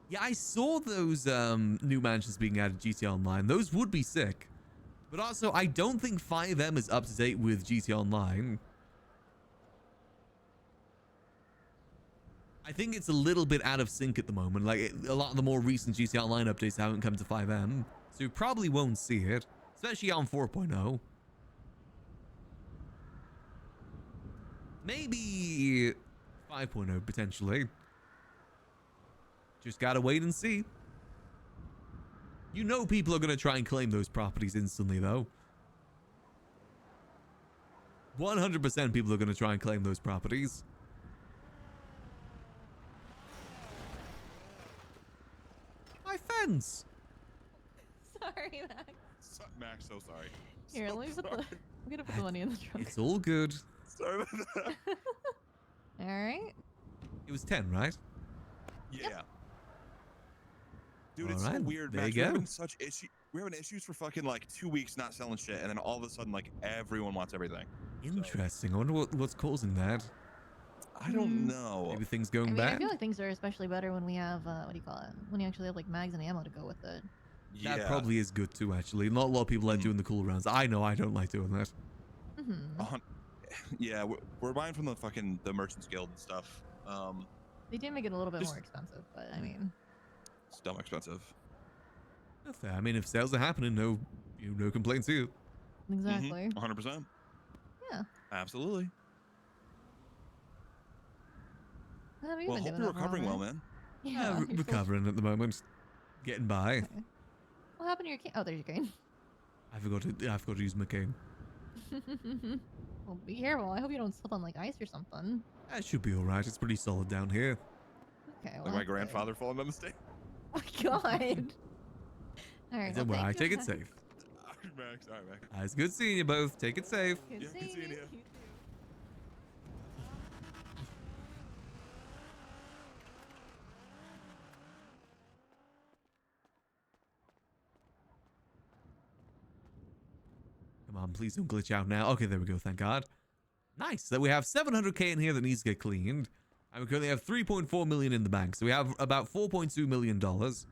S1: Yeah, I saw those new mansions being added to GTA Online. Those would be sick. But also, I don't think 5M is up to date with GTA Online. I think it's a little bit out of sync at the moment. Like, a lot of the more recent GTA Online updates haven't come to 5M. So you probably won't see it. Especially on 4.0. Maybe 5.0 potentially. Just gotta wait and see. You know people are gonna try and claim those properties instantly though. 100% people are gonna try and claim those properties. My fence!
S16: Sorry, Max.
S9: Max, so sorry.
S16: Here,
S9: So
S16: let me put
S9: sorry.
S16: I'm gonna put the money in the trunk.
S1: It's all good.
S9: Sorry about that.
S16: All right.
S1: It was 10, right?
S9: Yeah. Dude,
S1: All
S9: it's
S1: right,
S9: so weird,
S1: there
S9: Max.
S1: you
S9: We're
S1: go.
S9: having such we're having issues for fucking like 2 weeks not selling shit, and then all of a sudden, like everyone wants everything.
S1: Interesting. I wonder what's causing that.
S9: I don't know.
S1: Maybe things
S16: I
S1: going
S16: mean, I
S1: bad?
S16: feel like things are especially better when we have what do you call it? When you actually have like mags and ammo to go with it.
S1: That probably is good too, actually. Not a lot of people like doing the cool rounds. I know I don't like doing that.
S9: Yeah, we're buying from the Merchants Guild and stuff.
S16: They do make it a little bit
S9: Just-
S16: more expensive, but I mean,
S9: It's dumb expensive.
S1: That's fair. I mean, if sales are happening, no complaints here.
S16: exactly.
S9: 100%.
S16: Yeah.
S9: Absolutely.
S16: How have you
S9: Well,
S16: been
S9: hope
S16: doing
S9: you're
S16: overall,
S9: recovering well,
S16: man?
S9: man.
S16: Yeah. you're
S1: Recovering at the moment. Getting by.
S16: What happened to your cane? Oh, there's your cane.
S1: I forgot to use my cane.
S16: Well, be careful. I hope you don't slip on like ice or something.
S1: That should be alright. It's pretty solid down here.
S16: Okay. Well,
S9: Like my
S16: that's good.
S9: grandfather falling by mistake.
S16: Oh my god. All right.
S1: Don't
S16: well,
S1: worry,
S16: thank
S1: take
S16: you,
S1: it safe.
S9: Max, all right, Max.
S1: It's good seeing you both. Take it safe.
S16: Good
S9: Yeah, good seeing you.
S1: Come on, please don't glitch out now. Okay, there we go. Thank God. Nice. So we have 700k in here that needs to get cleaned. And we currently have 3.4 million in the bank. So we have about 4.2 million dollars.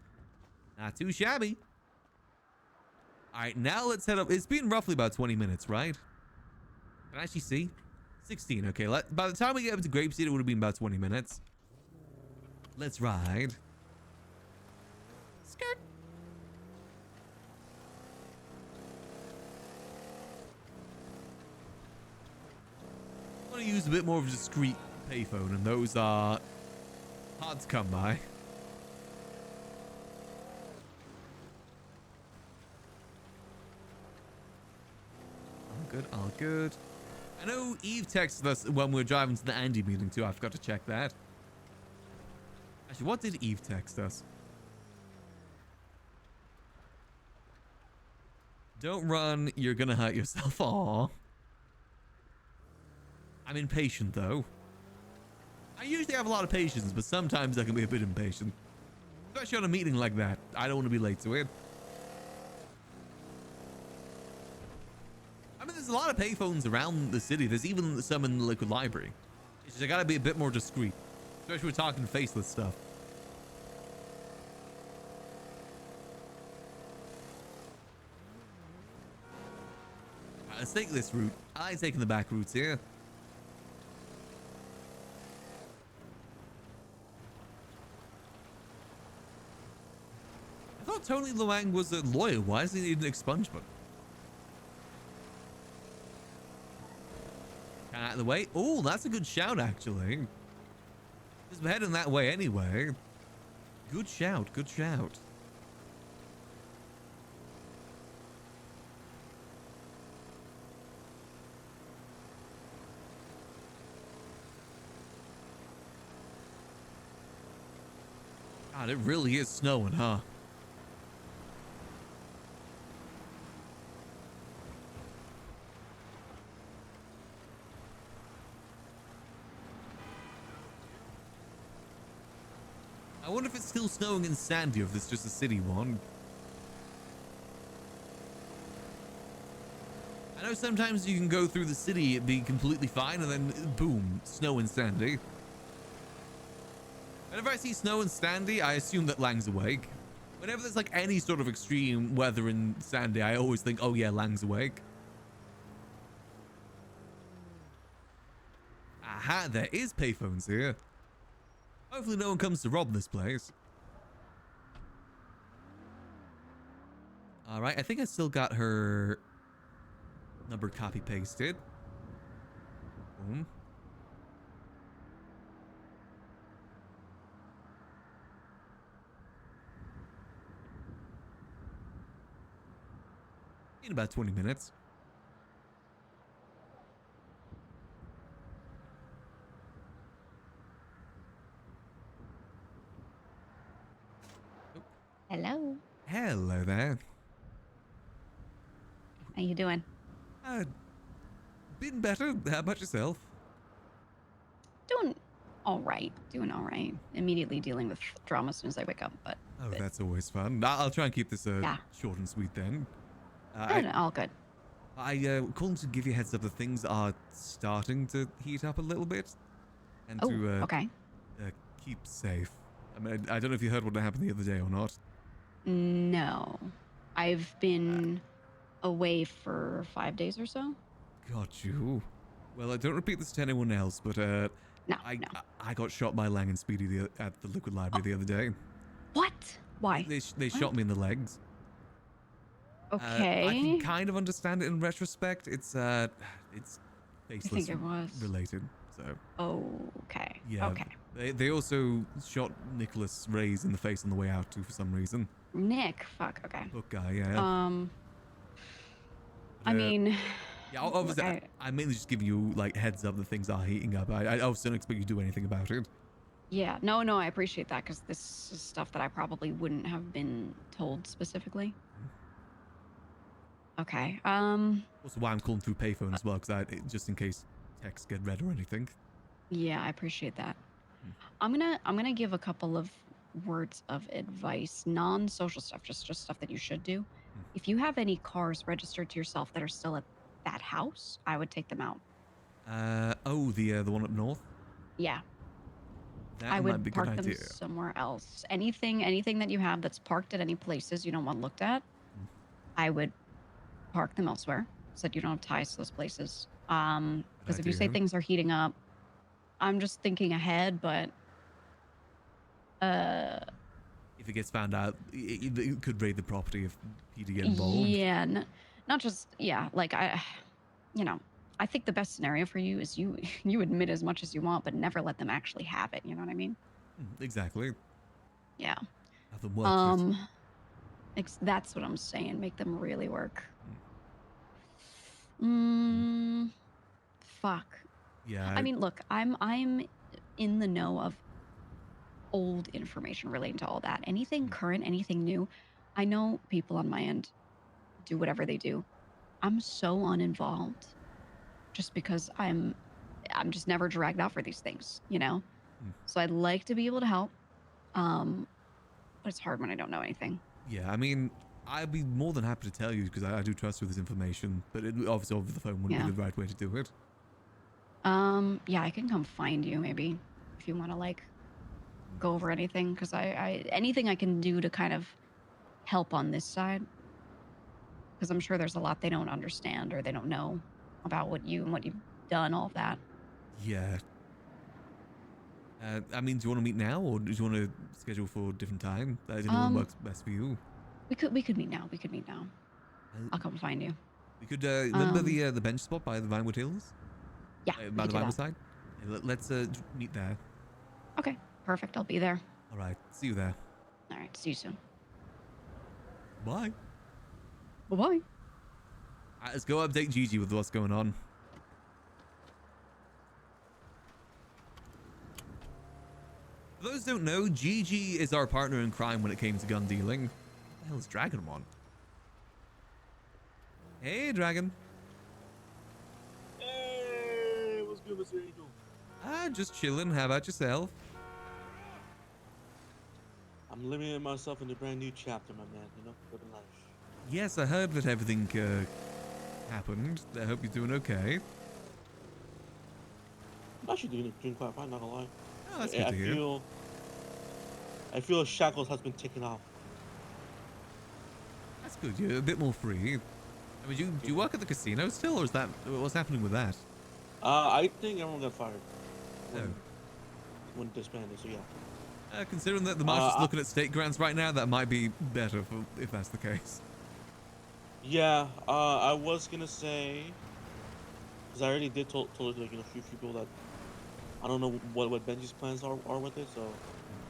S1: Not too shabby. All right, now let's head up. It's been roughly about 20 minutes, right? Can I actually see? 16. Okay, by the time we get up to Grapeseed, it would have been about 20 minutes. Let's ride. Skirt. I want to use a bit more of a discreet payphone, and those are hard to come by. All good, all good. I know Eve texted us when we were driving to the Andy meeting too. I forgot to check that. Actually, what did Eve text us? Don't run, you're gonna hurt yourself. Aww. I'm impatient though. I usually have a lot of patience, but sometimes I can be a bit impatient. Especially on a meeting like that. I don't want to be late to it. I mean, there's a lot of payphones around the city. There's even some in the Liquid Library. It's just I gotta be a bit more discreet. Especially when we're talking faceless stuff. Alright, let's take this route. I like taking the back routes here. I thought Tony Luang was a lawyer. Why does he need an expungement? Kind of out of the way. Oh, that's a good shout, actually. Because we're heading that way anyway. Good shout. Good shout. God, it really is snowing, huh? I wonder if it's still snowing in Sandy or if it's just a city one. I know sometimes you can go through the city, it'd be completely fine, and then boom, snow in Sandy. Whenever I see snow in Sandy, I assume that Lang's awake. Whenever there's like any sort of extreme weather in Sandy, I always think, oh yeah, Lang's awake. Aha, there is payphones here. Hopefully no one comes to rob this place. All right, I think I still got her number copy pasted. Boom. In about 20 minutes.
S15: Hello.
S1: Hello there.
S15: How you doing?
S1: Been better. How about yourself?
S15: Doing all right. Doing all right. Immediately dealing with drama as soon as I wake up, but
S1: Oh, that's always fun. I'll try and keep this short and sweet then.
S15: all good.
S1: I called to give you a heads up that things are starting to heat up a little bit, and to
S15: okay.
S1: Keep safe. I mean, I don't know if you heard what happened the other day or not.
S15: No, I've been away for 5 days or so.
S1: Got you. Well, I don't repeat this to anyone else, but I got shot by Lang and Speedy at the Liquid Library the other day.
S15: What? Why?
S1: They shot me in the legs.
S15: Okay.
S1: I can kind of understand it in retrospect. It's faceless
S15: it was.
S1: related. So.
S15: Okay.
S1: Yeah.
S15: Okay.
S1: They also shot Nicholas Reyes in the face on the way out too for some reason.
S15: Nick. Fuck. Okay.
S1: Book guy. Yeah.
S15: I mean.
S1: Yeah. Obviously, I mainly just give you like heads up that things are heating up. I obviously don't expect you to do anything about it.
S15: Yeah. No. I appreciate that because this is stuff that I probably wouldn't have been told specifically. Okay.
S1: Also, why I'm calling through payphone as well, because just in case texts get read or anything.
S15: Yeah, I appreciate that. I'm gonna give a couple of words of advice, non-social stuff, just stuff that you should do. If you have any cars registered to yourself that are still at that house, I would take them out.
S1: The one up north.
S15: Yeah.
S1: That
S15: I
S1: might
S15: would
S1: be a
S15: park
S1: good
S15: them
S1: idea.
S15: somewhere else. Anything that you have that's parked at any places you don't want looked at, I would park them elsewhere so that you don't have ties to those places. Because if you say
S1: idea.
S15: things are heating up, I'm just thinking ahead, but
S1: If it gets found out, it could raid the property if PD get involved.
S15: yeah, not just like I think the best scenario for you is you admit as much as you want, but never let them actually have it. You know what I mean?
S1: Exactly.
S15: Yeah.
S1: Have them work it.
S15: That's what I'm saying. Make them really work. Fuck.
S1: Yeah.
S15: I mean, look, I'm in the know of old information relating to all that. Anything current, anything new. I know people on my end do whatever they do. I'm so uninvolved just because I'm just never dragged out for these things, you know? So I'd like to be able to help. But it's hard when I don't know anything.
S1: Yeah, I mean, I'd be more than happy to tell you because I do trust you with this information, but obviously over the phone wouldn't be the right way to do it.
S15: Yeah, I can come find you maybe if you want to like go over anything because I anything I can do to kind of help on this side because I'm sure there's a lot they don't understand or they don't know about what you've done, all of that.
S1: Yeah. I mean, do you want to meet now or do you want to schedule for a different time? I don't know what works best for you.
S15: We could meet now. I'll come find you.
S1: We could remember the bench spot by the Vinewood Hills?
S15: Yeah,
S1: by the Vinewood side? Yeah, let's meet there.
S15: Okay, perfect. I'll be there.
S1: All right, see you there.
S15: All right. See you soon.
S1: Bye.
S15: Bye-bye.
S1: Let's go update Gigi with what's going on. For those who don't know, Gigi is our partner in crime when it came to gun dealing. What the hell is Dragon on? Hey, Dragon.
S18: Hey, what's good, Mr. Angel?
S1: Just chilling. How about yourself?
S18: I'm living myself in a brand new chapter, my man. You know, living life.
S1: Yes, I heard that everything happened. I hope you're doing okay.
S18: I'm actually doing quite fine, not gonna lie.
S1: Oh, that's good to hear.
S18: I feel shackles has been taken off.
S1: That's good. You're a bit more free. I mean, do you work at the casino still, or is that what's happening with that?
S18: I think everyone got fired.
S1: Oh.
S18: When disbanded, so yeah.
S1: Considering that the marshal's looking at state grants right now, that might be better if that's the case.
S18: Yeah, I was gonna say, because I already did told like, a few people that I don't know what Benji's plans are with it. So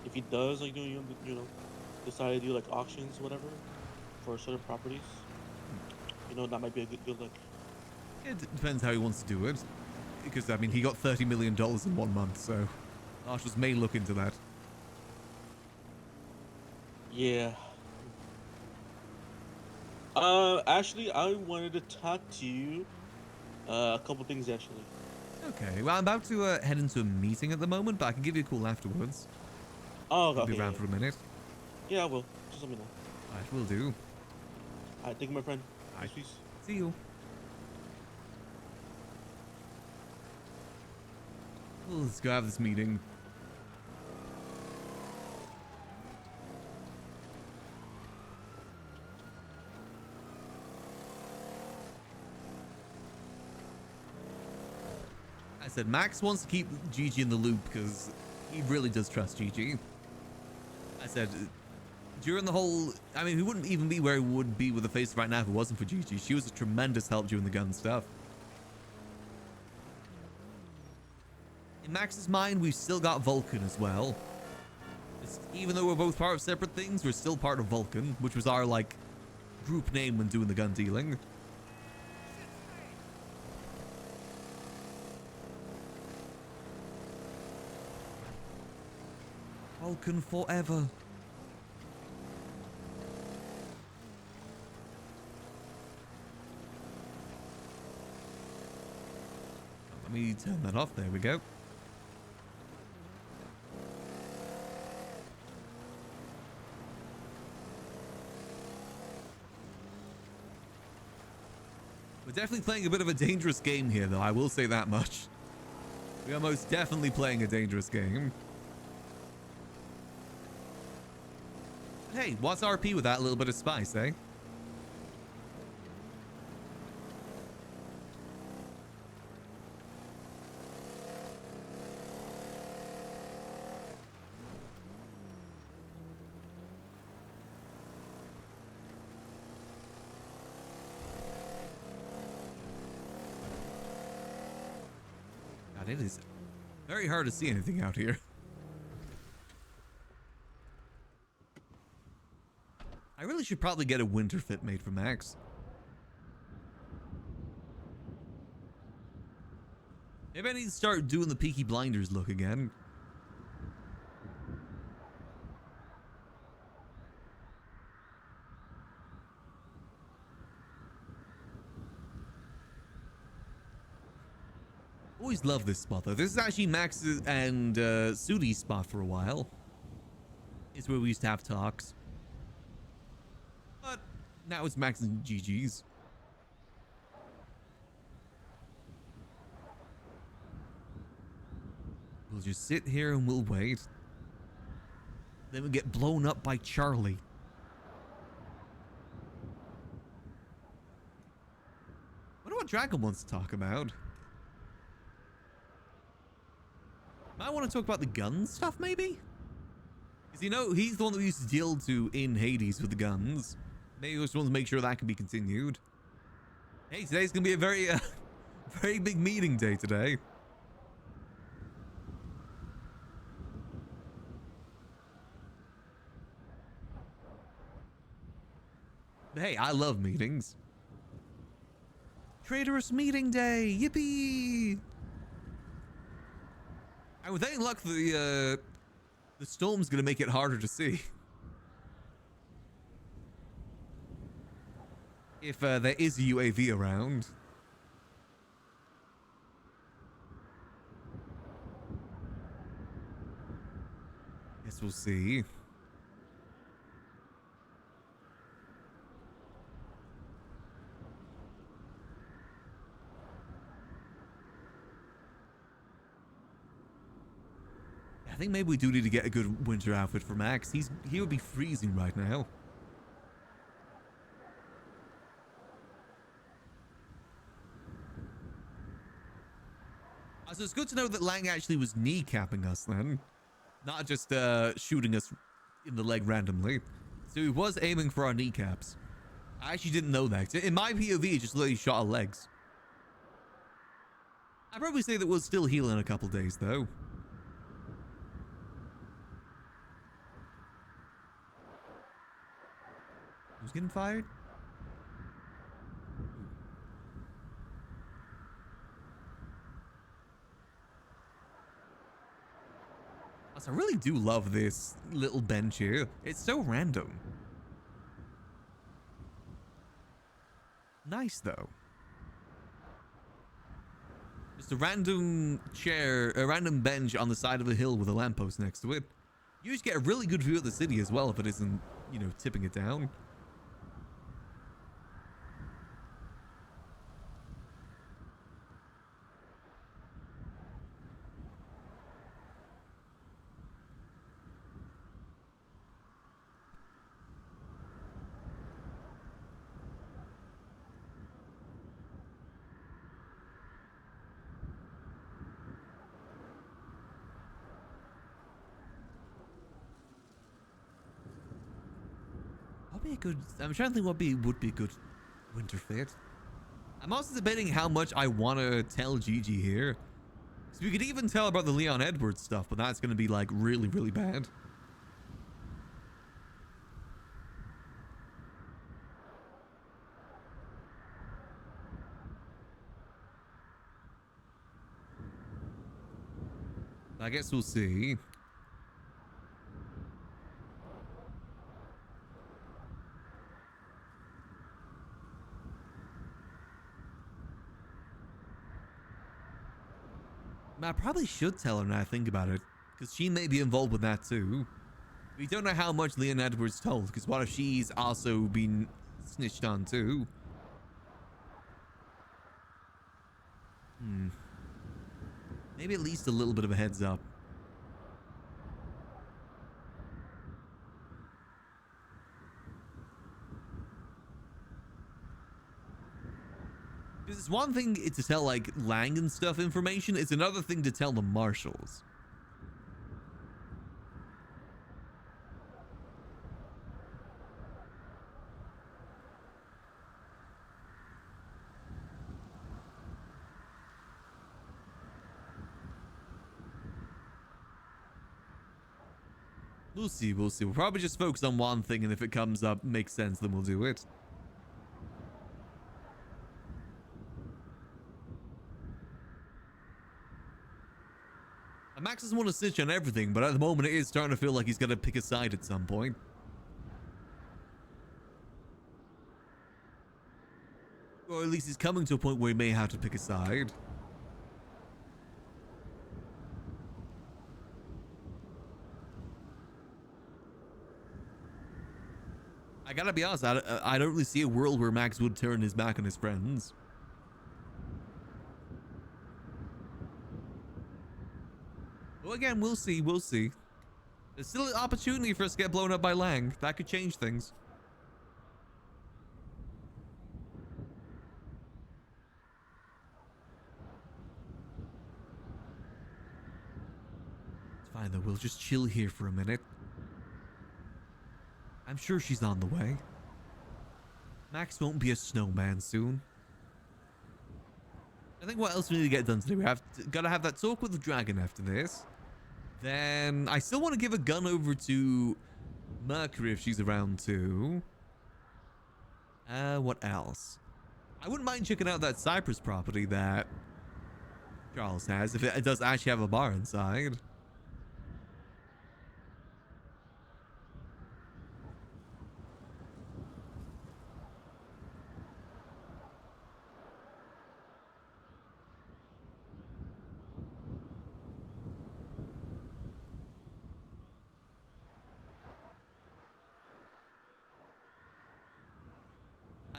S18: if he does like you know decide to do like auctions or whatever for certain properties, you know, that might be a good look.
S1: It depends how he wants to do it, because I mean he got $30 million in 1 month, so marshals may look into that.
S18: Yeah. Actually, I wanted to talk to you a couple things actually.
S1: Okay, well, I'm about to head into a meeting at the moment, but I can give you a call afterwards.
S18: Oh,
S1: I'll
S18: okay.
S1: be around for a minute.
S18: Yeah, I will. Just let me know.
S1: Alright, will do.
S18: Alright, thank you, my friend.
S1: Alright.
S18: Peace.
S1: See you. Well, let's go have this meeting. I said Max wants to keep Gigi in the loop because he really does trust Gigi. I said during the whole, I mean, he wouldn't even be where he would be with the face right now if it wasn't for Gigi. She was a tremendous help during the gun stuff. In Max's mind, we've still got Vulcan as well. Even though we're both part of separate things, we're still part of Vulcan, which was our, like, group name when doing the gun dealing. Vulcan forever. Let me turn that off. There we go. We're definitely playing a bit of a dangerous game here, though. I will say that much. We are most definitely playing a dangerous game. Hey, what's RP with that little bit of spice, eh? God, it is very hard to see anything out here. I really should probably get a winter fit made for Max. Maybe I need to start doing the Peaky Blinders look again. Always love this spot though. This is actually Max's and Sudi's spot for a while. It's where we used to have talks. But now it's Max and Gigi's. We'll just sit here and we'll wait. Then we'll get blown up by Charlie. Wonder what Dragon wants to talk about. Might want to talk about the gun stuff, maybe? Because, you know, he's the one that we used to deal to in Hades with the guns. Maybe we just want to make sure that can be continued. Hey, today's going to be a very, very big meeting day today. Hey, I love meetings. Traitorous meeting day, yippee! And with any luck, the storm's gonna make it harder to see. If there is a UAV around. Guess we'll see. I think maybe we do need to get a good winter outfit for Max. He would be freezing right now. So it's good to know that Lang actually was kneecapping us then. Not just shooting us in the leg randomly. So he was aiming for our kneecaps. I actually didn't know that. In my POV, he just literally shot our legs. I'd probably say that we'll still heal in a couple days though. Who's getting fired? I really do love this little bench here. It's so random. Nice though. Just a random chair, a random bench on the side of a hill with a lamppost next to it. You just get a really good view of the city as well if it isn't, you know, tipping it down. I'm trying to think what would be a good winter fit. I'm also debating how much I want to tell Gigi here. So we could even tell about the Leon Edwards stuff, but that's going to be like really, really bad. I guess we'll see. I probably should tell her now I think about it, because she may be involved with that too. We don't know how much Leon Edwards told, because what if she's also been snitched on too? Maybe at least a little bit of a heads up. Because it's one thing to tell like Lang and stuff information, it's another thing to tell the marshals. We'll see, we'll see. We'll probably just focus on one thing, and if it comes up, makes sense, then we'll do it. And Max doesn't want to snitch on everything, but at the moment it is starting to feel like he's going to pick a side at some point. Or at least he's coming to a point where he may have to pick a side. I gotta be honest, I don't really see a world where Max would turn his back on his friends. Well, again, we'll see, we'll see. There's still an opportunity for us to get blown up by Lang. That could change things. It's fine though, we'll just chill here for a minute. I'm sure she's on the way. Max won't be a snowman soon. I think what else we need to get done today? We gotta have that talk with the dragon after this. Then I still want to give a gun over to Mercury if she's around too. What else? I wouldn't mind checking out that Cypress property that Charles has, if it does actually have a bar inside.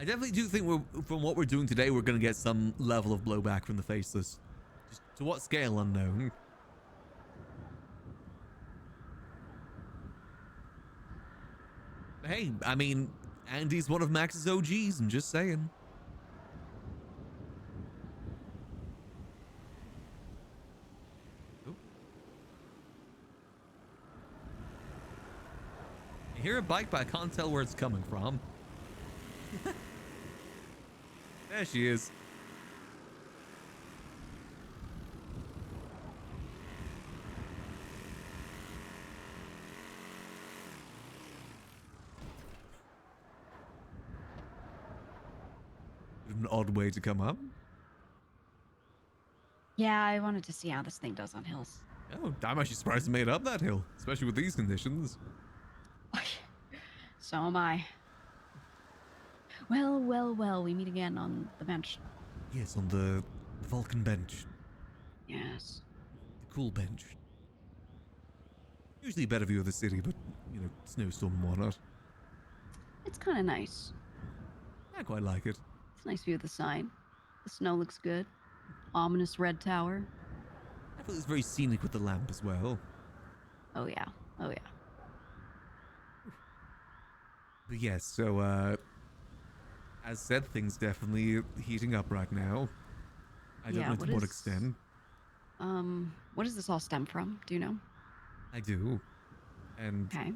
S1: I definitely do think from what we're doing today, we're going to get some level of blowback from the Faceless. Just to what scale, unknown. Hey, I mean, Andy's one of Max's OGs, I'm just saying. I hear a bike, but I can't tell where it's coming from. There she is. An odd way to come up.
S15: Yeah, I wanted to see how this thing does on hills.
S1: Oh, I'm actually surprised it made up that hill, especially with these conditions.
S15: So am I. Well, well, well, we meet again on the bench.
S1: Yes, on the Vulcan bench.
S15: Yes.
S1: The cool bench. Usually a better view of the city, but, you know, snowstorm and whatnot.
S15: It's kind of nice.
S1: I quite like it.
S15: It's a nice view of the sign. The snow looks good. Ominous red tower.
S1: I feel it's very scenic with the lamp as well.
S15: Oh yeah. Oh yeah.
S1: But yes, so, as said, things definitely heating up right now. I don't know to what extent.
S15: What does this all stem from? Do you know?
S1: I do. And
S15: okay.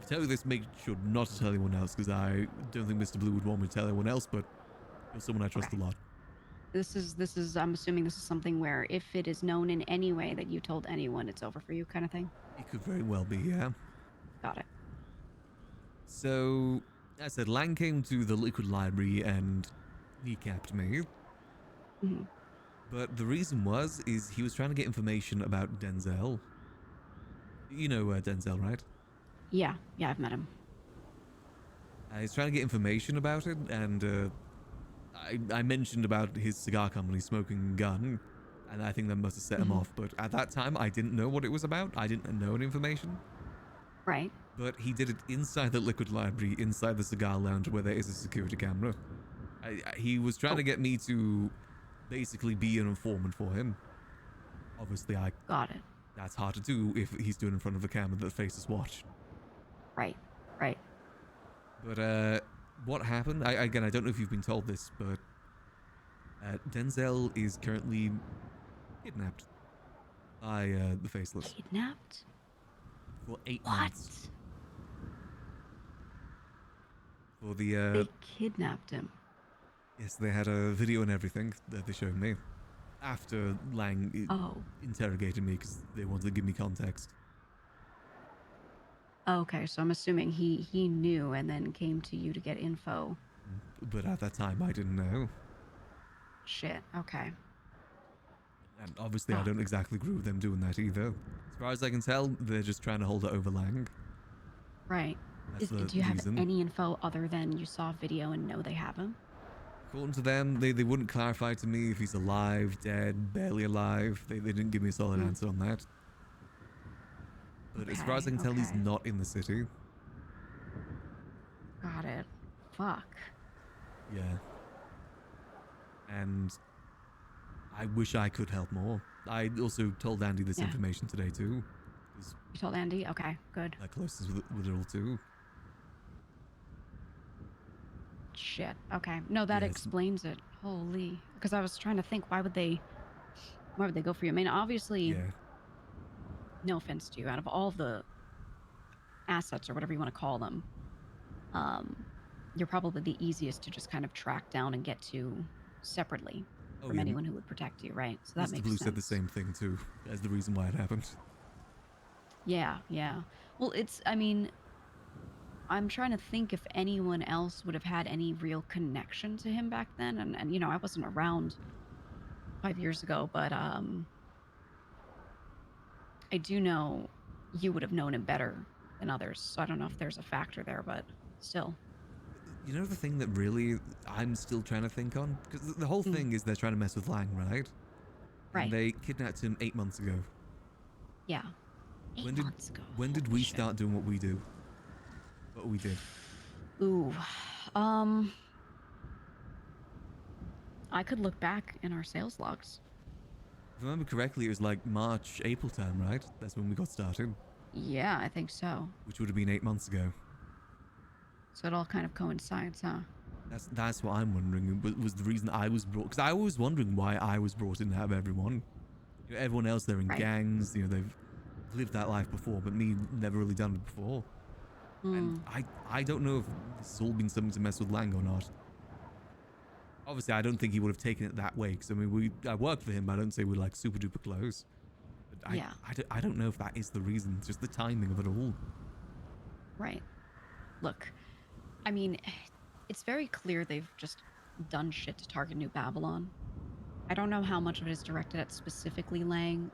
S1: To tell you this, make sure not to tell anyone else, because I don't think Mr. Blue would want me to tell anyone else, but you're someone I trust a lot.
S15: This is, I'm assuming this is something where if it is known in any way that you told anyone, it's over for you kind of thing?
S1: It could very well be, yeah.
S15: Got it.
S1: So, as I said, Lang came to the Liquid Library and kneecapped me.
S15: Mm-hmm.
S1: But the reason is he was trying to get information about Denzel. You know Denzel, right?
S15: Yeah, I've met him.
S1: He's trying to get information about it, and I mentioned about his cigar company smoking gun, and I think that must have set him off. But at that time, I didn't know what it was about. I didn't know any information.
S15: Right.
S1: But he did it inside the Liquid Library, inside the cigar lounge where there is a security camera. He was trying to get me to basically be an informant for him. Obviously, I
S15: got it.
S1: That's hard to do if he's doing it in front of a camera that faces watch.
S15: Right.
S1: But what happened? Again, I don't know if you've been told this, but Denzel is currently kidnapped by the Faceless.
S15: Kidnapped?
S1: For 8 months. For the
S15: They kidnapped him.
S1: Yes, they had a video and everything that they showed me after Lang interrogated me because they wanted to give me context.
S15: Okay, so I'm assuming he knew and then came to you to get info.
S1: But at that time, I didn't know.
S15: Shit, okay.
S1: And obviously, I don't exactly agree with them doing that either. As far as I can tell, they're just trying to hold it over Lang.
S15: Right. Do you have any info other than you saw a video and know they have him?
S1: According to them, they wouldn't clarify to me if he's alive, dead, barely alive. They didn't give me a solid answer on that. But as far as I can tell, he's not in the city.
S15: Got it. Fuck.
S1: Yeah. And I wish I could help more. I also told Andy this information today too.
S15: You told Andy? Okay, good.
S1: That closest with it all too.
S15: Shit. Okay. No, that explains it. Holy. Because I was trying to think, why would they go for you? I mean, obviously, no offense to you, out of all the assets or whatever you want to call them, you're probably the easiest to just kind of track down and get to separately from anyone who would protect you, right? So that
S1: Mr.
S15: makes
S1: Blue
S15: sense.
S1: said the same thing too, as the reason why it happened.
S15: Yeah. Well, I mean, I'm trying to think if anyone else would have had any real connection to him back then. And you know, I wasn't around 5 years ago, but I do know you would have known him better than others. So I don't know if there's a factor there, but still.
S1: You know the thing that really I'm still trying to think on? Because the whole thing is they're trying to mess with Lang, right?
S15: Right.
S1: And they kidnapped him 8 months ago.
S15: Yeah.
S1: When did we start doing what we do? What we did?
S15: Ooh. I could look back in our sales logs.
S1: If I remember correctly, it was like March, April time, right? That's when we got started.
S15: Yeah, I think so.
S1: Which would have been 8 months ago.
S15: So it all kind of coincides, huh?
S1: That's what I'm wondering. Was the reason I was brought? Because I was wondering why I was brought in to have everyone. You know, everyone else, they're in gangs. You know, they've lived that life before, but me, never really done it before. And I don't know if this has all been something to mess with Lang or not. Obviously, I don't think he would have taken it that way. Because I mean, I worked for him, but I don't say we're like super duper close. But I don't know if that is the reason. It's just the timing of it all.
S15: Right. Look, I mean, it's very clear they've just done shit to target New Babylon. I don't know how much of it is directed at specifically Lang,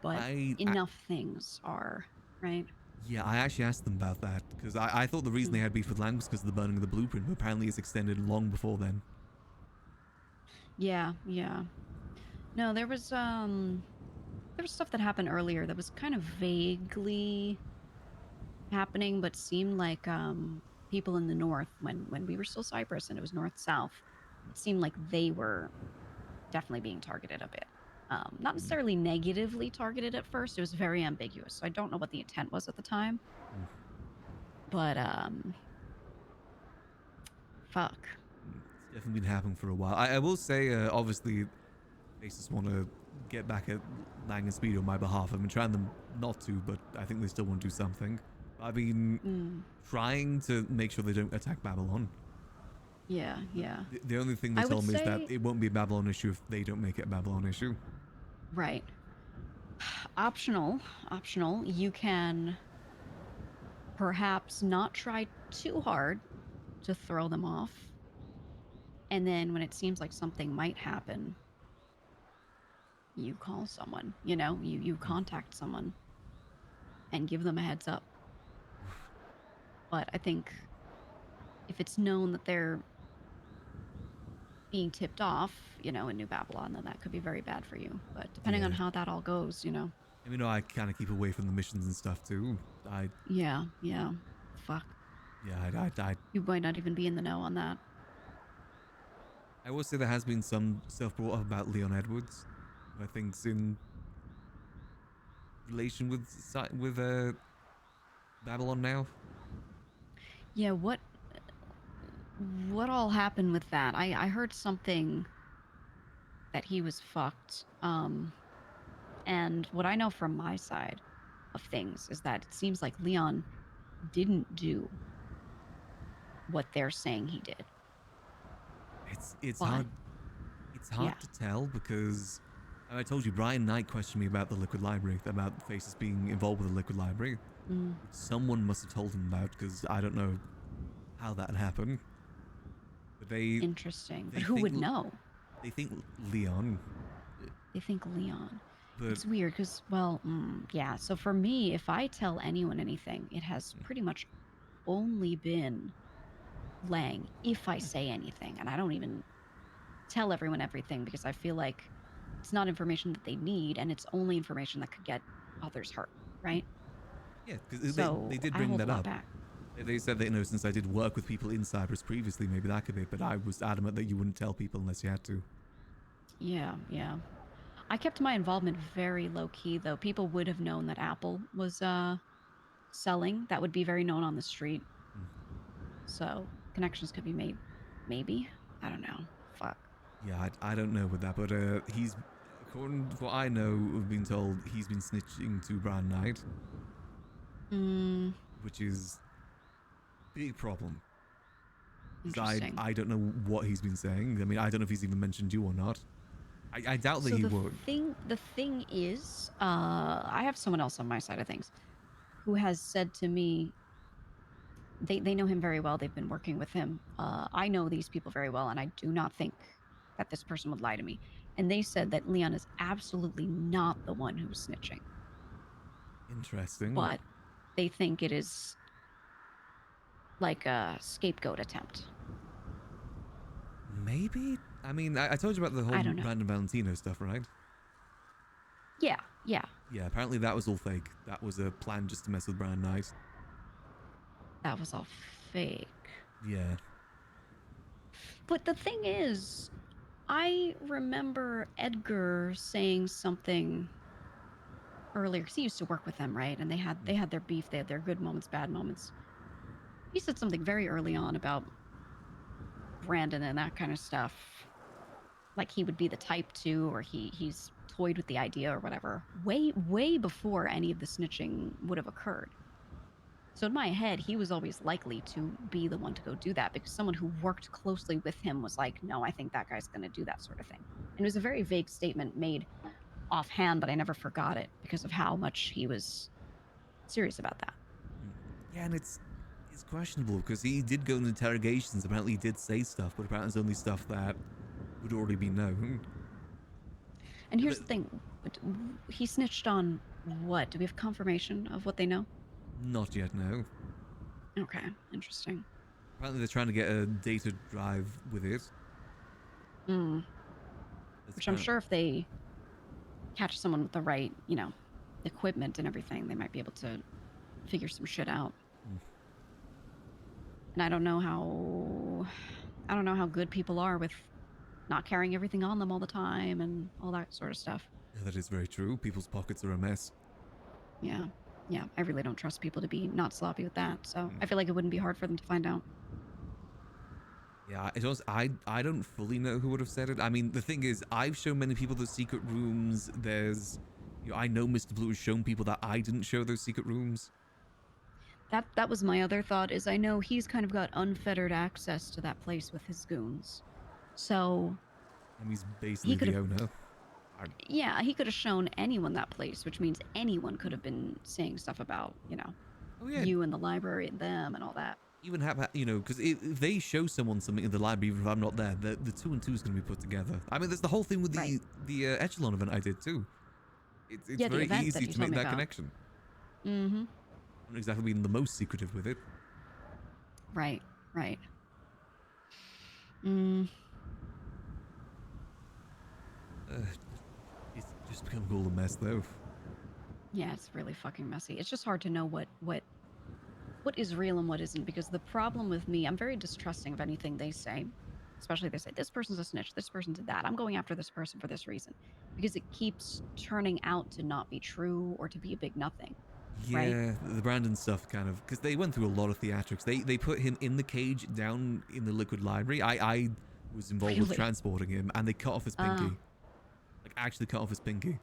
S15: but enough things are, right?
S1: Yeah, I actually asked them about that, because I thought the reason they had beef with Lang was because of the burning of the blueprint, but apparently it's extended long before then.
S15: Yeah. No, there was stuff that happened earlier that was kind of vaguely happening, but seemed like people in the north, when we were still Cyprus and it was north-south, it seemed like they were definitely being targeted a bit. Not necessarily negatively targeted at first. It was very ambiguous. So I don't know what the intent was at the time. But fuck.
S1: It's definitely been happening for a while. I will say, obviously, they just want to get back at Lang and Speed on my behalf. I've been trying them not to, but I think they still want to do something. I've been trying to make sure they don't attack Babylon.
S15: Yeah.
S1: The only thing they told me is that it won't be a Babylon issue if they don't make it a Babylon issue.
S15: Right. Optional. You can perhaps not try too hard to throw them off. And then when it seems like something might happen, you call someone, you know, you contact someone and give them a heads up. But I think if it's known that they're being tipped off, you know, in New Babylon, then that could be very bad for you. But depending on how that all goes, you know.
S1: I mean, I kind of keep away from the missions and stuff too.
S15: Yeah. Fuck.
S1: Yeah, I
S15: You might not even be in the know on that.
S1: I will say there has been some stuff brought up about Leon Edwards, who I think's in relation with Babylon now.
S15: Yeah, what all happened with that? I heard something that he was fucked. And what I know from my side of things is that it seems like Leon didn't do what they're saying he did.
S1: It's hard to tell, because I told you Brian Knight questioned me about the Liquid Library, about Faces being involved with the Liquid Library. Someone must have told him about, because I don't know how that happened. But
S15: Interesting. But who would know?
S1: They think Leon.
S15: They think Leon.
S1: But
S15: it's weird because, yeah. So for me, if I tell anyone anything, it has pretty much only been Lang, if I say anything. And I don't even tell everyone everything, because I feel like it's not information that they need, and it's only information that could get others hurt, right?
S1: Yeah, because
S15: So
S1: they did
S15: I
S1: bring
S15: hold
S1: that
S15: a lot
S1: up.
S15: back.
S1: They said that, you know, since I did work with people in Cyprus previously, maybe that could be, but I was adamant that you wouldn't tell people unless you had to.
S15: Yeah. I kept my involvement very low key, though. People would have known that Apple was selling. That would be very known on the street. So connections could be made. Maybe. I don't know. Fuck.
S1: Yeah, I don't know with that, but he's, according to what I know, we've been told he's been snitching to Brian Knight. Which is a big problem.
S15: Interesting.
S1: I don't know what he's been saying. I mean, I don't know if he's even mentioned you or not. I doubt that he would.
S15: The thing is, I have someone else on my side of things who has said to me they know him very well. They've been working with him. I know these people very well, and I do not think that this person would lie to me. And they said that Leon is absolutely not the one who's snitching,
S1: Interesting.
S15: but they think it is like a scapegoat attempt.
S1: Maybe? I mean, I told you about the whole
S15: I don't know.
S1: Brandon Valentino stuff, right?
S15: Yeah, yeah.
S1: Yeah, apparently that was all fake. That was a plan just to mess with Brian Knight.
S15: That was all fake.
S1: Yeah.
S15: But the thing is, I remember Edgar saying something earlier, because he used to work with them, right? And they had their beef, they had their good moments, bad moments. He said something very early on about Brandon and that kind of stuff. Like he would be the type to, or he's toyed with the idea or whatever, way before any of the snitching would have occurred. So in my head, he was always likely to be the one to go do that, because someone who worked closely with him was like, no, I think that guy's going to do that sort of thing. And it was a very vague statement made offhand, but I never forgot it because of how much he was serious about that.
S1: Yeah, and it's questionable because he did go in interrogations. Apparently he did say stuff, but apparently it's only stuff that would already be known.
S15: And here's the thing. He snitched on what? Do we have confirmation of what they know?
S1: Not yet, no.
S15: Okay, interesting.
S1: Apparently they're trying to get a data drive with it.
S15: Which I'm sure if they catch someone with the right, equipment and everything, they might be able to figure some shit out. And I don't know how good people are with not carrying everything on them all the time and all that sort of stuff.
S1: Yeah, that is very true. People's pockets are a mess.
S15: Yeah, I really don't trust people to be not sloppy with that. So I feel like it wouldn't be hard for them to find out.
S1: Yeah, I don't fully know who would have said it. I mean, the thing is, I've shown many people those secret rooms. I know Mr. Blue has shown people that I didn't show those secret rooms.
S15: That was my other thought, is I know he's kind of got unfettered access to that place with his goons. So
S1: And he's basically the owner.
S15: yeah, he could have shown anyone that place, which means anyone could have been saying stuff about, you in the library and them and all that.
S1: Even because if they show someone something in the library, even if I'm not there, the 2 and 2 is going to be put together. I mean, there's the whole thing with the Echelon event I did too. It's very easy to make that connection.
S15: Mm-hmm.
S1: Not exactly being the most secretive with it.
S15: Right.
S1: It's just become all a mess, though.
S15: Yeah, it's really fucking messy. It's just hard to know what is real and what isn't, because the problem with me, I'm very distrusting of anything they say. Especially if they say, this person's a snitch, this person did that, I'm going after this person for this reason. Because it keeps turning out to not be true or to be a big nothing.
S1: Yeah,
S15: right?
S1: The Brandon stuff kind of, because they went through a lot of theatrics. They put him in the cage down in the liquid library. I was involved with transporting him, and they cut off his pinky. Like, actually cut off his pinky.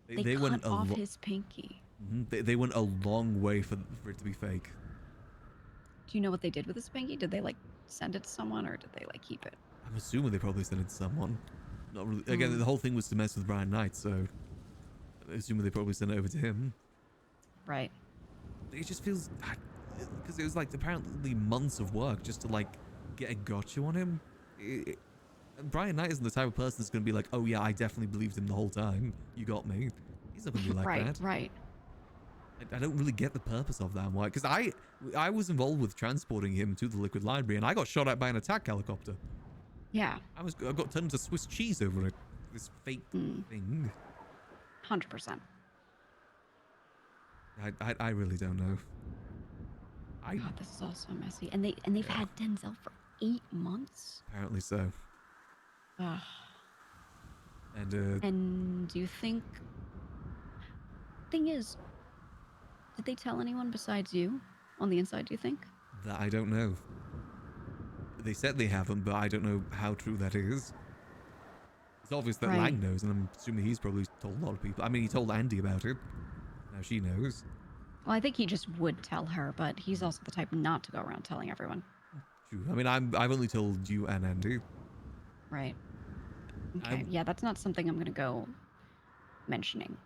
S15: They cut off his pinky.
S1: They went a long way for it to be fake.
S15: Do you know what they did with his pinky? Did they, send it to someone, or did they, keep it?
S1: I'm assuming they probably sent it to someone. Not really. Again, the whole thing was to mess with Brian Knight, so I'm assuming they probably sent it over to him.
S15: Right.
S1: It just feels... Because it was, apparently months of work just to, get a gotcha on him. Brian Knight isn't the type of person that's going to be like, oh, yeah, I definitely believed him the whole time. You got me. He's not going to be like that.
S15: Right.
S1: I don't really get the purpose of that. Why? Because I was involved with transporting him to the liquid library, and I got shot at by an attack helicopter.
S15: Yeah.
S1: I got tons of Swiss cheese over it. This fake thing.
S15: 100%.
S1: I really don't know.
S15: God, this is all so messy. And they've had Denzel for 8 months.
S1: Apparently so.
S15: Ugh.
S1: And
S15: do you think... Thing is, did they tell anyone besides you on the inside, do you think?
S1: That I don't know. They said they haven't, but I don't know how true that is. It's obvious that Lang knows, and I'm assuming he's probably told a lot of people. I mean, he told Andy about it. Now she knows.
S15: Well, I think he just would tell her, but he's also the type not to go around telling everyone.
S1: True. I mean, I've only told you and Andy.
S15: Right. Okay. Yeah, that's not something I'm going to go mentioning.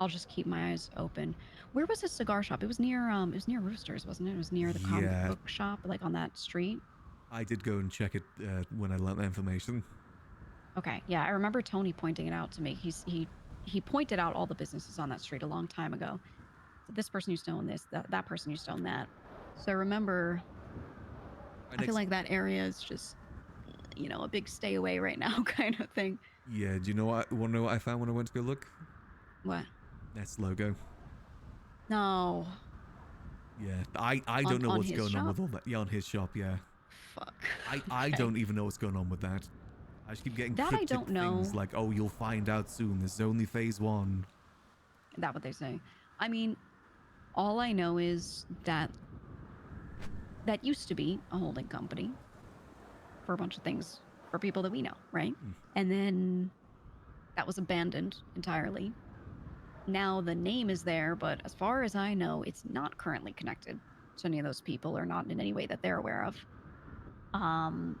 S15: I'll just keep my eyes open. Where was his cigar shop? It was near Roosters, wasn't it? It was near the comic
S1: Yeah.
S15: book shop, like on that street.
S1: I did go and check it when I learned the information.
S15: Okay, yeah, I remember Tony pointing it out to me. He pointed out all the businesses on that street a long time ago. So this person used to own this, that person used to own that. So I remember. I feel like that area is just, a big stay away right now kind of thing.
S1: Yeah, do you know what? Want to know what I found when I went to go look?
S15: What?
S1: Nest logo.
S15: No.
S1: Yeah, I don't know
S15: on
S1: what's
S15: his
S1: going on
S15: shop?
S1: with all that. Yeah, on his shop, yeah.
S15: Fuck.
S1: I
S15: Okay.
S1: don't even know what's going on with that. I just keep getting
S15: That I
S1: cryptic
S15: don't know.
S1: things like, oh, you'll find out soon. This is only phase 1.
S15: Is that what they say? I mean, all I know is that used to be a holding company for a bunch of things for people that we know, right? And then that was abandoned entirely. Now the name is there, but as far as I know, it's not currently connected to any of those people, or not in any way that they're aware of. And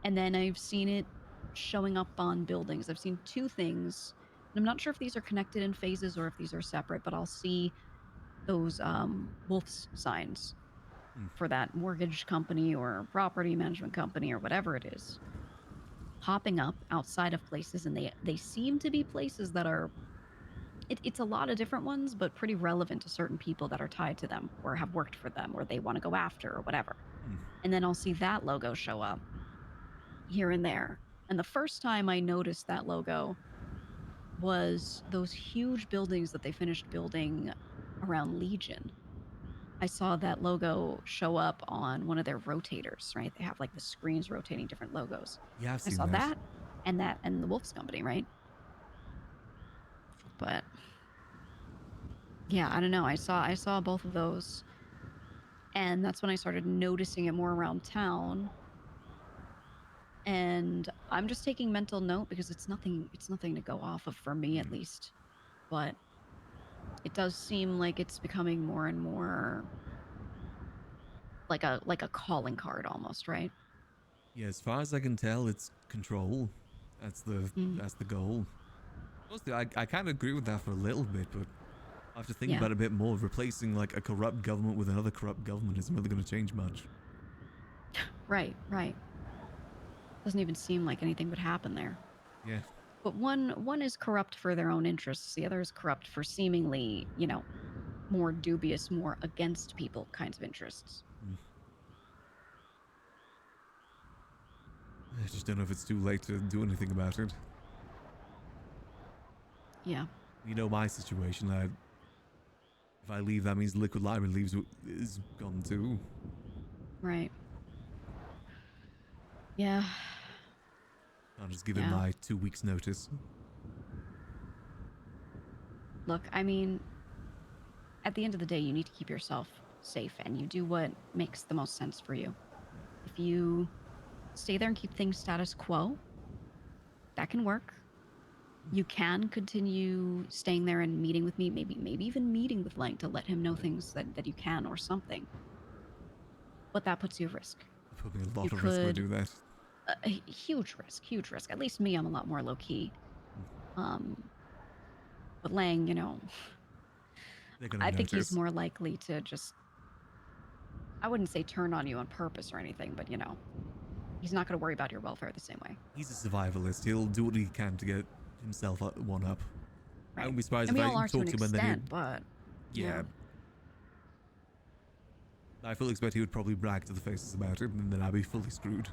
S15: then I've seen it showing up on buildings. I've seen 2 things, and I'm not sure if these are connected in phases or if these are separate, but I'll see those wolf's signs for that mortgage company or property management company or whatever it is popping up outside of places, and they seem to be places that are it's a lot of different ones, but pretty relevant to certain people that are tied to them or have worked for them or they want to go after or whatever. And then I'll see that logo show up here and there. And the first time I noticed that logo was those huge buildings that they finished building around Legion. I saw that logo show up on one of their rotators, right? They have like the screens rotating different logos.
S1: Yeah, I've
S15: I
S1: seen
S15: saw
S1: that.
S15: that and the Wolf's Company, right? But yeah, I don't know. I saw both of those, and that's when I started noticing it more around town. And I'm just taking mental note because it's nothing to go off of for me, at least. But it does seem like it's becoming more and more like a calling card almost, right?
S1: Yeah, as far as I can tell, it's control. That's the goal. Mostly, I kind of agree with that for a little bit, but I have to think
S15: Yeah.
S1: about it a bit more. Replacing like a corrupt government with another corrupt government isn't really going to change much.
S15: Right. Doesn't even seem like anything would happen there.
S1: Yeah.
S15: But one is corrupt for their own interests. The other is corrupt for seemingly, more dubious, more against people kinds of interests.
S1: I just don't know if it's too late to do anything about it.
S15: Yeah.
S1: You know my situation. If I leave, that means Liquid Library is gone too.
S15: Right. Yeah.
S1: I'll just give it
S15: Yeah.
S1: my 2 weeks notice.
S15: Look, I mean, at the end of the day, you need to keep yourself safe, and you do what makes the most sense for you. If you stay there and keep things status quo, that can work. You can continue staying there and meeting with me, maybe even meeting with Lang to let him know things that you can or something. But that puts you at risk.
S1: It put me a lot of risk when I do that.
S15: A huge risk. At least me, I'm a lot more low key. But Lang,
S1: They're gonna
S15: I think he's
S1: notice.
S15: more likely to just, I wouldn't say turn on you on purpose or anything, but he's not going to worry about your welfare the same way.
S1: He's a survivalist. He'll do what he can to get himself one up. I wouldn't be surprised
S15: And
S1: if
S15: we
S1: I
S15: all are to
S1: talked
S15: an
S1: to him and then
S15: extent, but
S1: yeah. I fully expect he would probably brag to the faces about it, and then I'd be fully screwed.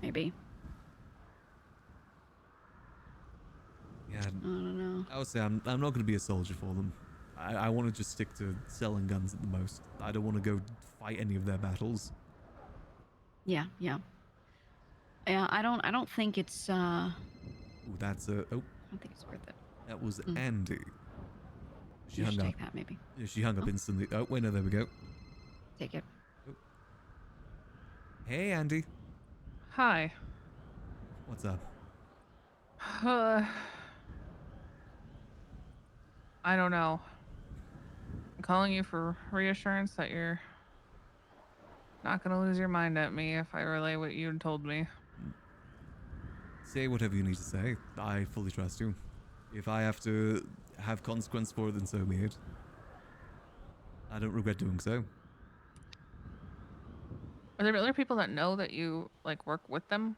S15: Maybe.
S1: Yeah.
S15: I don't know.
S1: I would say I'm not going to be a soldier for them. I want to just stick to selling guns at the most. I don't want to go fight any of their battles.
S15: Yeah. I don't think it's
S1: Ooh, that's a
S15: I don't think it's worth it.
S1: that was Andy. She
S15: You
S1: hung
S15: should
S1: up.
S15: take that, maybe.
S1: Yeah, she hung up instantly. Oh wait, no, there we go.
S15: Take it.
S1: Oh. Hey, Andy.
S13: Hi.
S1: What's up?
S13: I don't know. I'm calling you for reassurance that you're not going to lose your mind at me if I relay what you told me.
S1: Say whatever you need to say. I fully trust you. If I have to have consequence for it, then so be it. I don't regret doing so.
S13: Are there other people that know that you like work with them?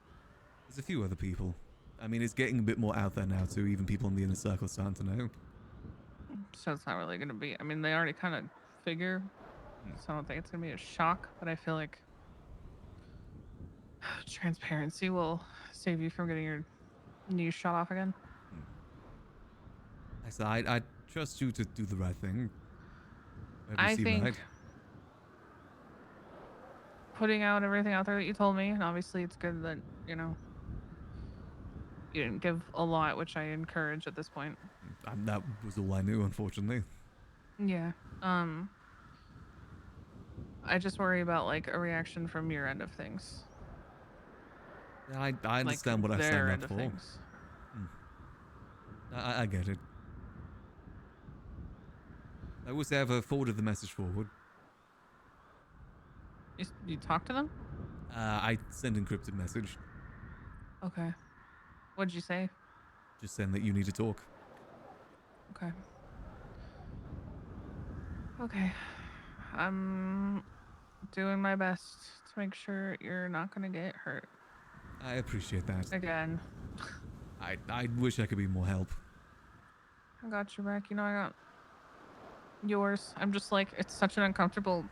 S1: There's a few other people. I mean, it's getting a bit more out there now too. Even people in the inner circle are starting to know.
S13: So it's not really gonna be. I mean, they already kind of figure. So I don't think it's gonna be a shock. But I feel like transparency will save you from getting your knees shot off again.
S1: I said I trust you to do the right thing. Whatever you
S13: I
S1: see
S13: think
S1: right.
S13: putting out everything out there that you told me, and obviously it's good that, you know, you didn't give a lot, which I encourage at this point.
S1: That was all I knew, unfortunately.
S13: Yeah. I just worry about like a reaction from your end of things.
S1: Yeah, I understand what I've
S13: their
S1: signed
S13: end
S1: up
S13: of
S1: for.
S13: things.
S1: I get it. I wish I ever forwarded the message forward.
S13: You talk to them?
S1: I sent encrypted message.
S13: Okay. What'd you say?
S1: Just saying that you need to talk.
S13: Okay. Okay. I'm doing my best to make sure you're not gonna get hurt
S1: I appreciate that.
S13: again.
S1: I wish I could be more help.
S13: I got your back. You know, I got yours. I'm just like, it's such an uncomfortable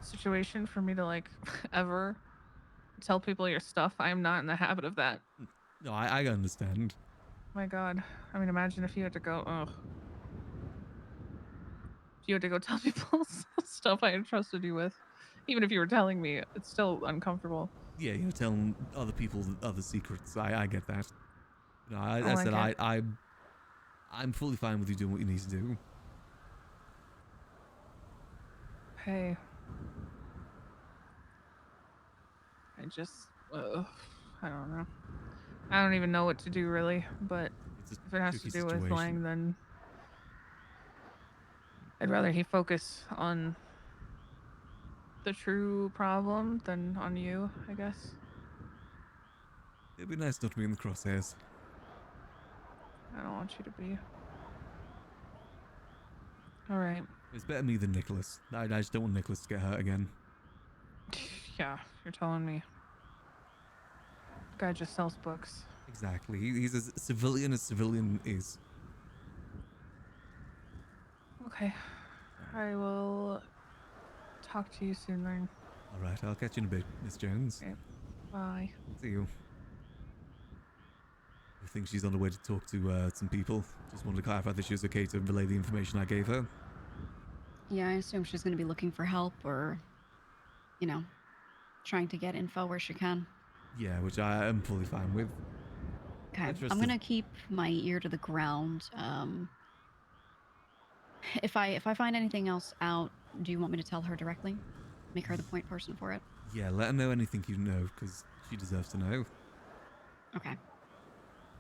S13: situation for me to like ever tell people your stuff. I am not in the habit of that.
S1: No, I understand.
S13: My God. I mean, imagine if you had to go, ugh. If you had to go tell people stuff I entrusted you with. Even if you were telling me, it's still uncomfortable.
S1: Yeah, you know, telling other people other secrets. I get that. You know, I
S13: like
S1: said
S13: it.
S1: I'm fully fine with you doing what you need to do.
S13: Hey. I just, I don't know. I don't even know what to do really, but if it has to
S1: tricky
S13: do with
S1: situation.
S13: Lang, then I'd rather he focus on the true problem than on you, I guess.
S1: It'd be nice not to be in the crosshairs.
S13: I don't want you to be. All right.
S1: It's better me than Nicholas. I just don't want Nicholas to get hurt again.
S13: Yeah, you're telling me. Guy just sells books.
S1: Exactly. He's as civilian is.
S13: Okay. I will talk to you soon then.
S1: All right, I'll catch you in a bit, Miss Jones.
S13: Okay. Bye.
S1: See you. I think she's on the way to talk to some people. Just wanted to clarify that she was okay to relay the information I gave her.
S15: Yeah, I assume she's going to be looking for help or, you know, trying to get info where she can.
S1: Yeah, which I am fully fine with.
S15: Okay, I'm going to keep my ear to the ground. If I find anything else out, do you want me to tell her directly? Make her the point person for it?
S1: Yeah, let her know anything you know, because she deserves to know.
S15: Okay.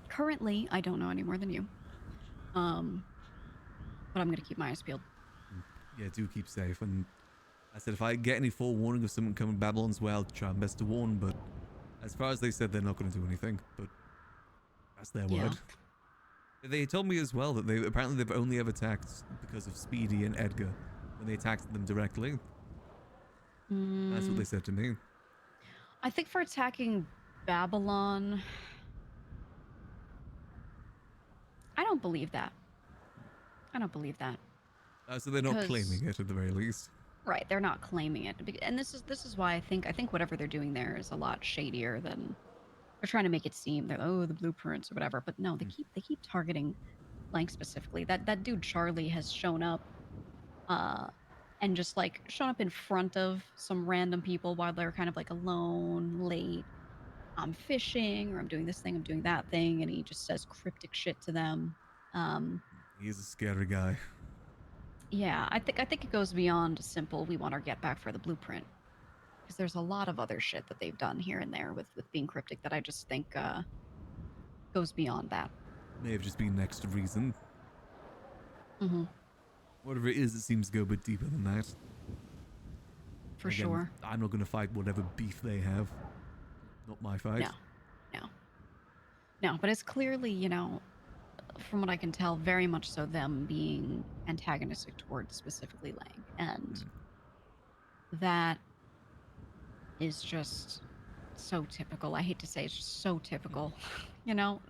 S15: Currently, I don't know any more than you. But I'm going to keep my eyes peeled.
S1: Yeah, do keep safe. And I said if I get any forewarning of someone coming Babylon's way, I'll try my best to warn, but as far as they said, they're not going to do anything, but that's their word. They told me as well that they've only ever attacked because of Speedy and Edgar when they attacked them directly. That's what they said to me.
S15: I think for attacking Babylon, I don't believe that. I don't believe that.
S1: So they're not claiming it at the very least.
S15: Right, they're not claiming it, and this is why I think whatever they're doing there is a lot shadier than they're trying to make it seem that the blueprints or whatever. But no, they keep targeting Lang specifically. That dude Charlie has shown up, and just like shown up in front of some random people while they're kind of like alone, late. I'm fishing, or I'm doing this thing, I'm doing that thing, and he just says cryptic shit to them.
S1: He's a scary guy.
S15: Yeah, I think it goes beyond simple. We want our get back for the blueprint, because there's a lot of other shit that they've done here and there with being cryptic that I just think goes beyond that.
S1: May have just been next to reason.
S15: Mm-hmm.
S1: Whatever it is, it seems to go a bit deeper than that.
S15: For sure.
S1: I'm not going to fight whatever beef they have. Not my fight.
S15: No. But it's clearly, from what I can tell, very much so them being antagonistic towards specifically Lang. And that is just so typical. I hate to say it's just so typical. You know?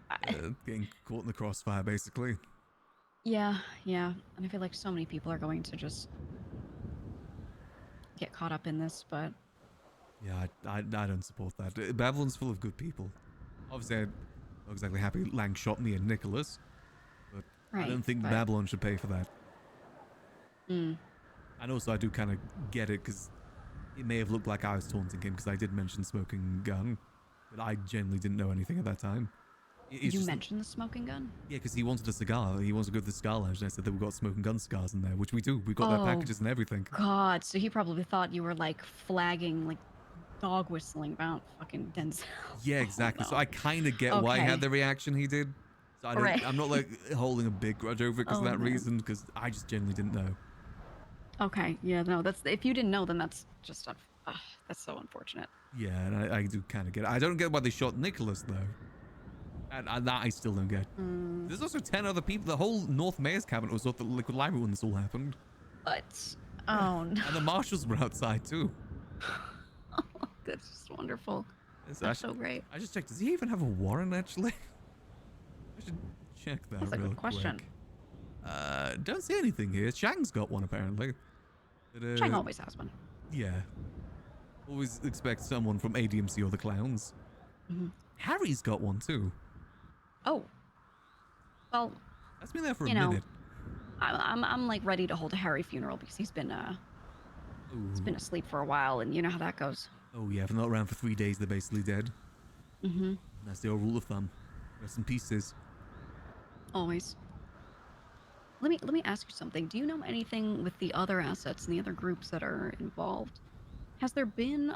S1: Getting caught in the crossfire, basically.
S15: Yeah, yeah. And I feel like so many people are going to just get caught up in this, but
S1: Yeah, I don't support that. Babylon's full of good people. Obviously, I'm not exactly happy Lang shot me and Nicholas, but I
S15: Right,
S1: don't think
S15: but-
S1: Babylon should pay for that.
S15: Mm.
S1: And also, I do kind of get it, because it may have looked like I was taunting him, because I did mention smoking gun, but I genuinely didn't know anything at that time. It's
S15: You
S1: just-
S15: mentioned the smoking gun?
S1: Yeah, because he wanted a cigar. He wanted to go to the cigar lounge, and I said that we've got smoking gun cigars in there, which we do. We've got their
S15: Oh,
S1: packages and everything.
S15: God, so he probably thought you were like flagging, like dog whistling about fucking Denzel.
S1: Yeah, exactly. So I kind of get why he
S15: Okay.
S1: had the reaction he did. So I don't,
S15: Right.
S1: I'm not like holding a big grudge over it because
S15: Oh,
S1: of that
S15: man.
S1: reason, because I just genuinely didn't know.
S15: Okay, yeah, no, that's if you didn't know, then that's just that's so unfortunate.
S1: Yeah, and I do kind of get it. I don't get why they shot Nicholas, though. And that I still don't get.
S15: Mm.
S1: There's also 10 other people. The whole North Mayor's cabinet was at the Liquid Library when this all happened.
S15: But oh no,
S1: And the marshals were outside, too.
S15: that's just wonderful.
S1: Yes,
S15: That's so great.
S1: I just checked. Does he even have a warrant, actually? I should check that
S15: That's a
S1: real
S15: good question.
S1: quick. Don't see anything here. Shang's got one, apparently. But,
S15: Chang always has one.
S1: Yeah. Always expect someone from ADMC or the Clowns.
S15: Mhm.
S1: Harry's got one, too.
S15: Oh, well,
S1: That's been there for a
S15: you know,
S1: minute.
S15: I'm like ready to hold a Harry funeral because he's been asleep for a while, and you know how that goes.
S1: Oh, yeah. If they're not around for 3 days, they're basically dead.
S15: Mm-hmm.
S1: That's the old rule of thumb. Rest in pieces.
S15: Always. Let me ask you something. Do you know anything with the other assets and the other groups that are involved? Has there been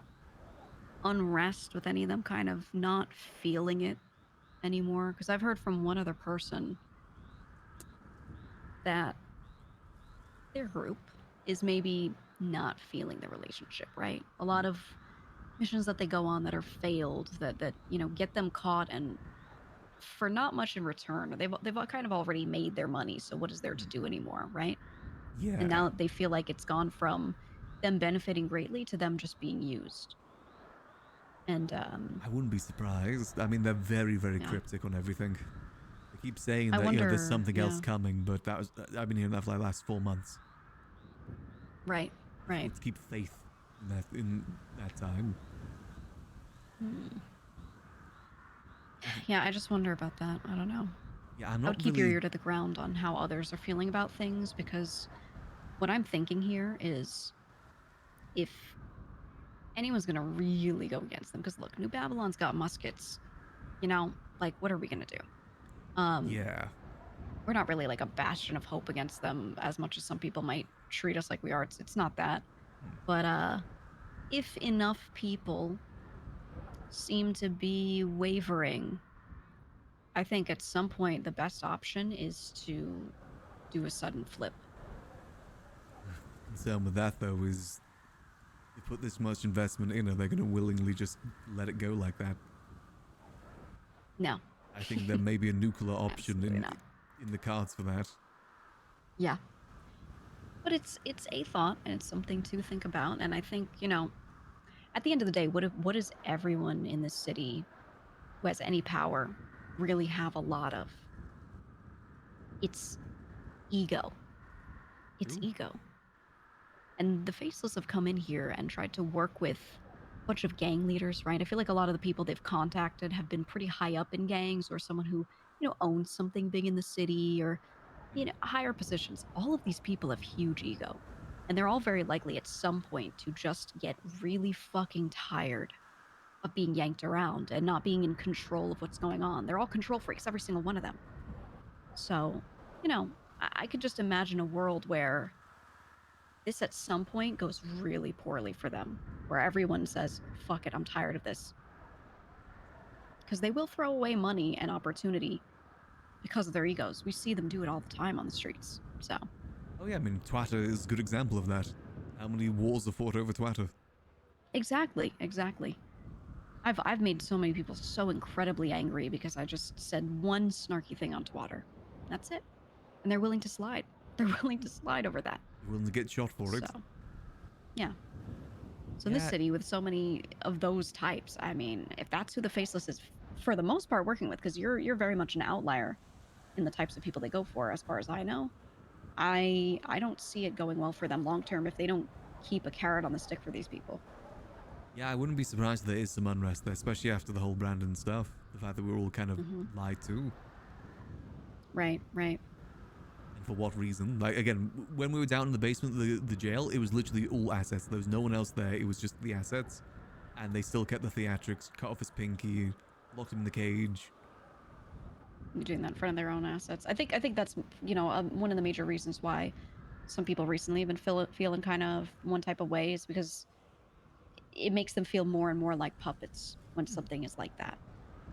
S15: unrest with any of them kind of not feeling it anymore? Because I've heard from one other person that their group is maybe not feeling the relationship, right? A lot of missions that they go on that are failed, that you know, get them caught and for not much in return. They've kind of already made their money, so what is there to do anymore, right?
S1: Yeah.
S15: And now they feel like it's gone from them benefiting greatly to them just being used. And
S1: I wouldn't be surprised. I mean, they're very, very
S15: Yeah.
S1: cryptic on everything. They keep saying
S15: I
S1: that, you know, there's
S15: wonder-
S1: something else
S15: yeah.
S1: coming, but that was, I've been hearing that for like the last 4 months.
S15: right.
S1: Let's keep faith in that time.
S15: Hmm. Yeah, I just wonder about that. I don't know.
S1: Yeah, I'm
S15: I
S1: not
S15: would keep your
S1: really-
S15: ear to the ground on how others are feeling about things, because what I'm thinking here is if anyone's gonna really go against them, because look, New Babylon's got muskets, you know, like what are we gonna do?
S1: Yeah.
S15: We're not really like a bastion of hope against them as much as some people might treat us like we are. It's not that. But if enough people seem to be wavering, I think at some point the best option is to do a sudden flip.
S1: Concern with that, though, is they put this much investment in, are they going to willingly just let it go like that?
S15: No.
S1: I think there may be a nuclear option
S15: Absolutely
S1: in
S15: not.
S1: in the cards for that.
S15: Yeah. But it's a thought, and it's something to think about. And I think, you know, at the end of the day, what does everyone in this city who has any power really have a lot of? It's ego. It's ego. And the Faceless have come in here and tried to work with a bunch of gang leaders, right? I feel like a lot of the people they've contacted have been pretty high up in gangs, or someone who, you know, owns something big in the city, or, you know, higher positions. All of these people have huge ego. And they're all very likely at some point to just get really fucking tired of being yanked around and not being in control of what's going on. They're all control freaks, every single one of them. So, you know, I could just imagine a world where this at some point goes really poorly for them, where everyone says, fuck it, I'm tired of this. Because they will throw away money and opportunity because of their egos. We see them do it all the time on the streets. So,
S1: Oh yeah, I mean, Twitter is a good example of that. How many wars are fought over Twitter?
S15: exactly. I've made so many people so incredibly angry because I just said one snarky thing on Twitter. That's it. And they're willing to slide. They're willing to slide over that.
S1: You're willing to get shot for it.
S15: So, yeah. So in this
S1: Yeah.
S15: city with so many of those types, I mean, if that's who the Faceless is for the most part working with, because you're very much an outlier in the types of people they go for, as far as I know. I don't see it going well for them long term if they don't keep a carrot on the stick for these people.
S1: Yeah, I wouldn't be surprised if there is some unrest there, especially after the whole Brandon stuff. The fact that we were all kind of lied to.
S15: Right, right.
S1: And for what reason? Like, again, when we were down in the basement of the jail, it was literally all assets. There was no one else there. It was just the assets. And they still kept the theatrics, cut off his pinky, locked him in the cage.
S15: Doing that in front of their own assets. I think that's, you know, one of the major reasons why some people recently have been feeling kind of one type of way is because it makes them feel more and more like puppets when something is like that.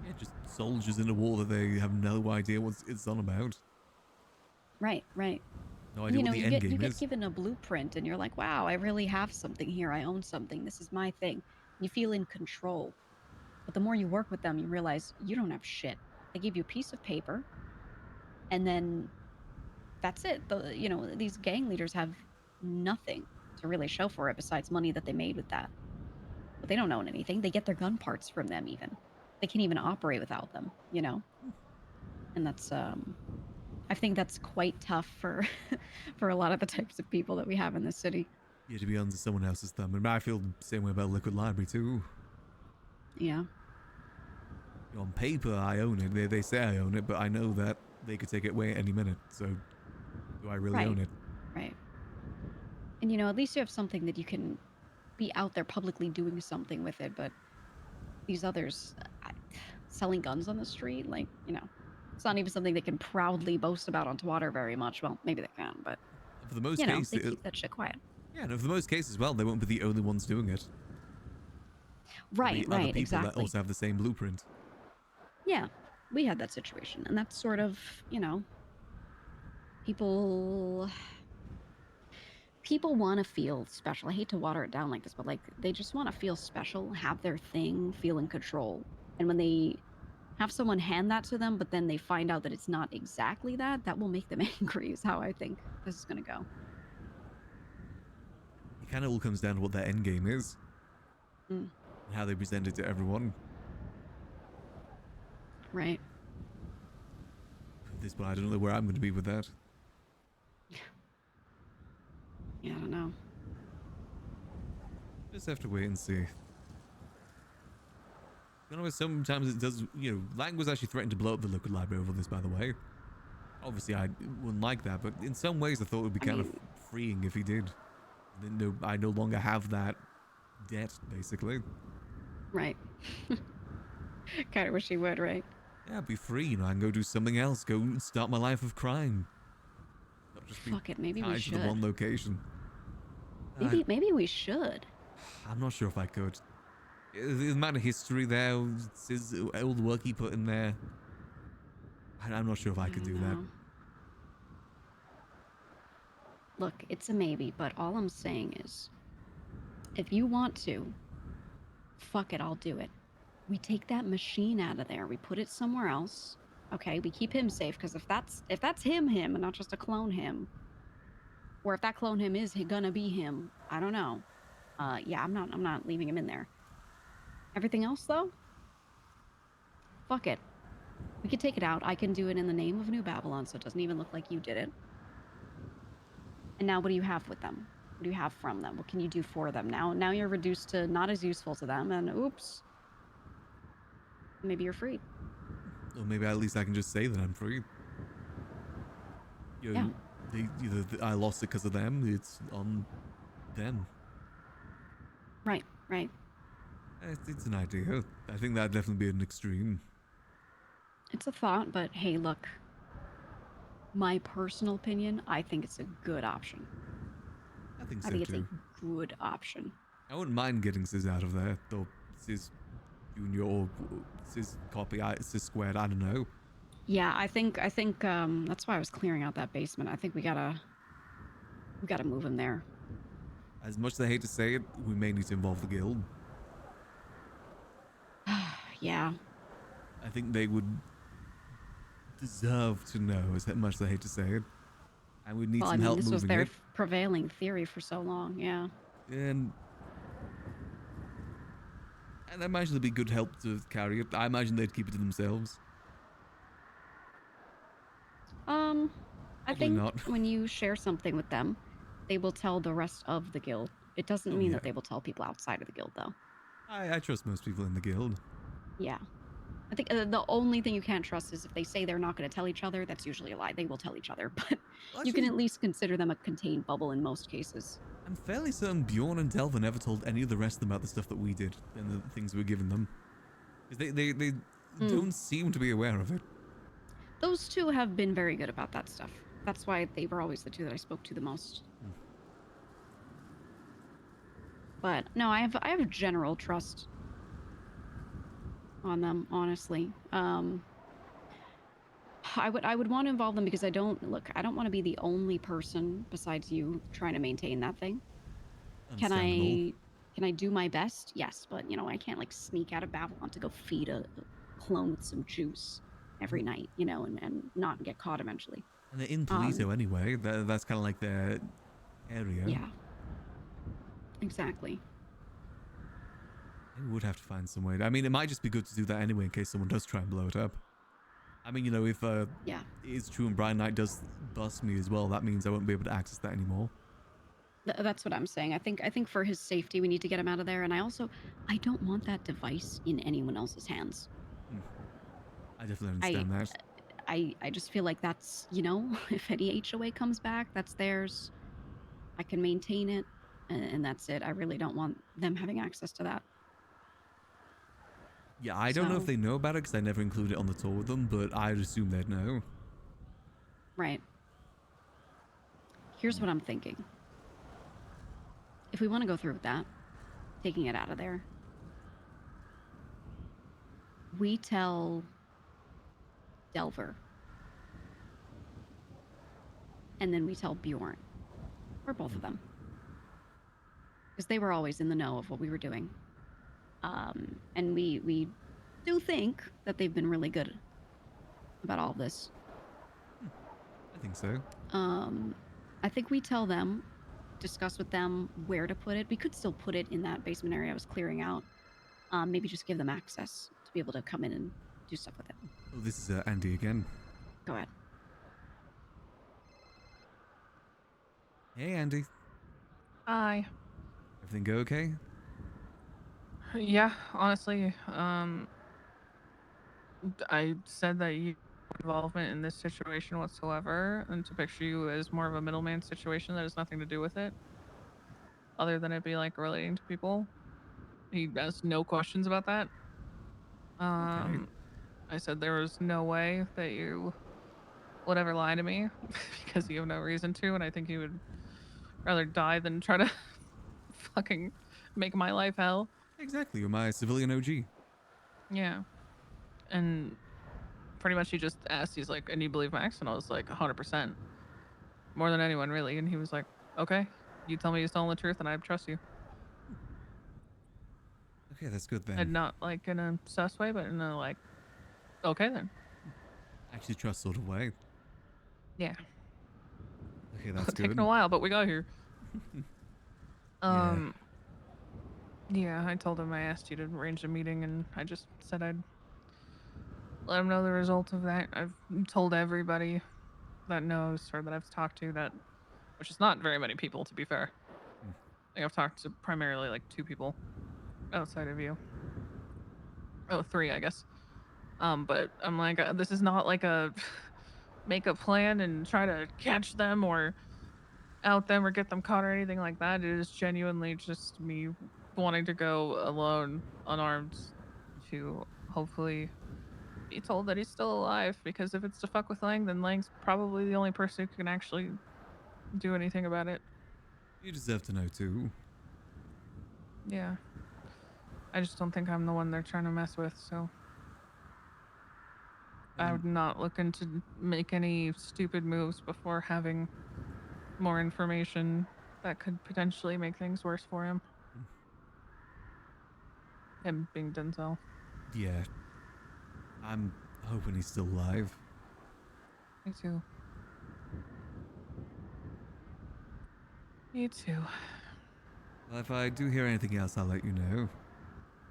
S1: Yeah, just soldiers in a war that they have no idea what it's on about.
S15: Right, right.
S1: No idea what the end game
S15: you get
S1: is.
S15: given a blueprint and you're like, wow, I really have something here. I own something. This is my thing. You feel in control. But the more you work with them, you realize you don't have shit. They give you a piece of paper and then that's it. You know, these gang leaders have nothing to really show for it besides money that they made with that. But they don't own anything. They get their gun parts from them even. They can't even operate without them, you know? And that's, I think that's quite tough for for a lot of the types of people that we have in this city.
S1: Yeah, to be under someone else's thumb. And I feel the same way about Liquid Library too.
S15: Yeah.
S1: On paper, I own it. They say I own it, but I know that they could take it away at any minute. So, do I really own it?
S15: Right. And, you know, at least you have something that you can be out there publicly doing something with it. But these others, selling guns on the street, like, you know, it's not even something they can proudly boast about on Twitter very much. Well, maybe they can, but
S1: For the most
S15: you know,
S1: cases,
S15: they keep that shit quiet.
S1: Yeah, and for the most cases, well, they won't be the only ones doing it.
S15: Right,
S1: There'll be other
S15: right,
S1: people that
S15: exactly.
S1: also have the same blueprint.
S15: Yeah, we had that situation, and that's sort of, you know, people want to feel special. I hate to water it down like this, but like they just want to feel special, have their thing, feel in control. And when they have someone hand that to them, but then they find out that it's not exactly that, that will make them angry is how I think this is going to go.
S1: It kind of all comes down to what their end game is.
S15: Mm.
S1: And how they present it to everyone.
S15: Right.
S1: At this point, I don't know where I'm going to be with that.
S15: Yeah, I don't know.
S1: Just have to wait and see. You know, sometimes it does, you know, Lang was actually threatened to blow up the Liquid Library over this, by the way. Obviously, I wouldn't like that, but in some ways I thought it would be kind of freeing if he did. Then I no longer have that debt, basically.
S15: Right. Kind of wish he would, right?
S1: Yeah, be free, you know, I can go do something else, go start my life of crime. Not just be
S15: Fuck it, maybe we
S1: tied to the
S15: should.
S1: one location.
S15: Maybe we should.
S1: I'm not sure if I could. The amount of history there, it's his all the work he put in there. I'm not sure if I could do that.
S15: Look, it's a maybe, but all I'm saying is, if you want to, fuck it, I'll do it. We take that machine out of there. We put it somewhere else. Okay, we keep him safe, because if that's him and not just a clone him, or if that clone him is gonna be him, I don't know. Yeah, I'm not leaving him in there. Everything else though, fuck it. We could take it out. I can do it in the name of New Babylon, so it doesn't even look like you did it. And now what do you have with them? What do you have from them? What can you do for them? Now you're reduced to not as useful to them, and oops. Maybe you're free.
S1: Or maybe at least I can just say that I'm free. You know, I lost it because of them. It's on them.
S15: Right, right.
S1: It's an idea. I think that'd definitely be an extreme.
S15: It's a thought, but hey, look. My personal opinion, I think it's a good option.
S1: I think so
S15: I think it's
S1: too.
S15: a good option.
S1: I wouldn't mind getting Sis out of there, though. Sis Junior or Sis copy, Sis squared. I don't know.
S15: Yeah, I think that's why I was clearing out that basement. I think we gotta move him there.
S1: As much as I hate to say it, we may need to involve the guild.
S15: Yeah.
S1: I think they would deserve to know, as much as I hate to say it. And we need
S15: Well, I
S1: some
S15: mean,
S1: help
S15: this was
S1: moving
S15: their
S1: it.
S15: prevailing theory for so long. Yeah.
S1: And I imagine there'd be good help to carry it. I imagine they'd keep it to themselves.
S15: I
S1: Probably
S15: think
S1: not.
S15: when you share something with them, they will tell the rest of the guild. It doesn't
S1: Oh,
S15: mean
S1: yeah.
S15: that they will tell people outside of the guild, though.
S1: I trust most people in the guild.
S15: Yeah. I think the only thing you can't trust is if they say they're not going to tell each other, that's usually a lie. They will tell each other, but you can
S1: Actually-
S15: at least consider them a contained bubble in most cases.
S1: I'm fairly certain Bjorn and Delva never told any of the rest of them about the stuff that we did and the things we were giving them. Because they don't seem to be aware of it.
S15: Those two have been very good about that stuff. That's why they were always the two that I spoke to the most. But no, I have general trust on them, honestly. I would want to involve them because I don't want to be the only person besides you trying to maintain that thing. Can I do my best? Yes, but I can't like sneak out of Babylon to go feed a clone with some juice every night, and not get caught eventually.
S1: And they're in Toledo anyway. That's kind of like their area.
S15: Yeah. Exactly.
S1: We would have to find some way. I mean, it might just be good to do that anyway in case someone does try and blow it up. I mean, if
S15: yeah,
S1: it's true and Brian Knight does bust me as well, that means I won't be able to access that anymore.
S15: That's what I'm saying. I think for his safety, we need to get him out of there. And I don't want that device in anyone else's hands.
S1: I definitely understand that.
S15: I just feel like that's, if any HOA comes back, that's theirs. I can maintain it, and that's it. I really don't want them having access to that.
S1: Yeah, I don't know if they know about it because I never included it on the tour with them, but I'd assume they'd know.
S15: Right. Here's what I'm thinking. If we want to go through with that, taking it out of there, we tell Delver. And then we tell Bjorn. Or both of them. Because they were always in the know of what we were doing. And we do think that they've been really good about all this.
S1: I think so.
S15: I think we tell them, discuss with them where to put it. We could still put it in that basement area I was clearing out. Maybe just give them access to be able to come in and do stuff with it.
S1: Oh, this is Andy again.
S15: Go ahead.
S1: Hey, Andy.
S13: Hi.
S1: Everything go okay?
S13: Yeah, honestly, I said that you involvement in this situation whatsoever, and to picture you as more of a middleman situation that has nothing to do with it, other than it be like relating to people. He asked no questions about that. I said there was no way that you would ever lie to me because you have no reason to, and I think you would rather die than try to fucking make my life hell.
S1: Exactly, you're my civilian OG.
S13: Yeah. And pretty much he just asked, he's like, and you believe Max? And I was like, 100%. More than anyone, really. And he was like, okay, you tell me you're telling the truth and I trust you.
S1: Okay, that's good then.
S13: And not like in a sus way, but in a like, okay then.
S1: Actually trust sort of way.
S13: Yeah.
S1: Okay, that's good.
S13: Taking a while, but we got here. Yeah, I told him I asked you to arrange a meeting, and I just said I'd let him know the result of that. I've told everybody that knows or that I've talked to that, which is not very many people, to be fair. I think I've talked to primarily like 2 people outside of you. Oh, 3, I guess. But I'm like, this is not like a make a plan and try to catch them or out them or get them caught or anything like that. It is genuinely just me wanting to go alone, unarmed, to hopefully be told that he's still alive. Because if it's to fuck with Lang, then Lang's probably the only person who can actually do anything about it.
S1: You deserve to know too.
S13: Yeah. I just don't think I'm the one they're trying to mess with, so I would not looking to make any stupid moves before having more information that could potentially make things worse for him. Him being Denzel.
S1: Yeah. I'm hoping he's still alive.
S13: Me too. Me too.
S1: Well, if I do hear anything else, I'll let you know.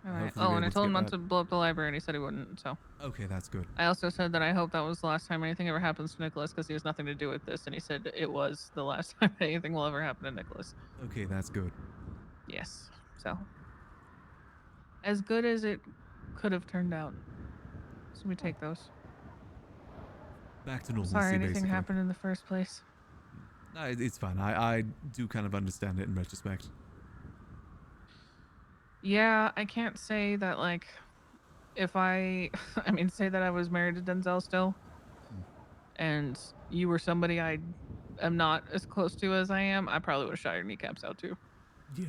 S13: All right.
S1: Hopefully
S13: Oh,
S1: we're
S13: and I
S1: able to
S13: told
S1: get
S13: him not
S1: that-
S13: to blow up the library, and he said he wouldn't. So.
S1: Okay, that's good.
S13: I also said that I hope that was the last time anything ever happens to Nicholas because he has nothing to do with this, and he said it was the last time anything will ever happen to Nicholas.
S1: Okay, that's good.
S13: Yes. So. As good as it could have turned out. So we take those.
S1: Back to normalcy,
S13: Sorry anything
S1: basically.
S13: happened in the first place.
S1: No, it's fine. I do kind of understand it in retrospect.
S13: Yeah, I can't say that, like, if I mean, say that I was married to Denzel still, and you were somebody I am not as close to as I am, I probably would have shot your kneecaps out too.
S1: Yeah.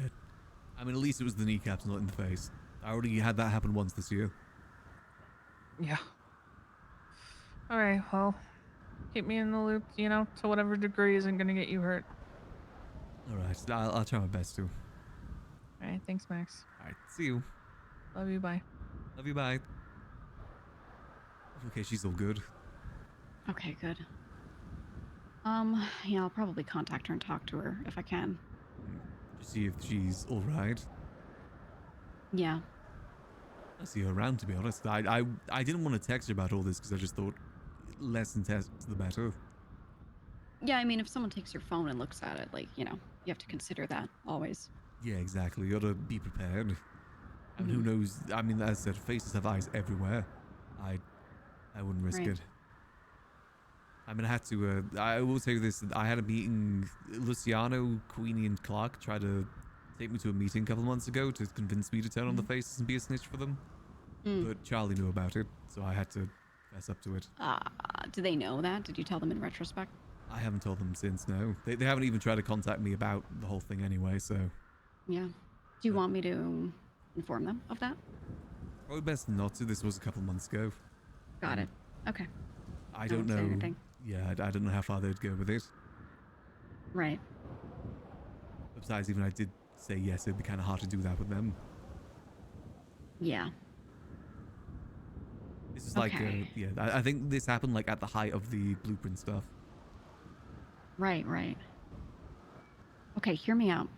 S1: I mean, at least it was the kneecaps, not in the face. I already had that happen once this year.
S13: Yeah. All right, well, keep me in the loop, you know, to whatever degree isn't going to get you hurt.
S1: All right, I'll try my best to.
S13: All right, thanks, Max.
S1: All right, see you.
S13: Love you, bye.
S1: Love you, bye. Okay, she's all good.
S15: Okay, good. Yeah, I'll probably contact her and talk to her if I can.
S1: Just see if she's all right.
S15: Yeah.
S1: I'll see her around, to be honest. I didn't want to text her about all this because I just thought less than text, the better.
S15: Yeah, I mean, if someone takes your phone and looks at it, like, you know, you have to consider that always.
S1: Yeah, exactly. You gotta be prepared. I mean, who knows? I mean, as I said, faces have eyes everywhere. I wouldn't risk
S15: Right.
S1: it. I mean, I had to. I will say this: I had a meeting. Luciano, Queenie, and Clark tried to take me to a meeting a couple months ago to convince me to turn on the faces and be a snitch for them. But Charlie knew about it, so I had to fess up to it.
S15: Do they know that? Did you tell them in retrospect?
S1: I haven't told them since. No, they haven't even tried to contact me about the whole thing anyway. So
S15: Yeah. Do you want me to inform them of that?
S1: probably best not to. This was a couple months ago.
S15: Got it. Okay.
S1: I don't
S15: won't say
S1: know.
S15: anything.
S1: Yeah, I don't know how far they'd go with it.
S15: Right.
S1: Besides, even I did say yes, it'd be kind of hard to do that with them.
S15: Yeah.
S1: This is like,
S15: Okay.
S1: yeah, I think this happened like at the height of the blueprint stuff.
S15: Right, right. Okay, hear me out.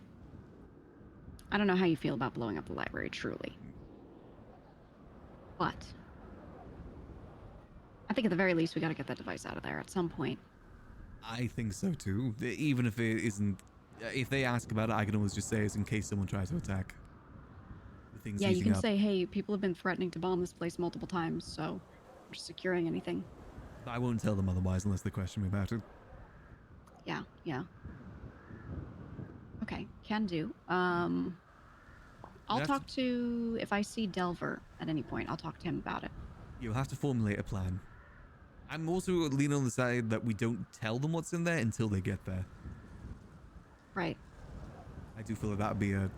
S15: I don't know how you feel about blowing up the library, truly. But I think at the very least we gotta get that device out of there at some point.
S1: I think so too. Even if it isn't, if they ask about it, I can always just say it's in case someone tries to attack. The thing's
S15: Yeah, you
S1: heating
S15: can
S1: up.
S15: say, hey, people have been threatening to bomb this place multiple times, so we're securing anything.
S1: I won't tell them otherwise unless they question me about it.
S15: Yeah, yeah. Okay, can do. I'll
S1: have
S15: talk to, if I see Delver at any point, I'll talk to him about it.
S1: You'll have to formulate a plan. I'm also leaning on the side that we don't tell them what's in there until they get there.
S15: Right.
S1: I do feel like that would be a,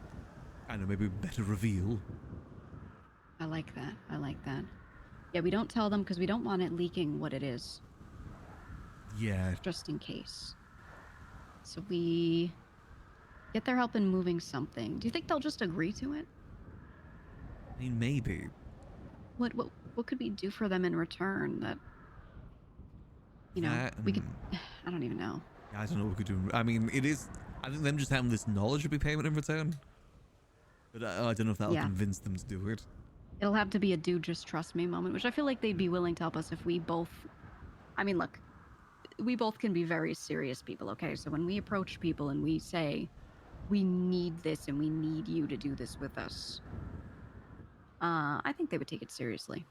S1: I don't know, maybe a better reveal.
S15: I like that. I like that. Yeah, we don't tell them because we don't want it leaking what it is.
S1: Yeah.
S15: Just in case. So we get their help in moving something. Do you think they'll just agree to it?
S1: I mean, maybe.
S15: What could we do for them in return that, you know,
S1: That,
S15: we could, I don't even know.
S1: Yeah, I don't know what we could do. I mean, it is, I think them just having this knowledge would be payment in return. But I don't know if that'll
S15: Yeah.
S1: convince them to do it.
S15: It'll have to be a dude just trust me moment, which I feel like they'd be willing to help us if we both, I mean, look, we both can be very serious people, okay? So when we approach people and we say, we need this and we need you to do this with us, I think they would take it seriously.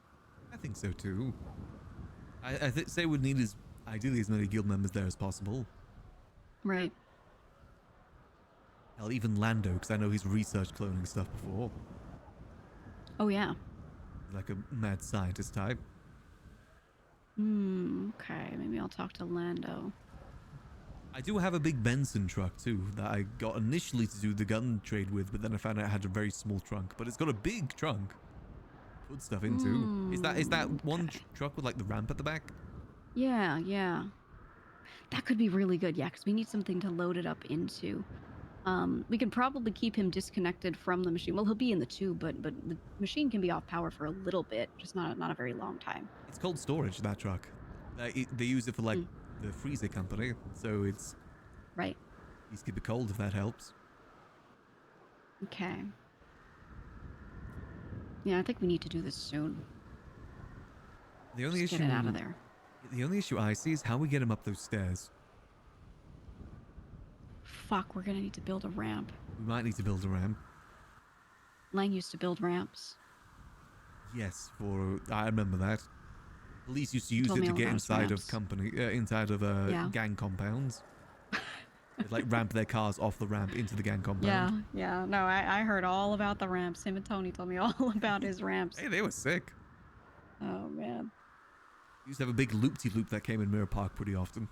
S1: I think so too. I say we'd need as, ideally as many guild members there as possible.
S15: Right.
S1: Hell, even Lando, because I know he's researched cloning stuff before.
S15: Oh, yeah.
S1: Like a mad scientist type.
S15: Okay, maybe I'll talk to Lando.
S1: I do have a big Benson truck too that I got initially to do the gun trade with, but then I found out it had a very small trunk. But it's got a big trunk. Put stuff into. Is that one truck with like the ramp at the back?
S15: Yeah, yeah. That could be really good, yeah, because we need something to load it up into. We can probably keep him disconnected from the machine. Well, he'll be in the tube, but the machine can be off power for a little bit, just not a very long time.
S1: It's cold storage, that truck. They use it for like the freezer company, so it's
S15: right.
S1: Please keep it cold if that helps.
S15: Okay. Yeah, I think we need to do this soon.
S1: The only
S15: Just
S1: issue
S15: get it out of there.
S1: The only issue I see is how we get him up those stairs.
S15: Fuck, we're gonna need to build a ramp.
S1: We might need to build a ramp.
S15: Lang used to build ramps.
S1: Yes, I remember that. Police used to use
S15: told
S1: it
S15: me
S1: to
S15: all
S1: get
S15: about his
S1: inside of
S15: ramps.
S1: inside of
S15: Yeah.
S1: gang compounds. They'd like ramp their cars off the ramp into the gang compound.
S15: Yeah. No, I heard all about the ramps. Him and Tony told me all about his ramps.
S1: Hey, they were sick.
S15: Oh man.
S1: Used to have a big loop-de-loop that came in Mirror Park pretty often.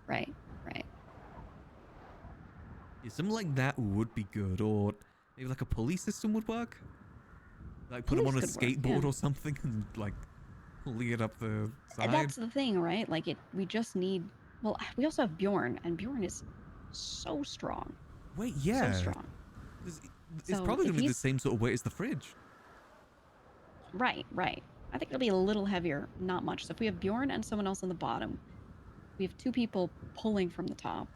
S15: Right.
S1: Yeah, something like that would be good, or maybe like a pulley system would work. Like put them on a
S15: Pulleys could work,
S1: skateboard
S15: yeah.
S1: or something and like pulley it up the side.
S15: And that's the thing, right? Like we just need. Well, we also have Bjorn, and Bjorn is so strong.
S1: Wait, yeah.
S15: So strong.
S1: It's
S15: So
S1: probably
S15: if
S1: going to be the
S15: he's-
S1: same sort of weight as the fridge.
S15: Right. I think it'll be a little heavier, not much. So if we have Bjorn and someone else on the bottom, we have two people pulling from the top,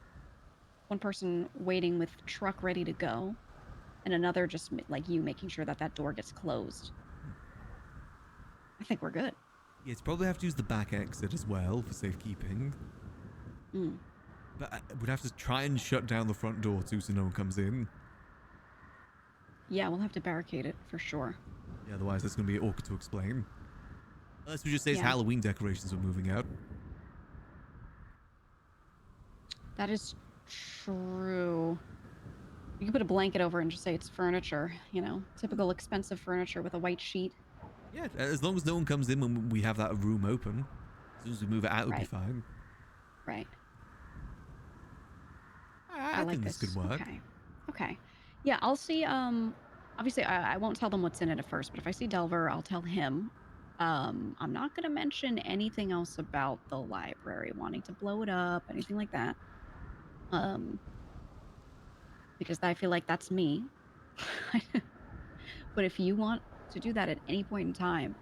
S15: one person waiting with truck ready to go, and another just like you making sure that that door gets closed. I think we're good.
S1: Yeah, it's probably have to use the back exit as well for safekeeping. But we'd have to try and shut down the front door too so no one comes in.
S15: Yeah, we'll have to barricade it for sure.
S1: Yeah, otherwise it's going to be awkward to explain. Unless we just say it's
S15: Yeah.
S1: Halloween decorations are moving out.
S15: That is true. You can put a blanket over it and just say it's furniture, typical expensive furniture with a white sheet.
S1: Yeah, as long as no one comes in when we have that room open. As soon as we move it out, it'll be
S15: Right.
S1: fine.
S15: Right.
S1: I
S15: like
S1: think this could work.
S15: Okay. Yeah, I'll see. Obviously, I won't tell them what's in it at first, but if I see Delver, I'll tell him. I'm not going to mention anything else about the library, wanting to blow it up, anything like that. Because I feel like that's me. But if you want to do that at any point in time,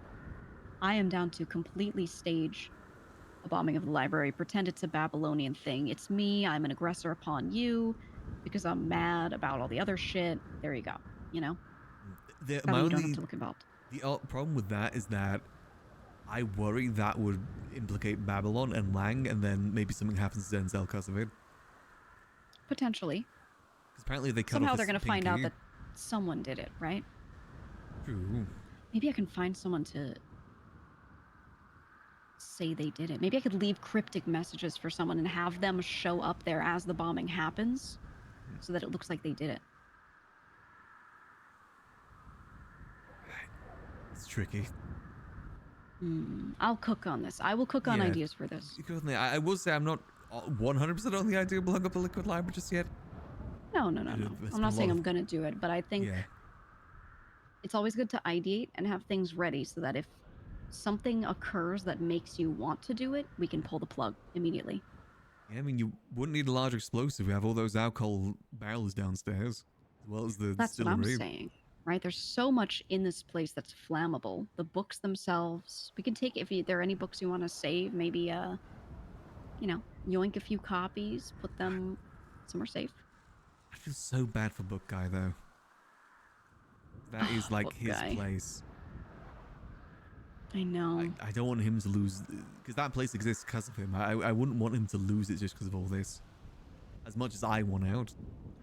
S15: I am down to completely stage a bombing of the library, pretend it's a Babylonian thing. It's me, I'm an aggressor upon you because I'm mad about all the other shit. There you go, That way you don't have to look involved.
S1: The problem with that is that I worry that would implicate Babylon and Lang, and then maybe something happens to Denzel because of it.
S15: Potentially.
S1: Because apparently they cut
S15: Somehow
S1: off
S15: they're
S1: his
S15: going to find out
S1: pinky.
S15: that someone did it, right?
S1: True.
S15: Maybe I can find someone to say they did it. Maybe I could leave cryptic messages for someone and have them show up there as the bombing happens so that it looks like they did it.
S1: It's tricky.
S15: I'll cook on this. I will cook on
S1: Yeah.
S15: ideas for this.
S1: I will say I'm not 100% on the idea of blowing up the liquid library just yet.
S15: No.
S1: There's
S15: I'm
S1: been
S15: not
S1: a lot
S15: saying
S1: of-
S15: I'm going to do it, but I think
S1: Yeah.
S15: it's always good to ideate and have things ready so that if something occurs that makes you want to do it, we can pull the plug immediately.
S1: Yeah, I mean, you wouldn't need a large explosive. We have all those alcohol barrels downstairs, as well as the
S15: That's what I'm
S1: distillery.
S15: saying, right? There's so much in this place that's flammable. The books themselves, we can take, there are any books you want to save, maybe, yoink a few copies, put them somewhere safe.
S1: I feel so bad for Book Guy, though. That is like
S15: Book
S1: his
S15: Guy.
S1: place.
S15: I know.
S1: I don't want him to lose, because that place exists because of him. I wouldn't want him to lose it just because of all this. As much as I want out.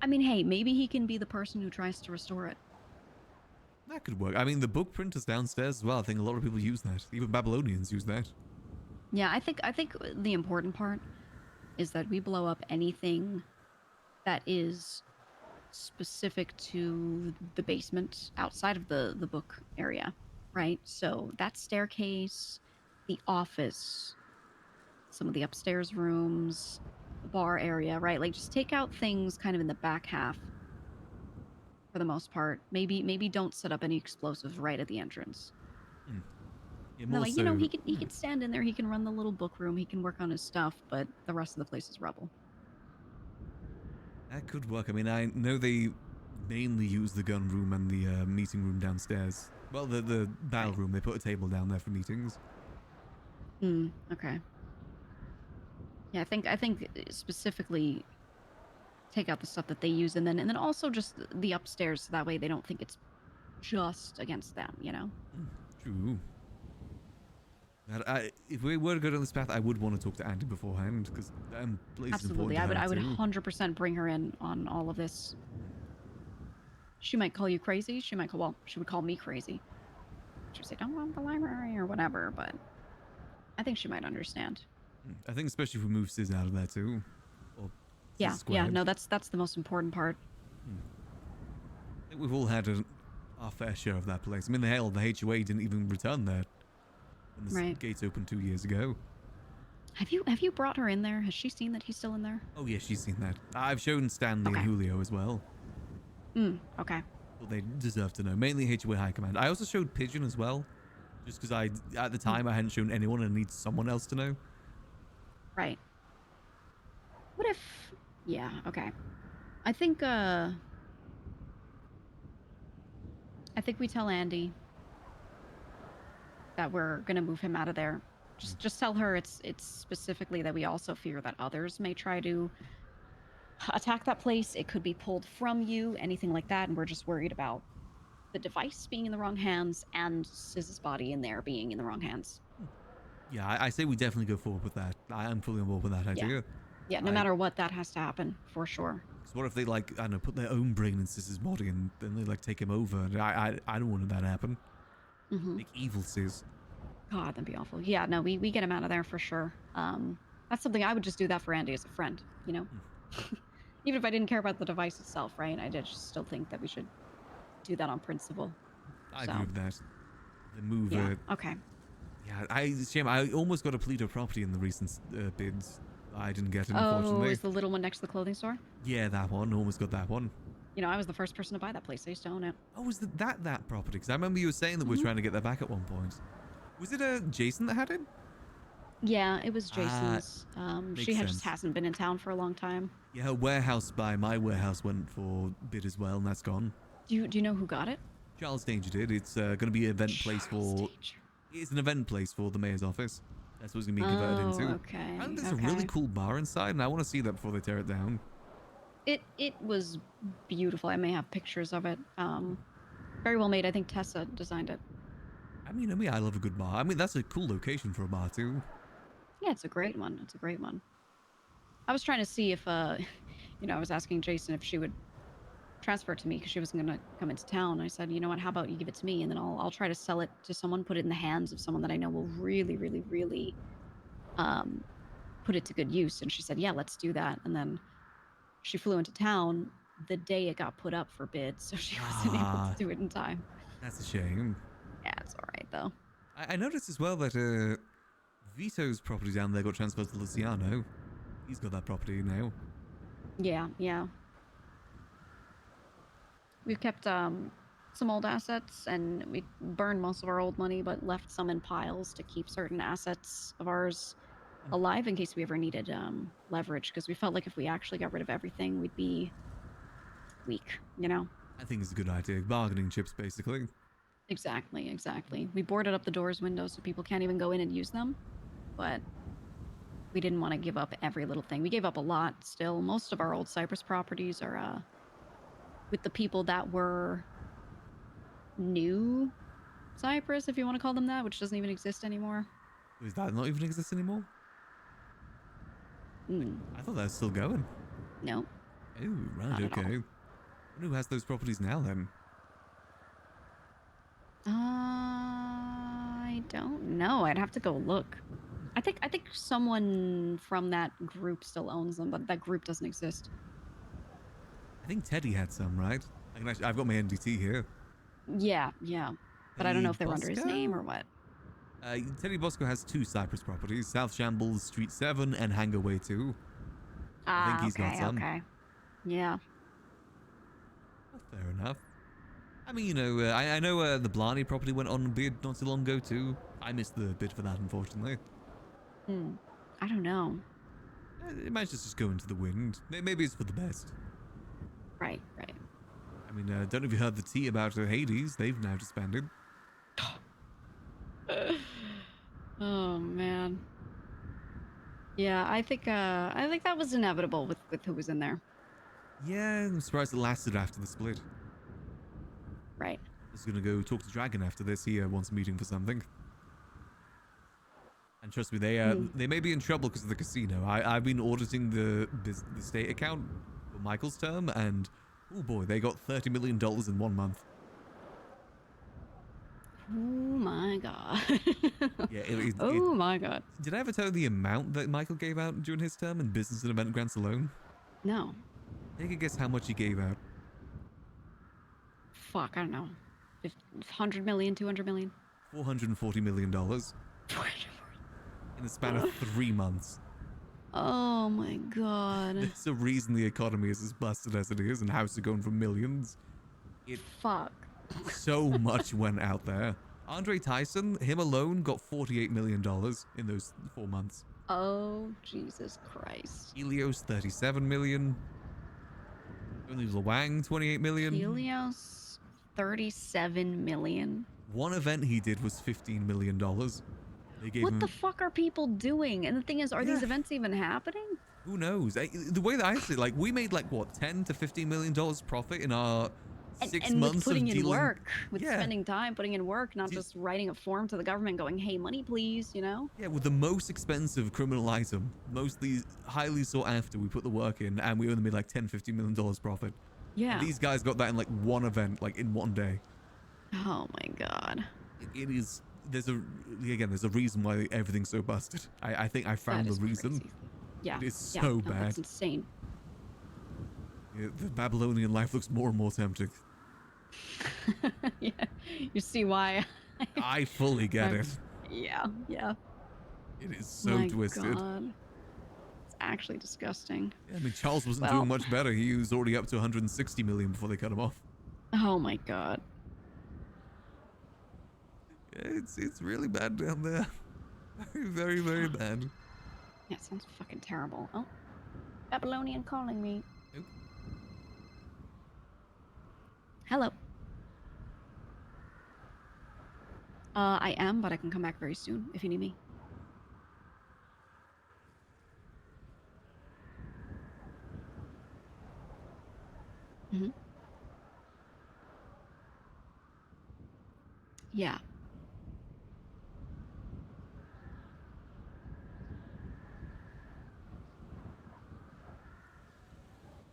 S15: I mean, hey, maybe he can be the person who tries to restore it.
S1: That could work. I mean, the book printers downstairs as well. I think a lot of people use that. Even Babylonians use that.
S15: Yeah, I think the important part is that we blow up anything that is specific to the basement outside of the book area, right? So that staircase, the office, some of the upstairs rooms, the bar area, right? Like just take out things kind of in the back half for the most part. Maybe don't set up any explosives right at the entrance.
S1: Yeah,
S15: No,
S1: more
S15: like,
S1: so,
S15: he can stand in there, he can run the little book room, he can work on his stuff, but the rest of the place is rubble.
S1: that could work. I mean, I know they mainly use the gun room and the meeting room downstairs. Well, the battle room. They put a table down there for meetings.
S15: Okay. Yeah, I think specifically take out the stuff that they use, and then also just the upstairs, so that way they don't think it's just against them. You know.
S1: True. If we were to go down this path, I would want to talk to Andy beforehand because Blaze is
S15: Absolutely,
S1: important to
S15: I
S1: her
S15: would
S1: too.
S15: 100% bring her in on all of this. She might call you crazy. She would call me crazy. She would say, "Don't go to the library" or whatever. But I think she might understand.
S1: I think especially if we move Sis out of there too. Or
S15: Yeah,
S1: Sis
S15: yeah.
S1: squared.
S15: No, that's the most important part.
S1: I think we've all had our fair share of that place. I mean, the HOA didn't even return there when the
S15: Right.
S1: gates opened 2 years ago.
S15: Have you brought her in there? Has she seen that he's still in there?
S1: Oh yeah, she's seen that. I've shown Stanley and Julio as well.
S15: Okay.
S1: Well, they deserve to know. Mainly HOA High Command. I also showed Pigeon as well. Just because at the time, I hadn't shown anyone and need someone else to know.
S15: Right. What if... Yeah, okay. I think we tell Andy that we're gonna move him out of there. Just tell her it's specifically that we also fear that others may try to attack that place. It could be pulled from you, anything like that, and we're just worried about the device being in the wrong hands and Siz's body in there being in the wrong hands.
S1: Yeah, I say we definitely go forward with that. I am fully on board with that idea.
S15: Yeah, no matter what, that has to happen, for sure.
S1: Because what if they, like, I don't know, put their own brain in Sis's body and then they, like, take him over? And I don't want that to happen. Like, evil Sis.
S15: God, that'd be awful. Yeah, no, we get him out of there for sure. That's something I would just do that for Andy as a friend, you know? Even if I didn't care about the device itself, right? I just still think that we should do that on principle.
S1: I agree with that. The move.
S15: Yeah, okay.
S1: Yeah, shame. I almost got a Polito property in the recent bids. I didn't get it,
S15: Oh,
S1: unfortunately.
S15: is the little one next to the clothing store?
S1: Yeah, that one. Almost got that one.
S15: You know, I was the first person to buy that place. I used to own it.
S1: Oh, was that property? Because I remember you were saying that we were trying to get that back at one point. Was it Jason that had it?
S15: Yeah, it was Jason's.
S1: Makes
S15: She just
S1: sense.
S15: hasn't been in town for a long time.
S1: Yeah, her warehouse by my warehouse went for bid as well, and that's gone.
S15: Do you know who got it?
S1: Charles Danger did. It's going to be an event place for... It's an event place for the mayor's office. That's what it's going to be converted into.
S15: Okay.
S1: And there's a really cool bar inside, and I want to see that before they tear it down.
S15: It was beautiful. I may have pictures of it. Very well made. I think Tessa designed it.
S1: I mean, I love a good bar. I mean, that's a cool location for a bar, too.
S15: Yeah, it's a great one. It's a great one. I was trying to see if, I was asking Jason if she would transfer it to me because she wasn't going to come into town. I said, you know what, how about you give it to me and then I'll try to sell it to someone, put it in the hands of someone that I know will really, really, really put it to good use. And she said, yeah, let's do that. And then she flew into town the day it got put up for bid, so she wasn't able to do it in time.
S1: That's a shame.
S15: Yeah, it's all right, though.
S1: I noticed as well that Vito's property down there got transferred to Luciano. He's got that property now.
S15: Yeah. We've kept some old assets, and we burned most of our old money, but left some in piles to keep certain assets of ours alive in case we ever needed leverage, because we felt like if we actually got rid of everything, we'd be weak, you know?
S1: I think it's a good idea. Bargaining chips, basically.
S15: Exactly. We boarded up the doors, windows, so people can't even go in and use them, but we didn't want to give up every little thing. We gave up a lot still. Most of our old Cypress properties are with the people that were new Cypress, if you want to call them that, which doesn't even exist anymore.
S1: Does that not even exist anymore? I thought that was still going.
S15: No.
S1: Oh, right,
S15: Not at all.
S1: okay. And who has those properties now, then?
S15: I don't know. I'd have to go look. I think someone from that group still owns them, but that group doesn't exist.
S1: I think Teddy had some, right? I've got my NDT here.
S15: Yeah. But I don't know if they were under his
S1: Bosco?
S15: name or what.
S1: Teddy Bosco has 2 Cypress properties, South Shambles, Street 7, and Hangar Way 2. I think he's got some.
S15: Okay. Yeah.
S1: Fair enough. I mean, I know the Blarney property went on bid not too long ago, too. I missed the bid for that, unfortunately.
S15: I don't know.
S1: It might just go into the wind. Maybe it's for the best.
S15: Right.
S1: I mean, don't know if you heard the tea about Hades. They've now disbanded.
S15: Oh man. Yeah, I think that was inevitable with who was in there.
S1: Yeah, I'm surprised it lasted after the split.
S15: Right.
S1: I was gonna go talk to Dragon after this. He wants a meeting for something. And trust me, they may be in trouble because of the casino. I've been auditing the state account for Michael's term, and oh boy, they got $30 million in 1 month.
S15: Oh my god.
S1: Yeah.
S15: Oh my god.
S1: Did I ever tell you the amount that Michael gave out during his term in business and event grants alone?
S15: No.
S1: Take a guess how much he gave out.
S15: Fuck, I don't know. 100 million, 200 million.
S1: $440 million. In the span of 3 months.
S15: Oh my god.
S1: There's a reason the economy is as busted as it is and houses are going for millions.
S15: Fuck.
S1: So much went out there. Andre Tyson, him alone, got $48 million in those 4 months.
S15: Oh, Jesus Christ.
S1: Helios, $37 million. Only Wang, $28 million.
S15: Helios, 37 million.
S1: One event he did was $15 million. They gave
S15: What
S1: him...
S15: the fuck are people doing? And the thing is, are these events even happening?
S1: Who knows? The way that I see it, like, we made like, what, $10 to $15 million profit in our 6
S15: and
S1: months
S15: with putting
S1: of
S15: in
S1: dealing...
S15: work, with spending time putting in work, not just writing a form to the government going, hey, money please, you know?
S1: Yeah, with the most expensive criminal item, mostly highly sought after, we put the work in, and we only made like $10, $15 million profit.
S15: Yeah.
S1: And these guys got that in like one event, like in 1 day.
S15: Oh my god.
S1: It is... There's a reason why everything's so busted. I think I found the reason.
S15: Crazy. Yeah.
S1: It is
S15: yeah,
S1: so
S15: no,
S1: bad.
S15: It's insane.
S1: Yeah, the Babylonian life looks more and more tempting.
S15: Yeah. You see why?
S1: I fully get it.
S15: Yeah, yeah.
S1: It is so
S15: My
S1: twisted.
S15: God. It's actually disgusting.
S1: Yeah, I mean, Charles wasn't
S15: Well-
S1: doing much better. He was already up to 160 million before they cut him off.
S15: Oh my god.
S1: Yeah, it's really bad down there. Very, very, very bad.
S15: Yeah, it sounds fucking terrible. Oh. Babylonian calling me.
S1: Nope.
S15: Hello. I am, but I can come back very soon if you need me. Mm-hmm. Yeah.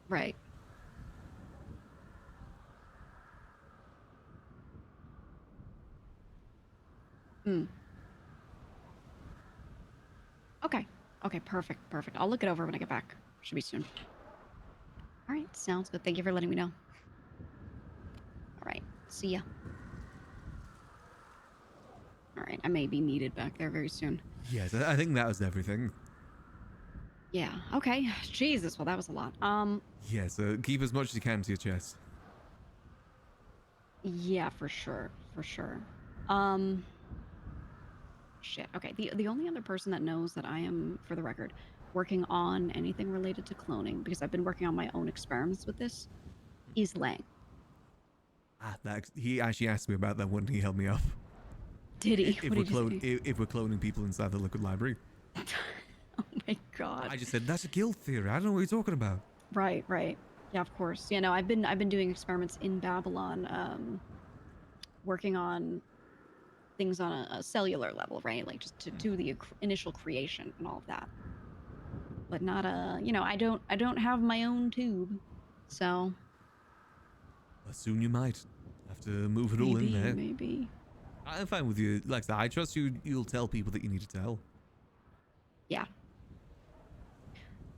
S15: Right. Mm. Okay. Okay, perfect, perfect. I'll look it over when I get back. Should be soon. All right, sounds good. Thank you for letting me know. All right, see ya. All right, I may be needed back there very soon.
S1: Yes, I think that was everything.
S15: Yeah, okay. Jesus, well, that was a lot.
S1: Yes, keep as much as you can to your chest.
S15: Yeah, for sure, for sure. Shit. Okay, the only other person that knows that I am, for the record, working on anything related to cloning, because I've been working on my own experiments with this, is Lang.
S1: He actually asked me about that when he held me up.
S15: Did he?
S1: If we're cloning people inside the liquid library.
S15: Oh my god.
S1: I just said that's a guild theory. I don't know what you're talking about.
S15: Right, right. Yeah, of course. Yeah, no, I've been doing experiments in Babylon, working on things on a cellular level, right? Like just to do the initial creation and all of that. But not I don't have my own tube, so.
S1: Well, soon you might have to move it all in there.
S15: Maybe.
S1: I'm fine with you. Like that, I trust you. You'll tell people that you need to tell.
S15: Yeah.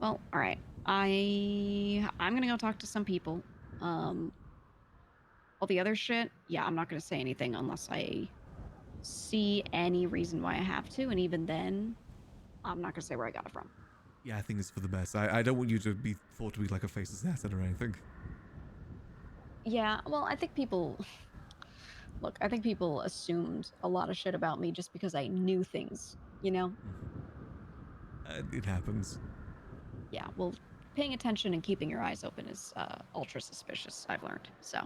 S15: Well, all right. I'm gonna go talk to some people. All the other shit, yeah, I'm not gonna say anything unless I see any reason why I have to, and even then, I'm not gonna say where I got it from.
S1: Yeah, I think it's for the best. I don't want you to be thought to be like a face assassin or anything.
S15: Yeah, well, I think people assumed a lot of shit about me just because I knew things, you know?
S1: It happens.
S15: Yeah, well, paying attention and keeping your eyes open is ultra suspicious, I've learned, so.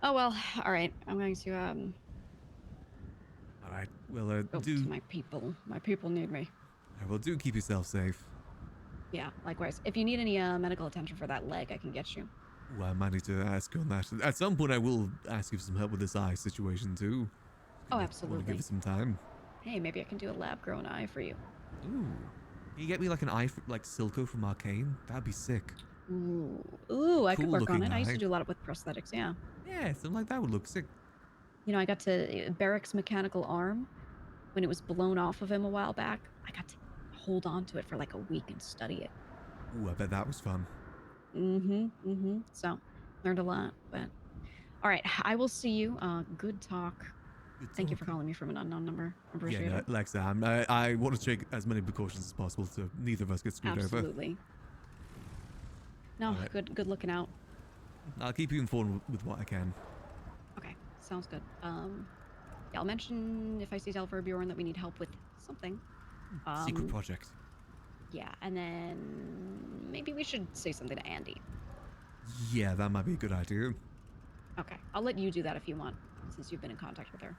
S15: Oh well, all right, I'm going to
S1: right. Well,
S15: Go to my people. My people need me.
S1: Well, do keep yourself safe.
S15: Yeah, likewise. If you need any medical attention for that leg, I can get you.
S1: Ooh, I might need to ask you on that. At some point, I will ask you for some help with this eye situation too.
S15: Oh,
S1: Want to
S15: absolutely.
S1: give it some time.
S15: Hey, maybe I can do a lab-grown eye for you.
S1: Ooh. Can you get me like an eye, like Silco from Arcane? That'd be sick.
S15: Ooh, I could work on
S1: Cool-looking
S15: it. I used to
S1: eye.
S15: do a lot with prosthetics, yeah.
S1: Yeah, something like that would look sick.
S15: You know, I got to Barrick's mechanical arm when it was blown off of him a while back. I got to hold on to it for like a week and study it.
S1: Ooh, I bet that was fun.
S15: So, learned a lot, but all right, I will see you. Good talk. Thank you for calling me from an unknown number. Appreciate
S1: Yeah,
S15: it.
S1: no, like I said, I want to take as many precautions as possible so neither of us get screwed over.
S15: Absolutely. No,
S1: All right.
S15: good looking out.
S1: I'll keep you informed with what I can.
S15: Okay, sounds good. Yeah, I'll mention if I see Telfer Bjorn that we need help with something.
S1: Secret project.
S15: Yeah, and then maybe we should say something to Andy.
S1: Yeah, that might be a good idea.
S15: Okay, I'll let you do that if you want, since you've been in contact with her.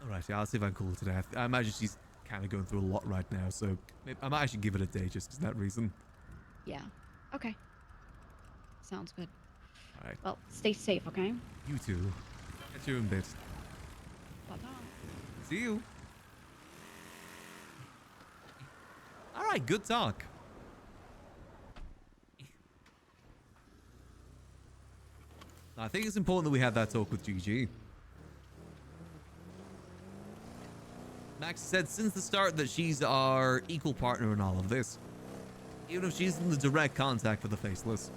S1: All right, yeah, I'll see if I can call her today. I imagine she's kind of going through a lot right now, so maybe I might actually give it a day just for that reason.
S15: Yeah. Okay. Sounds good.
S1: All right.
S15: Well, stay safe, okay?
S1: You too. Catch you in a bit.
S15: Bye-bye.
S1: See you. All right, good talk. I think it's important that we had that talk with GG. Max said since the start that she's our equal partner in all of this. Even if she's in the direct contact with the Faceless.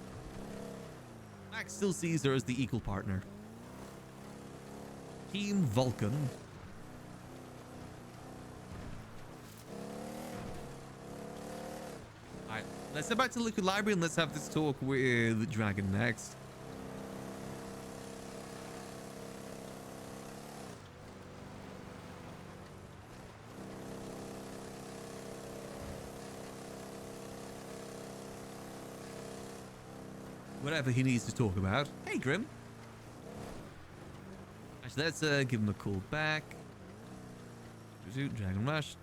S1: Max still sees her as the equal partner. Team Vulcan. Alright, let's head back to the Liquid Library and let's have this talk with Dragon next. Whatever he needs to talk about. Hey, Grim. Actually, let's give him a call back. Dragon Rush.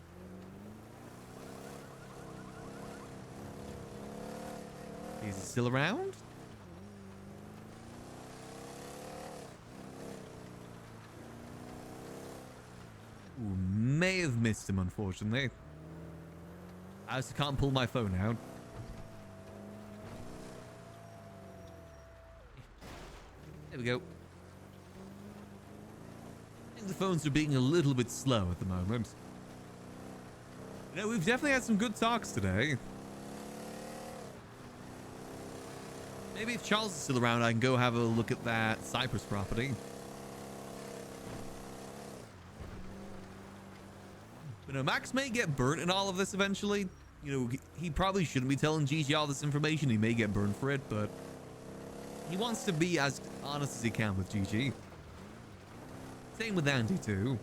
S1: Is he still around? Ooh, may have missed him, unfortunately. I also can't pull my phone out. There we go. I think the phones are being a little bit slow at the moment. You know, we've definitely had some good talks today. Maybe if Charles is still around, I can go have a look at that Cypress property. But no, Max may get burnt in all of this eventually. You know, he probably shouldn't be telling GG all this information. He may get burned for it, but he wants to be as honest as he can with GG. Same with Andy too.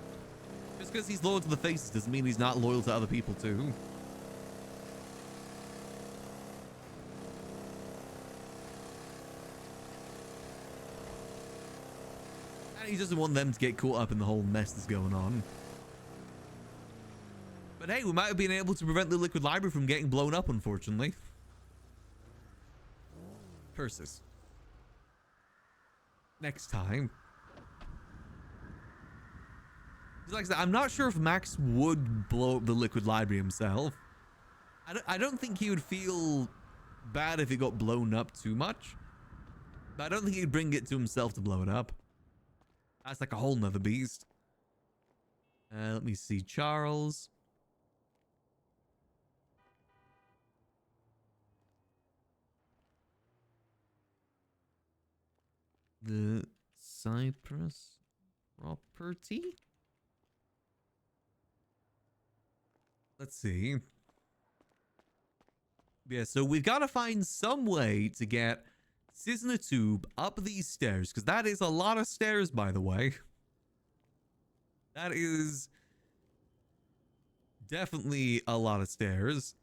S1: Just because he's loyal to the Faces doesn't mean he's not loyal to other people too. And he doesn't want them to get caught up in the whole mess that's going on. But hey, we might have been able to prevent the Liquid Library from getting blown up, unfortunately. Curses. Next time. Like I said, I'm not sure if Max would blow up the Liquid Library himself. I don't think he would feel bad if it got blown up too much. But I don't think he'd bring it to himself to blow it up. That's like a whole nother beast. Let me see. Charles. The Cypress property? Let's see. Yeah, so we've got to find some way to get Cisnatube up these stairs, because that is a lot of stairs, by the way. That is definitely a lot of stairs.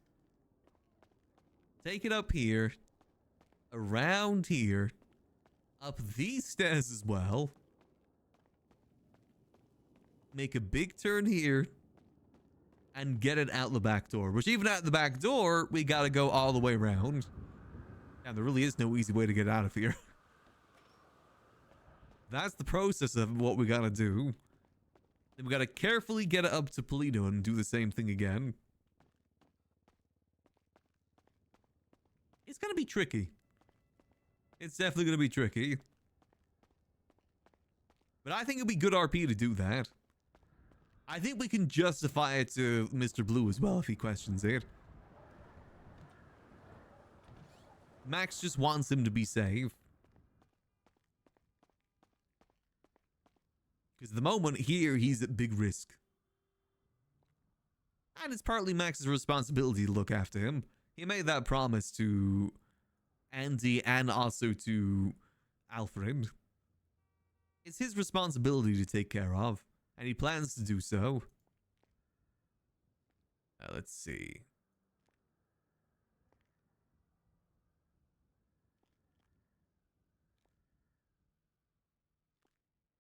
S1: Take it up here, around here, up these stairs as well. make a big turn here, and get it out the back door. Which even out the back door, we gotta go all the way around. And there really is no easy way to get out of here. That's the process of what we gotta do. Then we gotta carefully get it up to Polito and do the same thing again. It's gonna be tricky. It's definitely gonna be tricky. But I think it'd be good RP to do that. I think we can justify it to Mr. Blue as well if he questions it. Max just wants him to be safe. Because at the moment here, he's at big risk. And it's partly Max's responsibility to look after him. He made that promise to Andy and also to Alfred. It's his responsibility to take care of, and he plans to do so. Let's see.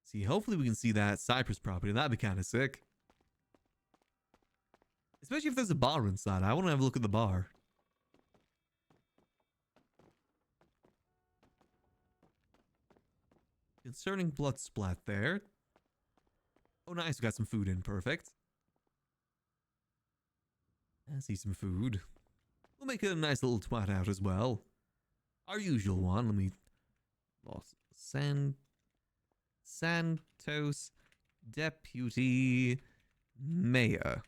S1: See, hopefully we can see that Cypress property. That'd be kind of sick. Especially if there's a bar inside. I want to have a look at the bar. Concerning blood splat there. Oh, nice. We got some food in. Perfect. I see some food. We'll make a nice little twat out as well. Our usual one. Let me... Santos Deputy Mayor.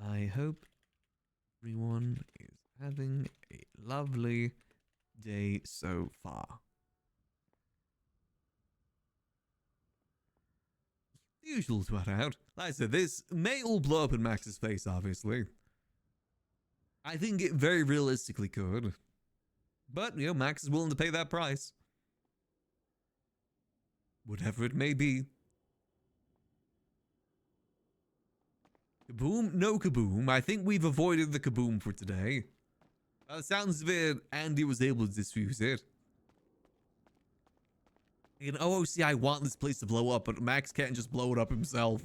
S1: I hope everyone is having a lovely day so far. The usual twat out. Like I said, this may all blow up in Max's face, obviously. I think it very realistically could. But, you know, Max is willing to pay that price. Whatever it may be. Kaboom? No kaboom. I think we've avoided the kaboom for today. By the sounds of it, Andy was able to diffuse it. In OOC, I want this place to blow up, but Max can't just blow it up himself.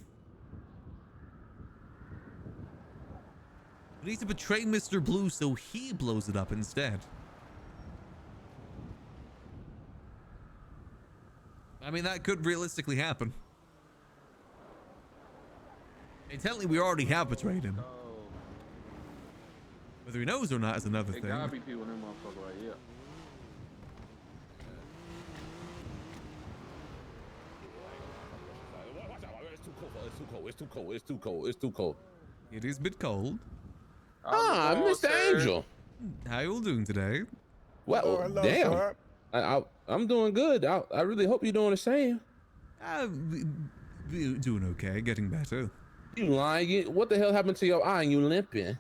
S1: We need to betray Mr. Blue so he blows it up instead. I mean, that could realistically happen. And technically, we already have betrayed him. Whether he knows or not is another thing.
S12: Gotta be people in that motherfucker right here.
S20: It's too cold. It's too cold. It's too cold.
S1: It is a bit cold.
S20: Ah, Mr. Angel.
S1: How you all doing today?
S20: Well,
S1: hello,
S20: damn.
S1: sir.
S20: I'm doing good. I really hope you're doing the same.
S1: Doing okay, getting better.
S20: You lying? What the hell happened to your eye and you limping?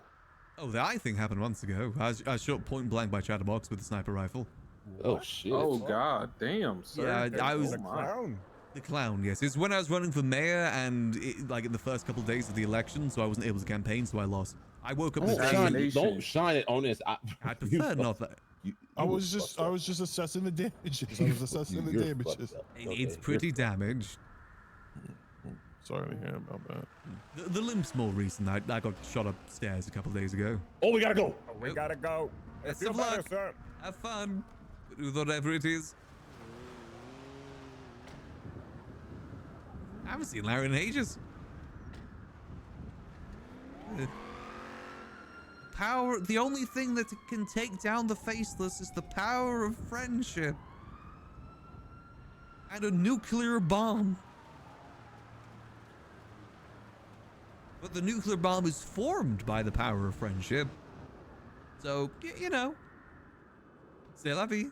S1: Oh, the eye thing happened months ago. I was shot point blank by Chatterbox with a sniper rifle.
S20: Oh shit.
S12: Oh god, damn, sir.
S1: Yeah, I was
S12: the clown.
S1: The clown, yes. It's when I was running for mayor and like in the first couple of days of the election, so I wasn't able to campaign, so I lost. I woke up.
S20: Don't shine it on this.
S1: I prefer not that.
S21: I was just assessing the damages. I was assessing the damages.
S1: It's pretty damaged.
S21: Sorry to hear about that.
S1: The limp's more recent. I got shot upstairs a couple of days ago.
S20: Oh, we gotta go.
S21: We gotta go.
S1: Best of luck.
S21: Sir.
S1: Have fun. With whatever it is. I haven't seen Larry in ages. Power. The only thing that can take down the faceless is the power of friendship. And a nuclear bomb. But the nuclear bomb is formed by the power of friendship. So, you know. C'est la vie.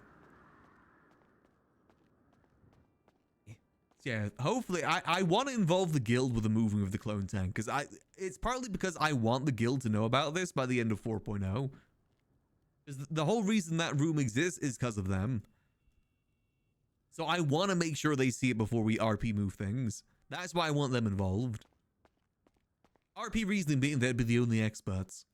S1: Yeah, hopefully, I want to involve the guild with the moving of the clone tank, because it's partly because I want the guild to know about this by the end of 4.0. Because the whole reason that room exists is because of them. So I want to make sure they see it before we RP move things. That's why I want them involved. RP reasoning being they'd be the only experts.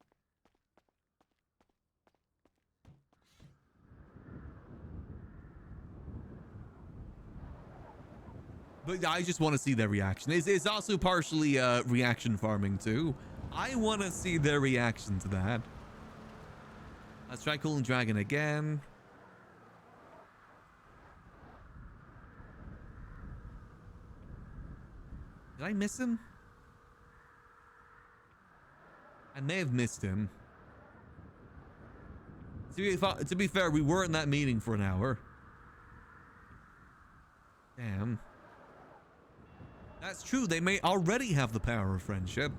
S1: But I just want to see their reaction. It's also partially reaction farming too. I want to see their reaction to that. Let's try calling Dragon again. Did I miss him? I may have missed him. To be fair, we were in that meeting for an hour. Damn. That's true. They may already have the power of friendship.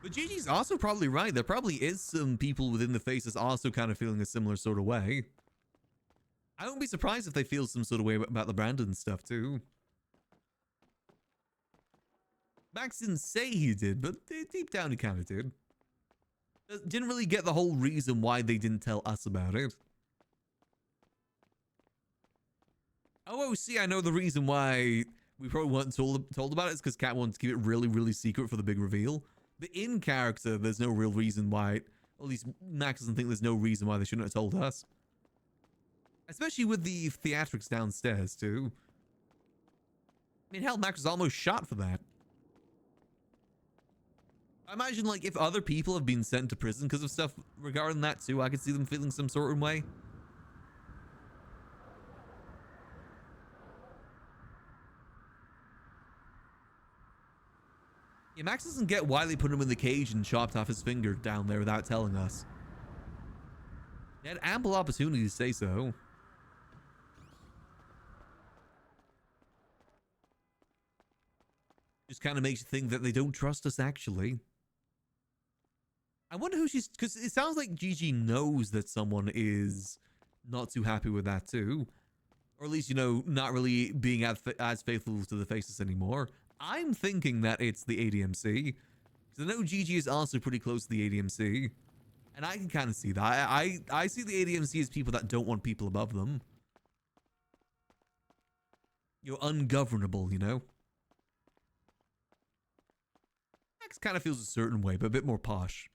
S1: But Gigi's also probably right. There probably is some people within the Faces also kind of feeling a similar sort of way. I wouldn't be surprised if they feel some sort of way about the Brandon stuff too. Max didn't say he did, but deep down he kind of did. Didn't really get the whole reason why they didn't tell us about it. Oh, see, I know the reason why we probably weren't told about it is because Cat wanted to keep it really, really secret for the big reveal. But in character, there's no real reason why, at least Max doesn't think there's no reason why they shouldn't have told us. Especially with the theatrics downstairs, too. I mean, hell, Max was almost shot for that. I imagine, like, if other people have been sent to prison because of stuff regarding that, too, I could see them feeling some sort of way. Yeah, Max doesn't get why they put him in the cage and chopped off his finger down there without telling us. They had ample opportunity to say so. Just kind of makes you think that they don't trust us, actually. I wonder who she's... Because it sounds like Gigi knows that someone is not too happy with that, too. Or at least, you know, not really being as faithful to the Faces anymore. I'm thinking that it's the ADMC. Because I know Gigi is also pretty close to the ADMC. And I can kind of see that. I see the ADMC as people that don't want people above them. You're ungovernable, you know? Max kind of feels a certain way, but a bit more posh.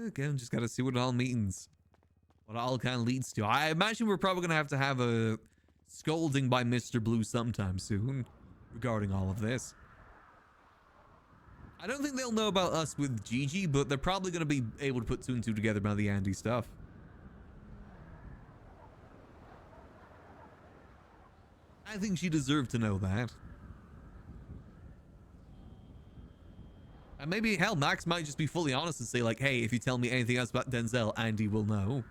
S1: Again, just gotta see what it all means. What it all kind of leads to. I imagine we're probably gonna have a scolding by Mr. Blue sometime soon regarding all of this. I don't think they'll know about us with Gigi, but they're probably gonna be able to put two and two together about the Andy stuff. I think she deserved to know that. And maybe, hell, Max might just be fully honest and say, like, hey, if you tell me anything else about Denzel, Andy will know.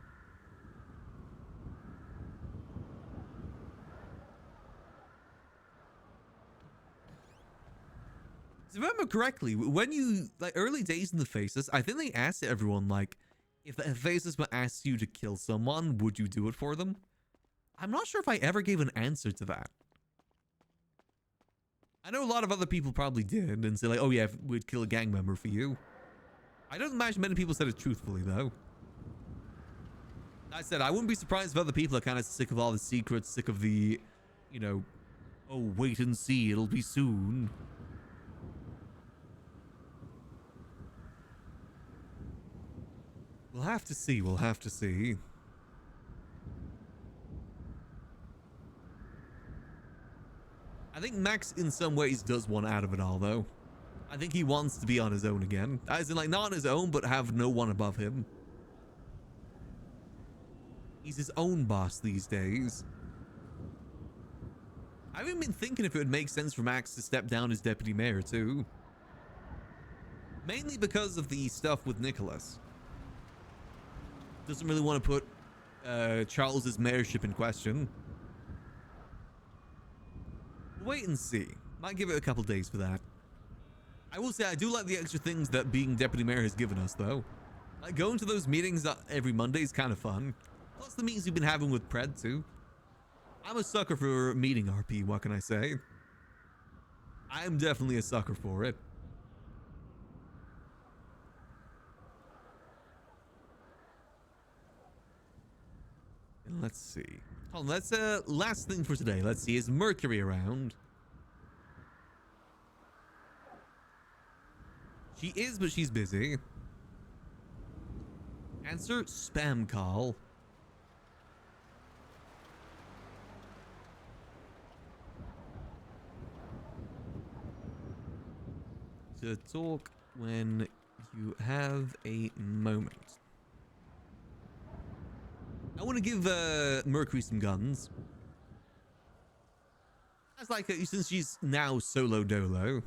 S1: If I remember correctly, when you, like, early days in the Faces, I think they asked everyone, like, if the Faces would ask you to kill someone, would you do it for them? I'm not sure if I ever gave an answer to that. I know a lot of other people probably did and say like, oh yeah, we'd kill a gang member for you. I don't imagine many people said it truthfully though. I said I wouldn't be surprised if other people are kind of sick of all the secrets, sick of the, you know, oh wait and see, it'll be soon. We'll have to see, we'll have to see. I think Max in some ways does want out of it all though. I think he wants to be on his own again. As in like not on his own, but have no one above him. He's his own boss these days. I've even been thinking if it would make sense for Max to step down as deputy mayor too. Mainly because of the stuff with Nicholas. Doesn't really want to put Charles's mayorship in question. Wait and see. Might give it a couple days for that. I will say I do like the extra things that being deputy mayor has given us though. Like going to those meetings every Monday is kind of fun. Plus the meetings we've been having with Pred too. I'm a sucker for meeting RP, what can I say? I'm definitely a sucker for it. And let's see. Hold on, let's last thing for today. Let's see, is Mercury around? She is, but she's busy. Answer spam call. to talk when you have a moment. I want to give Mercury some guns. That's like, since she's now solo dolo.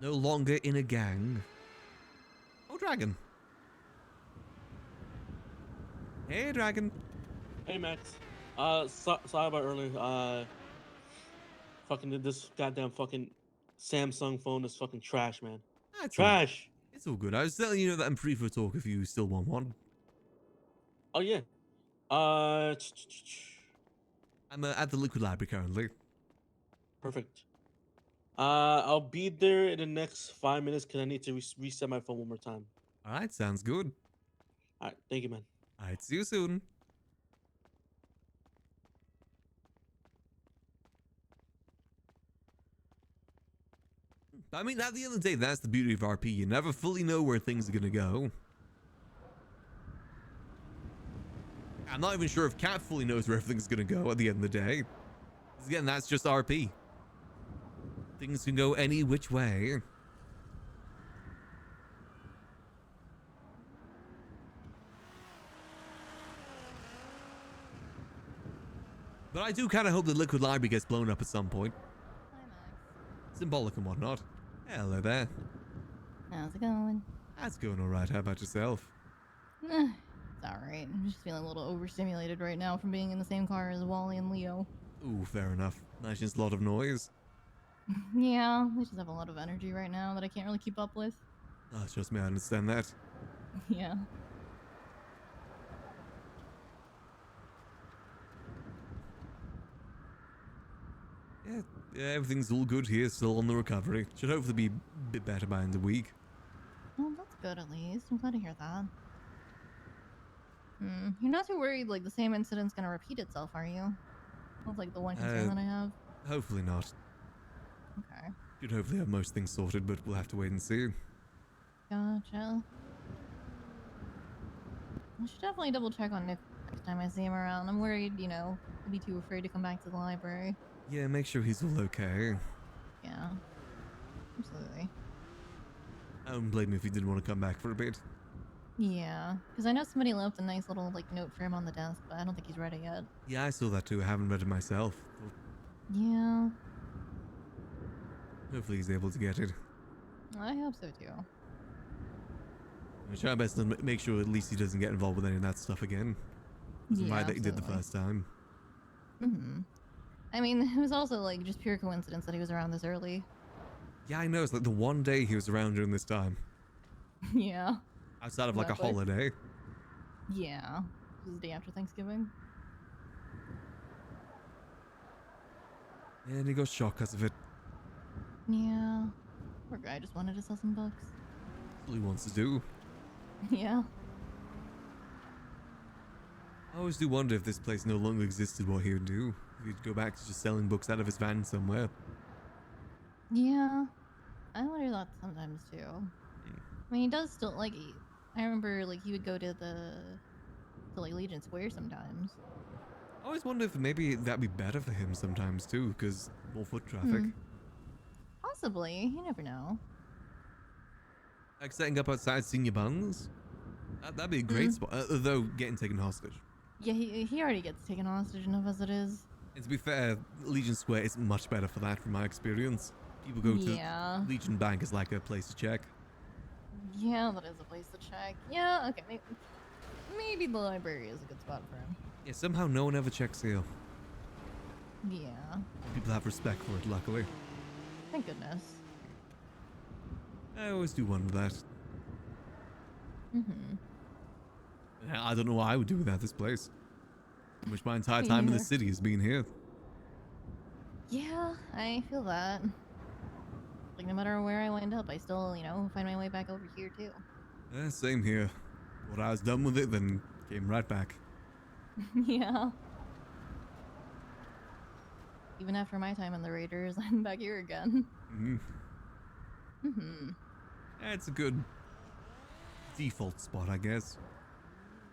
S1: No longer in a gang. Oh, Dragon. Hey, Dragon.
S18: Hey, Max. Sorry about earlier. Fucking this goddamn fucking Samsung phone is fucking trash, man. Trash.
S1: It's all good. I was telling you that I'm free for talk if you still want one.
S18: Oh yeah.
S1: I'm at the Liquid Library currently.
S18: Perfect. I'll be there in the next 5 minutes because I need to reset my phone one more time.
S1: All right, sounds good.
S18: All right, thank you, man.
S1: All right, see you soon. I mean, at the end of the day, that's the beauty of RP. You never fully know where things are going to go. I'm not even sure if Cat fully knows where everything's going to go at the end of the day. 'Cause again, that's just RP. Things can go any which way. But I do kind of hope the Liquid Library gets blown up at some point. Symbolic and whatnot. Hello there.
S16: How's it going?
S1: That's going alright. How about yourself?
S16: It's alright. I'm just feeling a little overstimulated right now from being in the same car as Wally and Leo.
S1: Ooh, fair enough. That's just a lot of noise.
S16: Yeah, they just have a lot of energy right now that I can't really keep up with.
S1: Oh, trust me, I understand that.
S16: Yeah.
S1: Yeah, everything's all good here, still on the recovery. Should hopefully be a bit better by the end of the week.
S16: Well, that's good at least. I'm glad to hear that. You're not too worried like the same incident's gonna repeat itself, are you? That's like the one concern that I have.
S1: Hopefully not.
S16: Okay.
S1: Should hopefully have most things sorted, but we'll have to wait and see.
S16: Gotcha. I should definitely double check on Nick next time I see him around. I'm worried, you know, he'll be too afraid to come back to the library.
S1: Yeah, make sure he's all okay.
S16: Yeah. Absolutely.
S1: I wouldn't blame him if he didn't want to come back for a bit.
S16: Yeah, because I know somebody left a nice little like note for him on the desk, but I don't think he's read it yet.
S1: Yeah, I saw that too. I haven't read it myself.
S16: Yeah,
S1: Hopefully he's able to get it.
S16: I hope so too.
S1: I try my best to make sure at least he doesn't get involved with any of that stuff again. It's
S16: Yeah,
S1: right that he did the
S16: absolutely.
S1: first time.
S16: I mean, it was also like just pure coincidence that he was around this early.
S1: Yeah, I know. It's like the one day he was around during this time.
S16: Yeah.
S1: Outside of like a
S16: Exactly.
S1: holiday.
S16: Yeah. This is the day after Thanksgiving.
S1: And he got shot because of it.
S16: Yeah. Poor guy just wanted to sell some books.
S1: That's all he wants to do.
S16: Yeah.
S1: I always do wonder if this place no longer existed, what he would do. If he'd go back to just selling books out of his van somewhere.
S16: Yeah. I wonder that sometimes too. I mean, he does still like. I remember like he would go to like Legion Square sometimes.
S1: I always wonder if maybe that'd be better for him sometimes too, because more foot traffic.
S16: Possibly. You never know.
S1: Like setting up outside Senior Buns. That'd be a great spot, though getting taken hostage.
S16: Yeah, he already gets taken hostage enough as it is.
S1: And to be fair, Legion Square is much better for that from my experience. People go
S16: Yeah.
S1: to Legion Bank as like a place to check.
S16: Yeah, that is a place to check. Yeah, okay. Maybe the library is a good spot for him.
S1: Yeah, somehow no one ever checks here.
S16: Yeah.
S1: People have respect for it, luckily.
S16: Thank goodness.
S1: I always do wonder that.
S16: Mm-hmm.
S1: I don't know what I would do without this place. I wish my entire time in the
S16: neither.
S1: city has been here.
S16: Yeah, I feel that. Like, no matter where I wind up, I still, you know, find my way back over here, too.
S1: Yeah, same here. When I was done with it, then came right back.
S16: Yeah. Even after my time in the Raiders, I'm back here again.
S1: Yeah, it's a good default spot, I guess.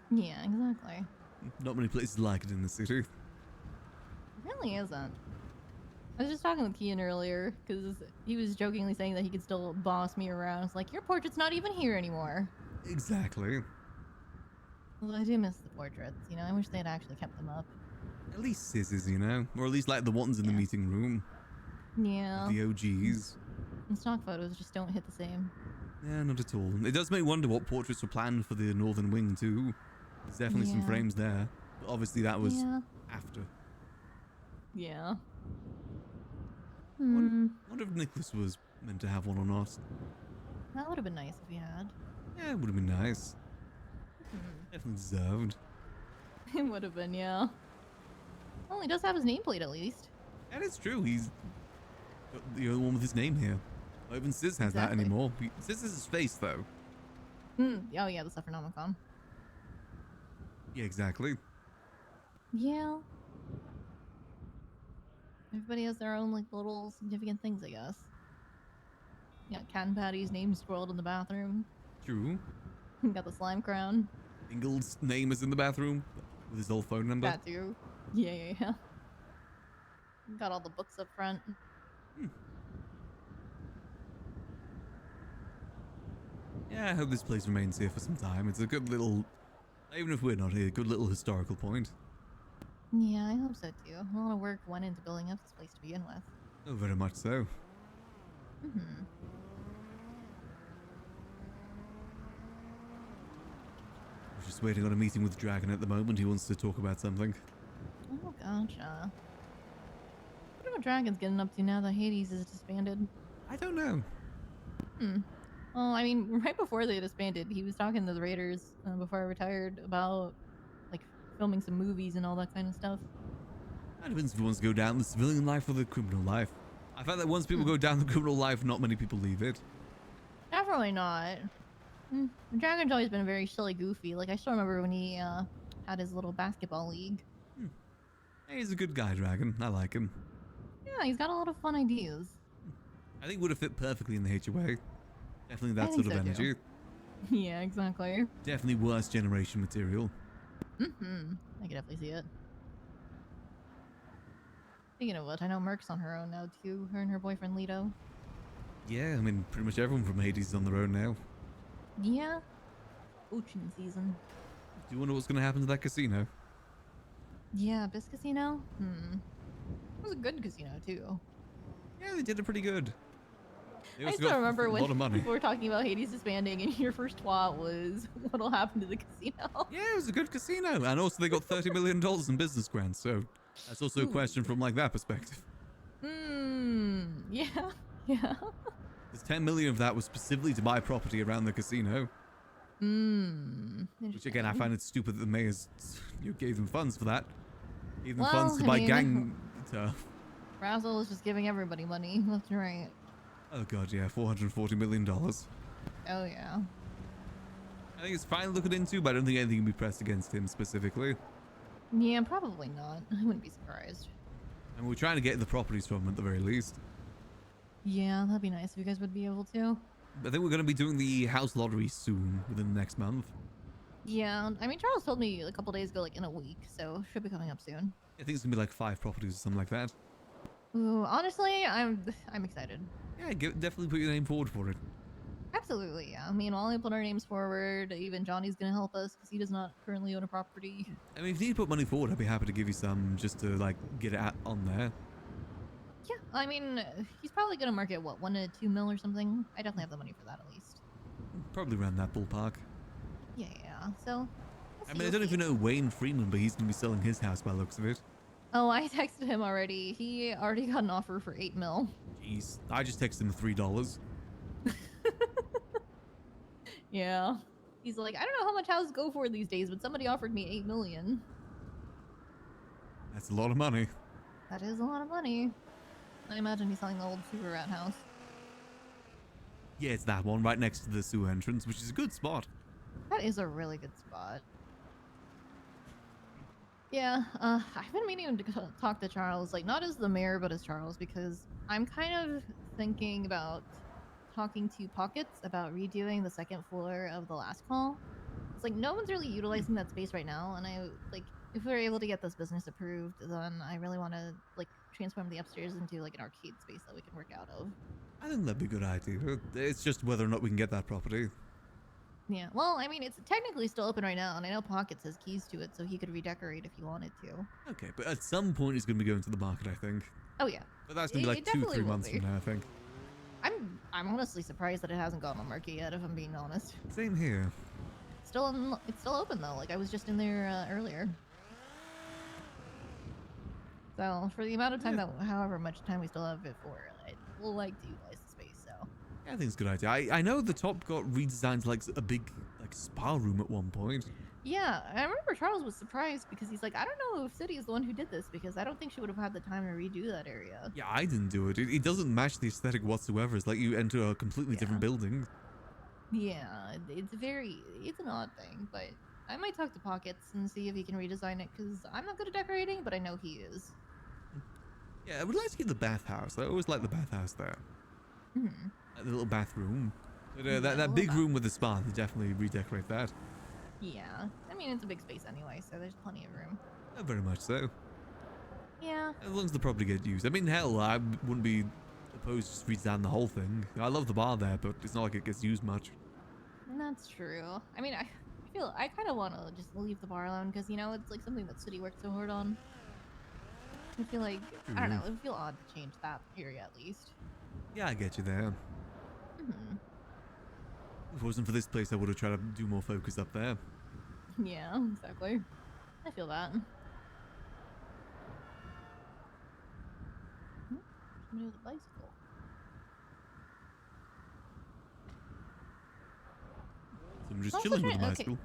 S16: Yeah, exactly.
S1: Not many places like it in the city.
S16: It really isn't. I was just talking with Kian earlier because he was jokingly saying that he could still boss me around. It's like, your portrait's not even here anymore.
S1: Exactly.
S16: Well, I do miss the portraits. You know, I wish they'd actually kept them up.
S1: At least scissors, you know? Or at least like the ones in the meeting room.
S16: Yeah.
S1: The OGs.
S16: And stock photos just don't hit the same.
S1: Yeah, not at all. It does make me wonder what portraits were planned for the Northern Wing too. There's definitely some
S16: Yeah.
S1: frames there. But obviously that was
S16: Yeah.
S1: after.
S16: Yeah.
S1: Wonder if Nicholas was meant to have one or not.
S16: That would have been nice if he had.
S1: Yeah, it would have been nice. Definitely deserved.
S16: It would have been, yeah. Well, he does have his nameplate at least.
S1: And it's true, he's the only one with his name here. Not even Sis has that
S16: Exactly.
S1: anymore. Sis is his face though.
S16: Oh yeah, the Sephonomicon.
S1: Yeah, exactly.
S16: Yeah. Everybody has their own like little significant things, I guess. Yeah, Cat and Patty's name scrolled in the bathroom.
S1: True.
S16: Got the slime crown.
S1: Ingle's name is in the bathroom with his old phone number.
S16: That too. Yeah. Got all the books up front.
S1: Yeah, I hope this place remains here for some time. It's a good little, even if we're not here, a good little historical point.
S16: Yeah, I hope so too. A lot of work went into building up this place to begin with.
S1: Oh, very much so. We're just waiting on a meeting with Dragon at the moment. He wants to talk about something.
S16: Oh, gotcha. What are Dragon's getting up to now that Hades is disbanded?
S1: I don't know.
S16: Well, I mean, right before they disbanded, he was talking to the Raiders before I retired about like filming some movies and all that kind of stuff.
S1: That depends if he wants to go down the civilian life or the criminal life. I found that once people go down the criminal life, not many people leave it.
S16: Definitely not. Dragon's always been very silly, goofy. Like I still remember when he had his little basketball league.
S1: Hey, he's a good guy, Dragon. I like him.
S16: Yeah, he's got a lot of fun ideas.
S1: I think would have fit perfectly in the HOA. Definitely that
S16: I
S1: sort
S16: think
S1: of
S16: so, too.
S1: energy.
S16: Yeah, exactly.
S1: Definitely worst generation material.
S16: I can definitely see it. Speaking of which, I know Merc's on her own now too. Her and her boyfriend Leto.
S1: Yeah, I mean, pretty much everyone from Hades is on their own now.
S16: Yeah. Ocean season.
S1: Do you wonder what's going to happen to that casino?
S16: Yeah, Bis Casino? It was a good casino too.
S1: Yeah, they did it pretty good. They
S16: I
S1: also
S16: still
S1: got
S16: remember
S1: a
S16: when
S1: lot of money.
S16: people were talking about Hades disbanding and your first twat was, what'll happen to the casino?
S1: Yeah, it was a good casino. And also they got $30 million in business grants, so that's also a question from like that perspective.
S16: Yeah.
S1: There's 10 million of that was specifically to buy property around the casino. Which again, I find it stupid that the mayors gave them funds for that. Gave them funds to
S16: I
S1: buy
S16: mean,
S1: gang stuff.
S16: Razzle is just giving everybody money left and right.
S1: Oh god, yeah, $440 million.
S16: Oh yeah.
S1: I think it's fine to look it into, but I don't think anything can be pressed against him specifically.
S16: Yeah, probably not. I wouldn't be surprised.
S1: And we're trying to get the properties from him at the very least.
S16: Yeah, that'd be nice if you guys would be able to.
S1: I think we're going to be doing the house lottery soon, within the next month.
S16: Yeah, I mean, Charles told me a couple days ago, like in a week, so should be coming up soon.
S1: I think it's going to be like 5 properties or something like that.
S16: Ooh, honestly, I'm excited.
S1: Yeah, definitely put your name forward for it.
S16: Absolutely, yeah. I mean, while I put our names forward, even Johnny's gonna help us because he does not currently own a property.
S1: I mean, if you need to put money forward, I'd be happy to give you some just to like get it on there.
S16: Yeah, I mean, he's probably gonna market what, 1 to 2 mil or something. I definitely have the money for that at least.
S1: Probably around that ballpark.
S16: Yeah. So.
S1: I mean, I don't even know Wayne Freeman, but he's going to be selling his house by the looks of it.
S16: Oh, I texted him already. He already got an offer for 8 mil.
S1: Jeez, I just texted him $3.
S16: Yeah. He's like, I don't know how much houses go for these days, but somebody offered me 8 million.
S1: That's a lot of money.
S16: That is a lot of money. I imagine he's selling the old sewer rat house.
S1: Yeah, it's that one right next to the sewer entrance, which is a good spot.
S16: That is a really good spot. Yeah, I've been meaning to talk to Charles, like not as the mayor, but as Charles, because I'm kind of thinking about talking to Pockets about redoing the second floor of the last call. It's like no one's really utilizing that space right now, and I like if we're able to get this business approved, then I really want to like transform the upstairs into like an arcade space that we can work out of.
S1: I think that'd be a good idea. It's just whether or not we can get that property.
S16: Yeah, well, I mean, it's technically still open right now, and I know Pockets has keys to it, so he could redecorate if he wanted to.
S1: Okay, but at some point it's going to be going to the market, I think.
S16: Oh yeah.
S1: But that's going to be like 2-3 months from now, I think.
S16: I'm honestly surprised that it hasn't gone on market yet, if I'm being honest.
S1: Same here.
S16: It's still open though. Like I was just in there earlier. So for the amount of time that, however much time we still have it for, I'd like to utilize the space. So.
S1: Yeah, I think it's a good idea. I know the top got redesigned to like a big like spa room at one point.
S16: Yeah, I remember Charles was surprised because he's like, I don't know if City is the one who did this because I don't think she would have had the time to redo that area.
S1: Yeah, I didn't do it. It doesn't match the aesthetic whatsoever. It's like you enter a completely different building.
S16: Yeah, it's an odd thing, but I might talk to Pockets and see if he can redesign it because I'm not good at decorating, but I know he is.
S1: Yeah, I would like to get the bathhouse. I always like the bathhouse there.
S16: Mhm.
S1: Like the little bathroom. But,
S16: Yeah,
S1: that
S16: the
S1: big
S16: little
S1: room with the spa, they definitely redecorate that.
S16: Yeah, I mean, it's a big space anyway, so there's plenty of room.
S1: Very much so.
S16: Yeah.
S1: As long as the property get used. I mean, hell, I wouldn't be opposed to just redesign the whole thing. I love the bar there, but it's not like it gets used much.
S16: That's true. I mean, I kind of want to just leave the bar alone because, you know, it's like something that City worked so hard on. I feel like, I don't know, it would feel odd to change that area at least.
S1: Yeah, I get you there.
S16: Hmm.
S1: If it wasn't for this place, I would have tried to do more focus up there.
S16: Yeah, exactly. I feel that. Somebody with a bicycle.
S1: So I'm just
S16: Also
S1: chilling with the
S16: trying-
S1: bicycle.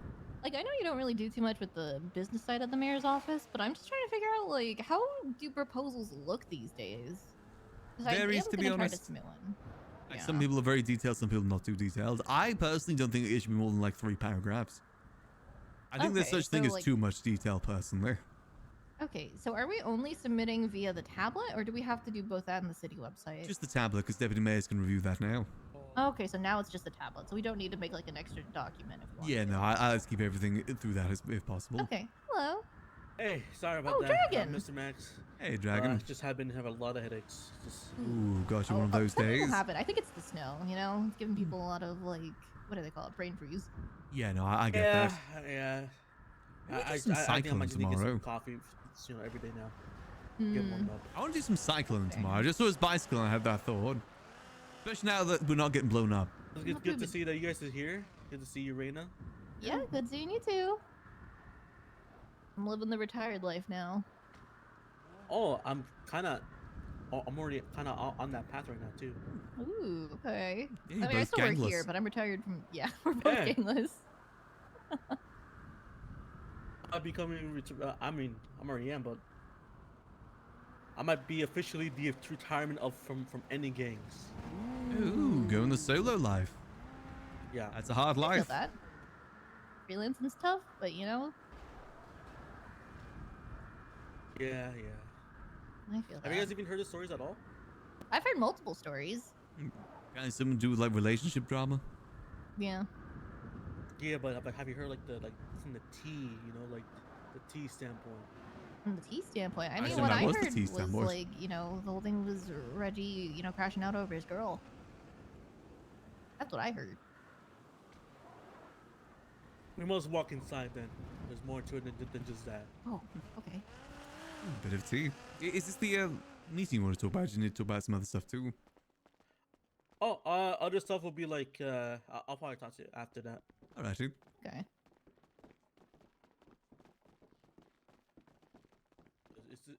S16: Like, I know you don't really do too much with the business side of the mayor's office, but I'm just trying to figure out, like, how do proposals look these days? 'Cause
S1: Varies,
S16: am
S1: to be
S16: gonna try
S1: honest.
S16: submit one.
S1: Like, some people are very detailed, some people not too detailed. I personally don't think it should be more than like 3 paragraphs. I think there's
S16: Okay,
S1: such thing
S16: so,
S1: as
S16: like-
S1: too much detail, personally.
S16: Okay, so are we only submitting via the tablet, or do we have to do both that and the city website?
S1: Just the tablet, because Deputy Mayors can review that now.
S16: Okay, so now it's just a tablet, so we don't need to make like an extra document if we want.
S1: Yeah, no, I like to keep everything through that if possible.
S16: Okay, hello.
S18: Hey, sorry about
S16: Oh,
S18: that,
S16: Dragon!
S18: Mr. Max.
S1: Hey, Dragon.
S18: Just have been having a lot of headaches. Just
S1: Ooh, gosh, one of those
S16: Some people
S1: days.
S16: have it. I think it's the snow, you know? It's giving people a lot of like, what do they call it? Brain freeze.
S1: Yeah, no, I get
S18: yeah,
S1: that.
S18: yeah.
S1: Maybe do some
S18: I think I
S1: cycling
S18: might just need to get
S1: tomorrow.
S18: some coffee, every day now. Get warmed up.
S1: I want to do some cycling tomorrow. I just saw his bicycle and I had that thought. Especially now that we're not getting blown up.
S18: It's good to see that you guys are here. Good to see you, Reina.
S16: Yeah, good seeing you too. I'm living the retired life now.
S18: Oh, I'm already kind of on that path right now too.
S16: Ooh, okay.
S18: Yeah, you're
S16: I mean, I
S18: both
S16: still work
S18: gangless.
S16: here, but I'm retired from. Yeah, we're both
S18: Yeah.
S16: gangless.
S18: I'm becoming. I mean, I'm already am, but I might be officially the retirement from any gangs.
S1: Ooh, going the solo life.
S18: Yeah,
S1: That's a hard
S16: I feel
S1: life.
S16: that. Freelancing's tough, but you know,
S18: Yeah.
S16: I feel
S18: Have you guys
S16: that.
S18: even heard the stories at all?
S16: I've heard multiple stories.
S1: Got something to do with like relationship drama?
S16: Yeah.
S18: Yeah, but have you heard like from the T, you know, like the T standpoint?
S16: From the T standpoint, I
S1: I
S16: mean,
S1: assume
S16: what
S1: that
S16: I
S1: was the
S16: heard
S1: T
S16: was
S1: standpoint.
S16: like, you know, the whole thing was Reggie, you know, crashing out over his girl. That's what I heard.
S18: We must walk inside then. There's more to it than just that.
S16: Oh, okay.
S1: Bit of tea. Is this the meeting you want to talk about? You need to talk about some other stuff too.
S18: Oh, other stuff will be like I'll probably talk to you after that.
S1: Alrighty.
S16: Okay.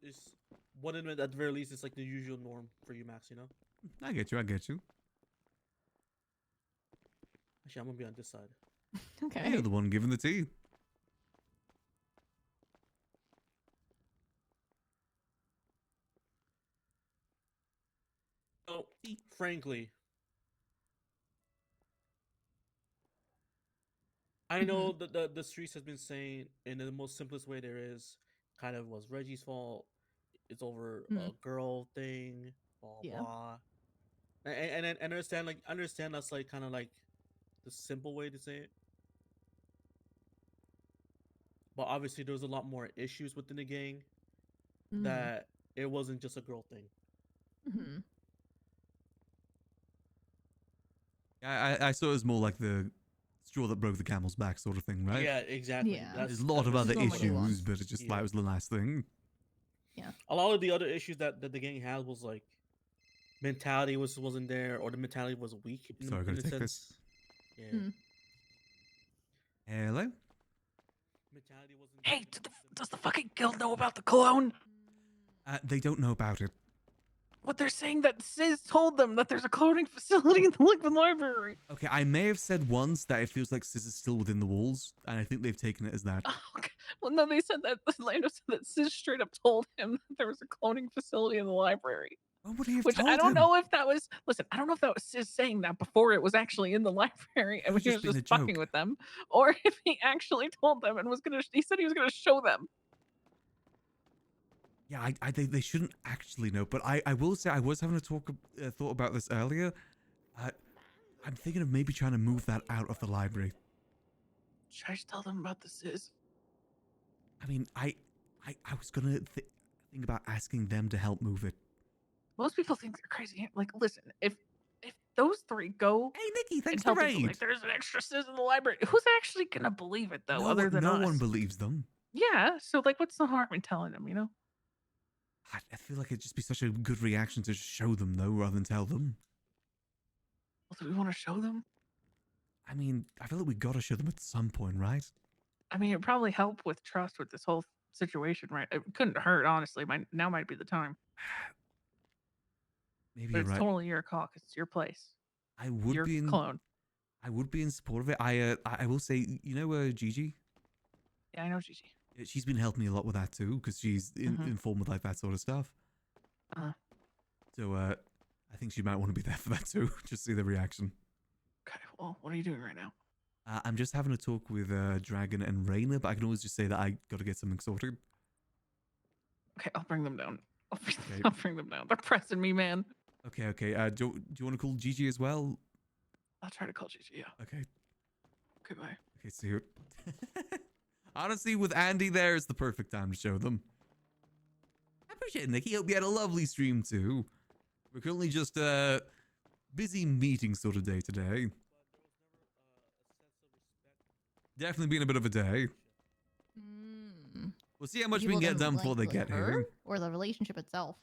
S18: It's one in at the very least. It's like the usual norm for you, Max. You know.
S1: I get you. I get you.
S18: Actually, I'm gonna be on this side.
S16: Okay.
S1: You're the one giving the tea.
S18: So, frankly, I know that the streets has been saying in the most simplest way there is, kind of was Reggie's fault. It's over a girl thing, blah
S16: Yeah.
S18: blah. And I understand that's like kind of like the simple way to say it. But obviously, there's a lot more issues within the gang that it wasn't just a girl thing.
S16: Hmm.
S1: I saw it as more like the straw that broke the camel's back sort of thing, right?
S18: Yeah, exactly.
S16: Yeah.
S1: There's a lot of other
S18: basically what it was.
S1: issues, but it's just like it was the last thing.
S16: Yeah.
S18: A lot of the other issues that the gang had was like mentality wasn't there, or the mentality was weak in,
S1: Sorry, I
S18: in
S1: gotta
S18: a
S1: take
S18: sense.
S1: this.
S18: Yeah.
S1: Hello?
S18: Mentality wasn't.
S13: Hey, does the fucking guild know about the cologne?
S1: They don't know about it.
S13: What they're saying that Sis told them that there's a cloning facility in the Liquid Library.
S1: Okay, I may have said once that it feels like Sis is still within the walls, and I think they've taken it as that.
S13: Well, no, they said that Lando said that Sis straight up told him that there was a cloning facility in the library.
S1: What would he have
S13: Which
S1: told
S13: I don't
S1: him?
S13: know if that was. Listen, I don't know if that was Sis saying that before it was actually in the library and
S1: was
S13: he
S1: just
S13: was
S1: being
S13: just
S1: a
S13: fucking
S1: joke.
S13: with them, or if he actually told them and was gonna. He said he was gonna show them.
S1: Yeah, they shouldn't actually know, but I will say I was having a thought about this earlier. I'm thinking of maybe trying to move that out of the library.
S13: Should I just tell them about the Sis?
S1: I mean, I was gonna think about asking them to help move it.
S13: Most people think they're crazy. Like, listen, if those three go,
S1: hey Nikki, thanks
S13: and tell
S1: for
S13: people,
S1: raid.
S13: like, there's an extra Sis in the library. Who's actually gonna believe it though,
S1: No,
S13: other than
S1: no
S13: us?
S1: one believes them.
S13: Yeah. So like, what's the harm in telling them? You know.
S1: I feel like it'd just be such a good reaction to show them though, rather than tell them.
S13: Well, do we want to show them?
S1: I mean, I feel like we gotta show them at some point, right?
S13: I mean, it probably help with trust with this whole situation, right? It couldn't hurt, honestly. Now might be the time.
S1: Maybe
S13: But
S1: you're
S13: it's
S1: right.
S13: totally your call 'cause it's your place.
S1: I would
S13: Your
S1: be in
S13: clone.
S1: I would be in support of it. I will say, you know, Gigi.
S13: Yeah, I know Gigi.
S1: She's been helping me a lot with that too, because she's informed with like that sort of stuff. So I think she might want to be there for that too, just see the reaction.
S13: Okay, well, what are you doing right now?
S1: I'm just having a talk with Dragon and Raina, but I can always just say that I got to get something sorted.
S13: Okay, I'll bring them down. I'll bring them down. They're pressing me, man.
S1: Okay. Do you want to call Gigi as well?
S13: I'll try to call Gigi. Yeah.
S1: Okay.
S13: Okay, bye.
S1: Okay, see you. Honestly, with Andy there, it's the perfect time to show them. I appreciate it, Nikki. Hope you had a lovely stream too. We're currently just busy meeting sort of day today. Definitely been a bit of a day. We'll see how much we
S16: People
S1: can get
S16: didn't
S1: done before they
S16: like
S1: get
S16: her
S1: here.
S16: or the relationship itself.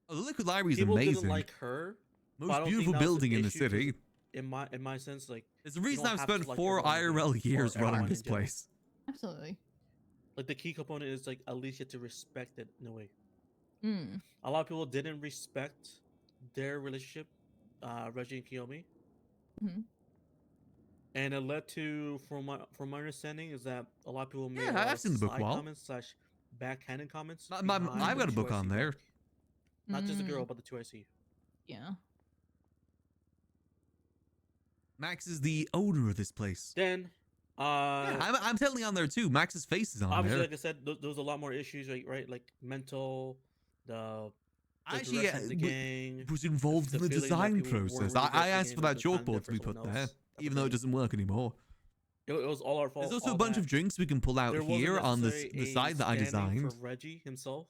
S1: Oh, the Liquid Library is
S18: People
S1: amazing.
S18: didn't like her. but I
S1: Most
S18: don't think
S1: beautiful
S18: that was an
S1: building in the
S18: issue 'cause
S1: city.
S18: In my sense, like
S1: It's the
S18: you
S1: reason
S18: don't
S1: I've
S18: have to
S1: spent
S18: like
S1: 4
S18: everyone in the
S1: IRL
S18: game, or
S1: years running
S18: everyone
S1: this
S18: in general.
S1: place.
S16: Absolutely.
S18: Like the key component is like at least you have to respect it in a way.
S16: Mm.
S18: A lot of people didn't respect their relationship, Reggie and Kiyomi,
S16: Mhm.
S18: and it led to, from my understanding, is that a lot of people made a
S1: Yeah,
S18: lot
S1: I've
S18: of
S1: seen the book
S18: side
S1: wall.
S18: comments / backhanded comments.
S1: I've
S18: behind
S1: got a
S18: the
S1: book on
S18: 2IC
S1: there.
S18: back. Not just the girl,
S16: Mm.
S18: but the 2IC.
S16: Yeah.
S1: Max is the owner of this place.
S18: Then,
S1: Yeah, I'm totally on there too. Max's face is on
S18: obviously,
S1: there.
S18: like I said, there was a lot more issues, right? Like mental, the
S1: Actually,
S18: direction of the gang,
S1: was involved in the
S18: feeling that
S1: design
S18: people weren't
S1: process.
S18: really
S1: I
S18: there for the
S1: asked
S18: game,
S1: for
S18: but
S1: that
S18: they're trying
S1: chalkboard
S18: for
S1: to be
S18: someone
S1: put there,
S18: else, type of
S1: even though it
S18: thing.
S1: doesn't work anymore.
S18: It was all our fault.
S1: There's also
S18: all
S1: a bunch
S18: that.
S1: of drinks we can pull out
S18: There wasn't
S1: here on the
S18: necessarily
S1: side that I
S18: a standing
S1: designed.
S18: for Reggie himself.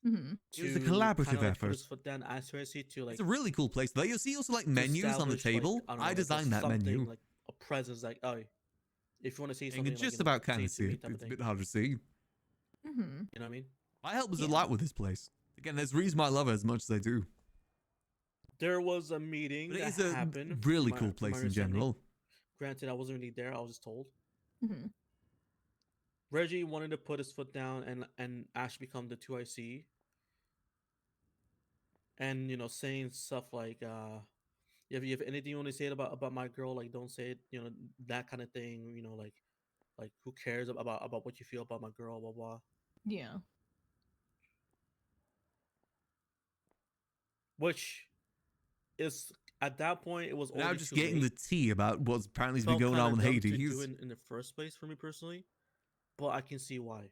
S16: Mm-hmm.
S1: It was a
S18: to
S1: collaborative
S18: kinda, like,
S1: effort.
S18: Put his foot down as to like.
S1: It's a really cool place. Though you see also like
S18: to
S1: menus on the
S18: establish, like,
S1: table.
S18: I don't know,
S1: I
S18: like, a
S1: designed that
S18: something,
S1: menu.
S18: like a presence, like, oh, if you want to see
S1: You
S18: something,
S1: can
S18: like,
S1: just about kind
S18: say
S1: of
S18: to
S1: see
S18: me
S1: it.
S18: type of
S1: It's a
S18: thing.
S1: bit hard to see.
S16: Mm-hmm.
S18: You know what I mean?
S1: I help us a
S16: Yeah.
S1: lot with this place. Again, there's a reason why I love it as much as I do.
S18: There was a meeting
S1: But it
S18: that
S1: is a
S18: happened.
S1: really
S18: from my-
S1: cool
S18: from my
S1: place in
S18: understanding.
S1: general.
S18: Granted, I wasn't really there. I was just told.
S16: Mm-hmm.
S18: Reggie wanted to put his foot down and actually become the 2IC. And saying stuff like, if you have anything you want to say about my girl, like don't say it, that kind of thing. Like who cares about what you feel about my girl, blah blah.
S16: Yeah.
S18: Which is at that point it was
S1: Now
S18: already
S1: just
S18: too
S1: getting the
S18: late.
S1: tea about what's apparently
S18: It
S1: been
S18: felt
S1: going on
S18: kinda
S1: with
S18: dumb to
S1: Hades.
S18: do it in the first place for me personally, but I can see why.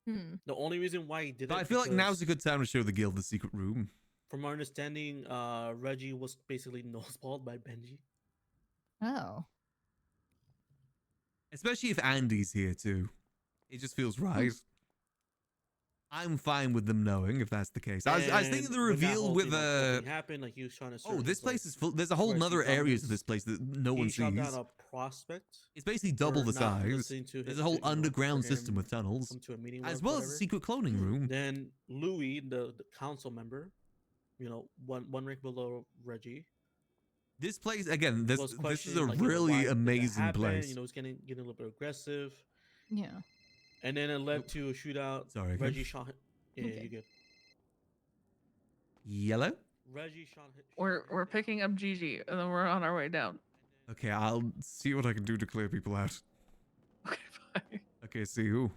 S16: Hmm.
S18: The only reason why he did
S1: But
S18: it,
S1: I feel like now's
S18: because
S1: a good time to show the guild the secret room.
S18: from our understanding, Reggie was basically noseballed by Benji.
S16: Oh.
S1: Especially if Andy's here too. It just feels right. I'm fine with them knowing if that's the case. I was thinking the
S18: And when that
S1: reveal
S18: whole
S1: with
S18: thing, like, whole thing happened, like he was trying to
S1: oh,
S18: search
S1: this
S18: his, like,
S1: place is full. There's a whole
S18: search
S1: nother
S18: his
S1: areas of
S18: documents.
S1: this place that no one
S18: He shot down
S1: sees.
S18: a prospect.
S1: It's basically double
S18: for
S1: the
S18: not
S1: size.
S18: listening to
S1: There's
S18: his-
S1: a whole
S18: to, you know,
S1: underground
S18: for
S1: system
S18: him
S1: with tunnels,
S18: come to a meeting
S1: as
S18: or
S1: well as a
S18: whatever.
S1: secret cloning room.
S18: Then Louis, the council member, you know, one rank below Reggie,
S1: This place again. This
S18: was
S1: is a
S18: questioning, like, you know,
S1: really
S18: why did that
S1: amazing
S18: happen?
S1: place.
S18: You know, it's getting a little bit aggressive.
S16: Yeah.
S18: And then it led to a shootout.
S1: Sorry, again?
S18: Reggie shot. Yeah,
S16: Okay.
S18: you good.
S1: Yellow.
S18: Reggie shot.
S13: We're picking up Gigi, and then we're on our way down.
S1: Okay, I'll see what I can do to clear people out.
S13: Okay, fine.
S1: Okay, see who.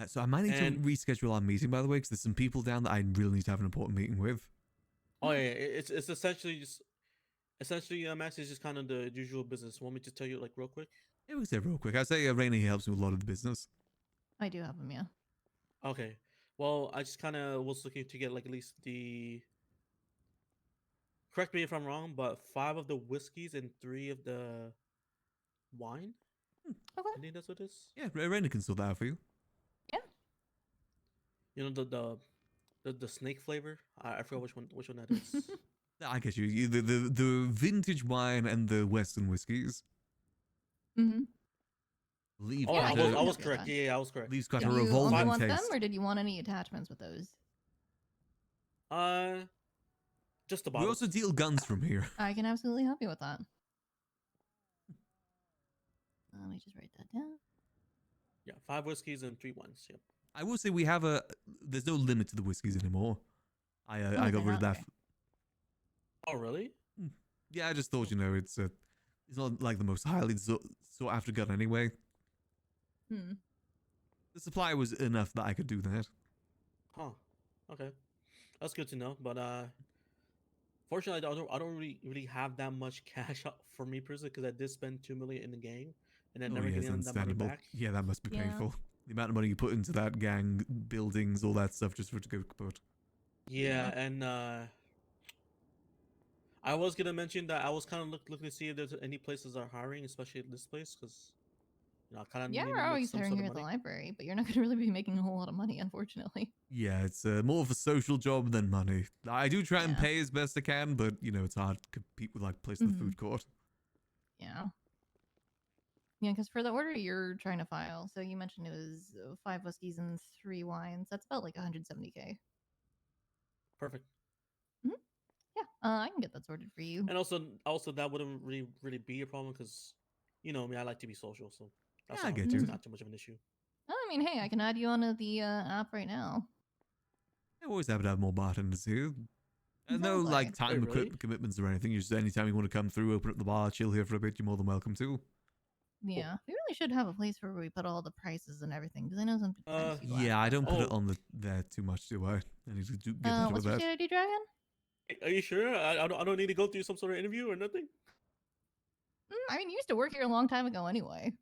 S1: So I might need
S18: And-
S1: to reschedule our meeting, by the way, because there's some people down that I really need to have an important meeting with.
S18: Oh yeah, it's essentially just Max is just kind of the usual business. Want me to tell you like real quick?
S1: Yeah, we can say real quick. I say Rainy helps me with a lot of the business.
S16: I do have them, yeah.
S18: Okay. Well, I just kind of was looking to get like at least the. Correct me if I'm wrong, but 5 of the whiskeys and 3 of the wine.
S16: Okay.
S18: I think that's what it is.
S1: Yeah, Rainy can sort that out for you.
S18: You know the snake flavor. I forgot which one that is.
S1: I get you. The vintage wine and the Western whiskies.
S16: Mm-hmm.
S1: Leave
S18: Oh,
S1: quite
S18: I
S1: a-
S18: was correct. Yeah, I was correct.
S1: Leaves quite
S16: Did
S1: a
S16: you only
S1: revolving
S16: want
S1: taste.
S16: them, or did you want any attachments with those?
S18: Just the
S1: We
S18: bottles.
S1: also deal guns from here.
S16: I can absolutely help you with that. Let me just write that down.
S18: Yeah, 5 whiskeys and 3 wines. Yep.
S1: I will say we have there's no limit to the whiskies anymore. I
S16: okay,
S1: got rid of that.
S16: okay.
S18: Oh really?
S1: Yeah, I just thought, you know, it's not like the most highly sought after gun anyway.
S16: Hmm.
S1: The supply was enough that I could do that.
S18: Huh. Okay. That's good to know. But fortunately, I don't really have that much cash out for me personally because I did spend 2 million in the gang and then
S1: Oh,
S18: never
S1: yeah, it's
S18: getting that money
S1: understandable.
S18: back.
S1: Yeah, that must be
S16: Yeah.
S1: painful. The amount of money you put into that gang, buildings, all that stuff, just for it to go kaput.
S18: Yeah, and I was gonna mention that I was kind of looking to see if there's any places that are hiring, especially at this place, because you know I kind of
S16: Yeah,
S18: need
S16: we're
S18: to make
S16: always
S18: some
S16: hiring
S18: sort
S16: here
S18: of
S16: at the
S18: money.
S16: library, but you're not going to really be making a whole lot of money, unfortunately.
S1: Yeah, it's more of a social job than money. I do try and
S16: Yeah.
S1: pay as best I can, but, you know, it's hard to compete with, like, place in the food court.
S16: Yeah. Yeah, because for the order you're trying to file, so you mentioned it was 5 whiskeys and 3 wines. That's about like 170K.
S18: Perfect.
S16: Yeah, I can get that sorted for you.
S18: And also that wouldn't really be a problem because, you know me, I like to be social, so that's
S1: Yeah, I
S18: not,
S1: get
S18: that's
S1: you.
S18: not too much of an issue.
S16: I mean, hey, I can add you onto the app right now.
S1: I always happy to have more bartenders here. And no,
S16: Sounds
S1: like,
S16: like-
S1: time
S18: Wait, really?
S1: commitments or anything. You just, anytime you want to come through, open up the bar, chill here for a bit, you're more than welcome to.
S16: Yeah, we really should have a place where we put all the prices and everything, because I know sometimes people
S1: Yeah, I don't put it
S18: Oh.
S1: on there too much, do I? I need to get better
S16: what's
S1: with
S16: your
S1: that.
S16: state ID, Dragon?
S18: Are you sure? I don't need to go through some sort of interview or nothing.
S16: I mean, you used to work here a long time ago anyway.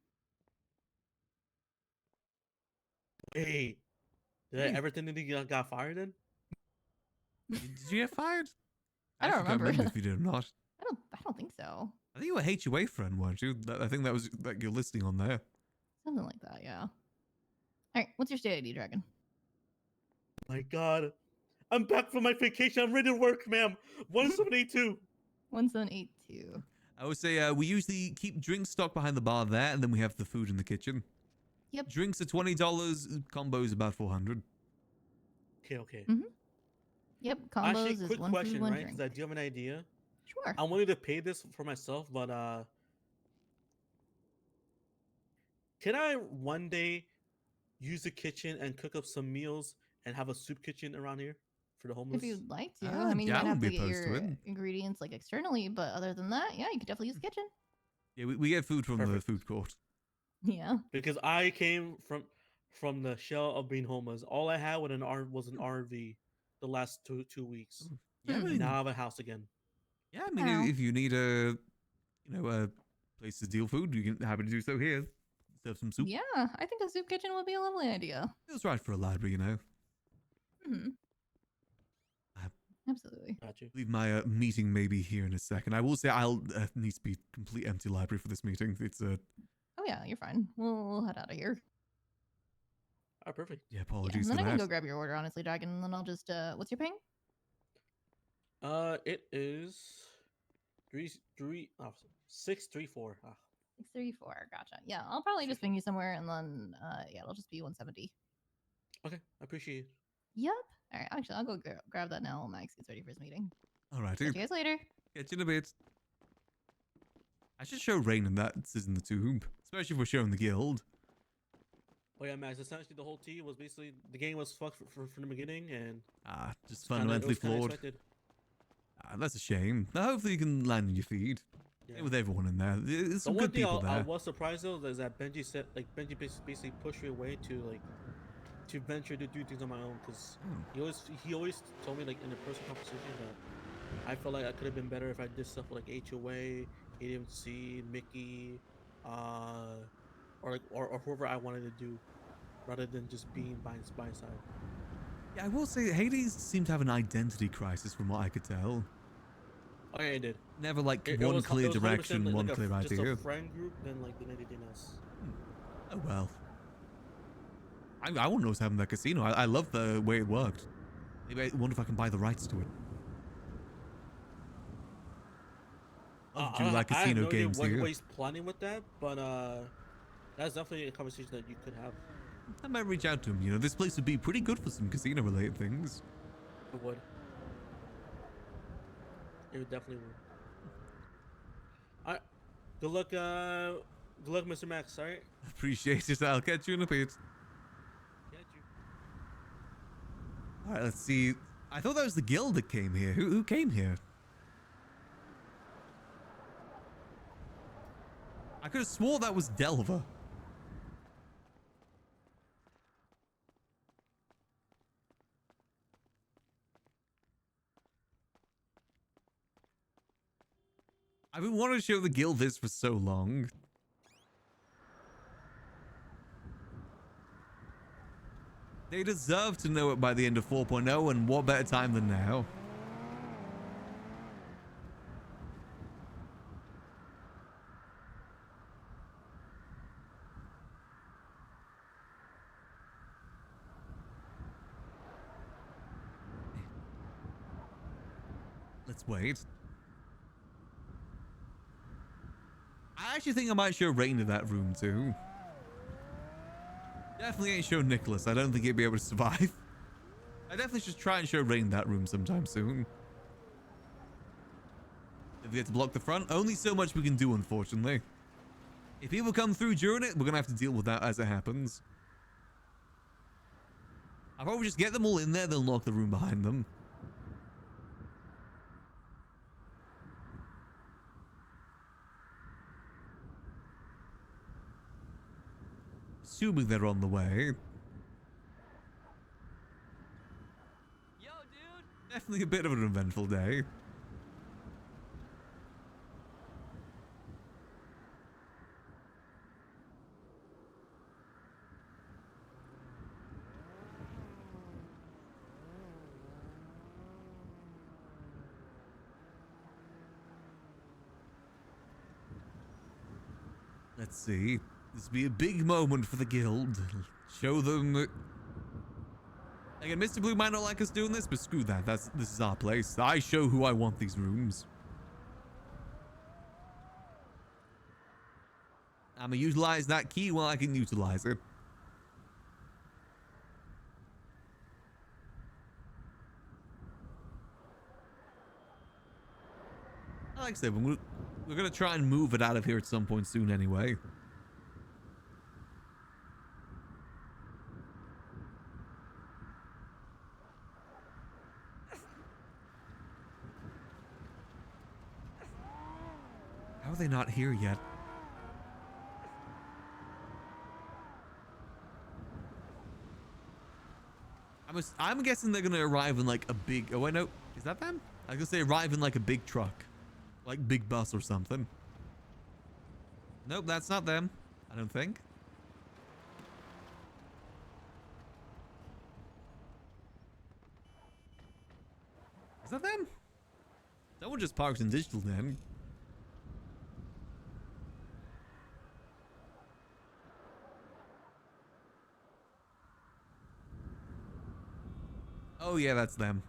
S18: Hey, did I ever think that you got fired then?
S1: Did you get fired?
S16: I don't
S1: actually can't
S16: remember.
S1: if you did or not.
S16: I don't think so.
S1: I think you were a HUA friend, weren't you? I think that was like your listing on there.
S16: Something like that, yeah. All right, what's your state ID, Dragon?
S18: My God, I'm back from my vacation. I'm ready to work, ma'am. 1782.
S16: 1782.
S1: I would say we usually keep drinks stocked behind the bar there, and then we have the food in the kitchen.
S16: Yep.
S1: Drinks are $20, combos about 400.
S18: Okay.
S16: Yep, combos
S18: Actually,
S16: is
S18: quick
S16: 1
S18: question,
S16: food, 1
S18: right?
S16: drink.
S18: Because I do have an idea.
S16: Sure.
S18: I'm willing to pay this for myself, but can I one day use the kitchen and cook up some meals and have a soup kitchen around here for the homeless?
S16: If you'd like to.
S1: Ah,
S16: I mean, you
S1: yeah, I
S16: might have
S1: wouldn't
S16: to
S1: be
S16: get
S1: opposed to
S16: your
S1: it.
S16: ingredients like externally, but other than that, yeah, you could definitely use the kitchen.
S1: Yeah, we get food from
S18: Perfect.
S1: the food court.
S16: Yeah.
S18: Because I came from the shell of being homeless. All I had was an RV the last two weeks.
S1: Yeah, I
S18: And
S1: mean,
S18: now I have a house again.
S1: yeah, I mean,
S16: Wow.
S1: if you need a place to deal food, you can happy to do so here. serve some soup.
S16: Yeah, I think a soup kitchen would be a lovely idea.
S1: Feels right for a library, you know.
S16: Hmm. Absolutely.
S1: Leave my meeting maybe here in a second. I will say I'll need to be complete empty library for this meeting. It's
S16: Oh yeah, you're fine. We'll head out of here.
S18: Ah, perfect.
S1: yeah.
S16: Yeah,
S1: Apologies
S16: and then
S1: for
S16: I can
S1: that.
S16: go grab your order, honestly, Dragon, and then I'll just what's your ping?
S18: It is 634.
S16: 634. Gotcha. Yeah, I'll probably just ping you somewhere, and then yeah, it'll just be 170.
S18: Okay, I appreciate it.
S16: Yep. All right. Actually, I'll go grab that now while Max gets ready for his meeting.
S1: All right.
S16: See you guys later.
S1: Catch you in a bit. I should show Rain that this is in the tomb, especially if we're showing the guild.
S18: Oh yeah, Max. Essentially, the whole tea was basically the game was fucked from the beginning, and
S1: Just fundamentally flawed. That's a shame. Now, hopefully you can land on your feet.
S18: Yeah.
S1: With everyone in there. There's
S18: The
S1: some
S18: one
S1: good
S18: thing
S1: people
S18: I
S1: there.
S18: was surprised though is that Benji said Benji basically pushed me away to venture to do things on my own, because he always told me, like, in a personal conversation, that I felt like I could have been better if I did stuff like HOA, AMC, Mickey, or whoever I wanted to do, rather than just being by side.
S1: Yeah, I will say Hades seemed to have an identity crisis from what I could tell.
S18: Oh yeah, it did.
S1: Never like
S18: It
S1: one
S18: was-
S1: clear
S18: it was 100%
S1: direction, one
S18: like
S1: clear
S18: just
S1: idea.
S18: a friend group than anything else.
S1: Oh well. I want to know what's happening in that casino. I love the way it worked. Maybe I wonder if I can buy the rights to it. Love to do like
S18: I have
S1: casino
S18: no idea
S1: games
S18: what
S1: here.
S18: he's planning with that, but that's definitely a conversation that you could have.
S1: I might reach out to him. You know, this place would be pretty good for some casino-related things.
S18: It would. It would definitely would. Alright. Good luck, Mr. Max, alright?
S1: Appreciate it. I'll catch you in a bit.
S18: Catch you.
S1: All right, let's see. I thought that was the guild that came here. Who came here? I could have swore that was Delver. I've been wanting to show the guild this for so long. They deserve to know it by the end of 4.0, and what better time than now? Let's wait. I actually think I might show Rain to that room too. Definitely ain't show Nicholas. I don't think he'd be able to survive. I definitely should try and show Rain that room sometime soon. If we get to block the front, only so much we can do, unfortunately. If people come through during it, we're gonna have to deal with that as it happens. I'll probably just get them all in there, they'll lock the room behind them. Assuming they're on the way. Yo, dude! Definitely a bit of an eventful day. Let's see. This will be a big moment for the guild. Show them. Again, Mr. Blue might not like us doing this, but screw that. This is our place. I show who I want these rooms. I'm gonna utilize that key while I can utilize it. Like I said, we're gonna try and move it out of here at some point soon anyway. How are they not here yet? I'm guessing they're gonna arrive in like a big. Oh wait, no, is that them? I was gonna say arrive in like a big truck, like big bus or something. Nope, that's not them. I don't think. Is that them? Someone just parked in digital then. Oh yeah, that's them.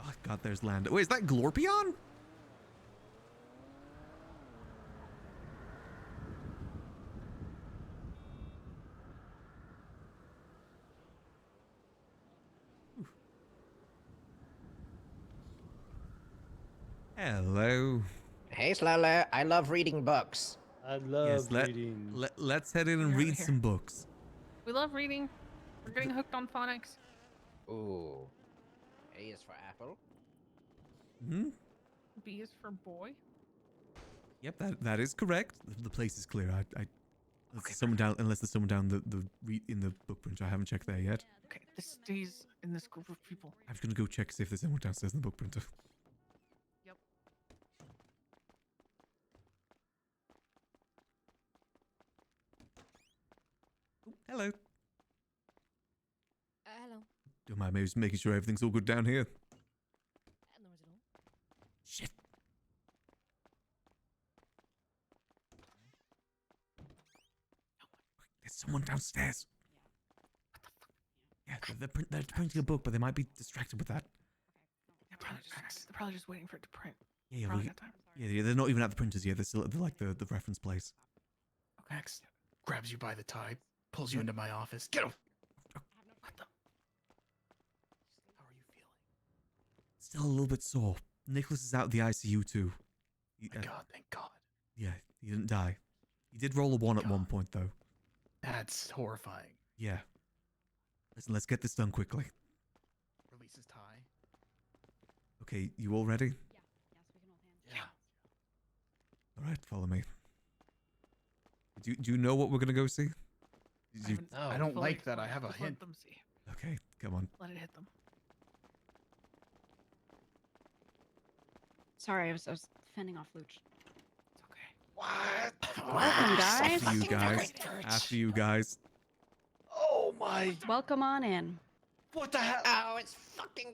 S1: Oh god, there's land. Wait, is that Glorpion? Hello.
S7: Hey, Slala, I love reading books.
S10: I love reading.
S1: Let's head in and
S13: Get outta
S1: read
S13: here.
S1: some books.
S13: We love reading. We're getting hooked on phonics.
S7: Ooh. A is for apple.
S1: Hmm?
S13: B is for boy.
S1: Yep, that is correct. The place is clear. Unless there's someone down, in the book print. I haven't checked there yet.
S13: Okay, this stays in this group of people.
S1: I'm just gonna go check see if there's anyone downstairs in the book printer.
S13: Yep.
S1: Hello.
S11: Hello.
S1: Don't mind me just making sure everything's all good down here.
S11: No worries at all.
S1: Shit. There's someone downstairs. Yeah, they're printing a book, but they might be distracted with that.
S13: They're probably just waiting for it to print.
S1: Yeah,
S13: Probably got time.
S1: yeah, they're not even at the printers yet. They're still at the reference place.
S24: Max grabs you by the tie, pulls you into my office. Get him.
S1: Still a little bit sore. Nicholas is out of the ICU too.
S24: Thank God, thank God.
S1: Yeah, he didn't die. He did roll a 1 at one point though.
S24: That's horrifying.
S1: Yeah. Listen, let's get this done quickly.
S24: Release his tie.
S1: Okay, you all ready?
S24: Yeah.
S1: All right, follow me. Do you know what we're gonna go see?
S24: I don't like that. I have a
S13: Just
S24: hint.
S13: Let them see.
S1: Okay, come on.
S13: Let it hit them.
S15: Sorry, I was fending off Luch.
S24: What?
S15: Welcome, guys.
S1: After you guys. After you guys.
S24: Oh my.
S15: Welcome on in.
S24: What the hell?
S7: Oh, it's fucking.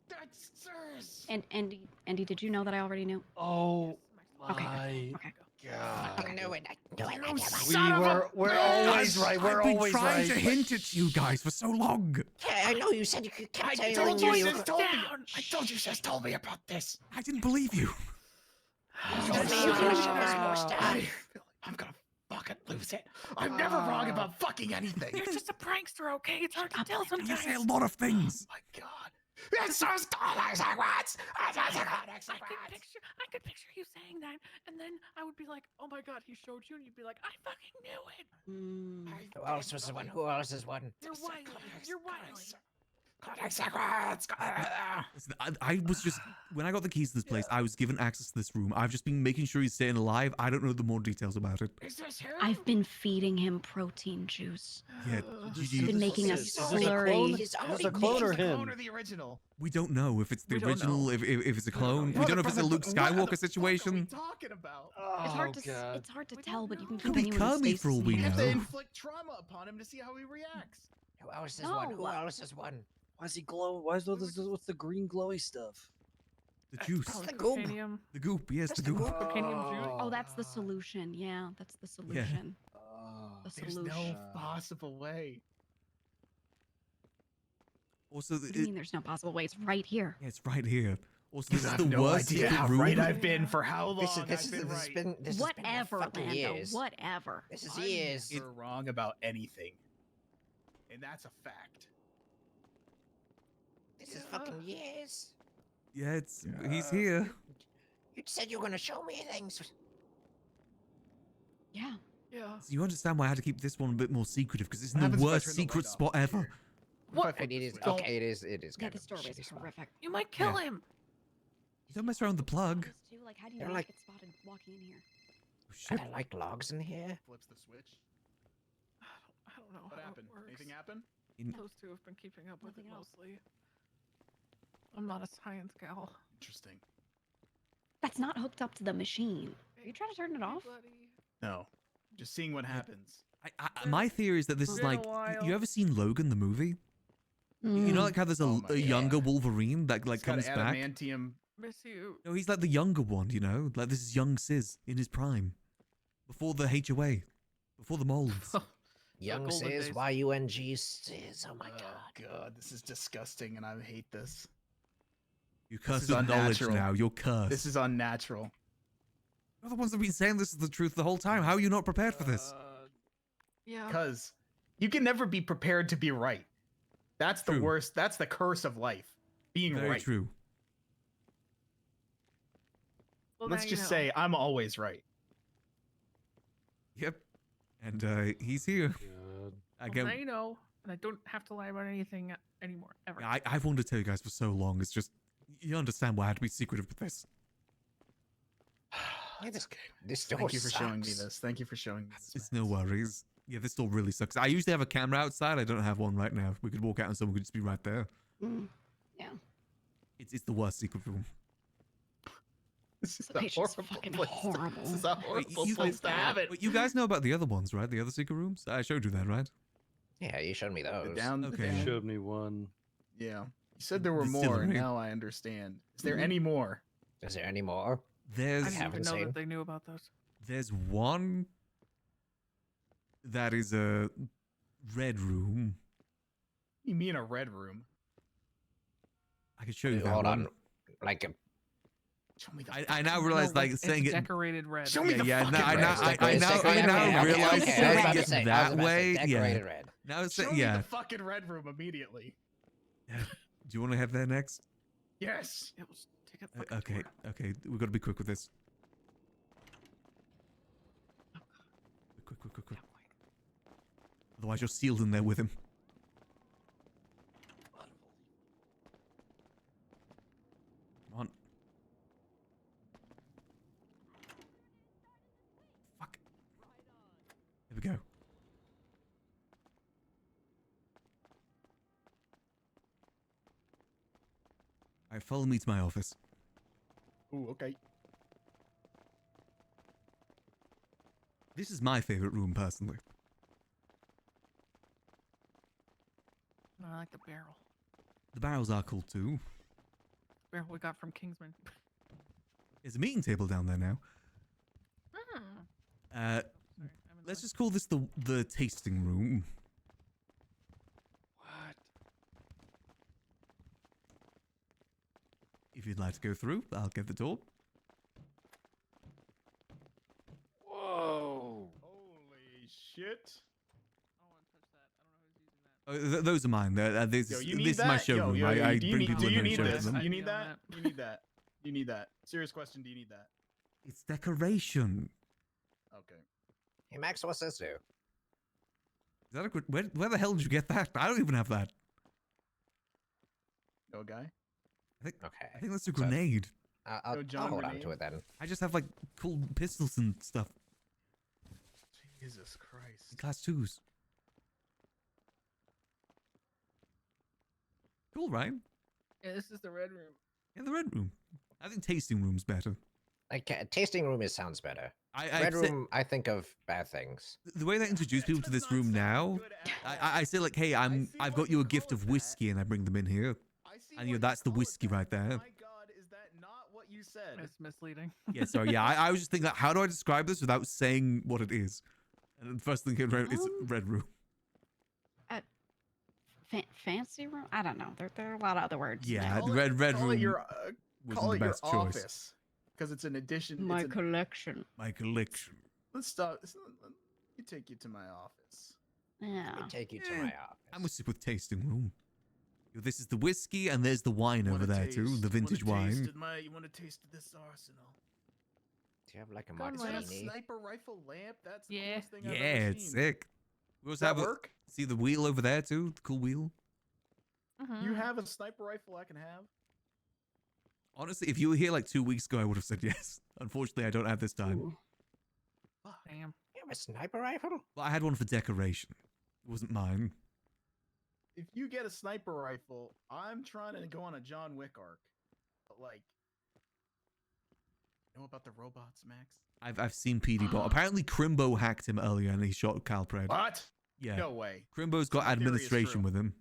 S24: That's serious.
S15: And Andy, did you know that I already knew?
S24: Oh
S15: Okay.
S24: my
S15: Okay.
S24: God.
S7: I knew it. I knew it.
S24: We're always right. We're
S1: I've been
S24: always
S1: trying
S24: right.
S1: to hint at you guys for so long.
S7: Yeah, I know you said you kept
S24: I
S7: telling
S24: told
S7: you.
S24: you just told me. I told you just told me about this.
S1: I didn't believe you.
S7: You told me you were gonna show us more stuff.
S24: I'm gonna fucking lose it. I'm never wrong about fucking anything.
S13: You're just a prankster, okay? It's hard to tell
S1: You
S13: sometimes.
S1: say a lot of things.
S24: Oh my God. It's so starlight backwards.
S13: I could picture you saying that, and then I would be like, "Oh my God, he showed you," and you'd be like, "I fucking knew it."
S7: Who else was the one? Who else is one?
S13: You're Wiley. You're Wiley.
S1: Listen, I was just when I got the keys to this place, I was given access to this room. I've just been making sure he's staying alive. I don't know the more details about it.
S24: Is this him?
S15: I've been feeding him protein juice.
S1: Yeah,
S15: I've been making a slurry.
S10: Is this a clone or him?
S24: Clone or the original?
S1: we don't know if it's the
S13: We don't
S1: original,
S13: know.
S1: if it's a clone. We don't know if it's a Luke Skywalker situation.
S24: Talking about?
S15: It's hard to
S10: God.
S15: it's hard to tell, but you can
S1: Could
S15: keep
S1: be
S15: anyone in
S1: Kirby
S15: stasis
S1: for all we
S15: and
S24: You have to
S1: know.
S24: inflict trauma upon him to see how he reacts.
S7: Who else is
S15: No.
S7: one? Who else is one?
S10: Why is he glow? Why is what's the green glowy stuff?
S1: The juice.
S13: Probably
S7: the goop.
S13: cocainium.
S1: The goop. Yes, the
S7: the
S1: goop.
S13: Cocainium juice.
S15: Oh, that's the solution. Yeah, that's the solution. The
S24: There's
S15: solution.
S24: no possible way.
S1: Also,
S15: What do you mean there's no possible way? It's right here.
S1: yeah, it's right here. Also,
S24: You
S1: this is
S24: have
S1: the
S24: no
S1: worst
S24: idea
S1: secret
S24: how
S1: room.
S24: right I've been for how long.
S7: This
S24: I've
S7: has
S24: been right.
S7: been
S15: Whatever,
S7: fucking
S15: Lando.
S7: years.
S15: Whatever.
S7: This is
S24: I'm
S7: years.
S24: never wrong about anything, and that's a fact.
S7: This is fucking years.
S1: Yeah, he's here.
S7: You said you were gonna show me things.
S15: Yeah.
S13: Yeah.
S1: So you understand why I had to keep this one a bit more secretive because it's
S24: What
S1: the
S24: happens if I
S1: worst
S24: turn the
S1: secret
S24: light off?
S1: spot ever.
S13: What?
S7: It is
S24: Don't-
S7: okay. It is. It is.
S15: Yeah,
S7: Kind
S15: this
S7: of
S15: doorway
S7: shitty
S15: is
S7: spot.
S15: horrific.
S13: You might kill him.
S1: You don't mess around with the plug.
S15: Too, like, how do you
S7: They're
S15: not
S7: like-
S15: get spotted walking in here?
S1: Oh, shit.
S7: I like logs in here.
S24: Flips the switch.
S13: I don't know
S24: What
S13: how
S24: happened?
S13: it works.
S24: Anything happen?
S13: Those two have been keeping up with it
S15: Nothing else.
S13: mostly. I'm not a science gal.
S24: Interesting.
S15: That's not hooked up to the machine. Are you trying to turn it off?
S13: Buddy.
S24: No, just seeing what happens.
S1: My theory is that this is
S24: Been a
S1: like,
S24: while.
S1: you ever seen Logan the movie? You know, like how there's a younger Wolverine that like
S24: He's got
S1: comes back.
S24: adamantium.
S13: Miss you.
S1: No, he's like the younger one. You know, like this is young Sis in his prime, before the HOA, before the molds.
S7: Young
S24: golden
S7: says
S24: days.
S7: YUNG says. Oh my god.
S24: God, this is disgusting, and I hate this.
S1: You
S24: This
S1: curse
S24: is
S1: with knowledge
S24: unnatural.
S1: now. You're cursed.
S24: This is unnatural.
S1: You're the ones that have been saying this is the truth the whole time. How are you not prepared for this?
S13: Yeah.
S24: Because you can never be prepared to be right. That's the worst. That's the curse of life. Being
S1: Very
S24: right.
S1: true.
S13: Well,
S24: Let's
S13: now you
S24: just
S13: know.
S24: say I'm always right.
S1: Yep. And he's here.
S13: Well,
S1: Again,
S13: now you know, and I don't have to lie about anything anymore, ever.
S1: I've wanted to tell you guys for so long. It's just, you understand why I had to be secretive with this.
S7: This door
S24: Thank you for showing me
S7: sucks.
S24: this. Thank you for showing me this.
S1: It's no worries. Yeah, this door really sucks. I usually have a camera outside. I don't have one right now. We could walk out and someone could just be right there.
S15: Yeah.
S1: It's the worst secret room.
S24: This is
S15: The
S24: a
S15: patient's
S24: horrible
S15: fucking
S24: place.
S15: horrible.
S24: This is a horrible place to have it.
S1: Wait, you guys know about the other ones, right? The other secret rooms? I showed you that, right?
S7: Yeah, you showed me those.
S1: Okay.
S24: down.
S12: Showed me one.
S24: Yeah. You said there were more,
S1: Distillery.
S24: and now I understand. Is there any more?
S7: Is there any more?
S1: There's
S13: I didn't even know that they knew about those.
S1: There's one that is a red room.
S24: You mean a red room?
S1: I can show you that
S7: Hold
S1: one.
S7: on. Like a
S24: Show me the.
S1: I now realize,
S13: No,
S1: like,
S13: it's
S1: saying it.
S13: decorated red.
S24: Show me the
S1: Yeah,
S24: fucking
S1: I
S24: red.
S1: now
S7: Okay,
S1: realize
S7: okay, I was about to
S1: saying
S7: say,
S1: it
S7: I was
S1: that
S7: about to say
S1: way. Yeah.
S7: decorated red.
S1: Now it's
S24: Show me
S1: yeah.
S24: the fucking red room immediately.
S1: Do you want to have that next?
S24: Yes.
S13: It was take a fucking
S1: Okay,
S13: tour.
S1: okay. We've got to be quick with this. Quick. Otherwise, you're sealed in there with him. Come on. Fuck. Here we go. Alright, follow me to my office.
S24: Ooh, okay.
S1: This is my favorite room, personally.
S13: I like the barrel.
S1: The barrels are cool too.
S13: Barrel we got from Kingsman.
S1: There's a meeting table down there now. Let's just call this the tasting room.
S24: What?
S1: If you'd like to go through, I'll get the door.
S24: Whoa. Holy shit.
S1: Oh, those are mine. This,
S24: Yo, you need
S1: this
S24: that?
S1: is my showroom.
S24: Yo,
S1: I
S24: do you
S1: bring
S24: need,
S1: people
S24: do
S1: in
S24: you
S1: here and
S24: need
S1: show
S24: this?
S1: them.
S24: You need that? You need that? You need that? Serious question. Do you need that?
S1: It's decoration.
S24: Okay.
S7: Hey Max, what's this do?
S1: Is that a good? Where the hell did you get that? I don't even have that.
S24: No guy.
S1: I think that's a grenade.
S7: I'll hold on to it then.
S1: I just have like cool pistols and stuff.
S24: Jesus Christ.
S1: Class 2s. Cool, right?
S13: Yeah, this is the red room.
S1: Yeah, the red room. I think tasting room's better.
S7: Like tasting room red better.
S1: I
S7: Red
S1: say-
S7: room, I think of bad things.
S1: The way they introduce people to this room now, I say like, hey, I've got you a gift of whiskey, and I bring them in here, and that's the whiskey right there.
S24: My God, is that not what you said?
S13: It's misleading.
S1: Yeah, sorry. Yeah, I was just thinking, like, how do I describe this without saying what it is? And the first thing came around is red room.
S15: Fancy room? I don't know. There are a lot of other words.
S1: Yeah,
S24: Call
S1: the
S24: it-
S1: red
S24: call
S1: room
S24: it your,
S1: wasn't
S24: call
S1: the
S24: it your
S1: best choice.
S24: office, because it's an addition.
S15: My
S24: it's an-
S15: collection.
S1: My collection.
S24: Let's stop. Let me take you to my office.
S15: Yeah.
S7: Let me take you to my office.
S1: I'm with with tasting room. This is the whiskey, and there's the wine over there too, the vintage wine.
S24: You want to taste this arsenal?
S7: Do you have like a
S24: Is that a
S7: martini?
S24: sniper rifle lamp? That's the
S13: Yeah.
S24: coolest thing
S1: Yeah,
S24: I've ever
S1: it's
S24: seen.
S1: sick. We also
S24: Does that
S1: have
S24: work?
S1: see the wheel over there too, the cool wheel.
S24: You have a sniper rifle I can have?
S1: Honestly, if you were here like 2 weeks ago, I would have said yes. Unfortunately, I don't have this time.
S13: Damn.
S7: You have a sniper rifle?
S1: But I had one for decoration. It wasn't mine.
S24: If you get a sniper rifle, I'm trying to go on a John Wick arc. But like, Know about the robots, Max?
S1: I've seen PD Bot. Apparently, Crimbo hacked him earlier and he shot Calpred.
S24: What?
S1: Yeah.
S24: No way.
S1: Crimbo's got
S24: So the theory is
S1: administration
S24: true.
S1: with him.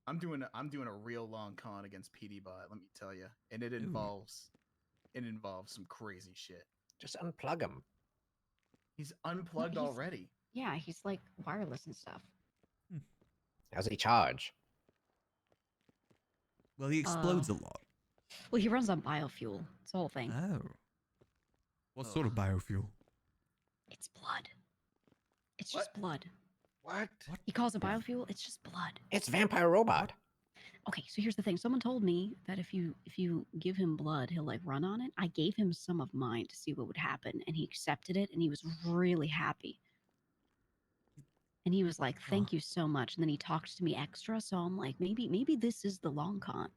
S24: I'm doing a real long con against PD Bot, let me tell you, and it involves some crazy shit.
S7: Just unplug him.
S24: He's unplugged
S15: he's-
S24: already.
S15: Yeah, he's like wireless and stuff.
S7: How's he charge?
S1: Well, he explodes a lot.
S15: Well, he runs on biofuel. It's the whole thing.
S1: Oh. What sort of biofuel?
S15: It's blood. It's just blood.
S7: What?
S15: He calls it biofuel. It's just blood.
S7: It's vampire robot.
S15: Okay, so here's the thing. Someone told me that if you give him blood, he'll like run on it. I gave him some of mine to see what would happen, and he accepted it, and he was really happy. And he was like, "Thank you so much." And then he talked to me extra, so I'm like, maybe this is the long con.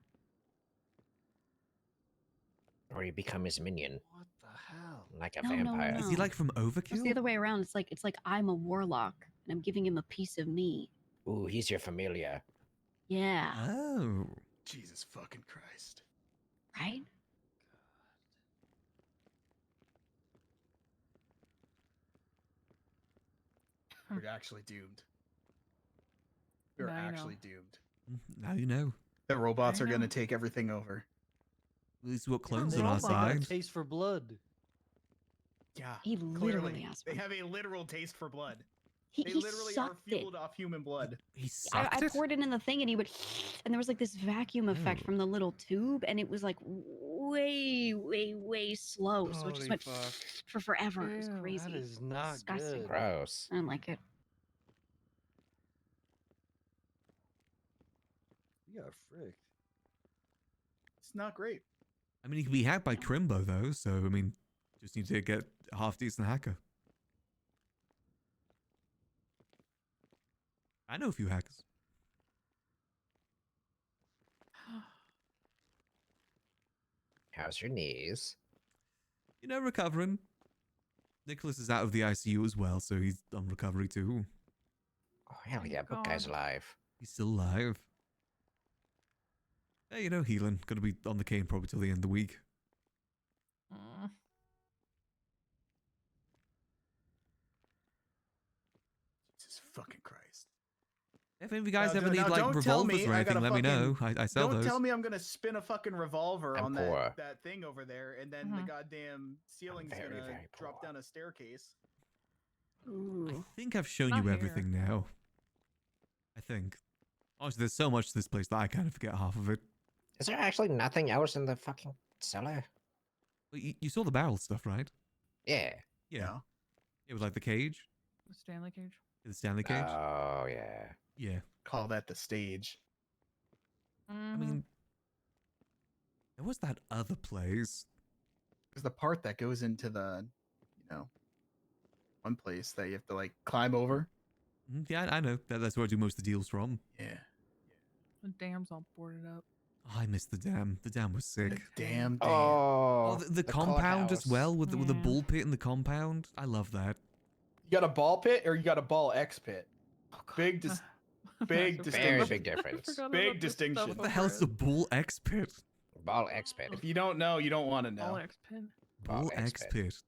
S7: Or you become his minion.
S24: What the hell?
S7: Like a
S15: No,
S7: vampire.
S15: no.
S1: Is he like from
S15: It's the
S1: Overkill?
S15: other way around. It's like I'm a warlock, and I'm giving him a piece of me.
S7: Ooh, he's your familiar.
S15: Yeah.
S1: Oh.
S24: Jesus fucking Christ.
S15: Right?
S24: We're actually doomed. We're
S13: Now you know.
S24: actually doomed.
S1: Now you know.
S24: The robots
S13: I
S24: are going to
S13: know.
S24: take everything over.
S1: This is what clones
S10: They
S1: on our
S10: all got a
S1: side.
S10: taste for blood.
S24: Yeah.
S15: He literally
S24: Clearly,
S15: asked
S24: they
S15: for it.
S24: have a literal taste for blood.
S15: He
S24: They
S15: he
S24: literally are
S15: sucked it.
S24: fueled off human blood.
S1: He
S15: I
S1: sucked it?
S15: poured it in the thing, and he would, and there was like this vacuum effect
S1: Oh.
S15: from the little tube, and it was like way slow. So it just
S10: Holy
S15: went
S10: fuck.
S15: for forever. It was
S10: Ew,
S15: crazy.
S10: That is not
S15: Disgusting.
S10: good.
S7: Gross.
S15: I don't like it.
S10: You got fricked.
S24: It's not great.
S1: I mean, he can be hacked by Crimbo, though, so, I mean, just need to get a half-decent hacker. I know a few hackers.
S7: How's your knees?
S1: You know, recovering. Nicholas is out of the ICU as well, so he's on recovery too.
S7: Oh, hell yeah, book guy's alive.
S1: He's still alive. Hey, you know, healing. Gonna be on the cane probably till the end of the week.
S24: Jesus fucking Christ.
S1: If any of you guys
S24: Now,
S1: ever need,
S24: now,
S1: like,
S24: don't tell
S1: revolvers
S24: me
S1: or
S24: I got
S1: anything,
S24: a
S1: let me know.
S24: fucking-
S1: I sell
S24: Don't
S1: those.
S24: tell me I'm gonna spin a fucking revolver
S7: I'm
S24: on
S7: poor.
S24: that thing over there, and then the goddamn ceiling's
S7: very,
S24: gonna
S7: very
S24: drop down a staircase.
S1: I think I've shown
S24: Not
S1: you
S24: here.
S1: everything now. I think. Honestly, there's so much to this place that I kind of forget half of it.
S7: Is there actually nothing else in the fucking cellar?
S1: But you saw the barrel stuff, right?
S7: Yeah.
S1: Yeah. It was like the cage.
S13: The Stanley cage.
S1: The Stanley cage.
S7: Oh, yeah.
S1: Yeah.
S24: Call that the stage.
S1: I mean, there was that other place.
S24: There's the part that goes into the, one place that you have to like climb over.
S1: Yeah, I know. That's where I do most of the deals from.
S24: Yeah.
S13: The dam's all boarded up.
S1: Oh, I missed the dam. The dam was sick.
S24: Damn.
S1: Oh, the compound as
S24: courthouse.
S1: well with the
S13: Yeah.
S1: bull pit in the compound. I love that.
S24: You got a ball pit or you got a ball X pit? Big, big
S13: Very
S24: distinction.
S7: big difference.
S13: forgot
S24: Big
S13: about this
S24: distinction.
S13: stuff
S1: What the hell's the bull X pit?
S7: Ball X pit.
S24: If you don't know, you don't want to
S13: All
S24: know.
S13: X pin.
S7: Ball
S1: Bull
S7: X
S1: X pit.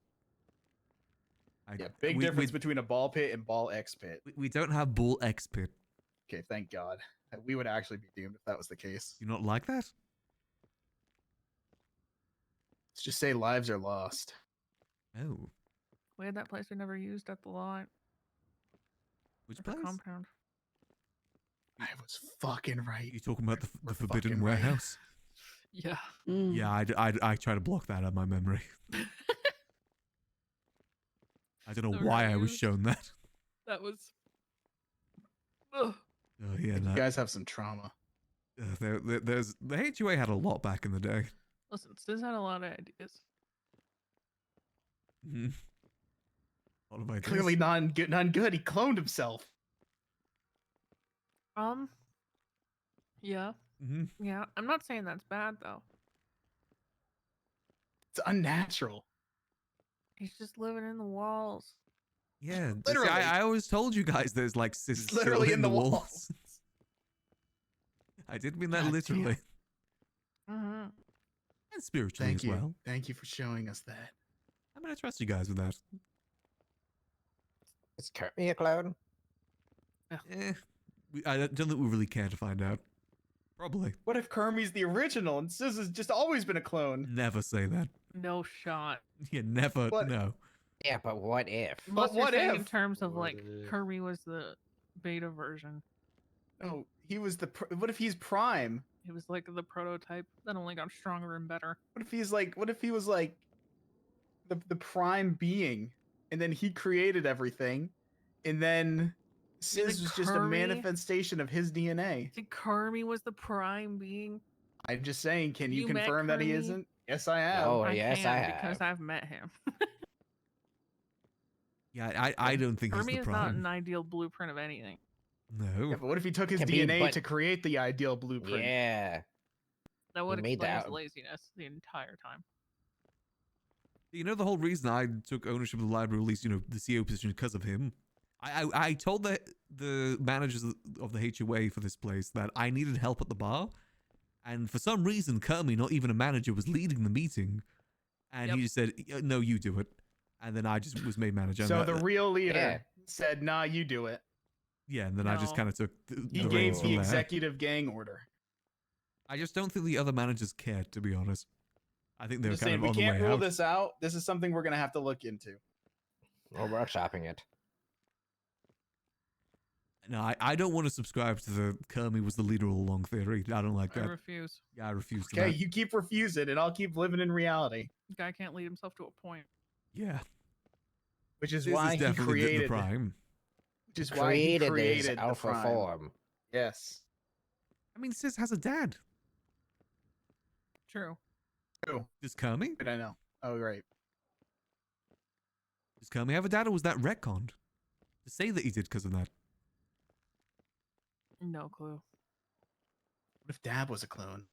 S24: Yeah, big difference between a ball pit and ball X pit.
S1: We don't have bull X pit.
S24: Okay, thank God. We would actually be doomed if that was the case.
S1: You not like that?
S24: Let's just say lives are lost.
S1: Oh,
S13: We had that place we never used at the lot.
S1: which
S13: At the
S1: place?
S13: compound.
S24: I was fucking right.
S1: You talking about the
S24: We're
S1: Forbidden
S24: fucking right.
S1: Warehouse?
S13: Yeah.
S1: Yeah, I try to block that out of my memory. I don't know
S13: Never
S1: why I was
S13: used.
S1: shown that.
S13: That was. Ugh.
S1: Oh yeah,
S24: You
S1: no.
S24: guys have some trauma.
S1: There's the HUA had a lot back in the day.
S13: Listen, Stiz had a lot of ideas.
S1: Mhm. A lot of ideas.
S24: Clearly none good. He cloned himself.
S13: Yeah.
S1: Mhm.
S13: Yeah. I'm not saying that's bad though.
S24: It's unnatural.
S13: He's just living in the walls.
S1: Yeah, see,
S24: Literally.
S1: I always told you guys there's like cysts
S24: It's literally
S1: still
S24: in the walls.
S1: I didn't mean that
S24: God
S1: literally.
S13: Mm-hmm.
S1: And spiritually
S24: Thank
S1: as
S24: you.
S1: well.
S24: Thank you for showing us that.
S1: I mean, I trust you guys with that.
S7: Is Kirby a clone?
S1: I don't think we really care to find out. Probably.
S24: What if Kermie's the original and Sis has just always been a clone?
S1: Never say that.
S13: No shot.
S1: You never know.
S7: Yeah, but what if?
S13: Unless
S24: But
S13: you're
S24: what
S13: saying
S24: if?
S13: in terms of
S24: What
S13: like
S24: if?
S13: Kirby was the beta version.
S24: No, he was the. What if he's Prime?
S13: It was like the prototype that only got stronger and better.
S24: What if he's like? What if he was like the Prime being, and then he created everything, and then Sis was just a
S13: Kirby?
S24: manifestation of his DNA.
S13: think Kirby was the prime being?
S24: I'm just saying, can you
S13: You met
S24: confirm that he
S13: Kirby?
S24: isn't? Yes, I have.
S7: Oh,
S13: I
S7: yes,
S13: can
S7: I have.
S13: because I've met him.
S1: Yeah, I don't think
S13: Kirby
S1: he's
S13: is
S1: the
S13: not
S1: prime.
S13: an ideal blueprint of anything.
S1: No.
S24: Yeah, but what if he took his
S7: Can be,
S24: DNA
S7: but-
S24: to create the ideal blueprint?
S7: Yeah.
S13: That would
S7: made
S13: explain his
S7: that-
S13: laziness the entire time.
S1: You know, the whole reason I took ownership of the library, at least, you know, the CEO position, because of him. I told the managers of the HOA for this place that I needed help at the bar. And for some reason, Kermie, not even a manager, was leading the meeting. And he just said, no, you do it. And then I just was made manager.
S24: So
S1: and
S24: the
S1: that-
S24: real leader said, "Nah, you do it."
S1: yeah, and then I just
S24: No.
S1: kind of took
S24: He
S1: the
S24: gave
S1: reins
S24: the
S1: from there.
S24: executive gang order.
S1: I just don't think the other managers cared, to be honest. I think they were
S24: Just
S1: kind
S24: saying,
S1: of
S24: we
S1: on the
S24: can't
S1: way
S24: rule
S1: out.
S24: this out. This is something we're gonna have to look into.
S7: We're workshopping it.
S1: No, I don't want to subscribe to the Kermie was the leader all along theory. I don't like
S13: I
S1: that.
S13: refuse.
S1: Yeah, I refuse to
S24: Okay,
S1: that.
S24: you keep refusing, and I'll keep living in reality.
S13: Guy can't lead himself to a point.
S1: Yeah.
S24: Which is
S1: This
S24: why
S1: is
S24: he
S1: definitely
S24: created.
S1: the prime.
S24: Which is why he
S7: Created
S24: created
S7: his
S24: the
S7: alpha
S24: Prime.
S7: form.
S24: Yes.
S1: I mean, Sis has a dad.
S13: True.
S24: Who?
S1: Does Kermie?
S24: Did I know? Oh, right.
S1: Does Kermie have a dad, or was that retconned? To say that he did because of that.
S13: No clue.
S24: What if Dab was a clone?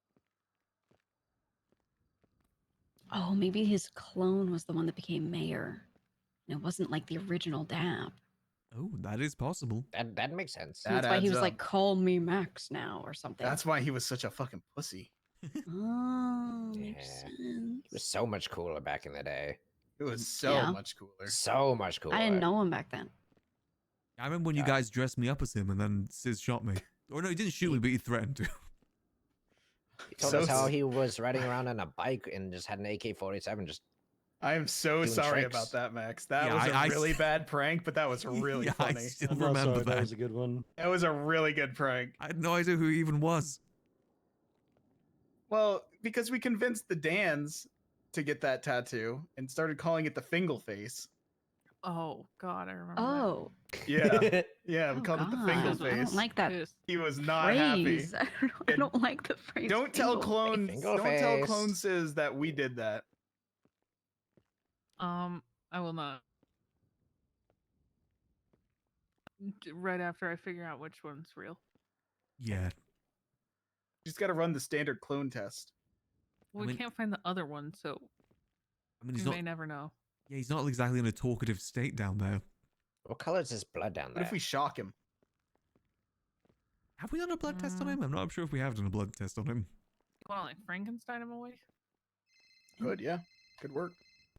S15: Oh, maybe his clone was the one that became mayor. And it wasn't like the original Dab.
S1: Oh, that is possible.
S7: That makes sense.
S24: That
S15: That's why he
S24: adds
S15: was like,
S24: up.
S15: call me Max now or something.
S24: That's why he was such a fucking pussy.
S15: Oh, makes
S7: Yeah.
S15: sense.
S7: He was so much cooler back in the day.
S24: It was so
S15: Yeah.
S24: much cooler.
S7: So much cooler.
S15: I didn't know him back then.
S1: I remember when you guys dressed me up as him, and then Sis shot me. Or no, he didn't shoot me, but he threatened to.
S7: He told
S24: So
S7: us how
S24: s-
S7: he was riding around on a bike and just had an AK-47 just
S24: I am so
S7: doing
S24: sorry
S7: tricks.
S24: about that, Max. That
S1: Yeah,
S24: was a
S1: I
S24: really bad prank, but that was really
S1: Yeah, I
S24: funny.
S1: still
S10: I'm not
S1: remember
S10: sorry,
S1: that.
S10: that was a good one.
S24: That was a really good prank.
S1: I had no idea who he even was.
S24: Well, because we convinced the Dans to get that tattoo and started calling it the Fingal Face.
S13: Oh God, I remember.
S15: Oh,
S24: Yeah, yeah, we
S15: oh
S24: called it the
S15: God.
S24: Fingal
S15: I
S24: Face.
S15: don't like that
S13: Pissed.
S24: He was not happy.
S15: phrase. I don't like the phrase.
S24: Don't tell
S15: fingal
S24: clones.
S7: Fingal
S24: Don't tell
S7: face.
S24: Clone Sis that we did that.
S13: I will not. Right after I figure out which one's real.
S1: Yeah.
S24: Just got to run the standard clone test.
S13: Well, we
S1: mean-
S13: can't find the other one, so
S1: I mean,
S13: we
S1: he's
S13: may
S1: not.
S13: never know.
S1: Yeah, he's not exactly in a talkative state down there.
S7: What color is his blood down
S24: What
S7: there?
S24: if we shock him?
S1: Have we done a blood test on him? I'm not sure if we have done a blood test on him.
S13: You want to like Frankenstein him away?
S24: Good, yeah. Good work.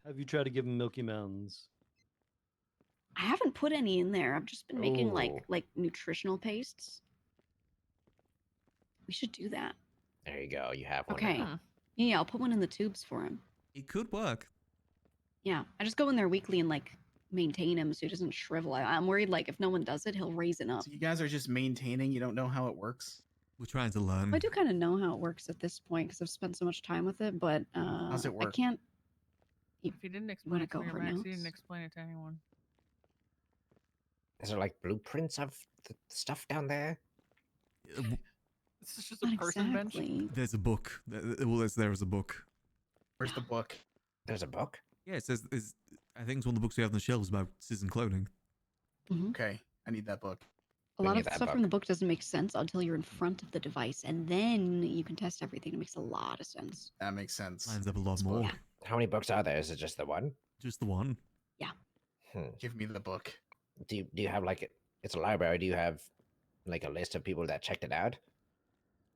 S10: Have you tried to give him Milky Mounds?
S15: I haven't put any in there. I've just been making
S7: Ooh.
S15: like nutritional pastes. We should do that.
S7: There you go. You have one.
S15: Okay.
S7: now.
S15: Yeah, I'll put one in the tubes for him.
S1: It could work.
S15: Yeah, I just go in there weekly and like maintain him so he doesn't shrivel. I'm worried like if no one does it, he'll raise it up.
S24: So you guys are just maintaining. You don't know how it works.
S1: We're trying to learn.
S15: I do kind of know how it works at this point because I've spent so much time with it, but
S24: How's it
S15: I
S24: work?
S15: can't.
S13: If you didn't explain
S15: wanna
S13: it to
S15: go
S13: me, or
S15: over
S13: Max, you
S15: notes?
S13: didn't explain it to anyone.
S7: Is there like blueprints of the stuff down there?
S13: This is just a
S15: Not
S13: person bench.
S15: exactly.
S1: There's a book. Well, there is a book.
S24: Where's the book?
S7: There's a book.
S1: Yeah, it says. I think it's one of the books we have on the shelves about Sis and cloning.
S24: Okay, I need that book.
S15: A
S7: We
S15: lot
S7: need
S15: of
S7: that
S15: stuff
S7: book.
S15: from the book doesn't make sense until you're in front of the device, and then you can test everything. It makes a lot of sense.
S24: That makes sense.
S1: Lines up a lot
S24: That's
S1: more.
S24: what-
S7: How many books are there? Is it just the one?
S1: Just the one.
S24: Give me the book.
S7: Do you have like it's a library? Do you have like a list of people that checked it out?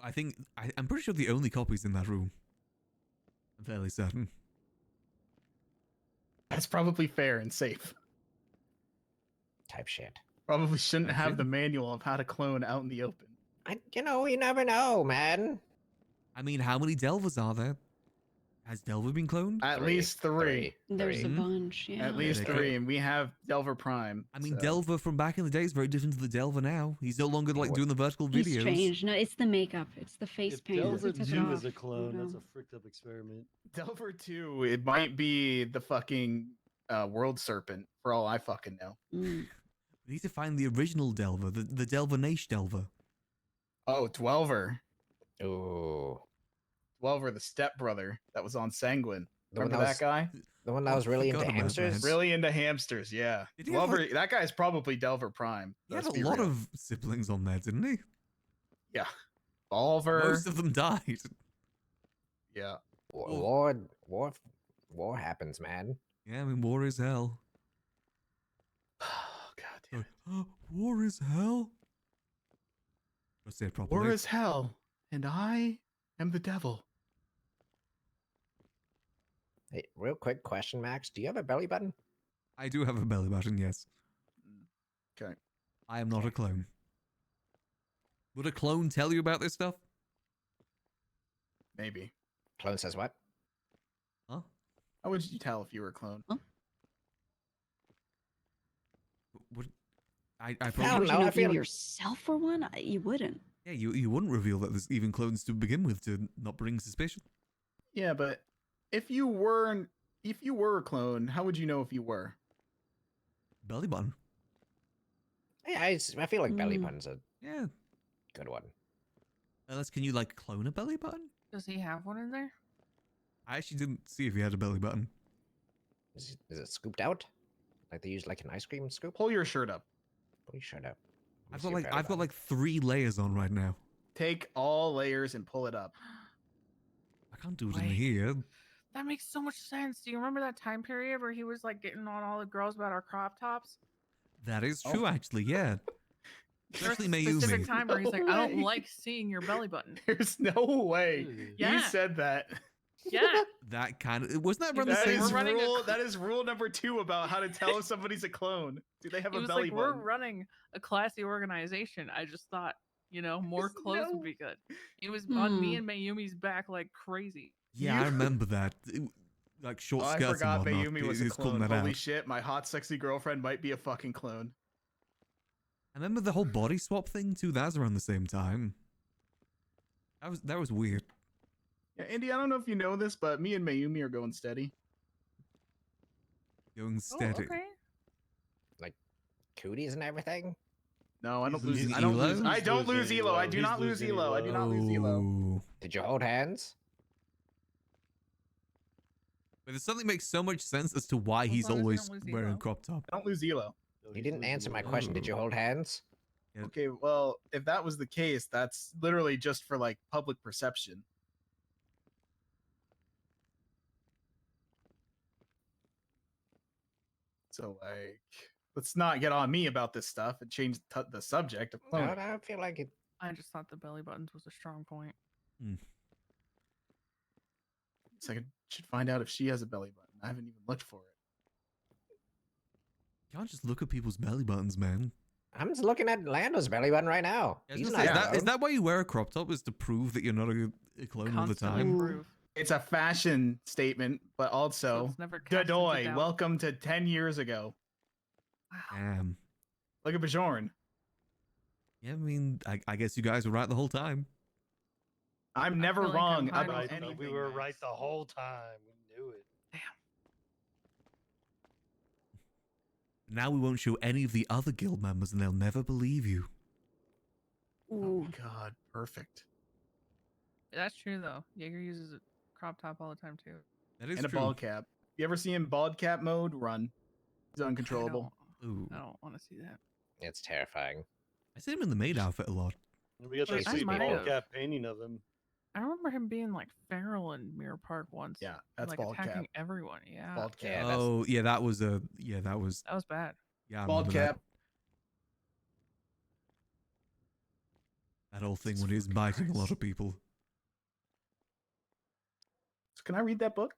S1: I'm pretty sure the only copy's in that room. Fairly certain.
S24: That's probably fair and safe.
S7: Type shit.
S24: Probably shouldn't
S1: Type
S24: have
S1: shit.
S24: the manual of how to clone out in the open.
S7: You never know, man.
S1: I mean, how many Delvers are there? Has Delver been cloned?
S24: At least three.
S15: There's a bunch, yeah.
S24: At least
S1: Okay.
S24: three, and we have Delver Prime.
S1: I mean,
S24: so-
S1: Delver from back in the day is very different to the Delver now. He's no longer like doing the vertical videos.
S15: He's changed. No, it's the makeup. It's the face paint.
S10: Delver
S15: He took it
S10: 2
S15: off.
S10: is a clone.
S15: Oh,
S10: That's
S15: no.
S10: a fricked up experiment.
S24: Delver 2, it might be the fucking World Serpent, for all I fucking know.
S15: Mm.
S1: We need to find the original Delver, the Delver Nation Delver.
S24: Oh, Dwelver.
S7: Ooh.
S24: Dwelver, the stepbrother that was on Sanguine.
S7: The one
S24: Remember
S7: that
S24: that guy?
S7: The one that was really into
S1: forgot about
S7: hamsters.
S1: that.
S24: Really into hamsters, yeah.
S1: Did he have,
S24: Dwelver,
S1: like-
S24: that guy's probably Delver Prime.
S1: He had
S24: let's
S1: a
S24: be
S1: lot
S24: real.
S1: of siblings on there, didn't he?
S24: Yeah. Bolver.
S1: Most of them died.
S24: Yeah.
S7: War happens, man.
S1: Yeah, I mean, war is hell.
S24: Oh, God damn it.
S1: War is hell? Let's say it properly.
S24: War is hell, and I am the devil.
S7: Hey, real quick question, Max. Do you have a belly button?
S1: I do have a belly button, yes.
S24: Okay.
S1: I am not a clone. Would a clone tell you about this stuff?
S24: Maybe.
S7: Clone says what?
S1: Huh?
S24: How would you tell if you were a clone?
S1: Would I
S15: How
S1: probably
S15: would you know if you yourself were one? You wouldn't.
S1: Yeah, you wouldn't reveal that there's even clones to begin with to not bring suspicion.
S24: Yeah, but if you were a clone, how would you know if you were?
S1: Belly button.
S7: Yeah, I feel like belly button's a
S1: Yeah.
S7: good one.
S1: Unless, can you like clone a belly button?
S13: Does he have one in there?
S1: I actually didn't see if he had a belly button.
S7: Is it scooped out? Like they use like an ice cream scoop?
S24: Pull your shirt up.
S7: Pull your shirt up.
S1: I've got like 3 layers on right now.
S24: Take all layers and pull it up.
S1: I can't do it in
S13: Wait.
S1: here.
S13: That makes so much sense. Do you remember that time period where he was like getting on all the girls about our crop tops?
S1: That is true, actually. Yeah. Especially
S13: There's a specific
S1: Mayumi.
S13: time where he's like, I don't
S24: way.
S13: like seeing your belly button.
S24: There's no way.
S13: Yeah.
S24: You said that.
S13: Yeah.
S1: That kind of wasn't that around the
S24: That
S1: same
S24: is
S1: time?
S13: running a
S24: rule.
S13: cl-
S24: That is rule number 2 about how to tell if somebody's a clone. Do they have
S13: He
S24: a
S13: was
S24: belly
S13: like, we're
S24: button?
S13: running a classy organization. I just thought, more
S24: There's
S13: clothes
S24: no-
S13: would be good. He was on me and Mayumi's back like crazy.
S1: Yeah, I remember that. Like short
S24: Oh, I
S1: skirts
S24: forgot
S1: and whatnot.
S24: Mayumi was a
S1: It's calling
S24: clone.
S1: that
S24: Holy
S1: out.
S24: shit, my hot, sexy girlfriend might be a fucking clone.
S1: I remember the whole body swap thing too. That was around the same time. That was weird.
S24: Yeah, Andy, I don't know if you know this, but me and Mayumi are going steady.
S1: Going
S13: Oh,
S1: steady.
S13: okay.
S7: Like cooties and everything?
S24: No, I don't
S1: He's
S24: lose.
S1: losing
S24: I don't
S1: Elo?
S24: lose. I
S10: He's
S24: don't lose
S10: losing
S24: Elo. I
S10: Elo.
S24: do
S10: He's
S24: not lose
S10: losing
S24: Elo. I do not lose Elo.
S1: Oh.
S7: Did you hold hands?
S1: But this suddenly makes so much sense as to why he's
S13: long as you
S1: always
S13: don't lose
S1: wearing
S13: Elo.
S1: crop top.
S24: I don't lose Elo.
S7: You didn't answer my question. Did you hold hands?
S1: Yeah.
S24: Okay, well, if that was the case, that's literally just for like public perception. So like, let's not get on me about this stuff and change the subject of
S7: No,
S24: cloning.
S7: I feel like it.
S13: I just thought the belly buttons was a strong point.
S24: So I should find out if she has a belly button. I haven't even looked for it.
S1: You can't just look at people's belly buttons, man.
S7: I'm just looking at Lando's belly button right now.
S1: I was
S7: He's
S1: gonna
S7: not
S1: say,
S7: a
S1: is
S7: clone.
S1: that why you wear a crop top? Is to prove that you're not a clone all the
S13: Constantly
S1: time?
S13: prove.
S24: It's a fashion statement, but
S13: So
S24: also,
S13: it's never cast into
S24: Dadoy,
S13: doubt.
S24: welcome to 10 years ago.
S1: Damn.
S24: Look at Bajorn.
S1: Yeah, I mean, I guess you guys were right the whole time.
S24: I'm never
S13: feel like I'm
S24: wrong
S13: hiding
S24: about
S13: something.
S24: anything.
S10: We were
S24: Max.
S10: right the whole time. We knew it.
S1: Now we won't show any of the other guild members, and they'll never believe you.
S24: Oh God, perfect.
S13: That's true though. Jaeger uses a crop top all the time too.
S1: That is
S24: And a
S1: true.
S24: bald cap. You ever see him bald cap mode? Run. He's uncontrollable.
S1: Ooh.
S13: I don't want to see that.
S7: It's terrifying.
S1: I see him in the maid outfit a lot.
S10: We got to
S13: Wait, I
S10: see
S13: might
S10: bald
S13: have.
S10: cap painting of him.
S13: I remember him being like feral in Mirror Park once.
S24: Yeah,
S13: and,
S24: that's
S13: like
S24: bald
S13: attacking
S24: cap.
S13: everyone. Yeah.
S24: Bald cap.
S7: Yeah, that's-
S1: Oh, yeah, that was that was
S13: That was bad.
S1: yeah. I
S24: Bald
S1: remember
S24: cap.
S1: That whole thing when he was biting a lot of people.
S24: Can I read that book?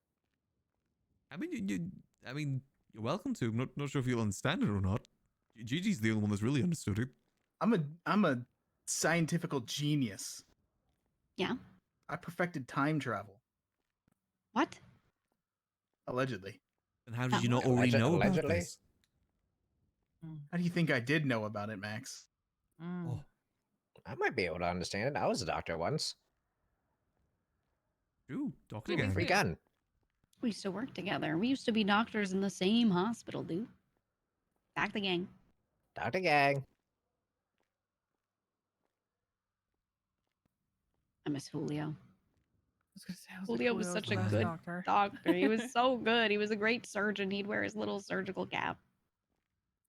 S1: I mean, you're welcome to. I'm not sure if you'll understand it or not. Gigi's the only one that's really understood it.
S24: I'm a scientifical genius.
S15: Yeah.
S24: I perfected time travel.
S15: What?
S24: Allegedly.
S1: And how did you not already know about this?
S24: How do you think I did know about it, Max?
S1: Oh,
S7: I might be able to understand it. I was a doctor once.
S1: True, doctor
S15: Yeah,
S1: gang.
S7: Free gun.
S15: We used to work together. We used to be doctors in the same hospital, dude. Back the gang.
S7: Doctor gang.
S15: I miss Julio.
S13: Julio
S15: Julio was such a good doctor. He was so good. He was a great surgeon. He'd wear his little surgical cap.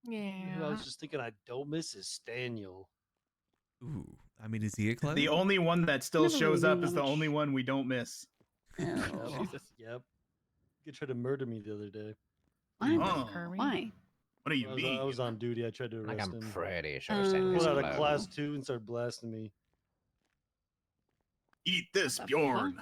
S10: Who I was just thinking I don't miss is Staniel.
S1: Ooh, I mean, is he a clown?
S24: The only one that still
S15: Never
S24: shows
S15: really
S24: up is the
S15: much.
S24: only one we don't miss.
S15: Oh.
S10: Yep. You tried to murder me the other day.
S15: What?
S24: Oh.
S15: Why?
S24: What do you
S10: I was on duty. I tried to
S7: Like,
S10: arrest
S7: I'm
S10: him.
S7: pretty sure Stanley's
S10: Pulled out
S7: alone.
S10: a class 2 and started blasting me.
S24: Eat this,
S15: What the
S24: Bjorn.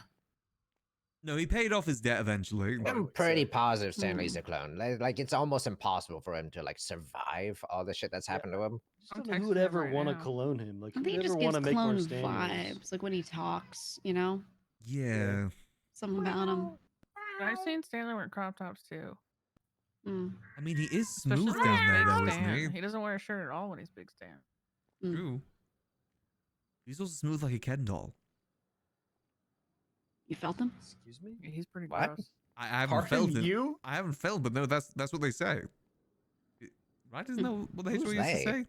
S1: No, he paid off his debt eventually.
S7: I'm pretty positive Stanley's a clone. Like, it's almost impossible for him to like survive all the shit that's happened to him.
S10: I don't know who would ever want to clone him. Like,
S15: I
S10: who
S15: think he
S10: would
S15: just
S10: ever
S15: gives
S10: want to make more
S15: clone
S10: Staniels?
S15: vibes, like when he talks, you know?
S1: Yeah.
S15: Something about him.
S13: I've seen Stanley wear crop tops too.
S15: Mm.
S1: I mean, he is
S13: Especially
S1: smooth
S13: when
S1: down
S13: he's
S1: there,
S13: Big
S1: though,
S13: Stan.
S1: isn't
S13: He doesn't wear a shirt at all when he's Big Stan.
S1: he? True. He's also smooth like a Ken doll.
S15: You felt him?
S10: Excuse me?
S13: Yeah, he's pretty
S7: What?
S13: gross.
S1: I haven't
S24: Pardon
S1: felt it.
S24: you?
S1: I haven't felt, but no, that's what they say. Right? Isn't that what the
S7: Who's
S1: HO used to
S7: they?
S1: say?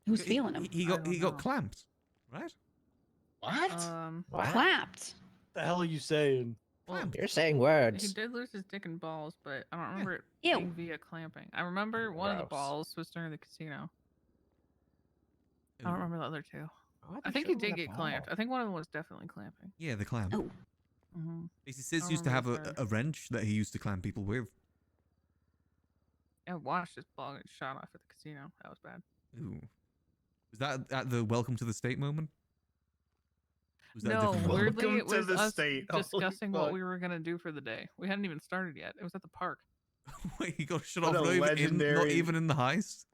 S15: Who's feeling him?
S1: He got clamped, right?
S24: What?
S7: What?
S15: Clapped.
S10: What the hell are you saying?
S13: Well,
S7: You're saying
S13: he
S7: words.
S13: did lose his dick and balls, but I don't remember it
S15: Ew.
S13: being via clamping. I remember one of the
S7: Gross.
S13: balls was during the casino. I
S1: Ooh.
S13: don't remember the other two.
S7: Why'd
S13: I
S7: they
S13: think
S7: show
S13: he
S7: him
S13: did
S7: with a
S13: get clamped.
S7: ball?
S13: I think one of them was definitely clamping.
S1: Yeah, the clamp.
S15: Oh.
S13: Mm-hmm.
S1: Basically, Sis
S13: I
S1: used to have
S13: remember
S1: a wrench that he used to clamp people with.
S13: I watched this ball get shot off at the casino. That was bad.
S1: Ooh. Was that at the welcome to the state moment? Was that a
S13: No,
S1: different one?
S13: weirdly, it
S24: Welcome to
S13: was
S24: the
S13: us
S24: state. Holy
S13: discussing what
S24: fuck.
S13: we were gonna do for the day. We hadn't even started yet. It was at the park.
S1: Wait, he got shut
S24: What
S1: off
S24: a
S1: not not
S24: legendary-
S1: even in the heist?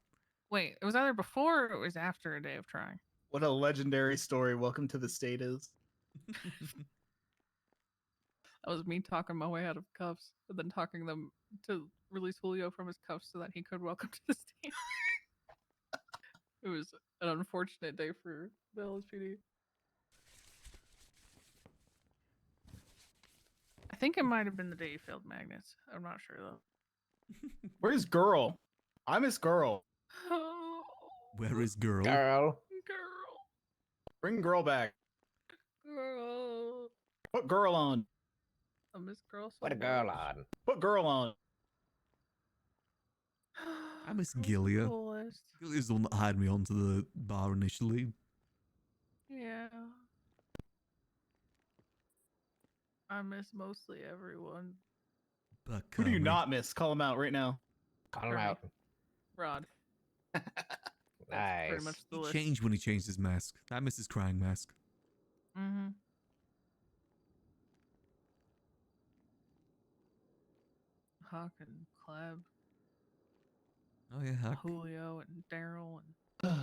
S13: Wait, it was either before or it was after a day of trying.
S24: What a legendary story Welcome to the State is.
S13: That was me talking my way out of cuffs, and then talking them to release Julio from his cuffs so that he could welcome to the state. It was an unfortunate day for the LSPD. I think it might have been the day you failed Magnus. I'm not sure though.
S24: Where's Girl? I miss Girl.
S13: Oh,
S1: Where is girl?
S7: Girl.
S13: girl,
S24: Bring Girl back.
S13: girl.
S24: Put Girl on.
S13: I miss girl. So
S7: What a girl
S13: much.
S7: on.
S24: Put Girl on.
S1: I miss
S13: Girl's the
S1: Gilia.
S13: coolest.
S1: Gilia's the one that hired me onto the bar initially.
S13: Yeah. I miss mostly everyone.
S1: But
S24: Who do you not miss? Call him out right now.
S7: Call him
S13: Right.
S7: out.
S13: Rod.
S7: Nice.
S13: Pretty much the
S1: He
S13: list.
S1: changed when he changed his mask. I miss his crying mask.
S13: Mm-hmm. Huck and Cleb,
S1: Oh yeah, Huck.
S13: Julio and Daryl, and
S1: I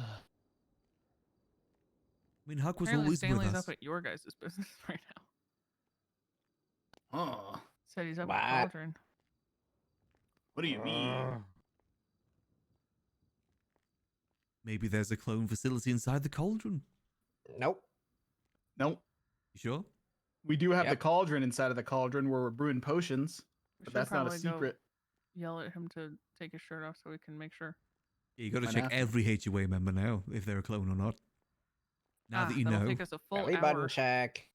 S1: mean, Huck was
S13: apparently
S1: always
S13: Stanley's
S1: with us.
S13: up at your guys' business right now.
S24: Oh,
S13: Said he's up
S7: What?
S13: at Cauldron.
S24: what do you mean?
S1: Maybe there's a clone facility inside the cauldron.
S7: Nope.
S24: Nope.
S1: You sure?
S24: We do have the
S7: Yep.
S24: cauldron inside of the cauldron where we're brewing potions,
S13: We
S24: but
S13: should
S24: that's not a
S13: probably go
S24: secret.
S13: Yell at him to take his shirt off so we can make sure.
S1: Yeah, you got to
S24: Why
S1: check
S24: not?
S1: every HOA member now if they're a clone or not. Now that you
S13: that'll
S1: know,
S13: take us a full
S7: Belly
S13: hour.
S7: button check.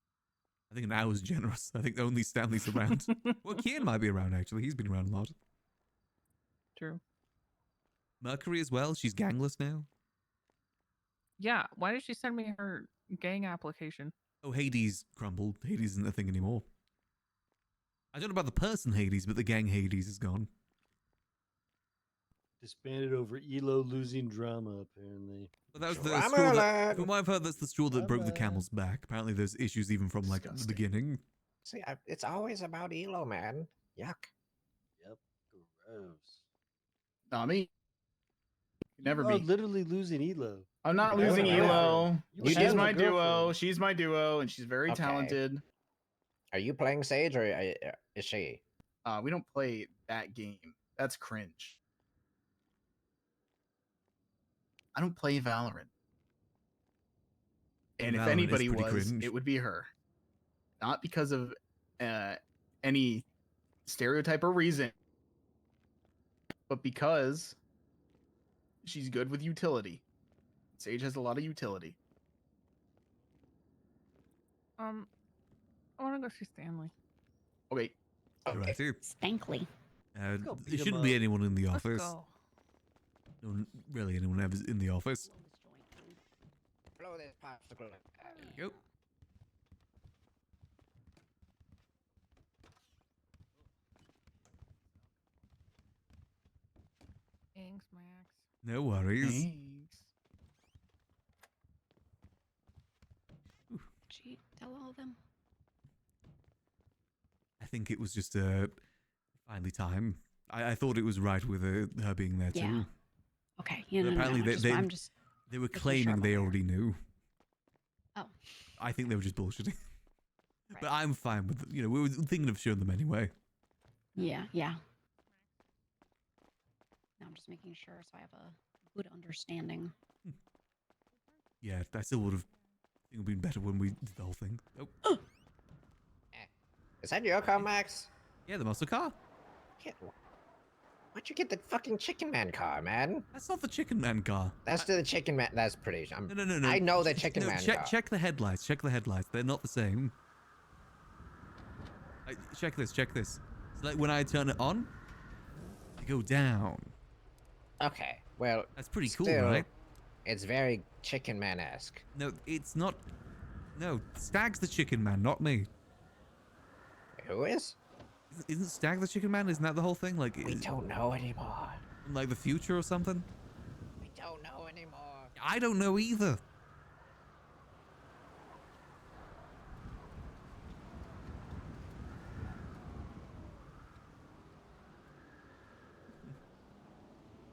S1: I think an hour's generous. I think only Stanley's around. Well, Kian might be around actually. He's been around a lot.
S13: True.
S1: Mercury as well. She's gangless now.
S13: Yeah. Why did she send me her gang application?
S1: Oh, Hades crumbled. Hades isn't a thing anymore. I don't know about the person Hades, but the gang Hades is gone.
S10: Disbanded over Elo losing drama, apparently.
S1: But that was the
S7: Drama
S1: straw that,
S7: alert.
S1: from what I've heard, that's the straw that broke the
S10: Drama.
S1: camel's back. Apparently there's issues even from like the
S24: Disgusting.
S1: beginning.
S7: See, it's always about Elo, man. Yuck.
S10: Yep. Gross.
S24: Not me. Never
S10: You are
S24: be.
S10: literally losing Elo.
S24: I'm not
S10: You have
S24: losing
S10: a girlfriend.
S24: Elo.
S10: You
S24: She's
S10: have a
S24: my duo.
S10: girlfriend.
S24: She's my duo, and she's very
S7: Okay.
S24: talented.
S7: Are you playing Sage or is she?
S24: We don't play that game. That's cringe. I don't play Valorant. And if
S1: Valorant is
S24: anybody
S1: pretty
S24: was,
S1: cringe.
S24: it would be her. Not because of any stereotype or reason, but because she's good with utility. Sage has a lot of utility.
S13: I want to go see Stanley.
S24: Okay.
S1: Right here.
S15: Stankly.
S10: go beat
S1: There
S10: 'em
S1: shouldn't be
S10: up.
S1: anyone in the
S13: Let's
S1: office.
S13: go.
S1: No, really, anyone ever in the office.
S7: Blow this popsicle.
S1: There you go.
S13: Thanks, Max.
S1: No worries.
S24: Thanks.
S15: Gee, tell all of them.
S1: I think it was just finally time. I thought it was right with her being there
S15: Yeah.
S1: too.
S15: Okay. Yeah,
S1: But
S15: no,
S1: apparently
S15: I'm just
S1: they were
S15: making sure
S1: claiming
S15: I'm
S1: they
S15: aware.
S1: already knew.
S15: Oh.
S1: I think they were just bullshitting.
S15: Right.
S1: But I'm fine with we were thinking of showing them anyway.
S15: Yeah, yeah. No, I'm just making sure so I have a good understanding.
S1: Yeah, I still would have think it would been better when we did the whole thing. Oh.
S7: Is that your car, Max?
S1: Yeah, the muscle car.
S7: Why'd you get the fucking Chicken Man car, man?
S1: That's not the Chicken Man car.
S7: That's the Chicken Man. That's pretty.
S1: No.
S7: I know the Chicken
S1: No,
S7: Man
S1: check,
S7: car.
S1: check the headlights. Check the headlights. They're not the same. Check this. Check this. So like when I turn it on, they go down.
S7: Okay, well,
S1: That's pretty cool,
S7: still,
S1: right?
S7: It's very Chicken Man-esque.
S1: No, it's not. No, Stag's the Chicken Man, not me.
S7: Who is?
S1: Isn't Stag the Chicken Man? Isn't that the whole thing? Like
S7: We don't know anymore.
S1: Like the future or something?
S7: We don't know anymore.
S1: I don't know either.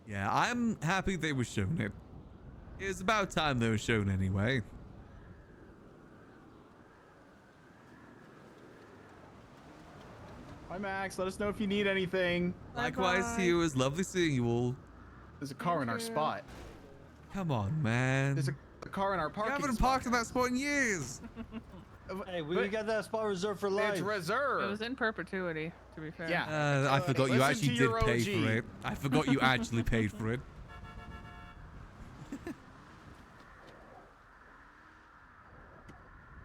S1: Yeah, I'm happy they were shown it. It was about time they were shown anyway.
S24: Hi, Max. Let us know if you need anything.
S1: Likewise to you. It was lovely seeing you all.
S24: There's a car in our spot.
S1: Come on, man.
S24: There's a car in our
S1: You
S24: parking
S1: haven't
S24: spot.
S1: parked in that spot in years.
S10: Hey, we got that spot reserved for life.
S24: It's
S13: It
S24: reserved.
S13: was in perpetuity, to be fair.
S24: Yeah.
S1: I forgot you
S24: Listen
S1: actually
S24: to
S1: did
S24: your
S1: pay
S24: OG.
S1: for it. I forgot you actually paid for it.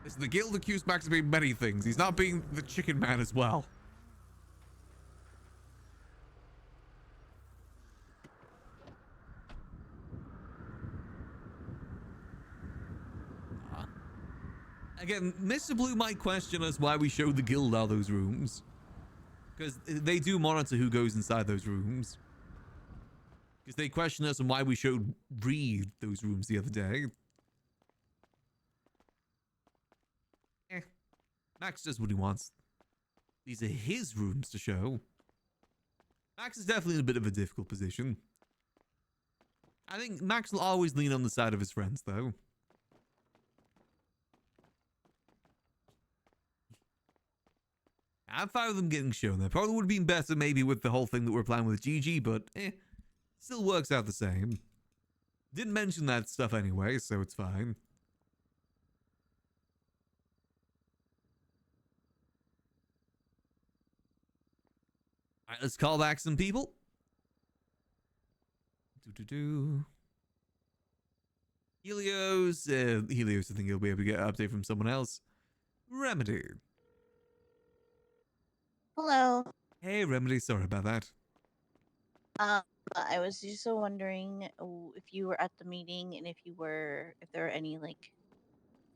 S1: Listen, the guild accused Max of being many things. He's not being the Chicken Man as well. Again, Mr. Blue might question us why we showed the guild all those rooms. Because they do monitor who goes inside those rooms. Because they question us on why we showed Reed those rooms the other day. Max does what he wants. These are his rooms to show. Max is definitely in a bit of a difficult position. I think Max will always lean on the side of his friends, though. I'm fine with them getting shown there. Probably would have been better maybe with the whole thing that we're planning with GG, but still works out the same. Didn't mention that stuff anyway, so it's fine. Alright, let's call back some people. Helios. Helios, I think he'll be able to get an update from someone else. Remedy.
S6: Hello.
S1: Hey, Remedy. Sorry about that.
S6: I was just wondering if you were at the meeting and if there were any like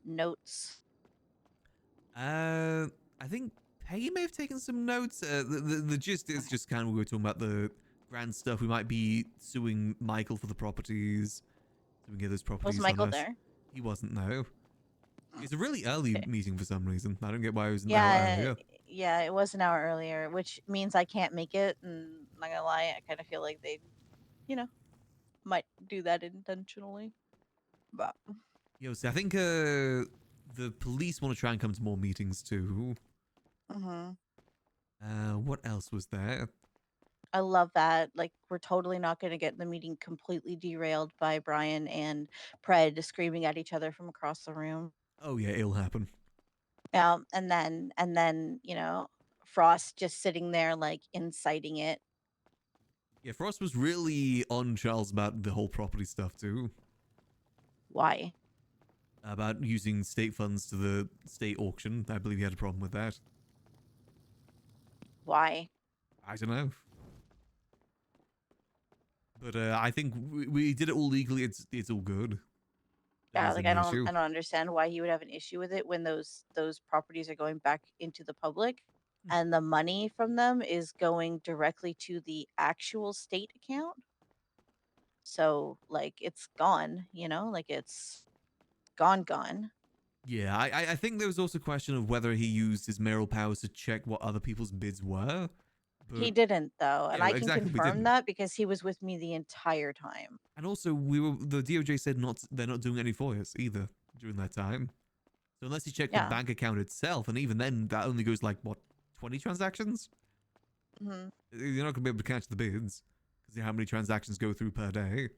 S6: notes.
S1: I think Peggy may have taken some notes. The gist is just kind of we were talking about the grand stuff. We might be suing Michael for the properties. So we can get those properties.
S6: Was Michael
S1: on us.
S6: there?
S1: He wasn't, no. It's a really early meeting for some reason. I don't get why it was an hour
S6: Yeah,
S1: earlier.
S6: yeah, it was an hour earlier, which means I can't make it. And not gonna lie, I kind of feel like they, you know, might do that intentionally. But
S1: Yo, see, I think the police want to try and come to more meetings too.
S6: mhm.
S1: What else was there?
S6: I love that. Like, we're totally not going to get the meeting completely derailed by Brian and Pred screaming at each other from across the room.
S1: Oh yeah, it'll happen.
S6: And then, Frost just sitting there like inciting it.
S1: Yeah, Frost was really on Charles about the whole property stuff too.
S6: Why?
S1: About using state funds to the state auction. I believe he had a problem with that.
S6: Why?
S1: I don't know. But I think we did it all legally. It's all good. There
S6: Yeah,
S1: isn't
S6: like
S1: an issue.
S6: I don't understand why he would have an issue with it when those properties are going back into the public and the money from them is going directly to the actual state account. So like it's gone, like it's gone.
S1: Yeah, I think there was also a question of whether he used his mayoral powers to check what other people's bids were.
S6: He
S1: But
S6: didn't though, and
S1: yeah,
S6: I can
S1: exactly, we
S6: confirm
S1: didn't.
S6: that because he was with me the entire time.
S1: And also, the DOJ said they're not doing any FOIAs either during that time. So unless you check
S6: Yeah.
S1: the bank account itself, and even then, that only goes like what 20 transactions.
S6: hmm
S1: You're not gonna be able to catch the bids because how many transactions go through per day.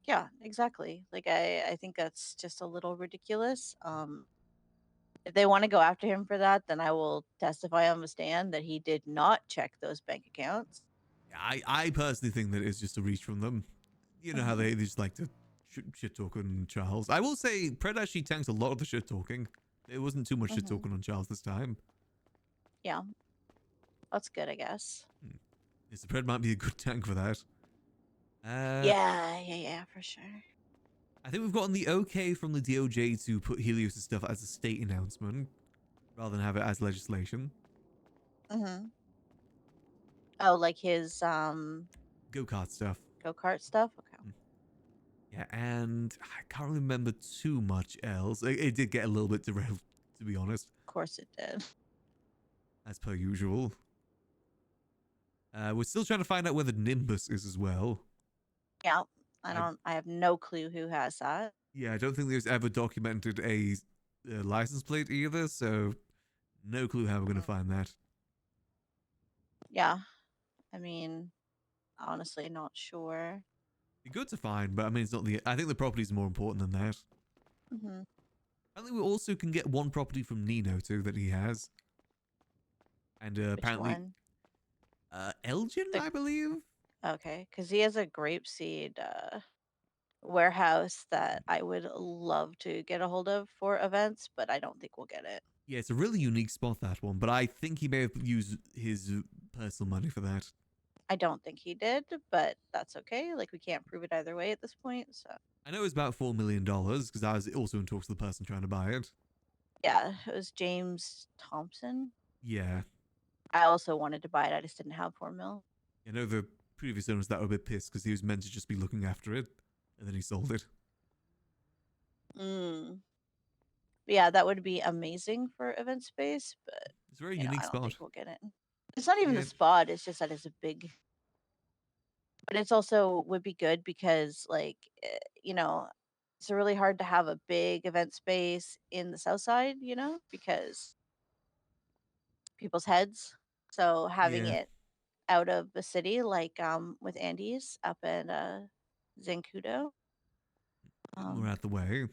S6: Yeah, exactly. Like I think that's just a little ridiculous. If they want to go after him for that, then I will testify on the stand that he did not check those bank accounts.
S1: I personally think that it's just a reach from them. You know how they just like to shit talk on Charles. I will say, Pred actually tanks a lot of the shit talking. It wasn't too much shit talking on Charles this time.
S6: Yeah, that's good, I guess.
S1: Yes, the Pred might be a good tank for that.
S6: Yeah, for sure.
S1: I think we've gotten the okay from the DOJ to put Helios' stuff as a state announcement rather than have it as legislation.
S6: Mm-hmm. Oh, like his
S1: Go-kart stuff.
S6: go-kart stuff? Okay.
S1: Yeah, and I can't remember too much else. It did get a little bit derailed, to be honest.
S6: Of course it did.
S1: As per usual. We're still trying to find out where the Nimbus is as well.
S6: Yeah. I have no clue who has that.
S1: Yeah, I don't think there's ever documented a license plate either, so no clue how we're going to find that.
S6: Yeah. I mean, honestly, not sure.
S1: Be good to find, but I mean, it's not the. I think the property's more important than that.
S6: Mm-hmm.
S1: I think we also can get one property from Nino too that he has, and apparently,
S6: one?
S1: Elgin, I believe.
S6: Okay, because he has a grapeseed warehouse that I would love to get a hold of for events, but I don't think we'll get it.
S1: Yeah, it's a really unique spot, that one, but I think he may have used his personal money for that.
S6: I don't think he did, but that's okay. Like, we can't prove it either way at this point, so.
S1: I know it's about $4 million because I was also in talks with the person trying to buy it.
S6: Yeah, it was James Thompson.
S1: Yeah.
S6: I also wanted to buy it, I just didn't have 4 mil.
S1: You know, the previous owners that were a bit pissed because he was meant to just be looking after it, and then he sold it.
S6: Yeah, that would be amazing for event space, but
S1: it's a very unique
S6: I don't
S1: spot.
S6: think we'll get it. It's not even
S1: Yeah.
S6: the spot, it's just that it's a big. But it's also would be good because, like, it's really hard to have a big event space in the south side, because people's heads. So having
S1: Yeah.
S6: it out of the city, like with Andy's up in Zancudo,
S1: We're out the way.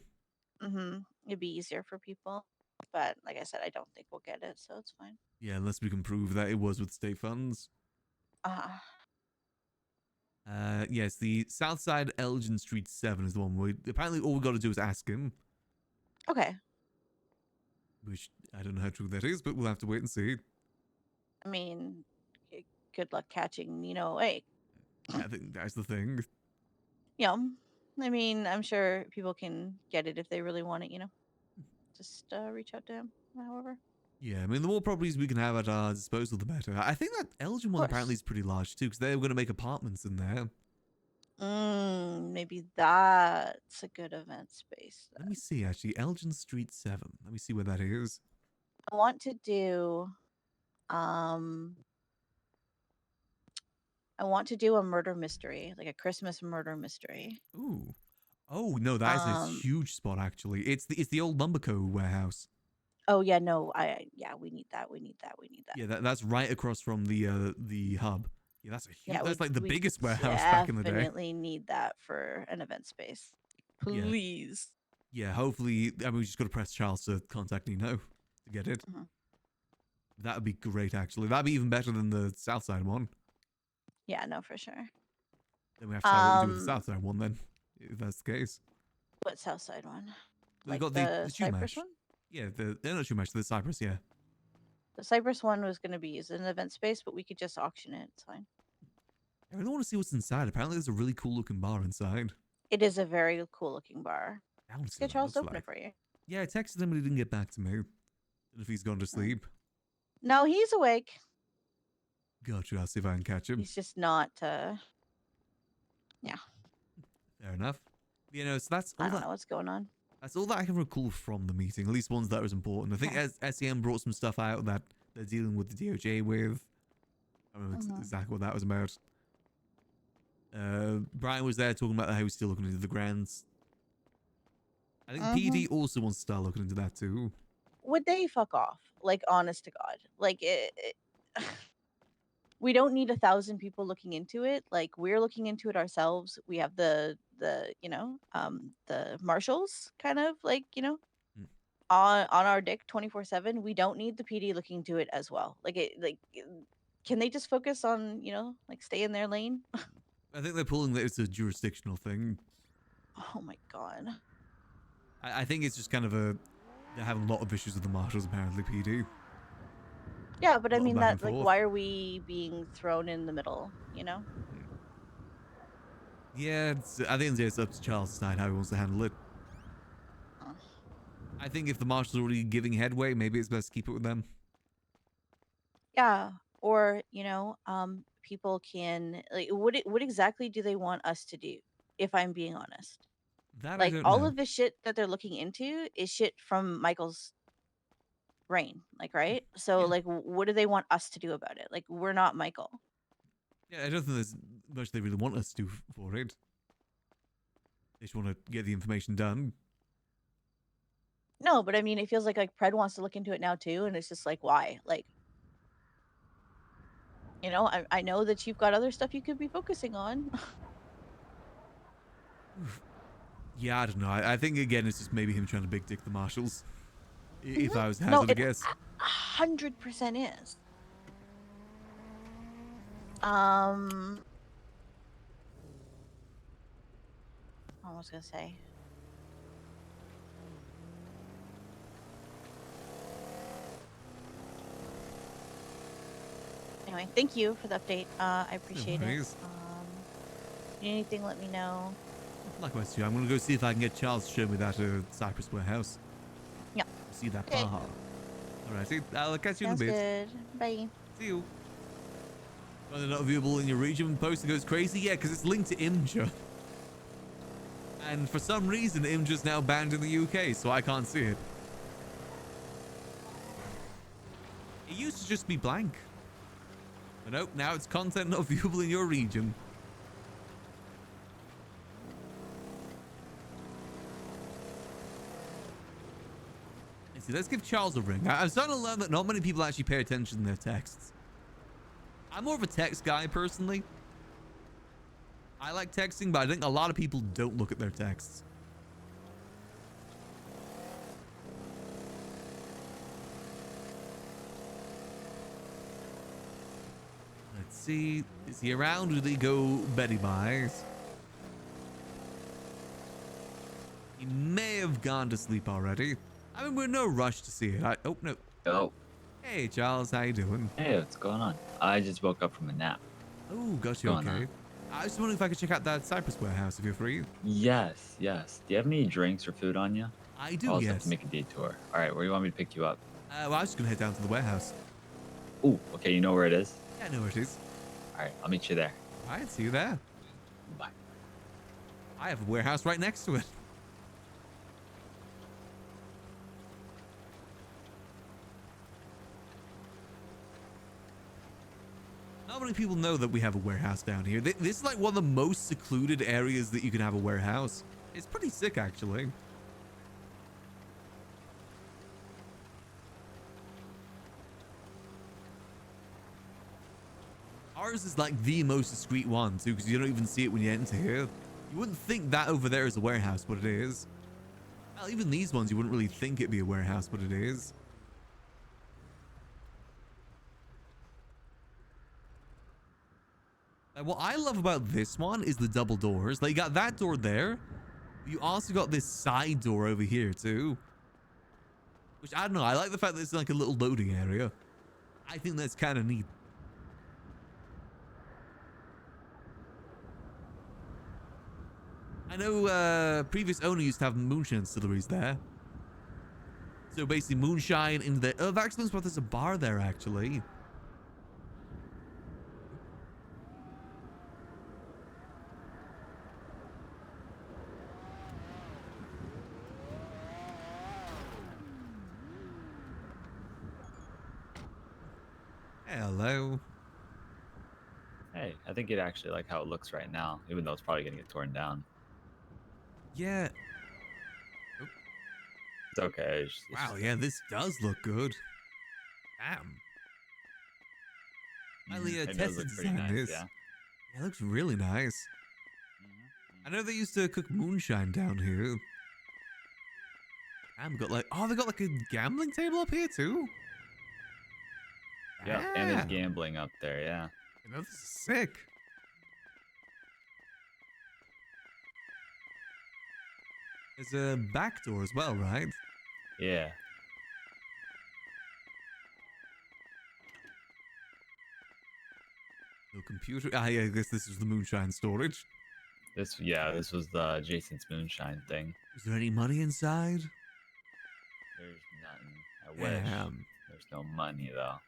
S6: it'd be easier for people. But like I said, I don't think we'll get it, so it's fine.
S1: Yeah, unless we can prove that it was with state funds. Yes, the Southside Elgin Street 7 is the one where apparently all we got to do is ask him.
S6: Okay.
S1: Which I don't know how true that is, but we'll have to wait and see.
S6: I mean, good luck catching Nino. Hey,
S1: I think that's the thing.
S6: yeah. I mean, I'm sure people can get it if they really want it, Just reach out to him, however.
S1: Yeah, I mean, the more properties we can have at our disposal, the better. I think that Elgin one apparently is pretty large too, because they were going to make apartments in there.
S6: Maybe that's a good event space.
S1: Let me see, actually. Elgin Street 7. Let me see where that is.
S6: I want to do, I want to do a murder mystery, like a Christmas murder mystery.
S1: Ooh. Oh, no, that is a huge spot, actually. It's the old Lumberco warehouse.
S6: Oh yeah, no, yeah, we need that.
S1: Yeah, that's right across from the hub. Yeah, that's a huge.
S6: Yeah,
S1: That's like the
S6: we
S1: biggest warehouse back in the day.
S6: definitely need that for an event space.
S1: Yeah.
S6: Please.
S1: Yeah, hopefully. I mean, we just got to press Charles to contact Nino to get it. That would be great, actually. That'd be even better than the Southside one.
S6: Yeah, no, for sure.
S1: Then we have to decide what we do with the Southside one, then, if that's the case.
S6: What south side one?
S1: We've
S6: Like
S1: got
S6: the
S1: shoe
S6: Cypress
S1: mesh.
S6: one?
S1: Yeah, they're not shoe mesh, the Cypress, yeah.
S6: The Cypress one was going to be used in an event space, but we could just auction it. It's fine.
S1: I really want to see what's inside. Apparently, there's a really cool looking bar inside.
S6: It is a very cool looking bar.
S1: I want to
S6: Let's
S1: see
S6: get
S1: what it
S6: Charles to
S1: looks
S6: open
S1: like.
S6: it for you.
S1: Yeah, I texted him and he didn't get back to me. And if he's gone to sleep.
S6: No, he's awake.
S1: Gotcha, I'll see if I can catch him.
S6: He's just not, yeah.
S1: Fair enough. You know, so that's all
S6: I don't know what's going on.
S1: That's all that I can recall from the meeting, at least ones that was important. I think SEM brought some stuff out that they're dealing with the DOJ with. I don't know exactly what that was about. Brian was there talking about how he's still looking into the grants. I think PD also wants to start looking into that too.
S6: Would they fuck off? Like, honest to God. Like, we don't need 1,000 people looking into it. Like, we're looking into it ourselves. We have the marshals kind of like, on our dick 24/7. We don't need the PD looking into it as well. Can they just focus on, like stay in their lane?
S1: I think they're pulling that it's a jurisdictional thing.
S6: Oh my God.
S1: I think it's just kind of they're having a lot of issues with the marshals, apparently, PD.
S6: Yeah, but I mean
S1: back and
S6: that, like,
S1: forth.
S6: why are we being thrown in the middle,
S1: Yeah, I think it's up to Charles to decide how he wants to handle it. I think if the marshals are already giving headway, maybe it's best to keep it with them.
S6: Yeah, or people can like what exactly do they want us to do? If I'm being honest,
S1: That I
S6: like
S1: don't
S6: all
S1: know.
S6: of the shit that they're looking into is shit from Michael's brain, like, right? So like, what do they want us to do about it? Like, we're not Michael.
S1: Yeah, I don't think there's much they really want us to do for it. They just want to get the information done.
S6: No, but I mean, it feels like Pred wants to look into it now too, and it's just like, why? Like, I know that you've got other stuff you could be focusing on.
S1: Yeah, I don't know. I think again, it's just maybe him trying to big dick the marshals. If I was to
S6: No,
S1: hazard a
S6: it
S1: guess.
S6: 100% is. What was I gonna say? Anyway, thank you for the update. I appreciate it.
S1: worries.
S6: Need anything, let me know.
S1: Likewise, too. I'm gonna go see if I can get Charles to show me that Cypress warehouse.
S6: Yeah.
S1: See that
S6: Okay.
S1: bar. Alrighty, I'll catch you
S6: Sounds
S1: in a bit.
S6: good. Bye.
S1: See you. When they're not viewable in your region, poster goes crazy. Yeah, because it's linked to Imgur. And for some reason, Imgur's now banned in the UK, so I can't see it. It used to just be blank. But nope, now it's content not viewable in your region. Let's see, let's give Charles a ring. I'm starting to learn that not many people actually pay attention to their texts. I'm more of a text guy, personally. I like texting, but I think a lot of people don't look at their texts. Let's see. Is he around or did he go Betty buys? He may have gone to sleep already. I mean, we're in no rush to see it. Oh, no.
S2: Oh.
S1: Hey, Charles. How you doing?
S2: Hey, what's going on? I just woke up from a nap.
S1: Oh, got you.
S2: Going
S1: Okay.
S2: on?
S1: I was wondering if I could check out that Cypress warehouse if you're free.
S2: Yes, yes. Do you have any drinks or food on you?
S1: I do,
S2: I'll just have
S1: yes.
S2: to make a detour. All right, where do you want me to pick you up?
S1: Well, I was just going to head down to the warehouse.
S2: Ooh, okay, you know where it is?
S1: Yeah, I know where it is.
S2: All right, I'll meet you there.
S1: All right, see you there.
S2: Bye.
S1: I have a warehouse right next to it. Not many people know that we have a warehouse down here. This is like one of the most secluded areas that you can have a warehouse. It's pretty sick, actually. Ours is like the most discreet one, too, because you don't even see it when you enter here. You wouldn't think that over there is a warehouse, but it is. Well, even these ones, you wouldn't really think it'd be a warehouse, but it is. What I love about this one is the double doors. Like, you got that door there. You also got this side door over here, too. Which, I don't know. I like the fact that it's like a little loading area. I think that's kind of neat. I know previous owner used to have moonshine distilleries there. So basically moonshine in the... Oh, I've actually spotted there's a bar there, actually. Hello.
S2: Hey, I think you'd actually like how it looks right now, even though it's probably gonna get torn down.
S1: Yeah.
S2: It's okay.
S1: Wow, yeah, this does look good. Damn. Finally,
S2: It does
S1: tested
S2: look pretty
S1: design
S2: nice,
S1: this.
S2: yeah.
S1: Yeah, it looks really nice. I know they used to cook moonshine down here. Damn, got like... Oh, they got like a gambling table up here, too?
S2: Yeah, and there's
S1: Damn.
S2: gambling up there, yeah.
S1: You know, this is sick. There's a back door as well, right?
S2: Yeah.
S1: No computer. Ah, yeah, I guess this was the moonshine storage.
S2: This was the Jason's moonshine thing.
S1: Is there any money inside?
S2: There's nothing. I wish.
S1: Damn.
S2: There's no money though.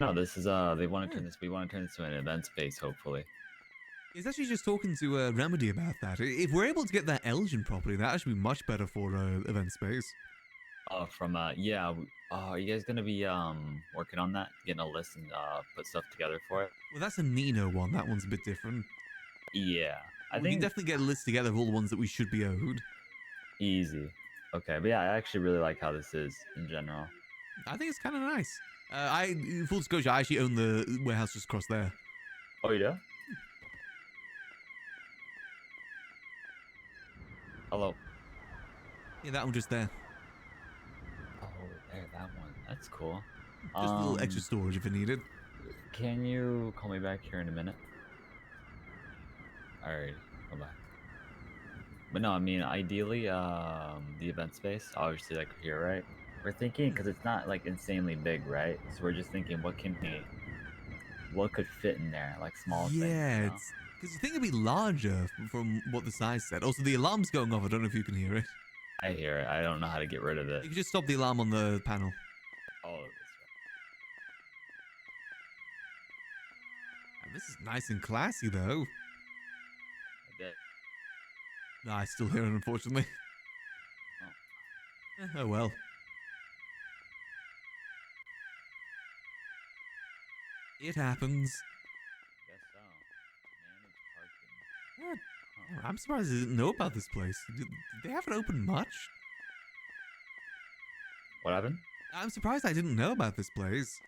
S2: No, this is they want to turn this. We want to turn this to an event space, hopefully.
S1: He's actually just talking to Remedy about that. If we're able to get that Elgin property, that should be much better for event space.
S2: Oh, yeah. Are you guys gonna be working on that, getting a list and put stuff together for it?
S1: Well, that's a Nino one. That one's a bit different.
S2: Yeah, I
S1: we
S2: think
S1: can definitely get a list together of all the ones that we should be owed.
S2: easy. Okay, but yeah, I actually really like how this is in general.
S1: I think it's kind of nice. Full disclosure, I actually own the warehouse just across there.
S2: Oh, you do? Hello.
S1: Yeah, that one just there.
S2: Oh, there, that one. That's cool.
S1: Just a little extra storage if it needed.
S2: Can you call me back here in a minute? Alright, bye-bye. But no, I mean, ideally, the event space, obviously, like here, right? We're thinking, because it's not, like, insanely big, right? So we're just thinking, what could fit in there, like, small things,
S1: Yeah,
S2: you know?
S1: because you think it'd be larger from what the size said. Also, the alarm's going off. I don't know if you can hear it.
S2: I hear it. I don't know how to get rid of it.
S1: You can just stop the alarm on the panel.
S2: Oh,
S1: And this is nice and classy, though.
S2: I did.
S1: No, I still hear it, unfortunately. Oh well. It happens.
S2: Guess so. Managed parking.
S1: I'm surprised I didn't know about this place. Did they have it open much?
S2: What happened?
S1: I'm surprised I didn't know about this place.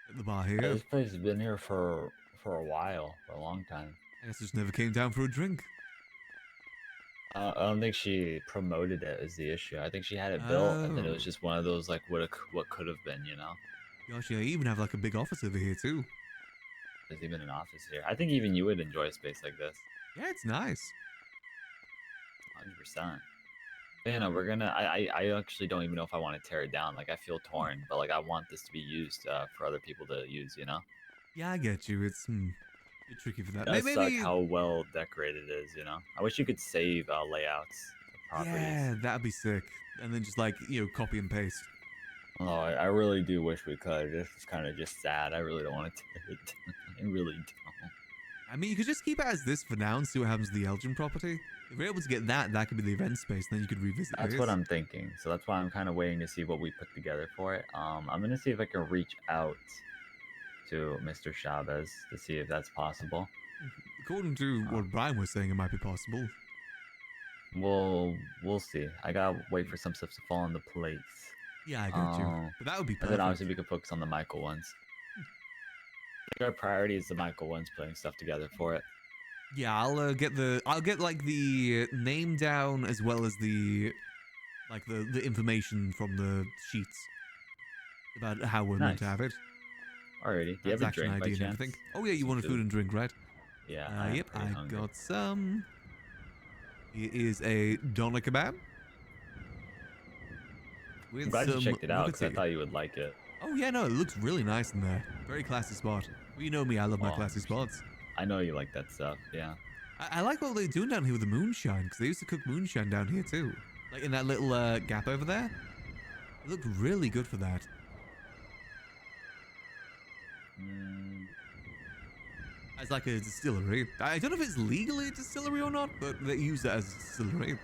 S1: At the bar here.
S2: This place has been here for a while, for a long time.
S1: I guess I just never came down for a drink.
S2: I don't think she promoted it as the issue. I think she had it built, and then it was just one of those like what could have been, you know.
S1: Gosh, yeah, I even have like a big office over here too.
S2: There's even an office here. I think even you would enjoy a space like this.
S1: Yeah, it's nice.
S2: 100%. You know, we're gonna. I actually don't even know if I want to tear it down. Like I feel torn, but like I want this to be used for other people to use. You know.
S1: Yeah, I get you. It's a bit tricky for that.
S2: It does
S1: Maybe
S2: suck how well decorated it is. You know. I wish you could save layouts of properties.
S1: yeah, that'd be sick. And then just like copy and paste.
S2: Oh, I really do wish we could. It's kind of just sad. I really don't want to tear it down. I really don't.
S1: I mean, you could just keep it as this for now and see what happens to the Elgin property. If we're able to get that, that could be the event space, and then you could revisit
S2: That's
S1: this.
S2: what I'm thinking. So that's why I'm kind of waiting to see what we put together for it. I'm gonna see if I can reach out to Mr. Chavez to see if that's possible.
S1: According to what Brian was saying, it might be possible.
S2: We'll see. I gotta wait for some stuff to fall into place.
S1: Yeah, I got you. But that would be
S2: And
S1: perfect.
S2: then obviously we could focus on the Michael ones. I think our priority is the Michael ones, putting stuff together for it.
S1: Yeah, I'll get like the name down as well as the information from the sheets about how we're meant to have it.
S2: Alrighty. Do you have a drink by chance?
S1: Oh yeah, you want a food and drink, right?
S2: Yeah.
S1: Yep, I got some. It is a doner kebab.
S2: I'm glad you checked it out because I thought you would like it.
S1: Oh yeah, no, it looks really nice in there. Very classy spot. Well, you know me, I love my classy spots.
S2: I know you like that stuff, yeah.
S1: I like what they're doing down here with the moonshine, because they used to cook moonshine down here too. Like in that little gap over there. It looked really good for that. As like a distillery. I don't know if it's legally a distillery or not, but they use it as a distillery.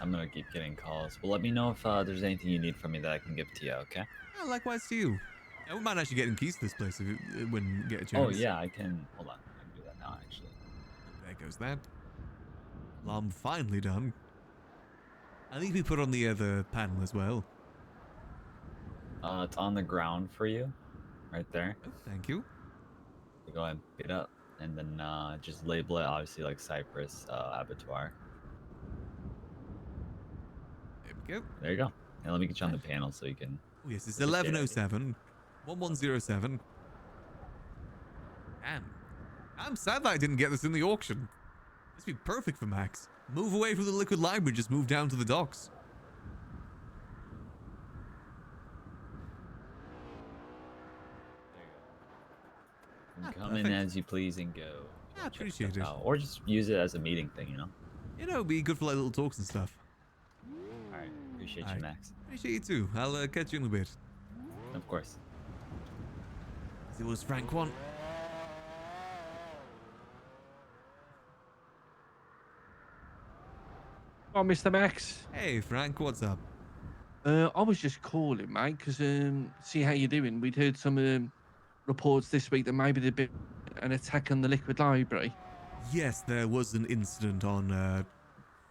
S2: I'm gonna keep getting calls. Well, let me know if there's anything you need from me that I can give to you, okay?
S1: Yeah, likewise to you. I wouldn't mind actually getting keys to this place if it wouldn't get a chance.
S2: Oh, yeah, I can. Hold on. I can do that now, actually.
S1: There goes that. Alarm finally done. I think we put on the other panel as well.
S2: It's on the ground for you. Right there.
S1: Oh, thank you.
S2: So go ahead and pick it up. And then just label it, obviously, like Cypress Abattoir.
S1: There we go.
S2: There you go. And let me get you on the panel so you can...
S1: Oh, yes, it's 1107. 1107. Damn. I'm sad that I didn't get this in the auction. This would be perfect for Max. Move away from the liquid library, just move down to the docks.
S2: Come in as you please and go.
S1: I appreciate it.
S2: Or just use it as a meeting thing, you know?
S1: You know, it'd be good for like little talks and stuff.
S2: Alright, appreciate you, Max.
S1: Appreciate you too. I'll catch you in a bit.
S2: Of course.
S1: See what does Frank want?
S8: Oh, Mr. Max.
S1: Hey, Frank, what's up?
S8: I was just calling, mate, because see how you're doing. We'd heard some reports this week that maybe there'd been an attack on the liquid library.
S1: Yes, there was an incident on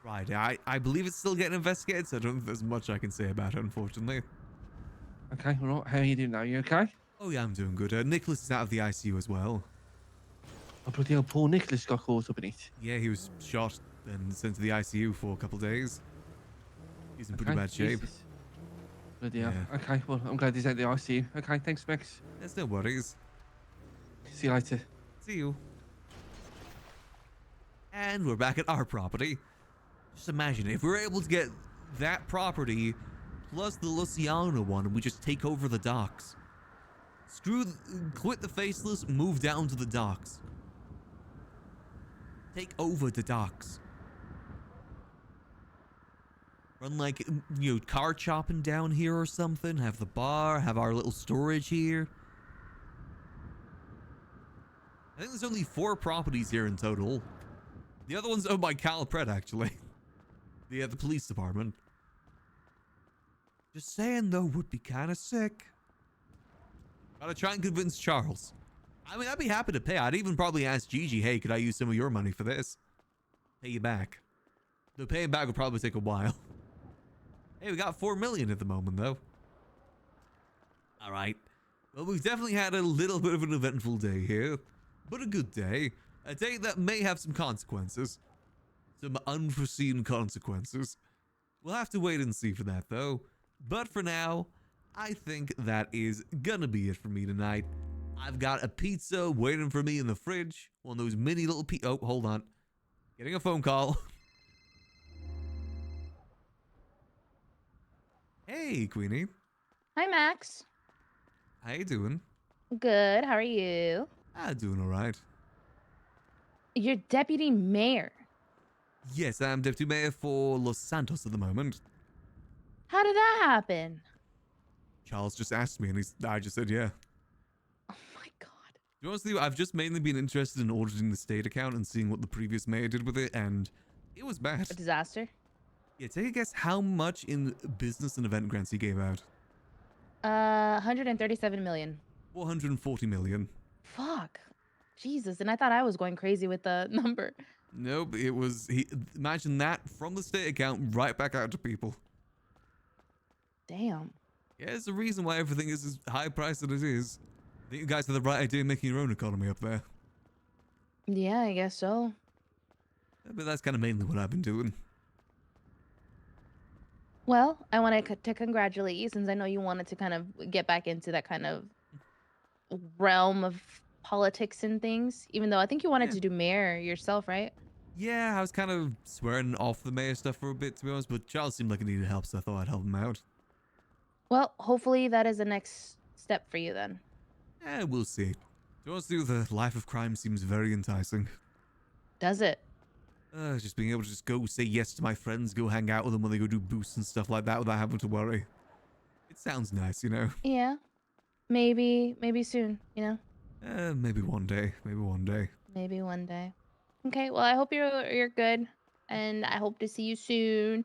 S1: Friday. I believe it's still getting investigated, so I don't think there's much I can say about it, unfortunately.
S8: Okay, all right. How are you doing now? You okay?
S1: Oh, yeah, I'm doing good. Nicholas is out of the ICU as well.
S8: Oh, bloody hell, poor Nicholas got caught up in it.
S1: Yeah, he was shot and sent to the ICU for a couple of days. He's in pretty bad shape.
S8: Jesus. Bloody hell. Okay, well, I'm glad he's out of the ICU. Okay, thanks, Max.
S1: There's no worries.
S8: See you later.
S1: See you. And we're back at our property. Just imagine if we're able to get that property plus the Luciano one and we just take over the docks. Quit the Faceless, move down to the docks. Take over the docks. Run like, you know, car chopping down here or something. Have the bar, have our little storage here. I think there's only 4 properties here in total. The other one's owned by Calpret, actually. The police department. Just saying, though, would be kind of sick. Gotta try and convince Charles. I mean, I'd be happy to pay. I'd even probably ask Gigi, hey, could I use some of your money for this? Pay you back. The paying back would probably take a while. Hey, we got 4 million at the moment, though. All right. Well, we've definitely had a little bit of an eventful day here, but a good day. A day that may have some consequences. Some unforeseen consequences. We'll have to wait and see for that, though. But for now, I think that is gonna be it for me tonight. I've got a pizza waiting for me in the fridge. One of those mini little oh, hold on. Getting a phone call. Hey, Queenie.
S19: Hi, Max.
S1: How you doing?
S19: Good. How are you?
S1: Doing all right.
S19: You're deputy mayor.
S1: Yes, I'm deputy mayor for Los Santos at the moment.
S19: How did that happen?
S1: Charles just asked me, and I just said yeah.
S19: Oh my god.
S1: To be honest with you, I've just mainly been interested in auditing the state account and seeing what the previous mayor did with it, and it was bad.
S19: A disaster.
S1: Yeah, take a guess how much in business and event grants he gave out.
S19: 137 million.
S1: 440 million.
S19: Fuck. Jesus, and I thought I was going crazy with the number.
S1: Nope, it was imagine that from the state account right back out to people.
S19: Damn.
S1: Yeah, it's the reason why everything is as high priced as it is. I think you guys have the right idea making your own economy up there.
S19: Yeah, I guess so.
S1: But that's kind of mainly what I've been doing.
S19: Well, I wanted to congratulate you since I know you wanted to kind of get back into that kind of realm of politics and things, even though I think you wanted to do mayor yourself, right?
S1: Yeah, I was kind of swearing off the mayor stuff for a bit, to be honest, but Charles seemed like he needed help, so I thought I'd help him out.
S19: Well, hopefully that is the next step for you then.
S1: Yeah, we'll see. To be honest with you, the life of crime seems very enticing.
S19: Does it?
S1: Just being able to just go say yes to my friends, go hang out with them when they go do boosts and stuff like that without having to worry. It sounds nice, you know?
S19: Yeah. Maybe soon, you know?
S1: Maybe one day. Maybe one day.
S19: Maybe one day. Okay, well, I hope you're good, and I hope to see you soon.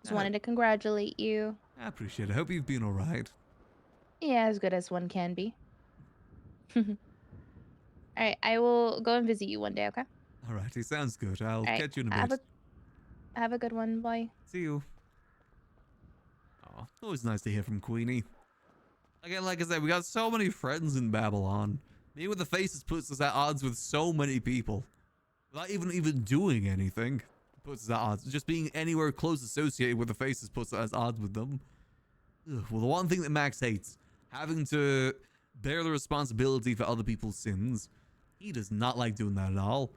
S19: Just wanted to congratulate you.
S1: I appreciate it. I hope you've been alright.
S19: Yeah, as good as one can be. All right, I will go and visit you one day, okay?
S1: Alrighty, sounds good. I'll
S19: All right,
S1: catch you in a bit.
S19: Have a good one. Bye.
S1: See you. Aw, always nice to hear from Queenie. Again, like I said, we got so many friends in Babylon. Me with the faces puts us at odds with so many people. Without even doing anything. Puts us at odds. Just being anywhere close associated with the faces puts us at odds with them. Ugh, well, the one thing that Max hates, having to bear the responsibility for other people's sins. He does not like doing that at all.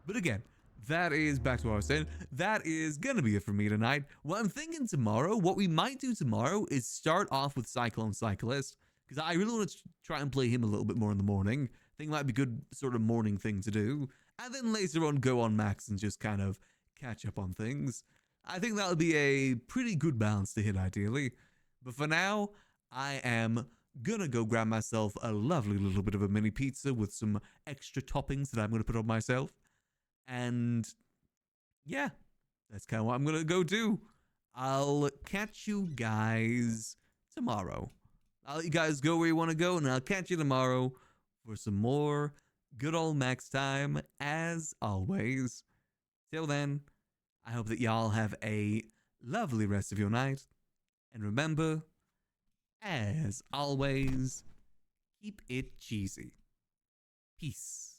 S1: But again, that is, back to what I was saying, that is gonna be it for me tonight. What I'm thinking tomorrow, what we might do tomorrow is start off with Cyclone Cyclist, because I really want to try and play him a little bit more in the morning. I think it might be a good sort of morning thing to do. And then later on go on Max and just kind of catch up on things. I think that'll be a pretty good balance to hit ideally. But for now, I am gonna go grab myself a lovely little bit of a mini pizza with some extra toppings that I'm gonna put on myself. And yeah, that's kind of what I'm gonna go do. I'll catch you guys tomorrow. I'll let you guys go where you want to go, and I'll catch you tomorrow for some more good old Max time, as always. Till then, I hope that y'all have a lovely rest of your night. And remember, as always, keep it cheesy. Peace.